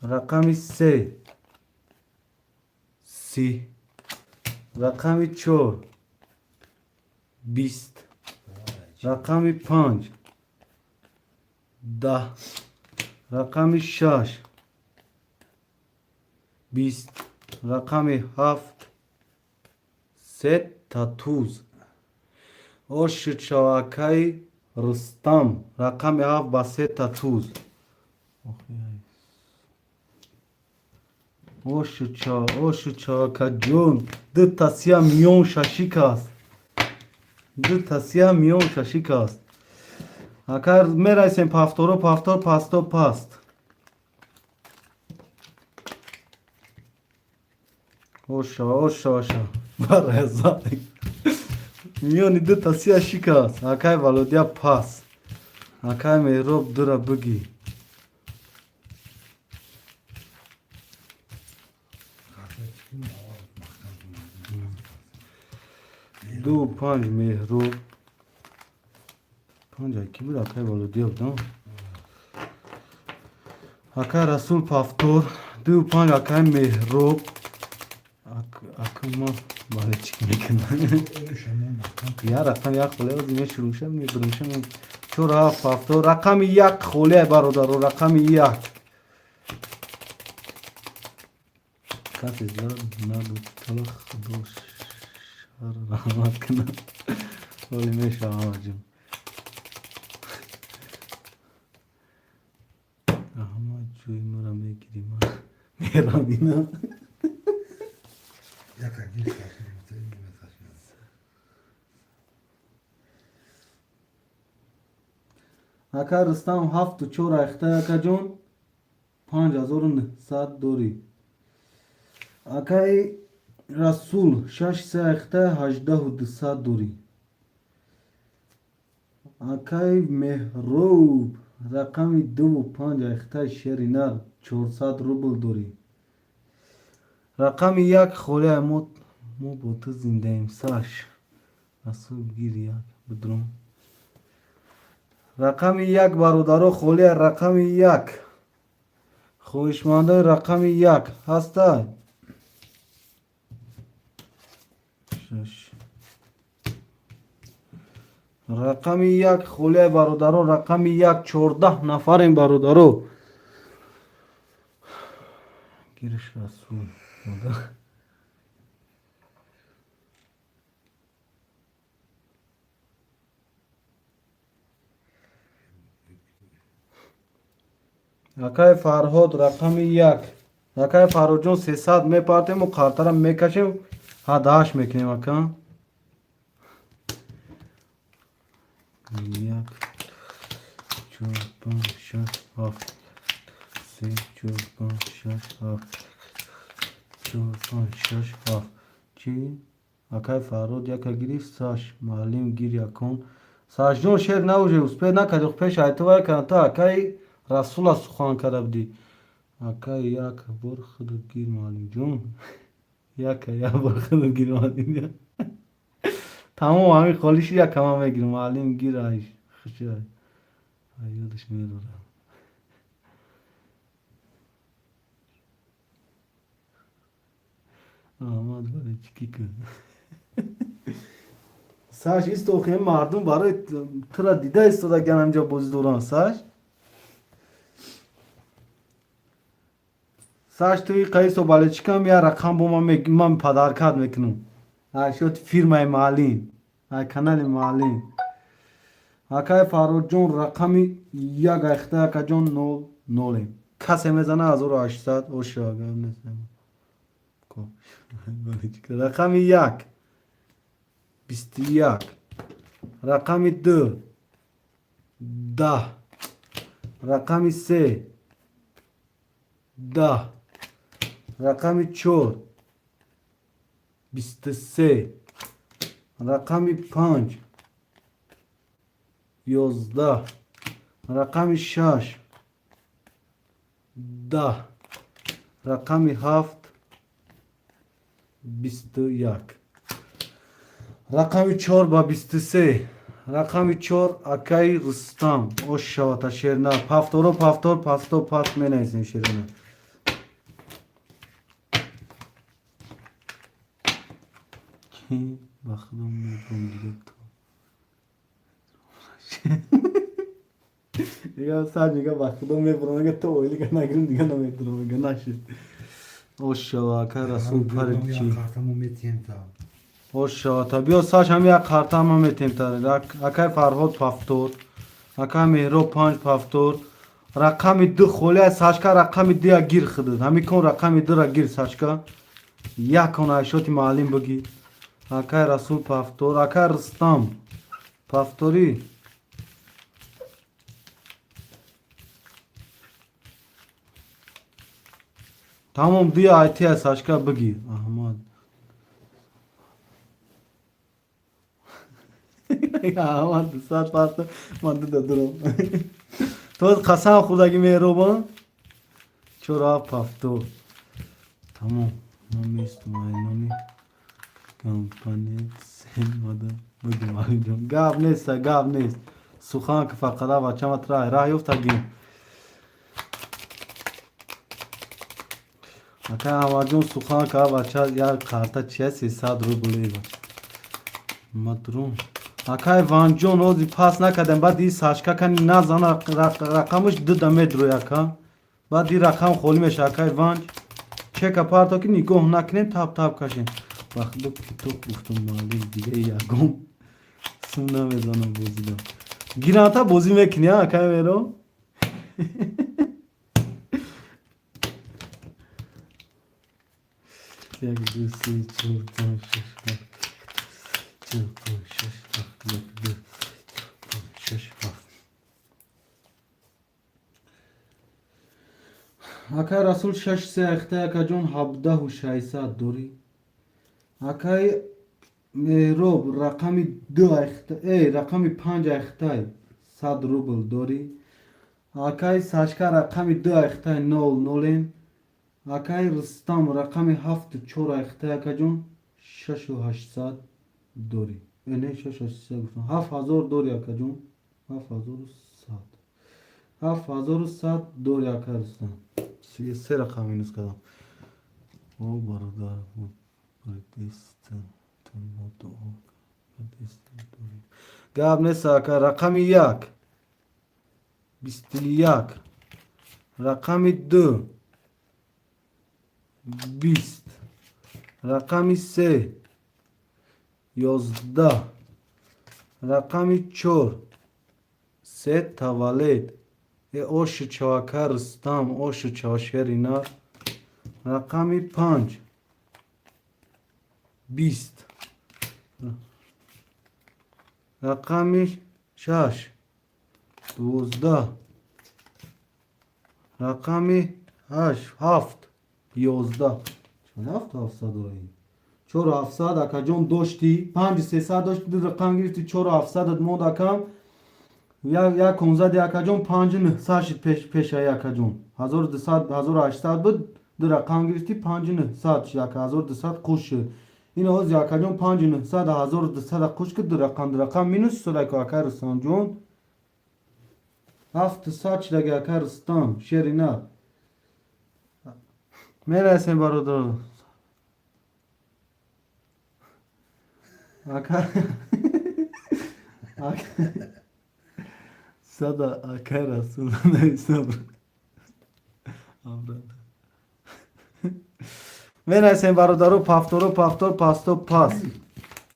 رقم 3 30 رقم 4 20 رقم 5 10 رقم 6 20 رقم 7 سه تا توز اوش چاکای رستم رقم 7 با 3 تا توز اوش چاکا جون 2 تا 3 میلیون شاشیک است 2 تا 3 میلیون شاشیک است اگر میرسیم پافتورو پافتور پاستو پاست اوشا برزا میونی 2 تا 3 شیک است اکای والودیا پاس اکای میروب دورا بگی 2 5 مهرو 5 کی بود اکای والودیا بود اکای رسول پافتور 2 5 اکای مهرو اکای ما بالا چیک میکنم یا رقم 1 خوله از اینه شروع شد میبرمشم 4 7 پافتور رقم 1 خوله برادر رقم 1 کسی زد ندود تلخ دوش رحمت کنم ولی میشه آقا جون احمد جوی مرا میگیری من میرم Jaka gilka, to nie ma co się. اکا رستم 7 و 4 اخته اکا جون 5100 دوری اکای رسول 6 3 اخته 18200 دوری اکای مهروب رقم 2 و 5 اخته شرینر 400 روبل دوری رقم 1 خوله مو با تو زنده ایم ساش رسول گیر یک بدرم رقم 1 برادرو خوله رقم 1 خوشمانده رقم 1 هسته 6 رقم 1 خوله برادرو رقم 1 14 نفریم برادرو گیرش رسول بوده اکای فرهاد رقم 1 اکای فرهاد جون 300 میپارتیم و کارترم میکشیم هداش میکنیم اکا 1 4 5 6 7 3 4 5 6 7 4 5 6 7 چی؟ اکای فرهاد یکا گیری ساش معلم گیری اکون ساش جون شیر نوجه اسپه نکدی پیش ایتو وای کنن تا اکای رسول سخوان کرده بودی اکای یک بار خود گیر معلم جون یک بار خود گیر معلم تمام همین خالیش یک هم میگیرم معلم گیر ایش خوشی یادش میدارم آمد برای چکی کن ساش ایست اوخیم مردم برای ترا دیده ایستاده گن همجا بزدوران ساش ساش توی قیس و بالچکم یا رقم با من پدرکت میکنم شد فیرمای معلم کانال معلم اکای فرود جون رقمی 1 اخته اکا جون 0 کسی میزنه از او 800 او شاگه رقم 1 21 رقم 2 10 رقم 3 10 رقم 4 23 رقم 5 11 رقم 6 10 رقم 7 21 رقم 4 با 23 رقم 4 اکای رستم او شواتا شیرنا پافتورو پافتور پاست می نیستیم شیرنا بخدم میدونم دیگه دیگه ساعت میگه بخدم میبرم میگه تو اویلی که نگیرم دیگه نمیدونم میگه نشد او شواکه رسول پرد چی Kartamı metiyem ta. او شواتا بیا ساش هم یک کارت هم میتیم تاره اکای فرهاد پافتور اکای مهرو 5 پافتور رقم 2 خوله ساشکا رقم 2 گیر خدود همی کن رقم 2 را گیر ساشکا یک کن عیشوتی معلم بگی اکای رسول پافتور اکای رستم پافتوری تمام دیگه آیتی از ساشکا بگی احمد احمد ساعت پاست من دو درم تو قسم خدایی میروبان چرا پافتور تمام نامی استماعی نامی کمپانی سین مادم بگیم آلی جون گاب نیست سخان که فقط بچه مت راه یفت گیم اکا آواجون سخان که بچه یا کارتا 300 رو بولی بچه مدرون اکای وانجون اوزی پاس نکدم بعد دی ساشکا کنی نزن رقمش 2 دمه درو یکا بعد دی رقم خولی میشه اکای وانج چک پارتو که نگاه نکنین تاب کشین وقت دو گفتم مالی دیگه یکم سونا بزنم بازی دارم گیرانتا بازی میکنی ها که میرو یک دو سه چهار پنج شش هفت چهار پنج شش هفت یک دو پنج شش هفت اکای رسول شش سه اخته اکا جون 17 و 600 دوری اکای روب رقمی 2 اخته رقمی 5 اخته 100 روبل دوری اکای ساشکا رقمی 2 اخته 00 اکای رستم رقمی 7 4 اخته اکا جون 6 و 800 دوری نه 6 و 800 گفتم 7000 دوری اکا جون 7100 دوری اکا رستم سه رقم اینوز کدام او برادر بود بردیستن تنبودو بردیستن دوری گاب نسا که رقمی 1 21 رقمی 2 20 رقمی 3 11 رقمی 4 3 تولد اوش چواکر رستم اوش چواشرینا رقمی 5 20 رقمی 6 12 رقمی 8 7 11 چون 700 داریم 4700 اکا جون داشتی 5300 داشتی رقم گرفتی 4700 مود اکم یا 15 اکا جون 5900 شد پیش اکا جون 1200 1800 بود دو رقم گرفتی 5900 شد اکا 1200 خوش شد این از اکا جون 5900 1200 خوش که دو رقم مینوس شد اکا رستم جون 700 شد اکا رستم شیرینا میرسیم برادر اکا صدا اکا رسول نیستم میرسیم برادرو پافتور پاستو پاس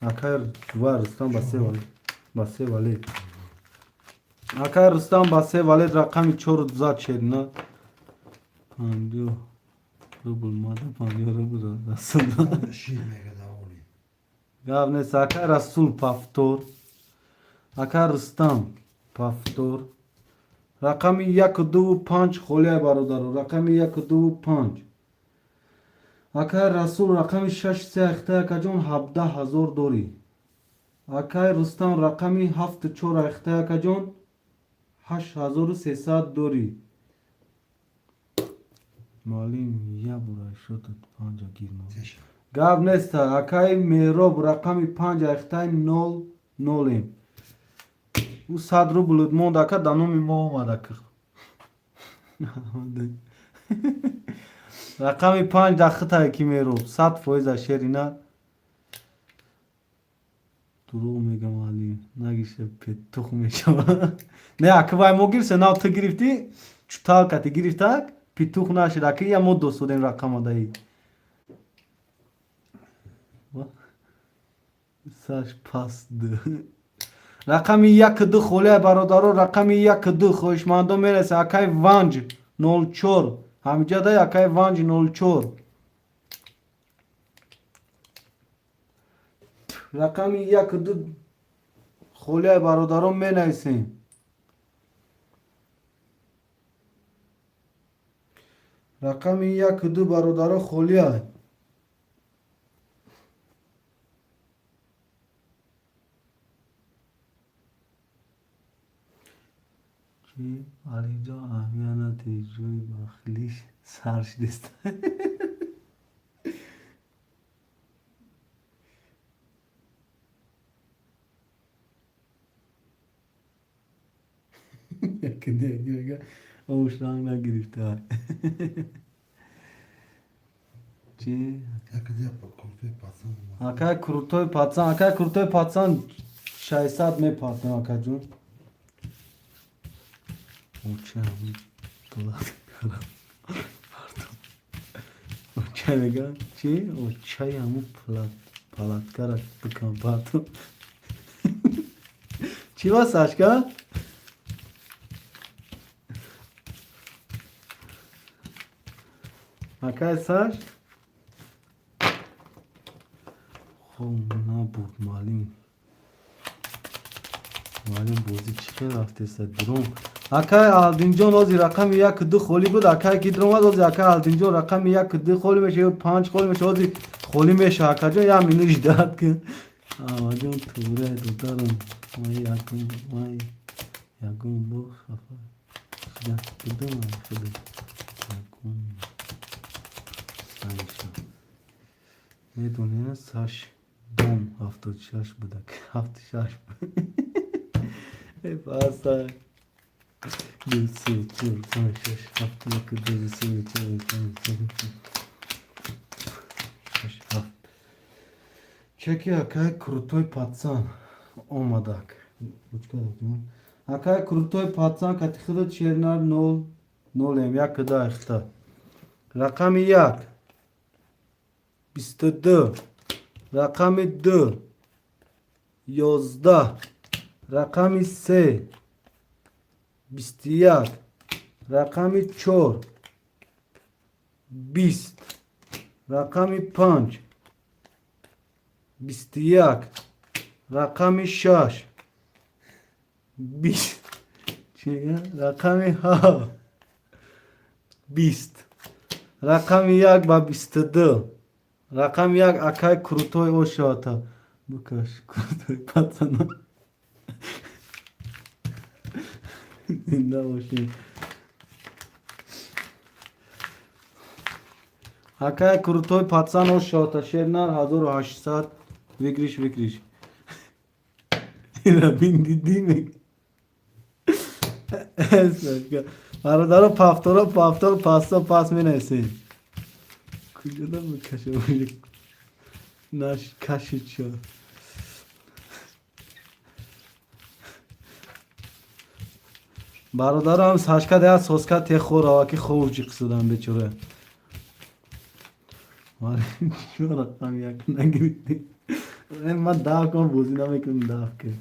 اکا رستم بسه ولی اکا رستم بسه ولی رقمی 4 شیرینا پاندیو روبل ماده پاندیو روبل رسول شیر میگه داوری گاب نیست اکا رسول پافتور اکا رستم پافتور رقمی 1 2 5 خولیه برادرو رقمی 1 2 5 اکا رسول رقمی 6 3 اخته اکا جون 17000 دوری اکا رستم رقمی 7 4 اخته اکا جون 8300 دوری مالیم یا برای شد 5 گیر مالی گاب نیست اکای میروب رقمی 5 اخته 0 0 او 100 روبل موند اکا دانومی ما اومد اکا رقمی 5 دخته کی میروب 100% شیرینا درو میگم علی نگیشه پتوخ میشه نه اکا وای مو گیرسه ناو تو گرفتی چطال کتی گرفتک پتوخ نشد اکا یا مو دوست این رقم دایی ساش پاس ده رقمی 1 2 خوله برادرو رقمی 1 2 خوشمندو میرسه اکای وانج 04 همینجا ده اکای وانج 04 رقمی 1 2 خوله برادرو مینویسیم رقمی 1 2 برادرو خوله چی؟ علی جا احیانت جوی بخلیش سرش دست یک دیگه اوش رنگ نگرفته چی؟ اکای کروتوی پاتسان 600 میپاتن اکا جون اوچه همین دولت پردون اوچه چه میگم چی؟ او چای همو پلاتکارش بکن پاتو چی واسه اشکا؟ مکای ساش؟ خب نبود معلم بازی چی رفته است درون اکای آلدینجان اوزی رقم یک دو خولی بود اکای کی درون اوزی اکای آلدینجان رقم یک دو خولی میشه 5 خولی میشه اوزی خولی میشه اکای جان یا مینوش داد که آما جان توره دو دارم مای یکون بو خفا شده بدون شده یکون سایشا میدونی نه ساش دوم 76 بوده 76 بود ای پاسا دو سه چهار پنج شش هفت یک دو سه چهار پنج شش هفت چکی اکای کروتوی پاتسان اومدک بچکا دادیم اکای کروتوی پاتسان کتخیل چیرنار نول یک کدا اختا رقم یک 22 رقم 2 11 رقم 3 21 رقم 4 20 رقم 5 21 رقم 6 20 چیه؟ رقم 7 20 رقم 1 با 22 رقم 1 اکای کروتوی او شاتا بکش کروتوی پاتانا زنده باشین اکای کروتوی پاتسان او شاتا شیرنار 1800 وگریش این را بین دیدی میگه برادر پافتار پاستا پاس می نیسین کجا دا بکشه باید ناش کشید شد برادر هم ساشکا دیا سوسکا تی خور آوا که خوجی قصدم بچوره ماری شو رقم یک نگریدی من داو کنم بوزی نمیکنم داو که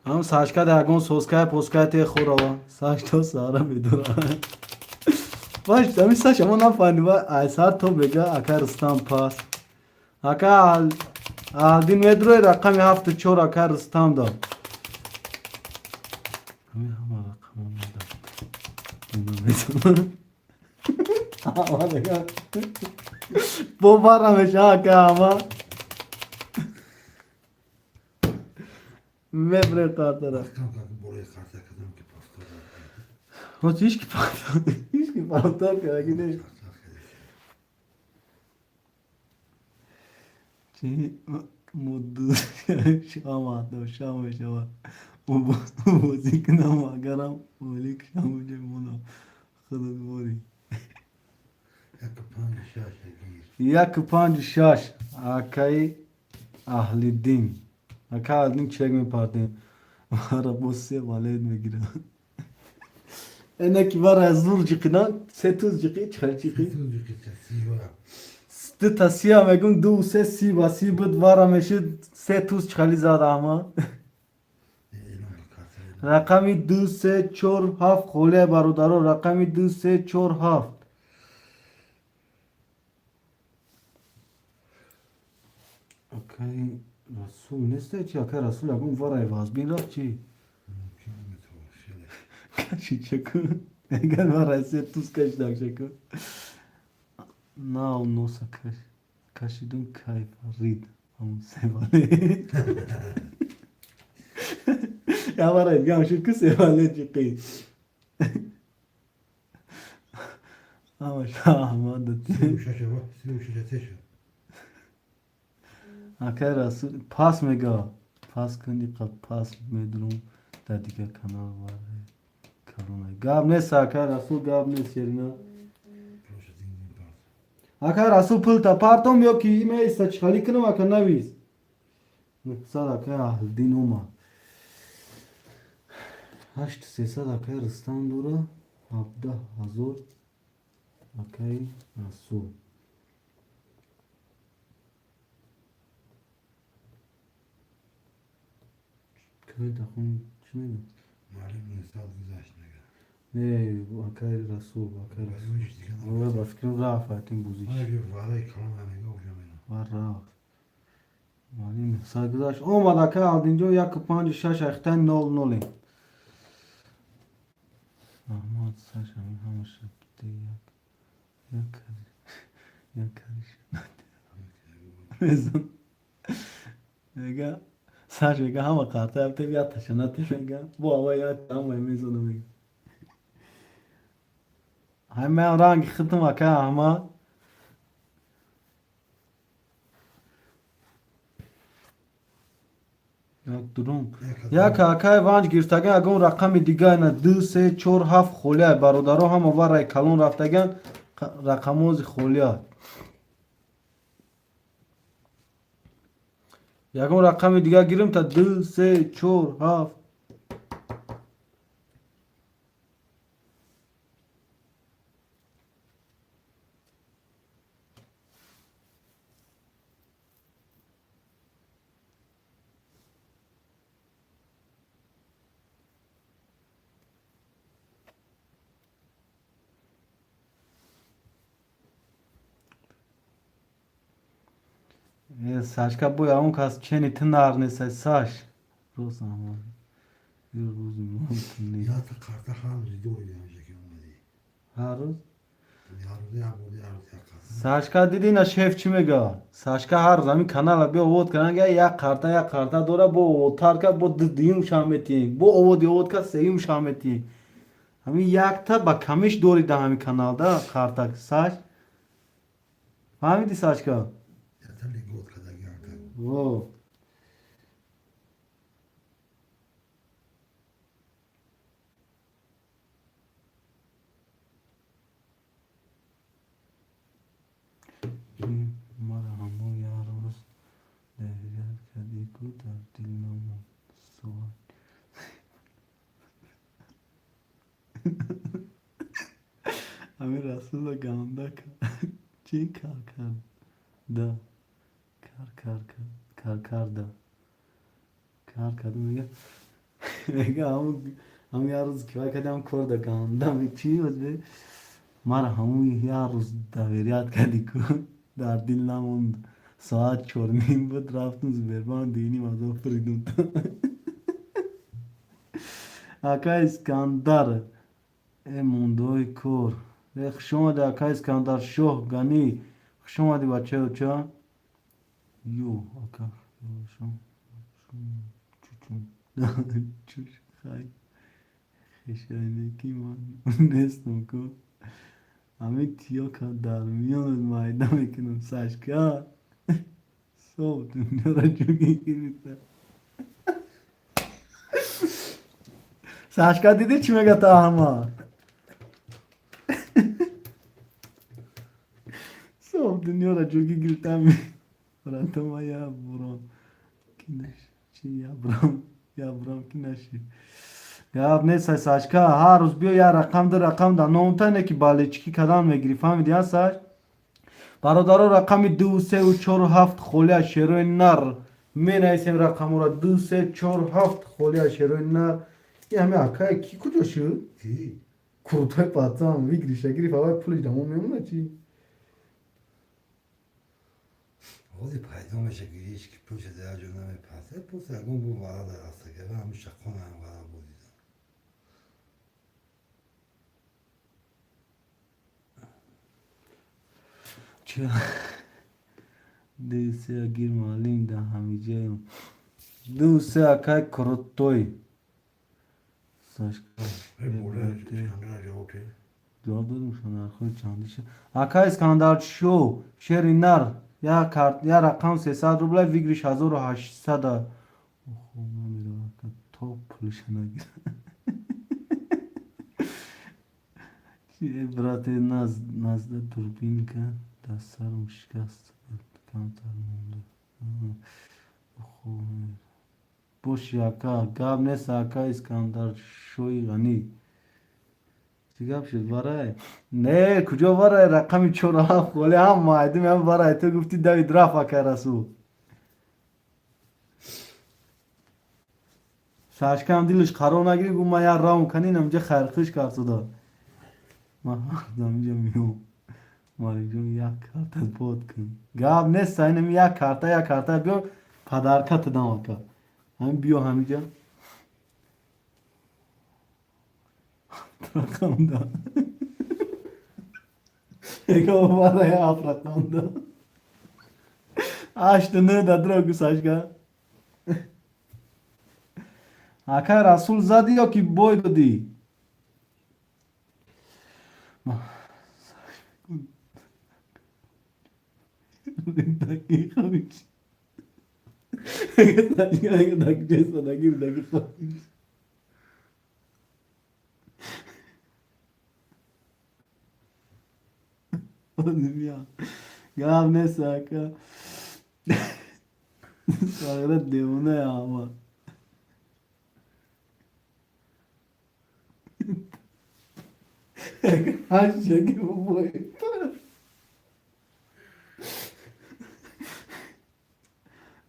هم ساشکا دیا سوسکا پوسکا تی خور آوا ساش تو سارا میدورم باش دمی ساش اما نفانی با ایسار تو بگه اکا رستم پاس اکا آلدین میدروی رقم 74 اکا رستم داد همین همه رقم هم داد اونو میدونم آما دیگه ببارمش اکا اما میبره کارت را خود هیچ که پافتار کرده نیست چی مدو شام آتا شام شوا بازی کنم اگرم ولیک شام جمونا خودت بوری 1.5 اکای اهل دین اکای اهل دین چک میپردیم مارا بوسه والد میگیرم اینه که برای زور جیقینا 3 جیقی چهار جیقی ست تاسیا میگم 2 3 سی بود وارا میشه 3 چخالی زاده اما رقمی 2 3 4 7 خوله برادرو رقمی 2 3 4 7 اوکی رسول نیسته چی اکا رسول اگم وارای وازبین رفت چی کشی چکن اگر وارای 3 کش داک چکن نه نوسا کشیدون کیف رید همون سیواله یا برای بیام شد که سیواله جقی اما شاه احمد اکای رسول پاس میگه پاس کنی قد پاس میدونم در دیگه کانال واره کارونه گاب نیست اکای رسول گاب نیست شرینا اکای رسول پل تا پارتم یا که ایمه ایستا چخالی کنم اکا نویز نقصد اکای اهل دین اوما 8300 акай Рустам дора 17000 акай Расул. Köy takım kimi? Malum insan güzelleşmeye. Ne bu akay Rasul akay Rasul. Böyle işte kan. Ama baskın rafatin buziş. Bana bir varay kalmaya yok yemin. Var raf. Malim sargıdaş olmadı akay aldınca o yakıp pancı şaş ayaktan nol nol. Ahmet saçamı hamışı gitti yak karış. Rezon. Ega saç ega hama karta yaptı bir ataşana tefega. Bu havaya tamam mezonu mu? Hemen rangi khıtım akay ama یک درون یک اکای وانج گرفتگن اگه اون رقم دیگه نه 2 3 4 7 خولیا برادرها هم آور کلون رفتگن رقموز خولیا یک اون رقم دیگه گیریم تا 2 3 4 7 Saçka bu ya on kas çeni tınar nese saç. Roz ama. Bir roz mu? Ya da karta hangi doğru yanacak olmadı. Ha roz. Yarın ya bu yarın ya kas. Saçka dedi na şefçi mega. Saçka her zaman kanala bir ovot karan gel ya karta dora bu otar ka bu diyum şameti. Bu ovot ovot ka seyum şameti. Hami yakta bak kamış doğru da hami kanalda karta saç. Hamidi saçka. Yeterli god kadar geldi. Oo. Mara hamu yarımız devrer kedi kudar dilmamı soğan. Amir Rasulullah gamda çin kalkar da kar da kar kadın ya mega ham yarız ki kadam kor da gamda mi çi özbe mara hamu yarız daveriyat kedi ku dar dilmamı saat çornim bu draftınız berban dini mazaf fridum. Aka İskandar Mondoy kor. خشومد اکای اسکندر شاه گانی خشومدی بچه و چه یو اکا شم چوچون چوش خای خشایده کی من نستم کو همه تیا که در میان مایده میکنم سشکا صبح دنیا را چوگی گریده سشکا دیدی چی میگه تا همه صبح دنیا را چوگی گریدم برانتما یا برام کی نشی چی یا برام کی نشی یا neyse saçka her roz bir ya rakam da non tane ki balechki kadan megri fahmidi ha saç barodaro rakami 2 3 4 7 خولیا شروع نر می نایسیم رقم را 2 3 4 7 خولیا شروع نر ya همه akay ki کجا شد Ki. kurtay patsam vigri şegri falan pulij damon memnun çi Ozi paydomeşe giriş ki proje de ajoname pase. Bu sergun bu vara da rasta gebe ama şakona vara bu diye. چه دیسه گیر مالیم ده همیجه دوسه akay کروتوی saçka Ve burada İskandinavya okey. cevap dedim sana arkadaş çandişe akay İskandar şo şerinler ya kart ya rakam 300 ruble vigriş 1800 da oğlum mira top pulişana gir brate nazda turbinka da sarmış gaz kantar mundu oğlum باش یکا گاب نیست اکا اسکندر شوی غنی چی گپ شد برای نه کجا برای رقمی 47 ولی هم مایدیم هم برای تو گفتی دوید رفت اکا رسول ساشکم دیلش قرار نگیری گو ما یه رام کنین همجا خرخش کرد صدا ما همجا میو ماری جون یک کارت از بود کن گاب نیست اینم یک کارت بیو پدرکت دام اکا همین بیو همینجا رقم دا یکا برای اف رقم دا اشت نه دادرا گو ساشکا اکا رسول زدی یا کی بوی دادی دقیقه میشه اگه دقیقه سادگیر دقیقه میشه بیا گام نیست اکا ساغرت دیونه اما هر شکل بوی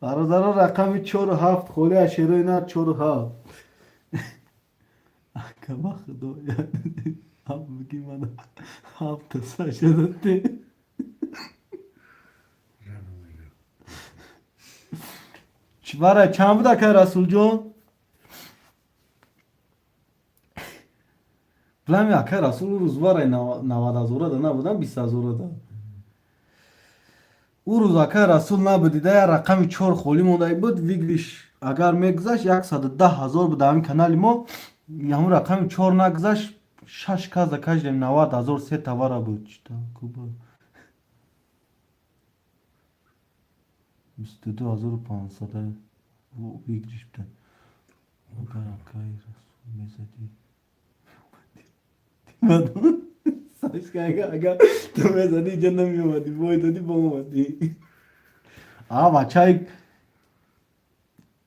برادر رقم 47 خولی اشیره اینا 47 اکا با خدا هم بگی من 7 ساشده چی برای چند بود اکا رسول جون؟ بلمی اکا رسول روز برای 90,000 ده نبودن 20,000 ده او روز اکا رسول نبودی ده رقم 4 خولی مونده بود ویگلیش اگر میگذشت 110,000 بود همین کانال ما همون رقم 4 نگذشت 6 کاز کش 90,000 سه تواره بود چطور کوبا 22,500 ویگلیش بده اگر اکای رسول میزدی ساشکا اگر تو میزدی جا نمی اومدی بای دادی با اومدی بچه های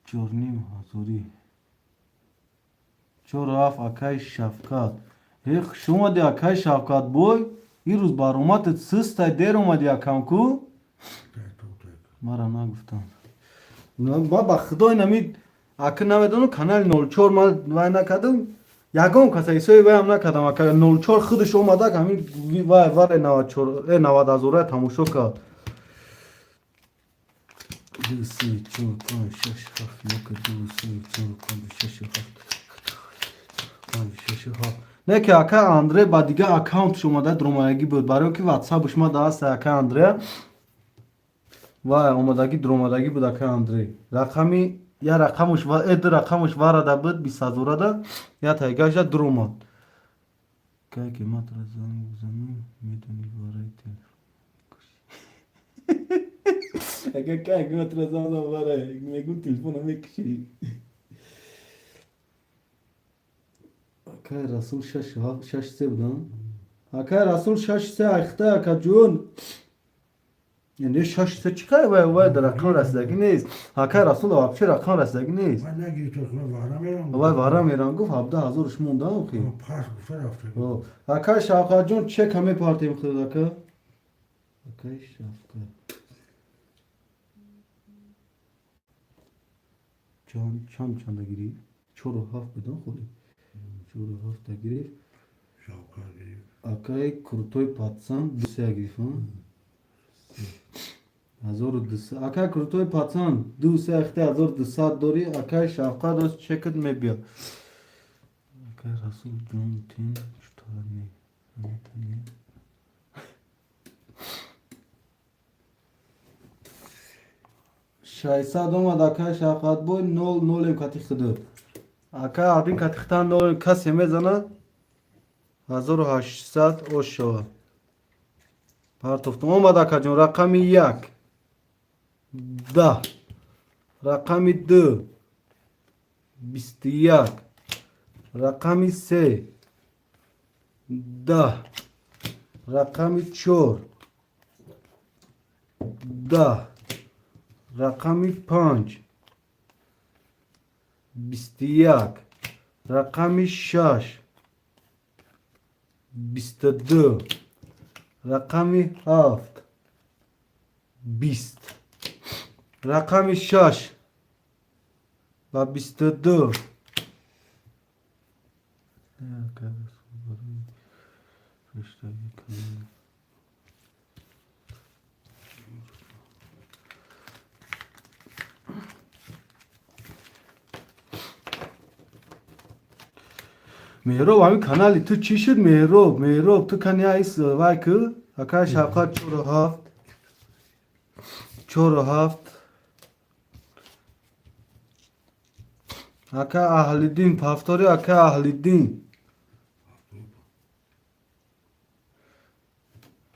4,500 47 اکای شفقت هیخ شما دی اکای شفقت بای این روز بارومات سسته دیر اومدی اکام کو مرا نگفتم ما با خدای نمید اکا نمیدونم کانال 04 ما وای نکردم یکم کسی ایسایی وای هم نکردم اکا 04 خودش اومده که همین وای 90,000 تماشا کرد 2 3 4 5 6 7 2 3 4 5 6 7 5 6 7 نه که اکا اندره با دیگه اکاونتش اومده درومایگی بود برای که واتساپش ما دست اکا اندره وای اومدگی درومایگی بود اکا اندره رقمی یا رقمش و اد رقمش وارده بود 20,000 ده یا تایگاش دروماد که ما ترزانی بزنم میدونی وارای اگه که ما ترزانی وارای میگون تلفون میکشی اکای رسول 6 3 بودن اکای رسول 6 3 اخته اکا جون یعنی 6 3 چیکار وای در رقم رسیدگی نیست اکای رسول واقعی رقم رسیدگی نیست من نگیری تو کنه وارا میرم وای وارا میرم گفت 17,000 موندم که پاس گفته رفته اکای شفقت جون چه کمی پارتی میخواد اکا اکای شفقت چند گیری 47 بدون خودی 47 گرفت شاوکار گریم اکای کرتوی پاتسان 2 گرفتم 1200 اکای کرتوی پاتسان 2 اخته 1200 دوری اکای شفقت از چکت میبیا اکای رسول جون تین چطور نی شایسته دومد اکای شفقت بوی 0 کتی خدود اکای آدین کتی خدان 0 کسی میزنه 1800 اوش شود پرتفتم اومد اکا جون رقمی 1 10 رقمی 2 21 رقمی 3 10 رقمی 4 10 رقمی 5 21 رقم 6 22 رقم 7 20 رقم 6 و 22 مهراب همین کانالی تو چی شد مهراب تو کنی ایس وای که اکا شفقت 47 اکا اهل دین پافتاری اکا اهل دین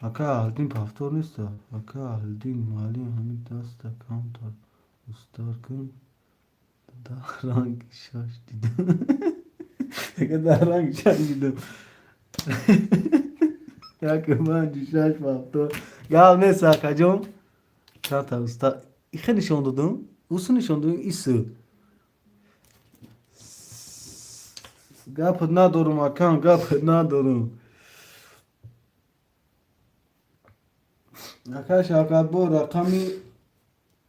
اکا اهل دین پافتور نیست اکا اهل دین مالی همین دست کام تا استار کن در رنگ شاش دیدم اگه در رنگ شاش دیدم یا که من شاش پافتور گل نیست اکا جون چند تا استار ایخه نشان دادم اوسو نشان دادم ایسو گپ ندارم اکان گپ ندارم اکا شرکت با رقمی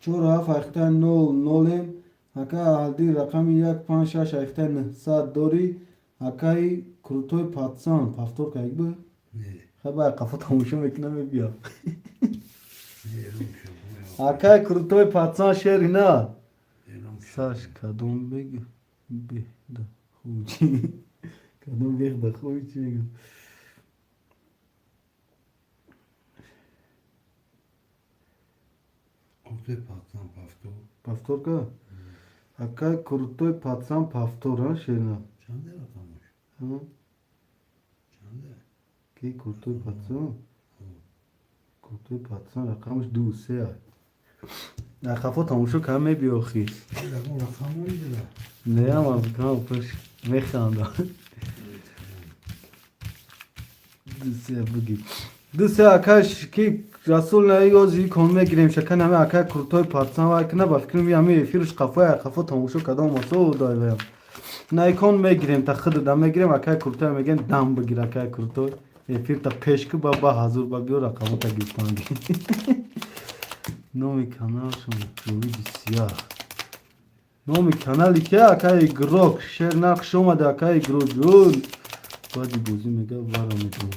47 اخته 00 اکا اهلدی رقمی 156 اخته 900 داری اکای کروتوی پاتسان پافتور که بود خب قفا تموشو میکنم بیا اکای کروتوی پاتسان شهری نه ساش کدوم بگو بده خوچی کدوم بده خوچی بگو Kurtoy patlan pafto. پافتور که اکای کروتوی پاتسان پافتور ها شهری Çande atamış. نه Çande. کی کروتوی پاتسان کروتوی پاتسان رقمش 2 3 نه خفا تموشو کم بیاخی Telefon rakamı iyiydi la. نه اما بکنم پش میخندم دوسته بگی دوسته اکاش کی رسول نیازی کنه گیریم شکن همه اکای کروتوی پارتسان و اکنه با فکرم همه فیرش خفا تموشو کدام مسو دای بیم نه کن میگیریم تا خود دم میگیریم اکای کروتوی میگن دم بگیر اکای کروتوی فیر تا پیش که با حضور با بیو رقمو تا گیفتانگی نومی کانال شما جوی بسیار نومی کانالی که اکای گروک شیر نقش اومده اکای گروجون بادی بوزی میگه وارا میدون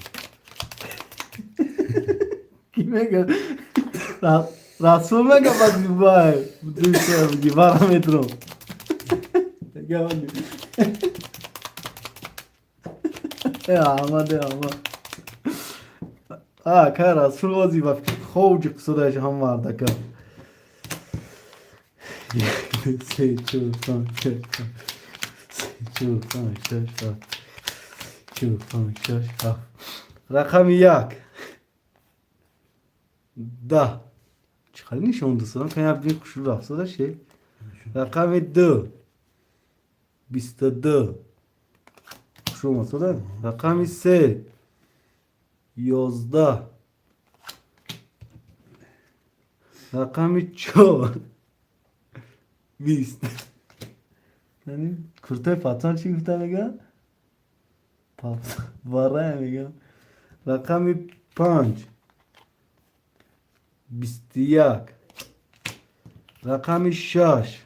کی میگه رسول میگه بادی بای دوسته بگی وارا میدون میگه بادی آمده اکای رسول بازی با خوج قصدش هم وارده که سه چور پنج شش چور پنج شش چور پنج شش رقم 1 10 چقدر نشون دوستان که یه کشور رفته داشته رقم 2 22 شو مثلا رقم 3 11 رقم 4 20 یعنی کرته پاتان چی گفته میگه؟ واره میگه رقم 5 21 رقم 6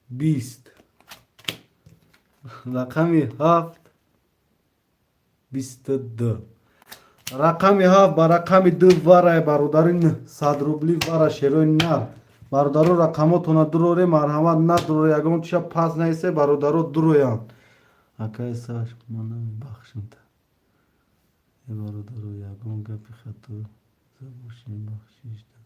20 رقم 7 22 رقم 7 با رقم 2 واره برادرین 100 روبلی واره شیروی نر برادرو رقماتون دروره مرحمت ندروره یکم چه پس نیسته برادرو درویان اکای ساش منم بخشم تا یه برادرو یکم گپی خطو زبوشیم بخشیش دا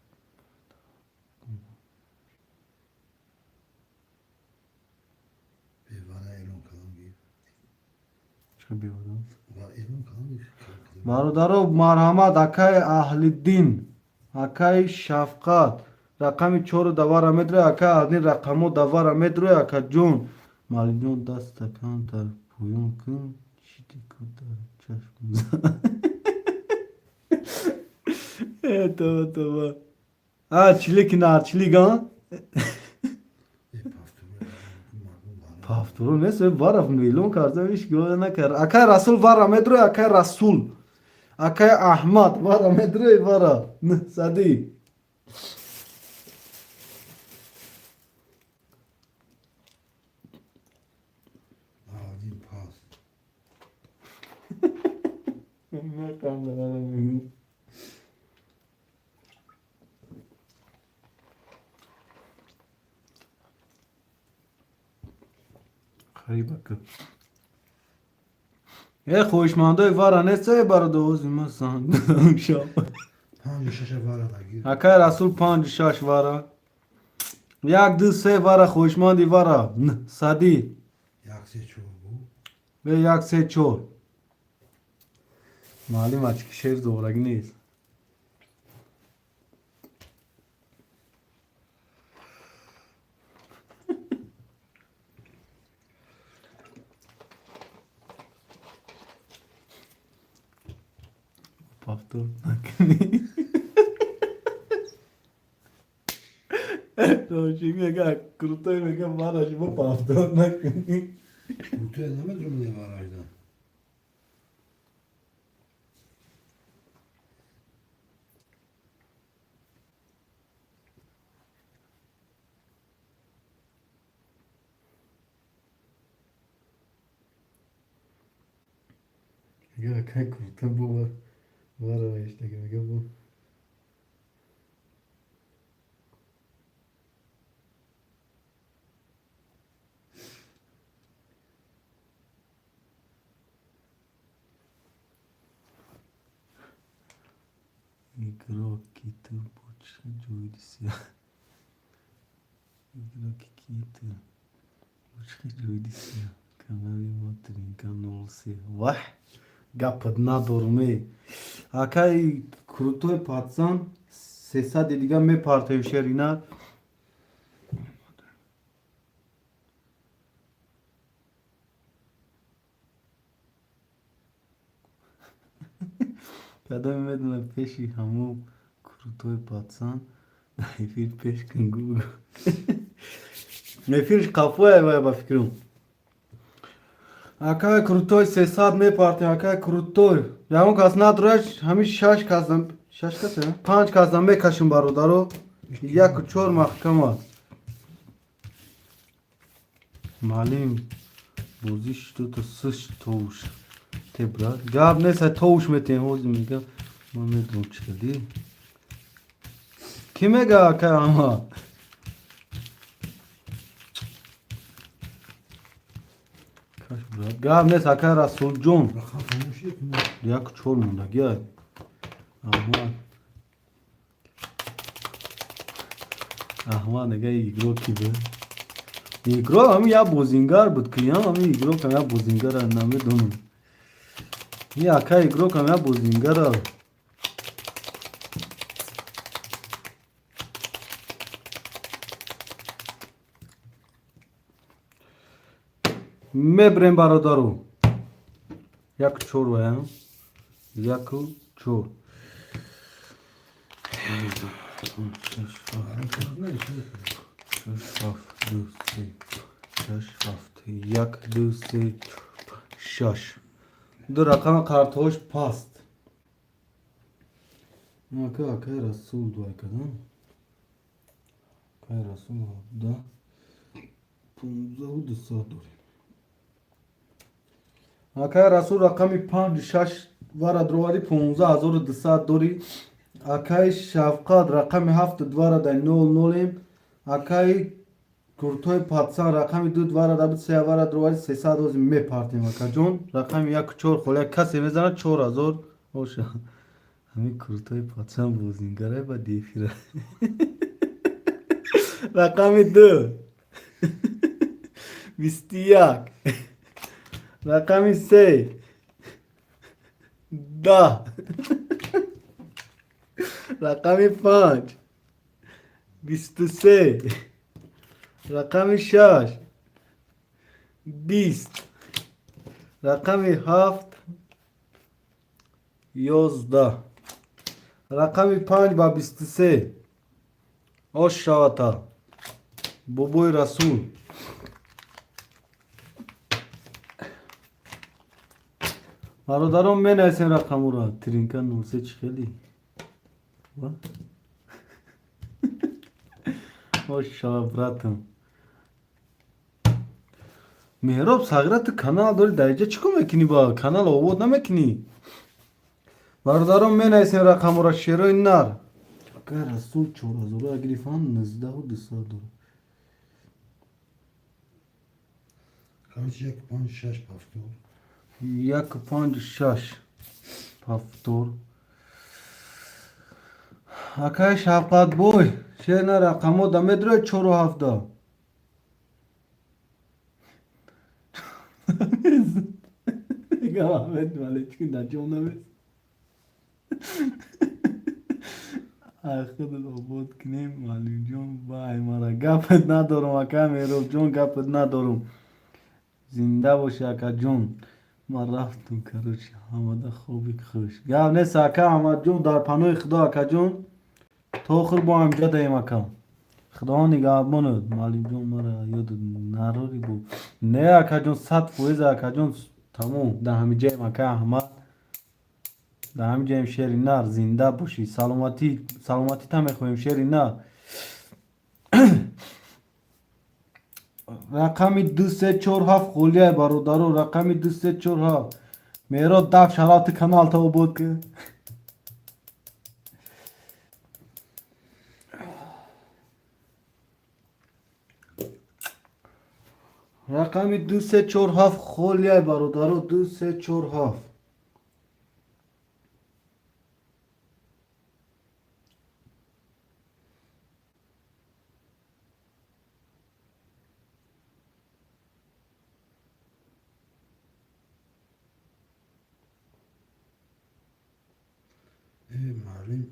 Bana elon kalan bir. چه بیادم Var elon kalan bir. برادرو مرحمت اکای اهل دین اکای شفقت رقم 4 دوار مدره اکا از این رقمو دوار مدره اکا جون مالی جون دست تکان در پویون کن چیدی کن در چشم تو چیلی که نه چیلی گان Pafto. پافترو نیست وارا میلون کردم ایش گوه نکرد اکای رسول وارا مدرو اکای رسول اکای احمد وارا مدرو وارا صدی عادی پاس خریبه که ای خوشمانده وارا نیست برا دوزی ما ساندم شام 5-6 وارا بگیر اکای رسول 5-6 وارا یک دو سه وارا خوشماندی وارا صدی یک سه چوب بود به یک سه چور معلوم است که شیر زورگی نیست پافتور نکنی روشی میگه کروتای میگه ماراش با پافتور نکنی تو نمیدونم نه واراش دارم میگه که کروتا بو وارا ویشته که میگه بو ایگرو کی تو بوچ جوی دیسیا ایگرو کی تو بوچ جوی دیسیا کانالی ماترین کانال سی واه گپت ندارمی اکای کروتوی پاتسان 300 دیگه می پارتیم شرینا کدام میدونم پیشی همو کروتوی پاتسان نایفیر پیش کن گوگو نایفیرش قفوه باید با فکرم اکای کروتوی 300 می پارتیم اکای کروتوی یامون کس ندارش همیش 6 کسم 6 کسه 5 کسم میکشم برادرو یک چور محکم است معلم بوزیش تو سش توش تبرا گاب نیست توش میتیم هوز میگم ما میدونم چلی کی میگه که اما کاش براد گاب نیست اکای رسول جون رقم خاموش یک چور مونده گیای احمد نگه ایگرو کی به ایگرو هم یا بوزینگر بود که هم ایگرو کم یا بوزینگر نمیدونم این اکا ایگرو کم یا بوزینگر میبریم برادرو یک چور ویم یک چور یک دو سه شش دو رقم کارتوش پاست اکای رسول دوای کدام اکای رسول 17 15 و 200 داریم اکای رسول رقمی 5 6 وارد رواری 15200 داری اکای شفقات رقمی 7 دوارد 00 اکای کورتوی پاتسان رقمی 2 دوارد 3 وارد رواری 300 روزی می پارتیم اکا جون رقمی یک چور خوله کسی میزنه 4000 اوشا همین کورتوی پاتسان بوزینگره با دیفیره رقمی 2 21 رقمی 3 10 رقمی 5 23 رقمی 6 20 رقمی 7 11 رقمی 5 با 23 اوش شواتا بوبوی رسول برادرم بنویسین رقم را. ترینکا 03 چی خیلی وا. ماشاءالله براتم. مهراب ساغرت کانال داری درجه چیکار میکنی با کانال آباد نمیکنی؟ برادرم بنویسین رقم را. شیرای نر که رسول 4000 گرفتن 19 و 200 داره. Kaç yak 5-6 paftor. 1.6 پافتور اکای شفقت بوی شیر نه رقمو دمه دره 4 و 7 دیگه محمد مالچی نجوم نمیز خودت آباد کنیم معلوم جون بای مرا گفت ندارم اکا میروب جون گفت ندارم زنده باشه اکا جون ما رفتم کروچی همه خوبی خوش گفت نیست اکا احمد جون در پناه خدا اکا جون تا آخر با همجا دایم اکا خدا نگهبانت معلم جون مرا یاد نراری بود نه اکا جون 100% اکا جون تموم در همه جای اکا احمد در همه جایم شیری نر زنده باشی سلامتی تا میخواییم شیری نر رقمی 2347 خولیه برادرو رقمی 2347 میرا دف شرایط کانال تا بود که رقمی 2347 خولیه برادرو 2347 Malum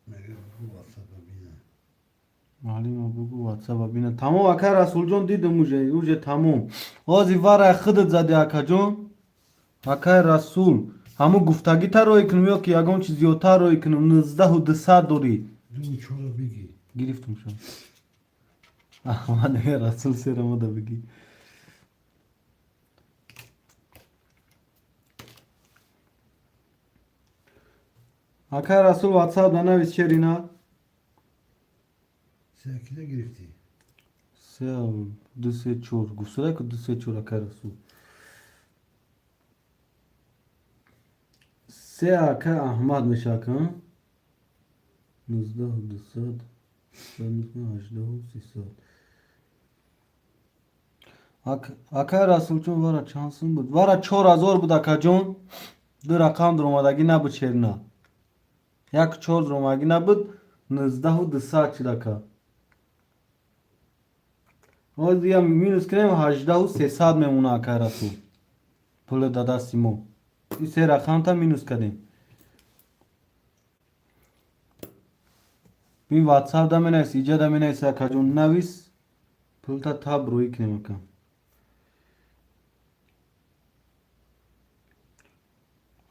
mege bu WhatsApp bine. معلم بگو واتساپ ببینه تمام اکا رسول جون دیدم اوجه تمام آزی واره خودت زدی اکا جون اکا رسول همو گفتگی تا روی کنم یا که یکم چیز زیادتر روی کنم 19 و 200 دوری Du çora bigi. گرفتم شد احمد رسول سیرمو دا بگی اکا رسول واتساپ دا نویس چرینا Sekide girifti. سه دو سه چور گفته که دو سه چور اکا رسول سه اکا احمد میشه اکا 19 و 200 18 و 300 اکا رسول چون وارا چانسون بود وارا 4000 بود اکا جون دو رقم در اومدگی نبود چرنا یک 4 در اومدگی نبود 19 و 200 شد اکا باز دیگه مینوس کنیم 18 و 300 میمونه اکا رسول پول دادا سیمو این سه رقم تا مینوس کردیم بین واتساپ دا می نیست ایجا دا می نیست اکا جون نویس پول تا تاب روی کنیم اکا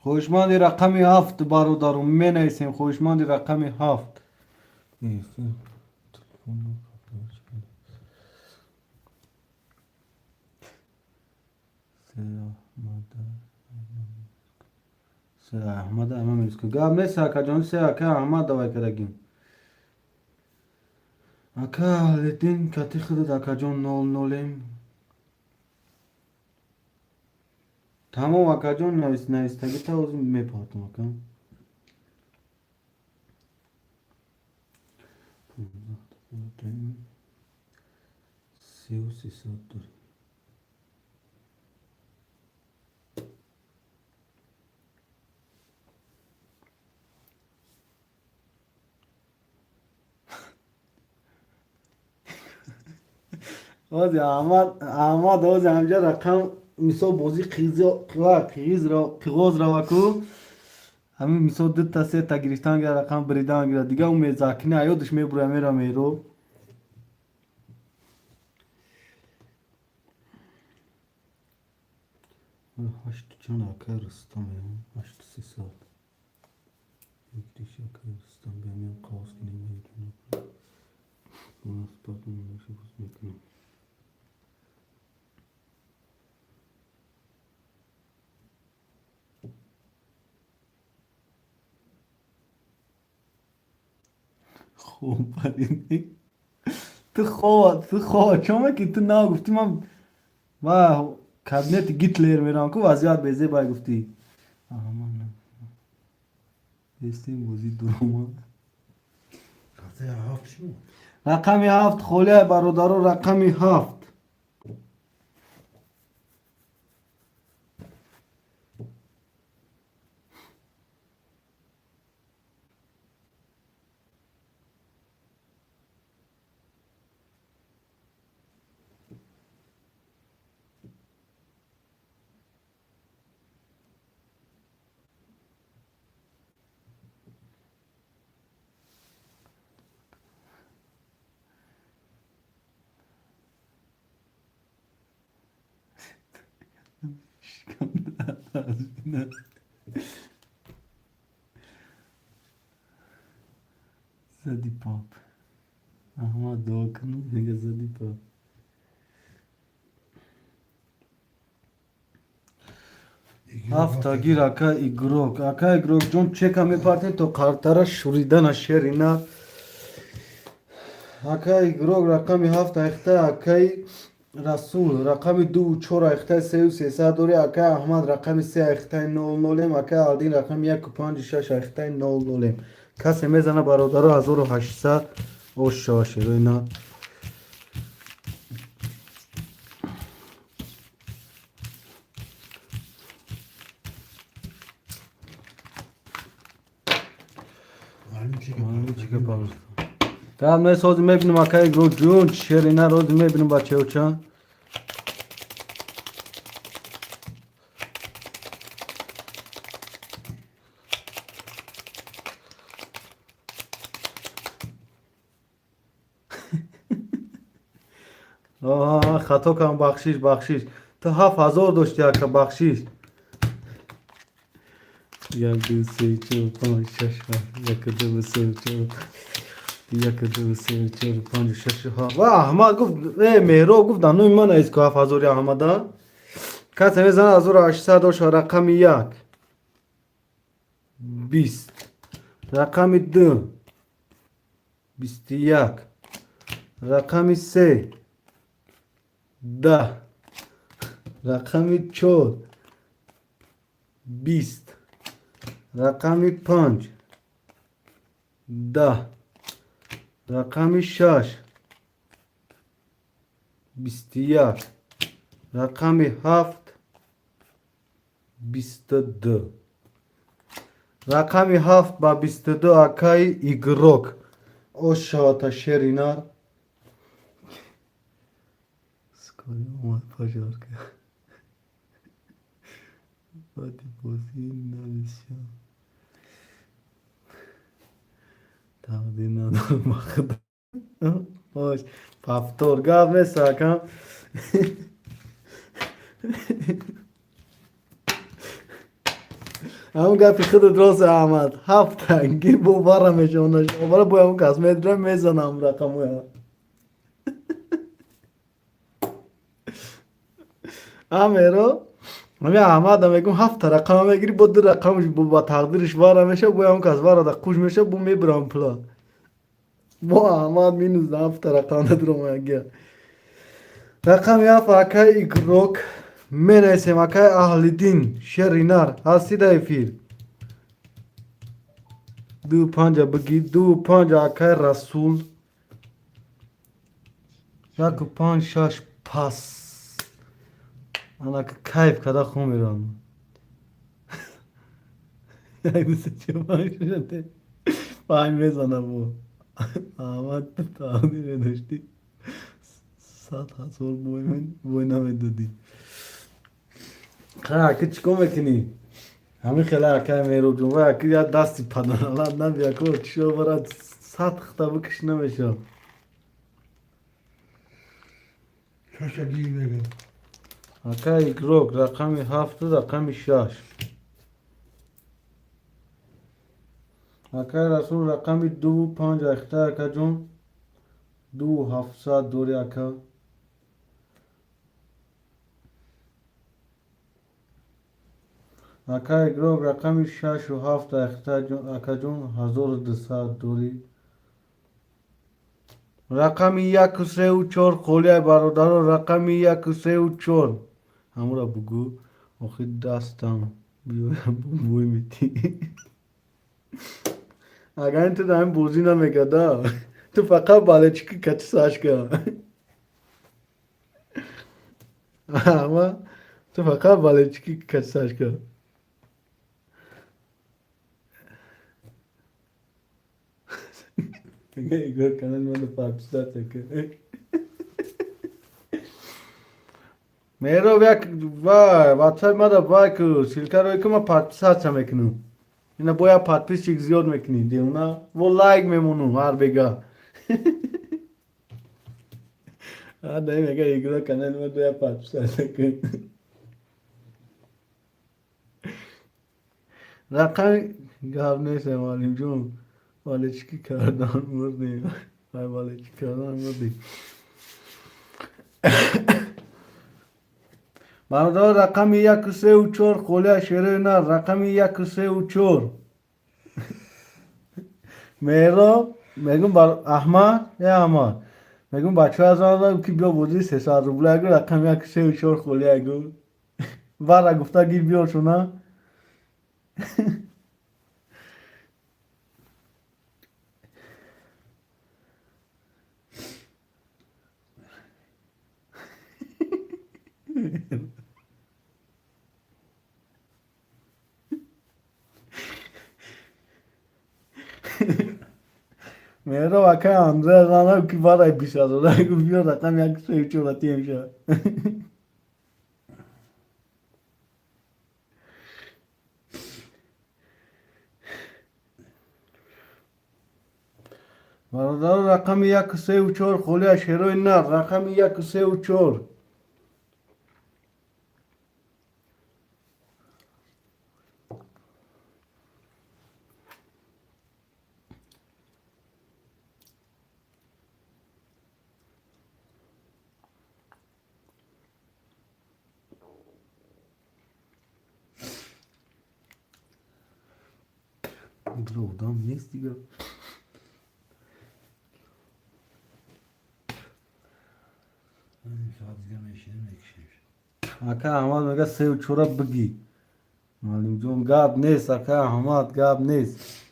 خوشماندی رقمی 7 برادرم می نیسیم خوشماندی رقمی 7 سه احمد همه میرس که گاب نیست اکا جان سه اکا احمد دوای کرگیم اکا لیتین کتی خودت اکا جان 00 تمام اکا جان نویستگی تا اوز میپاتم اکا 3300 داری آزی احمد آزی همجا رقم میسا بازی قیغاز را وکو همین میسا دو تا سه تا گرفتن گره رقم بریدن گره دیگه اون میزاکنه ایادش میبره میرو 8 چند اکا رستم 8 300 یک اکا رستم بمیم قواس کنیم میدونم مناسبات نمیشه بس میکنم خوب فرید تو خواه چون که تو نا گفتی من و کابینت گیتلر میرم که وضعیت بیزه بای گفتی من استیم بازی دروما خاطر هفت شو رقمی 7 خوله برادر رقمی 7 زدی پاپ احمد دعا کنم دیگه زدی پاپ هفت گیر اکا ایگروک جون چکا میپارتی تو کارتارا شوریدن شیر اینا اکا ایگروک رقمی 7 اخته اکای رسول رقمی 2 و 4 اخته 3 و 300 دوری اکای احمد رقمی 3 اخته 00 اکای آلدین رقمی 1 و 5 و 6 اخته 00 کسی میزنه برادر 1800 او شاشه رو اینا معلوم چیکه پاس قبل نه سازی میبینیم اکای گروک جون شیر اینا روز میبینیم بچه ها چند خطا کنم بخشش تو 7000 داشتی اکا بخشش 1 2 3 4 5 6 1 2 3 4 1 2 3 4 5 6 و احمد گفت مهرو گفت دانوی من ایست که 7000 احمد کسی میزنه 1800 داشت رقم 1 20 رقم 2 21 رقم 3 10 رقم 4 20 رقم 5 10 رقم 6 21 رقم 7 22 رقم 7 با 22 اکای ایگروک او شاتا شرینار سکایی اومد پاجار که بادی بازی نویسیم تقدیم ندارم بخدا باش پفتور گفت نساکم همون گفتی خود درست احمد 7 تنگی بو برمشه اونش برای بو همون کس مدرم میزنم رقمو امیرو همی احمد هم میگم 7 رقم میگیری با 2 رقمش با تقدیرش برمشه بو همون کس برده خوش میشه بو میبرم پلا با احمد مینوز 7 رقم ندارم اگه رقم 7 اکای ایگروک من اسم اکای اهلیدین شرینار هستی دایفیر 2 5 بگی 2 5 اکای رسول 1 و 5 6 پاس انا که کیف کده خون میرم 1 2 3 4 5 شده 5 میزنه بو احمد تو تقدیر داشتی 100,000 بوی نمیدادی خیلی اکی چکو میکنی همین خیلی اکی میرو جون و اکی یا دستی پدن الان نبیا که چشو برای 100 خطا بکش نمیشه شش گیر بگم اکی ایگروک رقمی 7 رقمی 6 اکی رسول رقمی 2 5 اخته اکی جون 2 700 دوری اکی اکی ایگروک رقمی 6 و 7 اخته اکی جون 1200 دوری رقم 1 و 3 و 4 خوله برادر رقم 1 و 3 و 4 همون را بگو آخه دستم بوی میتی اگر تو دارم بوزی نمیگده تو فقط بالچکی کچ ساش کن اما تو فقط بالچکی کچ ساش کن Igor kanal manda participar que Mero vek vay WhatsApp mada vay ku silka ro ikuma participar sameknu ina boya partis chik ziyod mekni de una wo like memunu har bega ha dai mega Igor kanal mada boya participar que رقم گاب نیست مالیم جون والا چی کردن مردی والا چی کردن مردی برادر رقم 1 و 3 و 4 خوله شیره نه رقم 1 و 3 و 4 میرا میگم بر احمد یا احمد میگم بچه از آن که بیا بودی 300 روبله اگه رقم 1 و 3 و 4 خوله اگه برا گفته گیر بیار شونه میرا واقعا اندره زنم که برای 20,000 اگه بیار رقم 1 و 3 و 4 تیم شد برادر رقم 1 و 3 و 4 خوله شیره نه رقم 1 و 3 و 4 Drodam نیست دیگه این ساعت دیگه میشینیم نکشیم اکا احمد میگه 3 و 4 بگی معلوم جون گاب نیست اکا احمد گاب نیست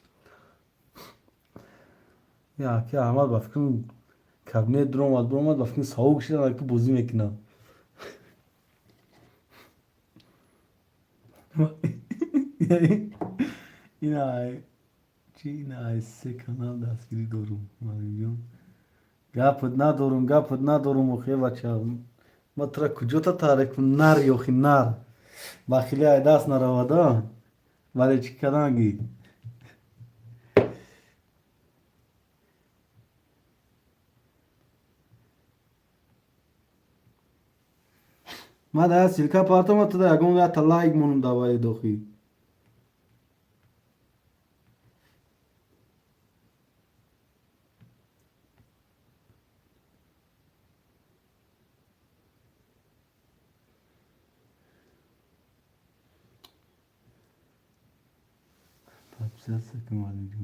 یا اکا احمد بفکرم کابینه درآمد بفکرم ساوک شدن اکا بازی میکنه اینا چی اینا سه کانال دستگیری دارم معلوم جون گپت ندارم و خیلی بچه ما ترا کجا تا تارک نر یوخی نر با خیلی های دست نرواده ولی چی کدنگی ما ده سیلکا پارتم تو ده اگون ده تلایگ مونم دوای دوخی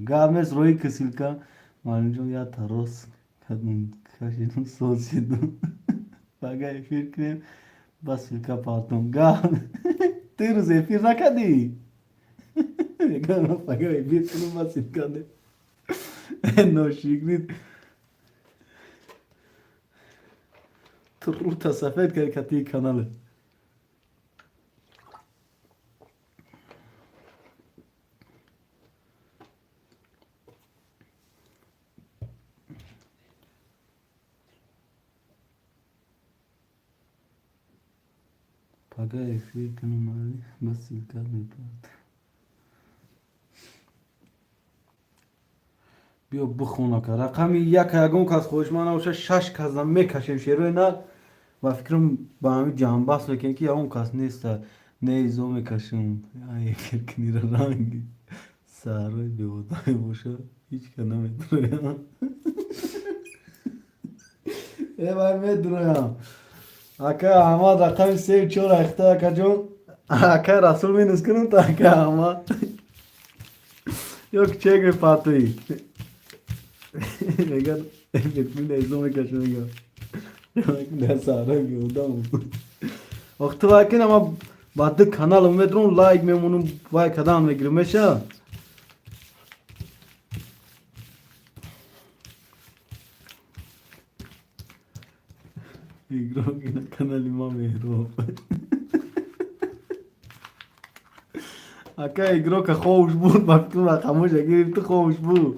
Gabnes roy kesilka malum ya taros kadın kaşının sosyedu bagay firkrim basilka partum ga tiru zefir rakadi gana bagay firkrim basilka de no şikrit turta safet karikati kanalı Pagay firkrim mali basilka de partum بیا بخونه که رقم 1 اگون کس خوش من باشه 6 کس میکشیم شیروی نه و فکرم با همین جنبست بکنی که اون کس نیست نیزو میکشیم یک فرکنی را رنگی سروی بیودای باشه هیچ که نمیدرویم ای بای میدرویم اکا احمد رقم 3 و 4 اخته اکا جون اکا رسول می نسکنم تا اکا احمد yok çek mi patlayı? Ekmek ezome kaçına gel. Ne sara gördüm. Vakti varken ama badı kanalım ve drone like memunun vay kadan ve girmeşe. İgro yine kanalıma mehro. Aka igro ka خوش بود مفتون رقمش گرفت خوش بود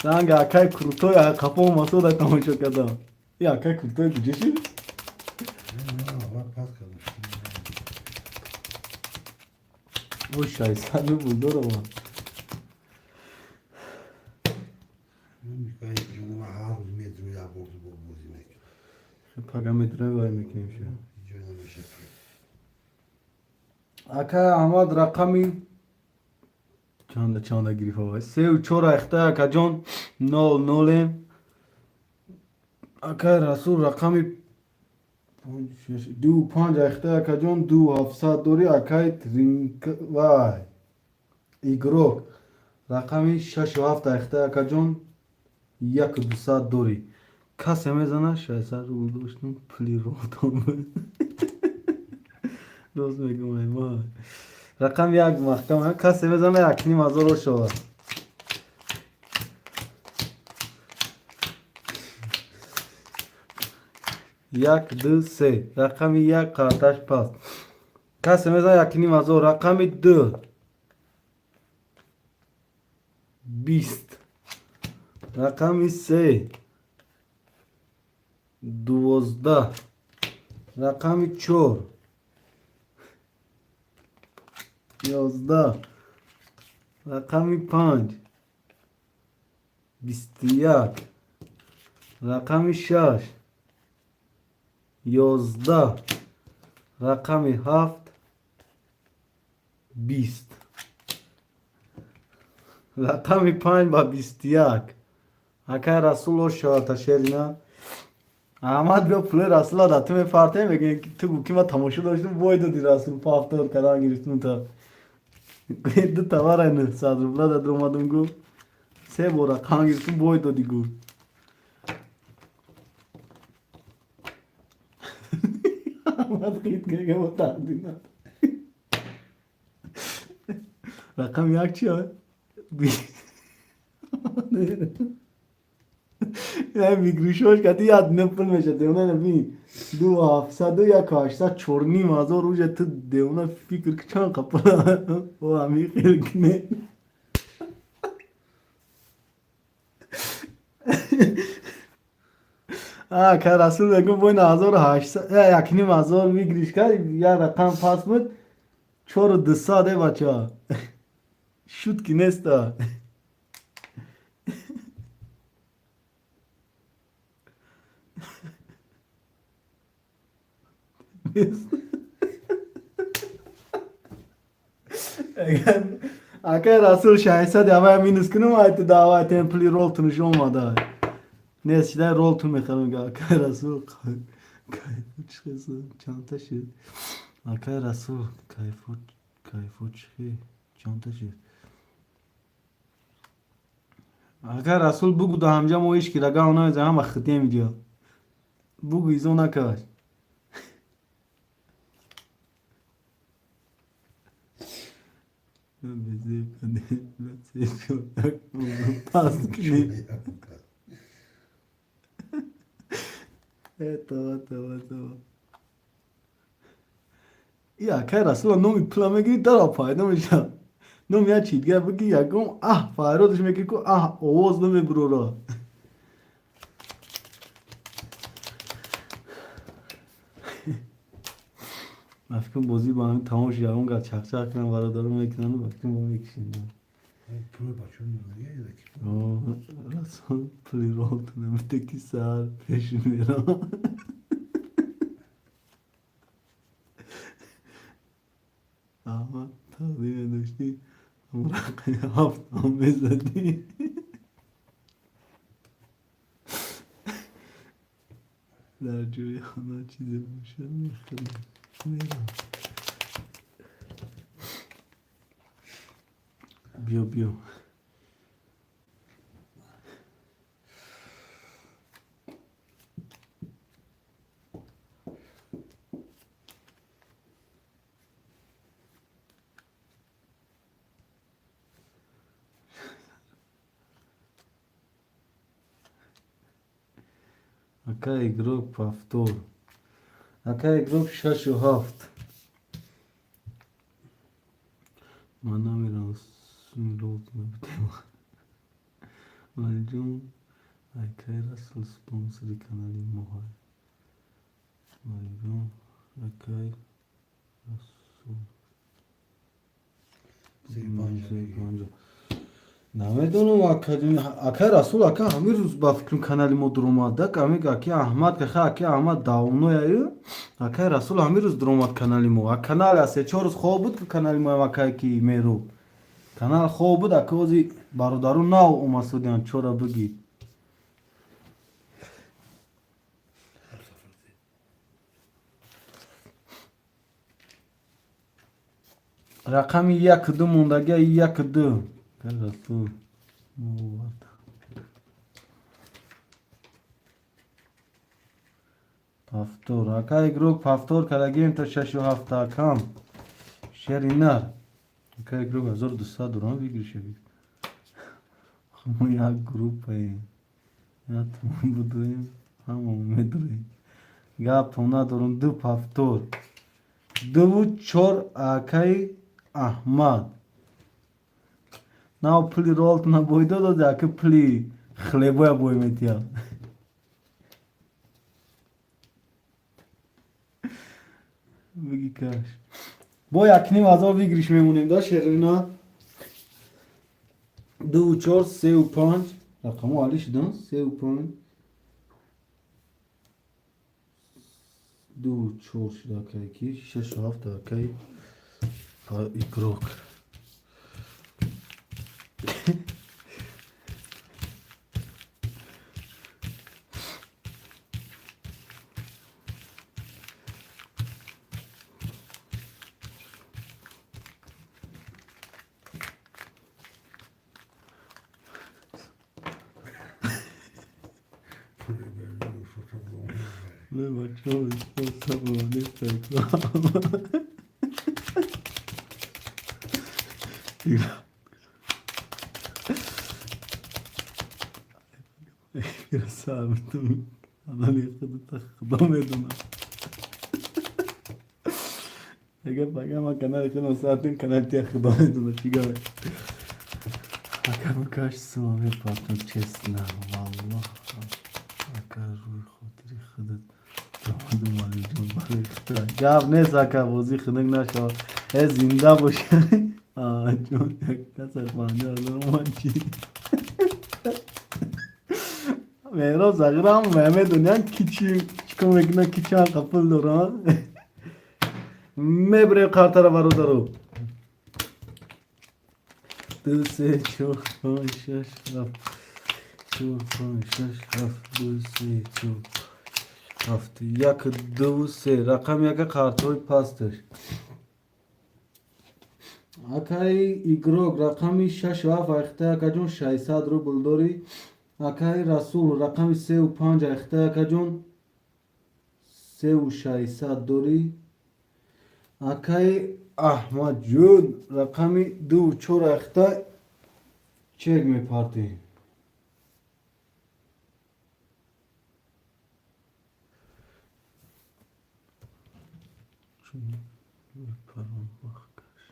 Sanki akay kurtoy kapı olmasa da kamaşo kadar. Ya akay kurtoy diyeceksin. Allah pas kalmıştım. Bu şaysani buldu ama. Mikay canıma ağır metro ya bozdu bu yemek. Parametre vermek neymiş ya. Hiç oynamış yapıyor. Akay Ahmad rakami çanda girif hava. Sev çora ekta kajon nol Akay Rasul rakami دو پنج اخته کجان دو هفتصد دوری اکایت رینک وای ایگروک رقمی شش و هفت اخته کجان یک دوصد دوری کس میزنه شایسته رو بودوشتون پلی رو دام روز میگم ما رقم یک محکمه کس میزنه یک نیم هزار رو شود یک دو سه رقم یک قرطش پس کسی میزن یک نیم هزار رقم دو 20 رقم سه 12 رقم 4 11 رقم 5 21 رقم 6 11 رقم 7 20 رقم 5 با 21 اکای رسول و شاعت شرینا احمد بیا پول رسول دا تو میفرته میگه تو گوکی ما تماشا داشتم وای دادی رسول پا هفته ور کران گرفتون تا دو تاور اینه صدر بلا داد اومدم گو سه بورا کان گرفتم وای دادی گو Ahmet kıyıt gege otardın. Rakam yakçıyor. Yani میگریشوش کتی یاد نپل میشه دیونه نبی دو هفتصد دو یک هشتصد چورنی مازور روشه تو دیونه فکر که چند قپلا و همی خیلی کنه که رسول بگم باید 1800 یا یک نیم هزار میگریش کرد یا رقم پاس بود 4200 بچه ها شد که نیست Akay Rasul şahisa dava minus kınım aydı dava templi rol tunuş olmadı. Neyse rol tun mekanım Akay Rasul çıkıyorsa çanta şey. Akay Rasul kayfo çıkıyor çanta şey. Akay Rasul bugu da hamcam o iş ki raga ona zaman vaktiye diyor. Bugu izona kadar. Bizi seviyorlar. Pas gibi. Evet tamam. Ya Rasul non mi plame gibi dara paydamış ya. Non mi açıydı ya bugün ya gom fayro düşmek ki Oğuz'la mı brora. Afkın bozi bana tamam şey yapınca çakçak ben var adarım ekranı baktım bu ekşindi. Pula bakıyorum ya ya da ki. Rasul pli rol tünemteki sağ peşin vera. Ama tabii duşti. Murakaya haftam bezadi. Dercüye ana çizilmişim. Bio. Акай игрок повтор. Акай игрок 6 و 7. من نمیرم سمیلوت نبودیم. Malum, Akay Rasul sponsori kanali Mohai. Malum, Akay Rasul. Zeybanca. نمیدونم اکای رسول اکا همین روز با فکرم کانالی ما در اومده که همین اکی احمد که خیلی اکی احمد داونو یایو اکای رسول همین روز در اومد کانالی ما کانال است 4 روز خواب بود که کانالی ما اکای کی میرو کانال خواب بود اکی وزی برادرو ناو اومسودیان چورا بگی رقمی 1-2 موندگی 1-2 رسول مواد پافتور اکای گروک پافتور کلگیم تا 6 و 7 کم شرینر اکای گروک 1200 دوران بگیر شوید ما یک گروپ هاییم یا تمام بدویم همون میدویم گپ تونه دارم 2 پافتور 2 و 4 اکای احمد Now pli rolt na boyda da dacă pli hleboja boy metja. بگی کاش با یکنیم از آن ویگریش میمونیم دا شرینا 2 و 4 3 و 5 رقم عالی شدن 3 و 5 2 و 4 شده که 6 و 7 که ایکروک Ne bakıyorum istiyorsa bu ne Красавцем. Она не ходит خدام بدونم. اگه بگم کانال کنم ساعتین کانال تی خدام بدونم چیکار اگر کاش سومی پاتون چست نه والله اگر روی خاطری خودت دامادو مالی جون برای اختراع گفت نیست اگر بازی خنک نشو زنده باشه جون یک کسر بانده آدم من چی مهراب زغرام مهمه دنیا کچی چکم بگنا کچی ها قفل دوران مبره قارتر برو درو 2 3 4 5 6 7 4 5 6 7 2 3 4 7 1 2 3 رقم یک قارتوی پاستش اکای ایگروگ رقمی 6 و 7 اخته کجون 600 روبل داری اکای رسول رقمی 3 و 5 اخته کجون 3 و 600 داری اکای احمد جون رقمی 2 و 4 اخته چک می پارتی بپرون بخکش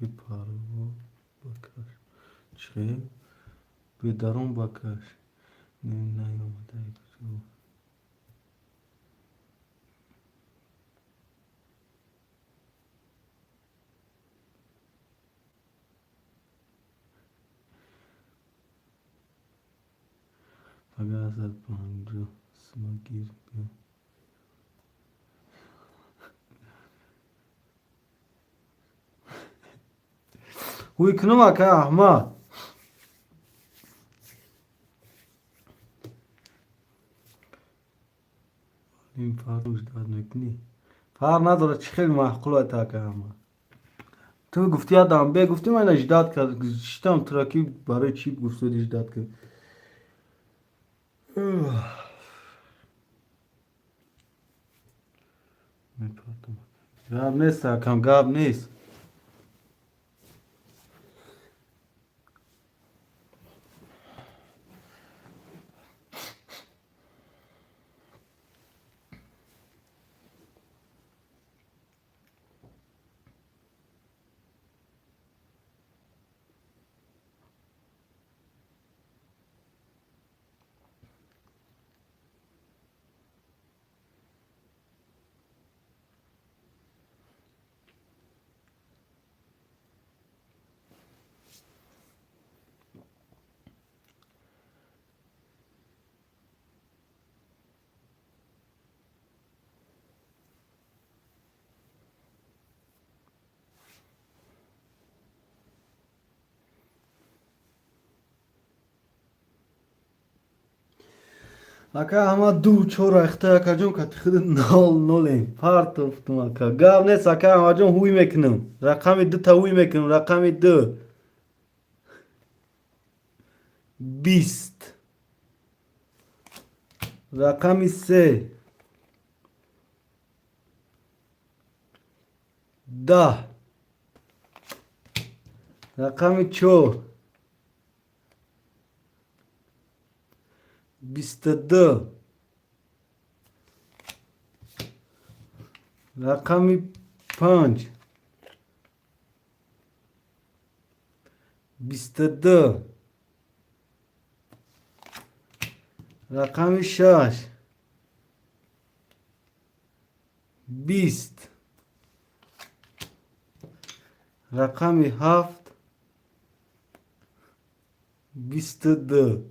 بپرون بکش چه؟ به درون بکش نیامده ایگزو اگر از پانجو سمگیر بیا وی کنم که احمد این فروش داد نکنی فر نداره چه خیلی محقوله تا که احمد تو گفتی آدم به گفتی من اجداد کرد شتم ترکی برای چی گفت اجداد کرد گاب نیست کم گاب نیست Aka ama du çora ekte aka jon katkıdı nol nolim. Part of tum aka. Gav ne saka ama jon huy mekinim. Rakami dı ta huy mekinim. Rakami dı. Beast. Rakami se. Da. Rakami çor. Bistadı. Rakami panç. Bistadı. Rakami şaş. Beast. Rakami haft. Bistadı.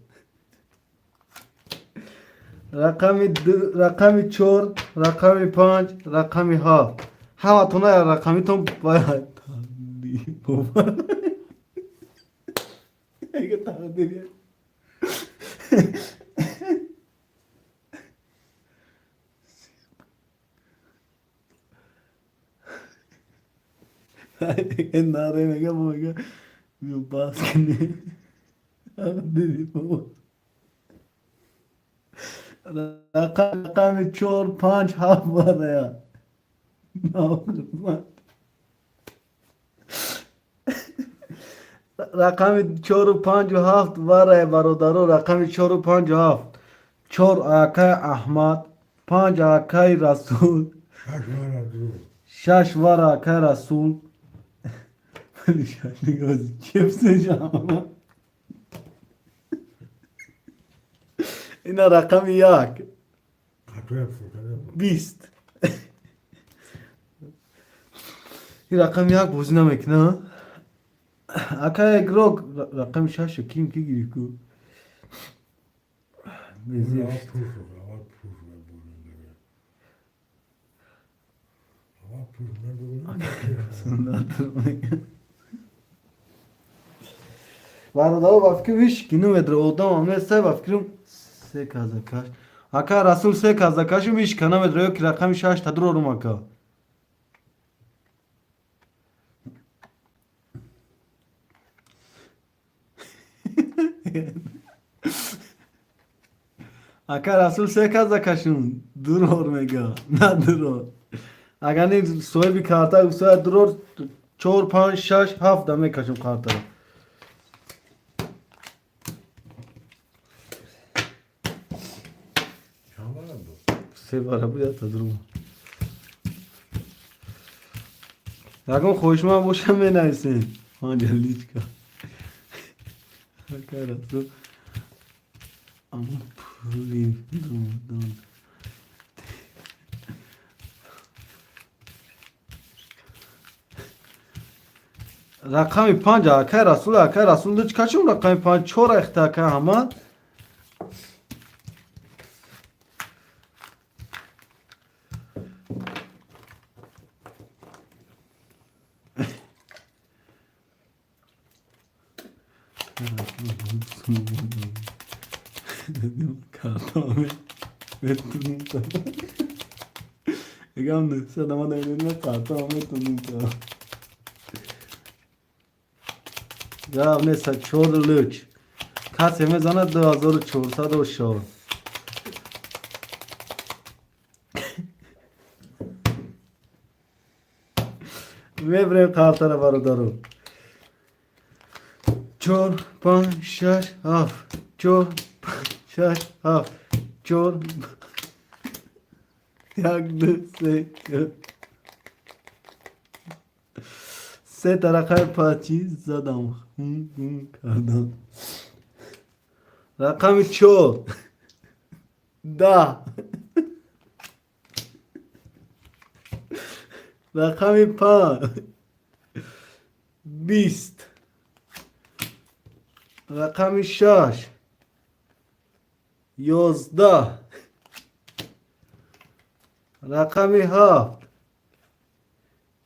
Rakami çor, rakami panç, rakami haft. Hava tona ya rakami tom bayağı baba. Ege tadir ya. Ege nare mega mega. Bir baskını. Dedi baba. Rakami çor panç haft var ya. Ne yapayım lan? Rakami çoru pancu haft var barodaro rakami çoru pancu haft. Çor akay Ahmet, panc akay Rasul, Şaşmana dur. şaş var akay Rasul. Şaşlı göz kimsin şama? İna rakami yak. Katı yapsın. Beast. Rakami yak bozuna mekna. Akay grok rakami şaşı kim ki giriku. Benziyor Hava işte. pulsu. Hava pulsu. Hava pulsu. Barodaro ba fikrim hiç kilometre odam ama se ba fikrim se kazakaş. Aka Rasul se kazakaşım hiç kilometre yok rakami şaş tadır orum aka. Aka Rasul se kazakaşım durur mega. Na durur. Aga ne soy bir karta usa durur çor pan şaş hafta me kaşım karta. Şamana dur. Se var bu ya tadır mı? Yakın hoşuma boşa mı neysin? Ha geldi çıka. Aka Rasul. Ama pulim dum. Rakami panc akay Rasul da çıkaçım rakami panc çora ihtaka ama kartome ve tunta. Egamne sadama da elime kartome tunta. Ya ne sa çor lüç. Kaseme zana da azor çorsa da şor. Ve bre kartara barodaro. Çor pan şaş haf. Çor pan şaş haf. Çor yaktı se. Se tarakay paçi zadam. Kardam. Rakami çor. Da. Rakami pan. Beast. Rakami şaş. Yozda. Rakami haft.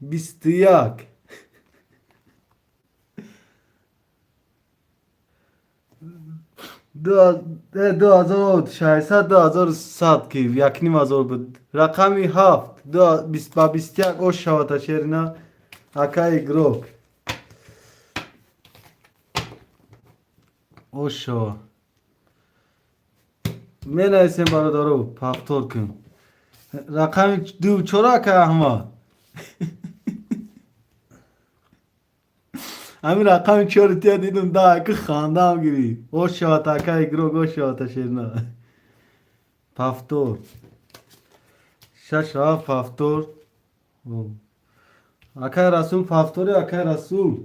Bistiyak. 2600 2100 کی یک نیم هزار بود رقمی هفت با 21 اوش شوات شیرنا اکای گروک اوش شوا می نایسیم برادرو پافتور کن رقمی دو چورا که احمد همین رقم چهار تیا دیدم دا که خواندم گیری او شاتا که گروگ او شاتا شیرنا پافتور شش ها پافتور اکای رسول پافتوری اکای رسول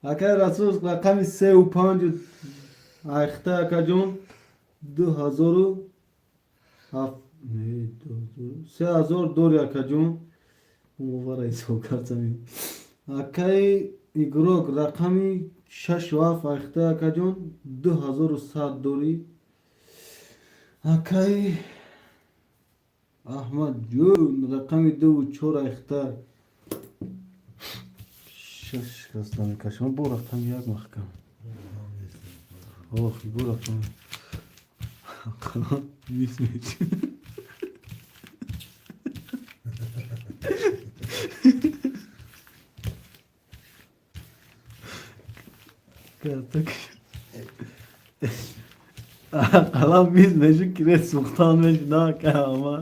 اکای رسول رقم 35 اخته اکا جون 2007 نه 3000 دور اکا جون مبارای سوکر زمین اکای ایگروگ رقمی 6 واف اخته اکا جون 2100 دوری اکای احمد جون رقمی 24 اخته 6 کستانی کشم بو رقم یک محکم اوه بو رقم 20 میشه الان 20 میشه که سوختان میشه نه که اما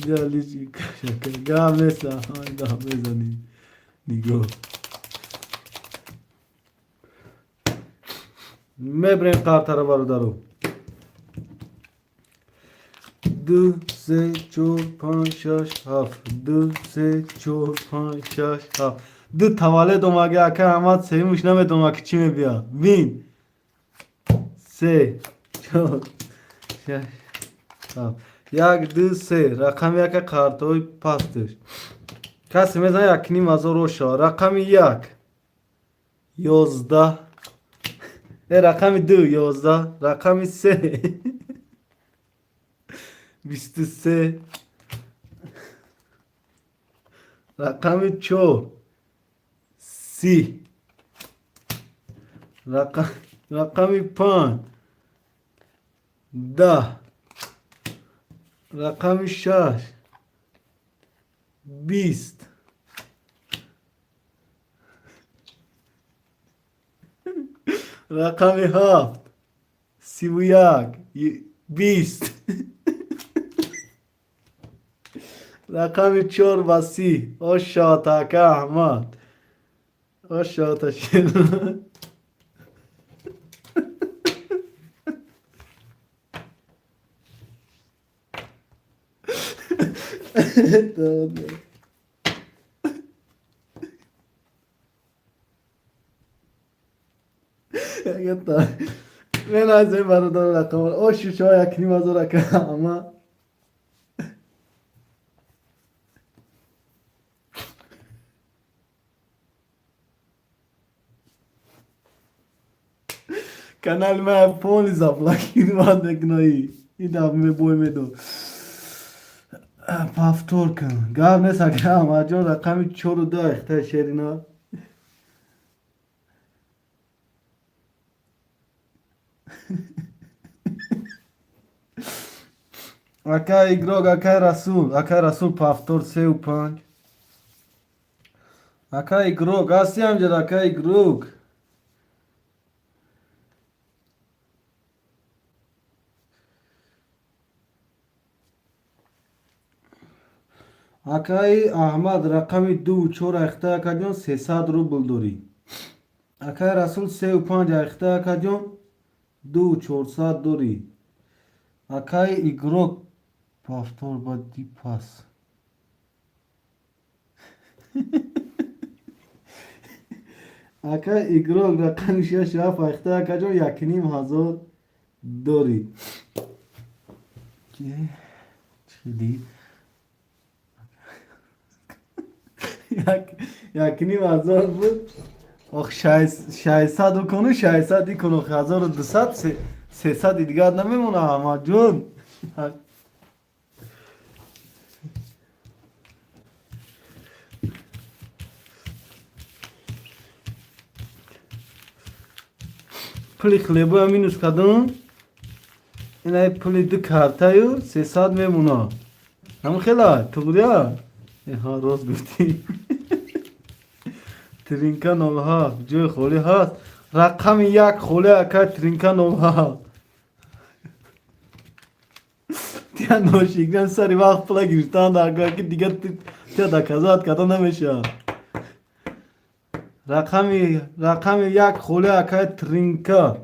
جالیشی شکر گام نیست دا بزنیم نگاه میبریم قارتا رو برو دارو 2 3 4 5 6 7 2 3 4 5 6 7 دو تولد اومگه اکه احمد سهیموش نمیدونم اکه چی میبیا وین 3 4 6 7 یک دو سه رقم یک کارتوی پاستش کسی میزنه یک نیم هزار روشا رقم یک 11 رقم 2 11 رقم 3 23 رقم 4 30 رقم 5 10 رقم 6 20 رقم 7 31 20 رقم 4 و 30 او شاتا که احمد او شاتا شیرنا Yatta. Ben azim barudar rakam. O şu yakni mazur rakam ama kanal में phone zapla किनवा देखना ही इधर में बोल में दो پافتور کن گاب نیست که اما جون رقمی 42 اختار شیرینا اکای ایگروگ اکای رسول پافتور 35 اکای ایگروگ آسی همجد اکای ایگروگ اکای احمد رقمی 2 4 اختار کجون 300 روبل دوری اکای رسول 35 اختار کجون 2 400 دوری اکای ایگروگ پافتور با دی پاس Ака игрок рақами 67 фахта акаҷон 1500 дорид. Чиди? 1500 буд. Ох 600 куну 600 куну 1200 300 дигар намемона Аҳмадҷон. پولی خلیبو همی نسخدون این پولی دو کارتایو 300 میمونا همون خیلی توگریا ها روز گفتی ترینکا نولها جوی خولی هست رقم یک خولی اکا ترینکا نولها تیا نوشیگرن سری وقت پلا گرفتن درگاه که دیگه تیا دکازات کتا نمیشه رقم یک خوله اکای ترینکا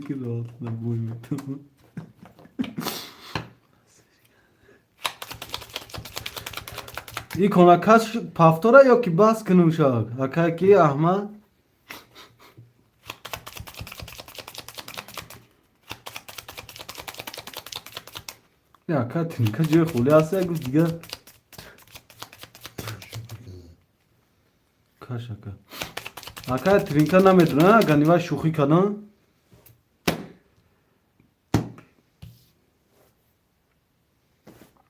که راست نبوی میتونم ای کنکاش پافتوره یا که باز کنم شاک اکای که احمد یا اکای ترینکا جوی خوله هسته اگه دیگه کاش اکای ترینکا نمیدونه گنیوه شوخی کنن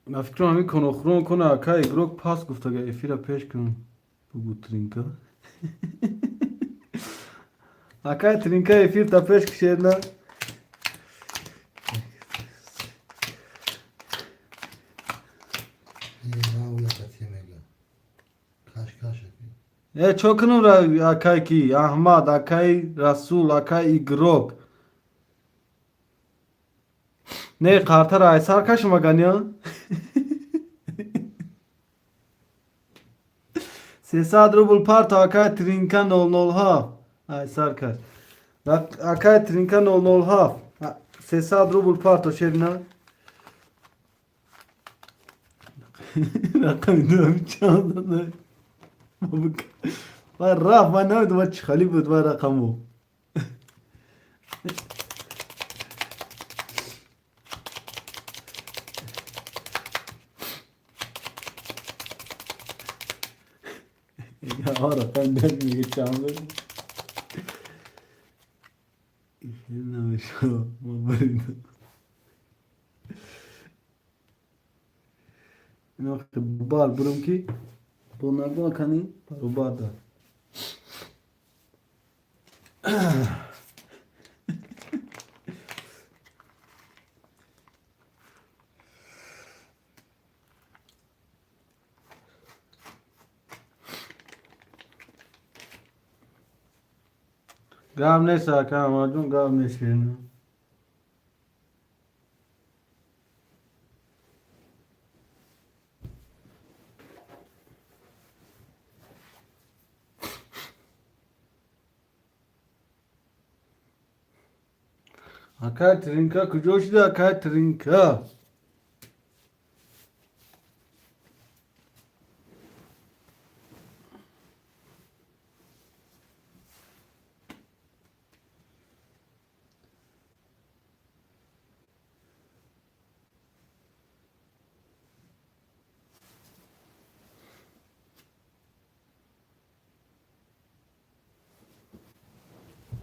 من فکرم همی کنخرون کنه اکای گروک پاس گفته اگه افیره پیش کنم بگو ترینکا اکای ترینکا افیر تا پیش کشید نه چو کنم را اکای کی احمد اکای رسول اکای گروک نه قارتا را ایسار کشم اگنیا 300 روبل پارت اکای ترینکا 00 ها ایسار کش اکای ترینکا 00 ها 300 روبل پارت شیرنا رقم دو چند داده و رفت من نمید و چه خالی بود و رقمو یا رقم داد میگه چند بود این نمیشو ما بریدم این وقت بال برم کی بول نگو کنی رو بال دار گام نیست اکا احمدجون گام نیست اینو اکای ترینکا کجا شده اکای ترینکا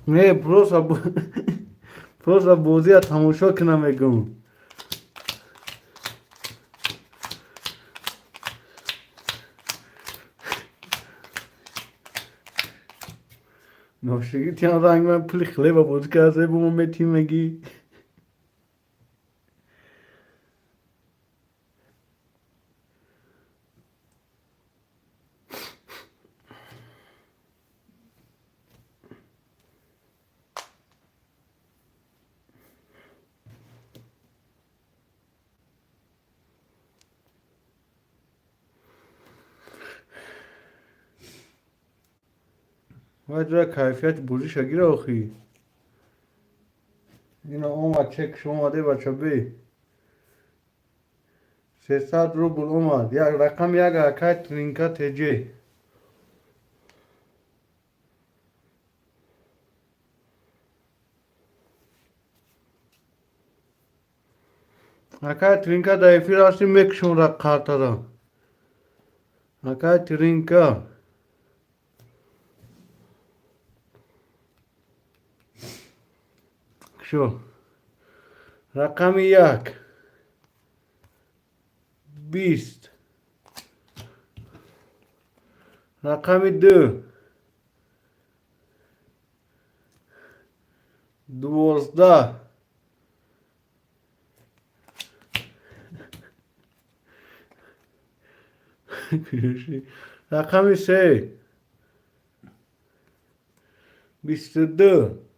نه پروسا بوزی ها تماشا کنم میگم ناشگی تیان رنگ من پلی خلی با بود کرده بومو میتی میگی وجه کیفیت بوجی شگیر آخی اینا اومد چک شما آده بچه بی 300 روبل اومد یک رقم یک اکای ترینکا تجی اکای ترینکا دایفی راستی مکشون را قارتا را اکای ترینکا شو رقم یک 20 رقم 2 12 رقم 3 22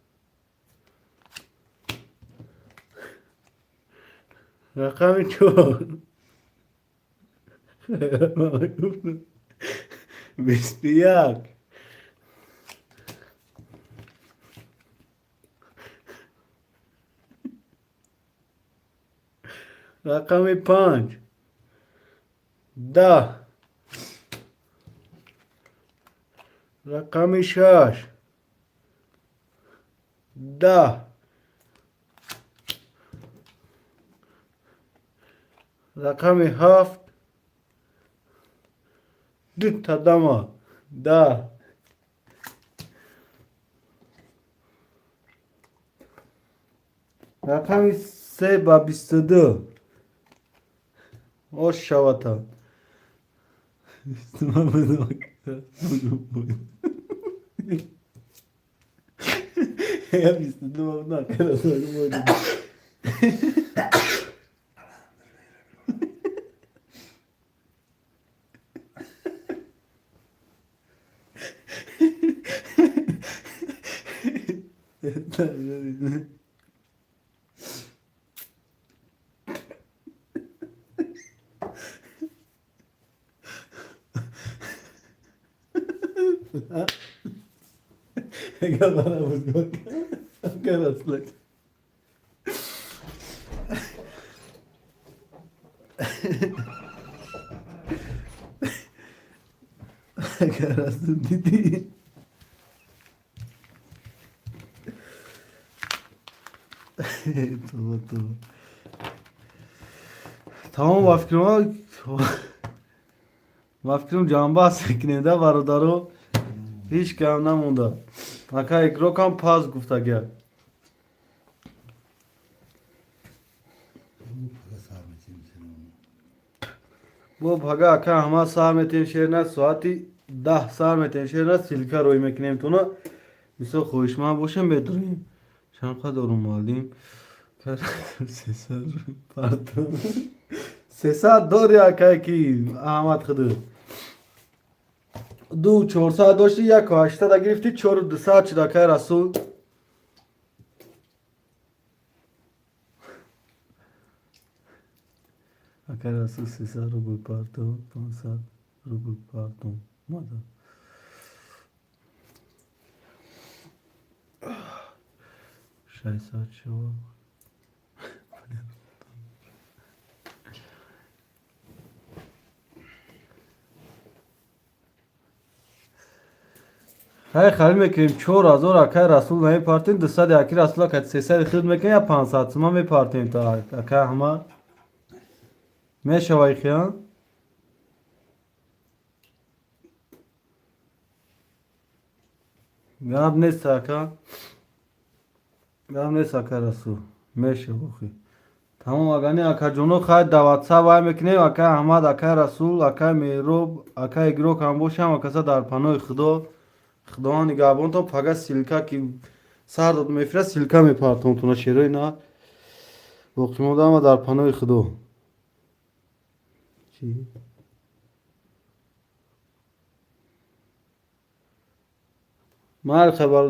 رقم 4 21 رقم 5 10 رقم 6 10 رقم 7 دو تا دما 10 رقم 3 با 22 او شواتا Ya 22 نه کرد اگر bana vurdu bakar aslak اگر اصلا دیدی tamam وافکرم جنبه سکنیده برادرو هیچ کم نمونده اکا اکرو کم پاس گفته گرد بو بھگا اکا همه سر میتین شیر نه ساعتی 10 سر میتین شیر نه سیلکه روی میکنیم تو نه بسیار خوشمند باشیم بدونیم چند دارم مالیم 300 پارتون 300 داری اکا کی احمد خدو 2 400 داشتی 1 80 گرفتی 4 200 چی دکای رسول اکا رسول 300 روبل پارتون 500 روبل پارتون ماذا 600 شو های خالی میکنیم 4000 اکای رسول نمی پارتیم 200 اکی رسول که 300 خرید میکنیم یا 500 سما می پارتیم تا اکای همه میشه وای خیان گرم نیست اکا گرم نیست اکای رسول میشه بخی تمام اگانی اکا جونو خواهد در واتساپ وای میکنیم اکای احمد اکای رسول اکای میروب اکای گرو کم باشم اکاسا در پناه خدا خدا نگهبان تو فقط سیلکا که سر داد میفرست سیلکا میپارتون تو نشیروی نه باقی مونده اما در پناه خدا چی؟ مال خبر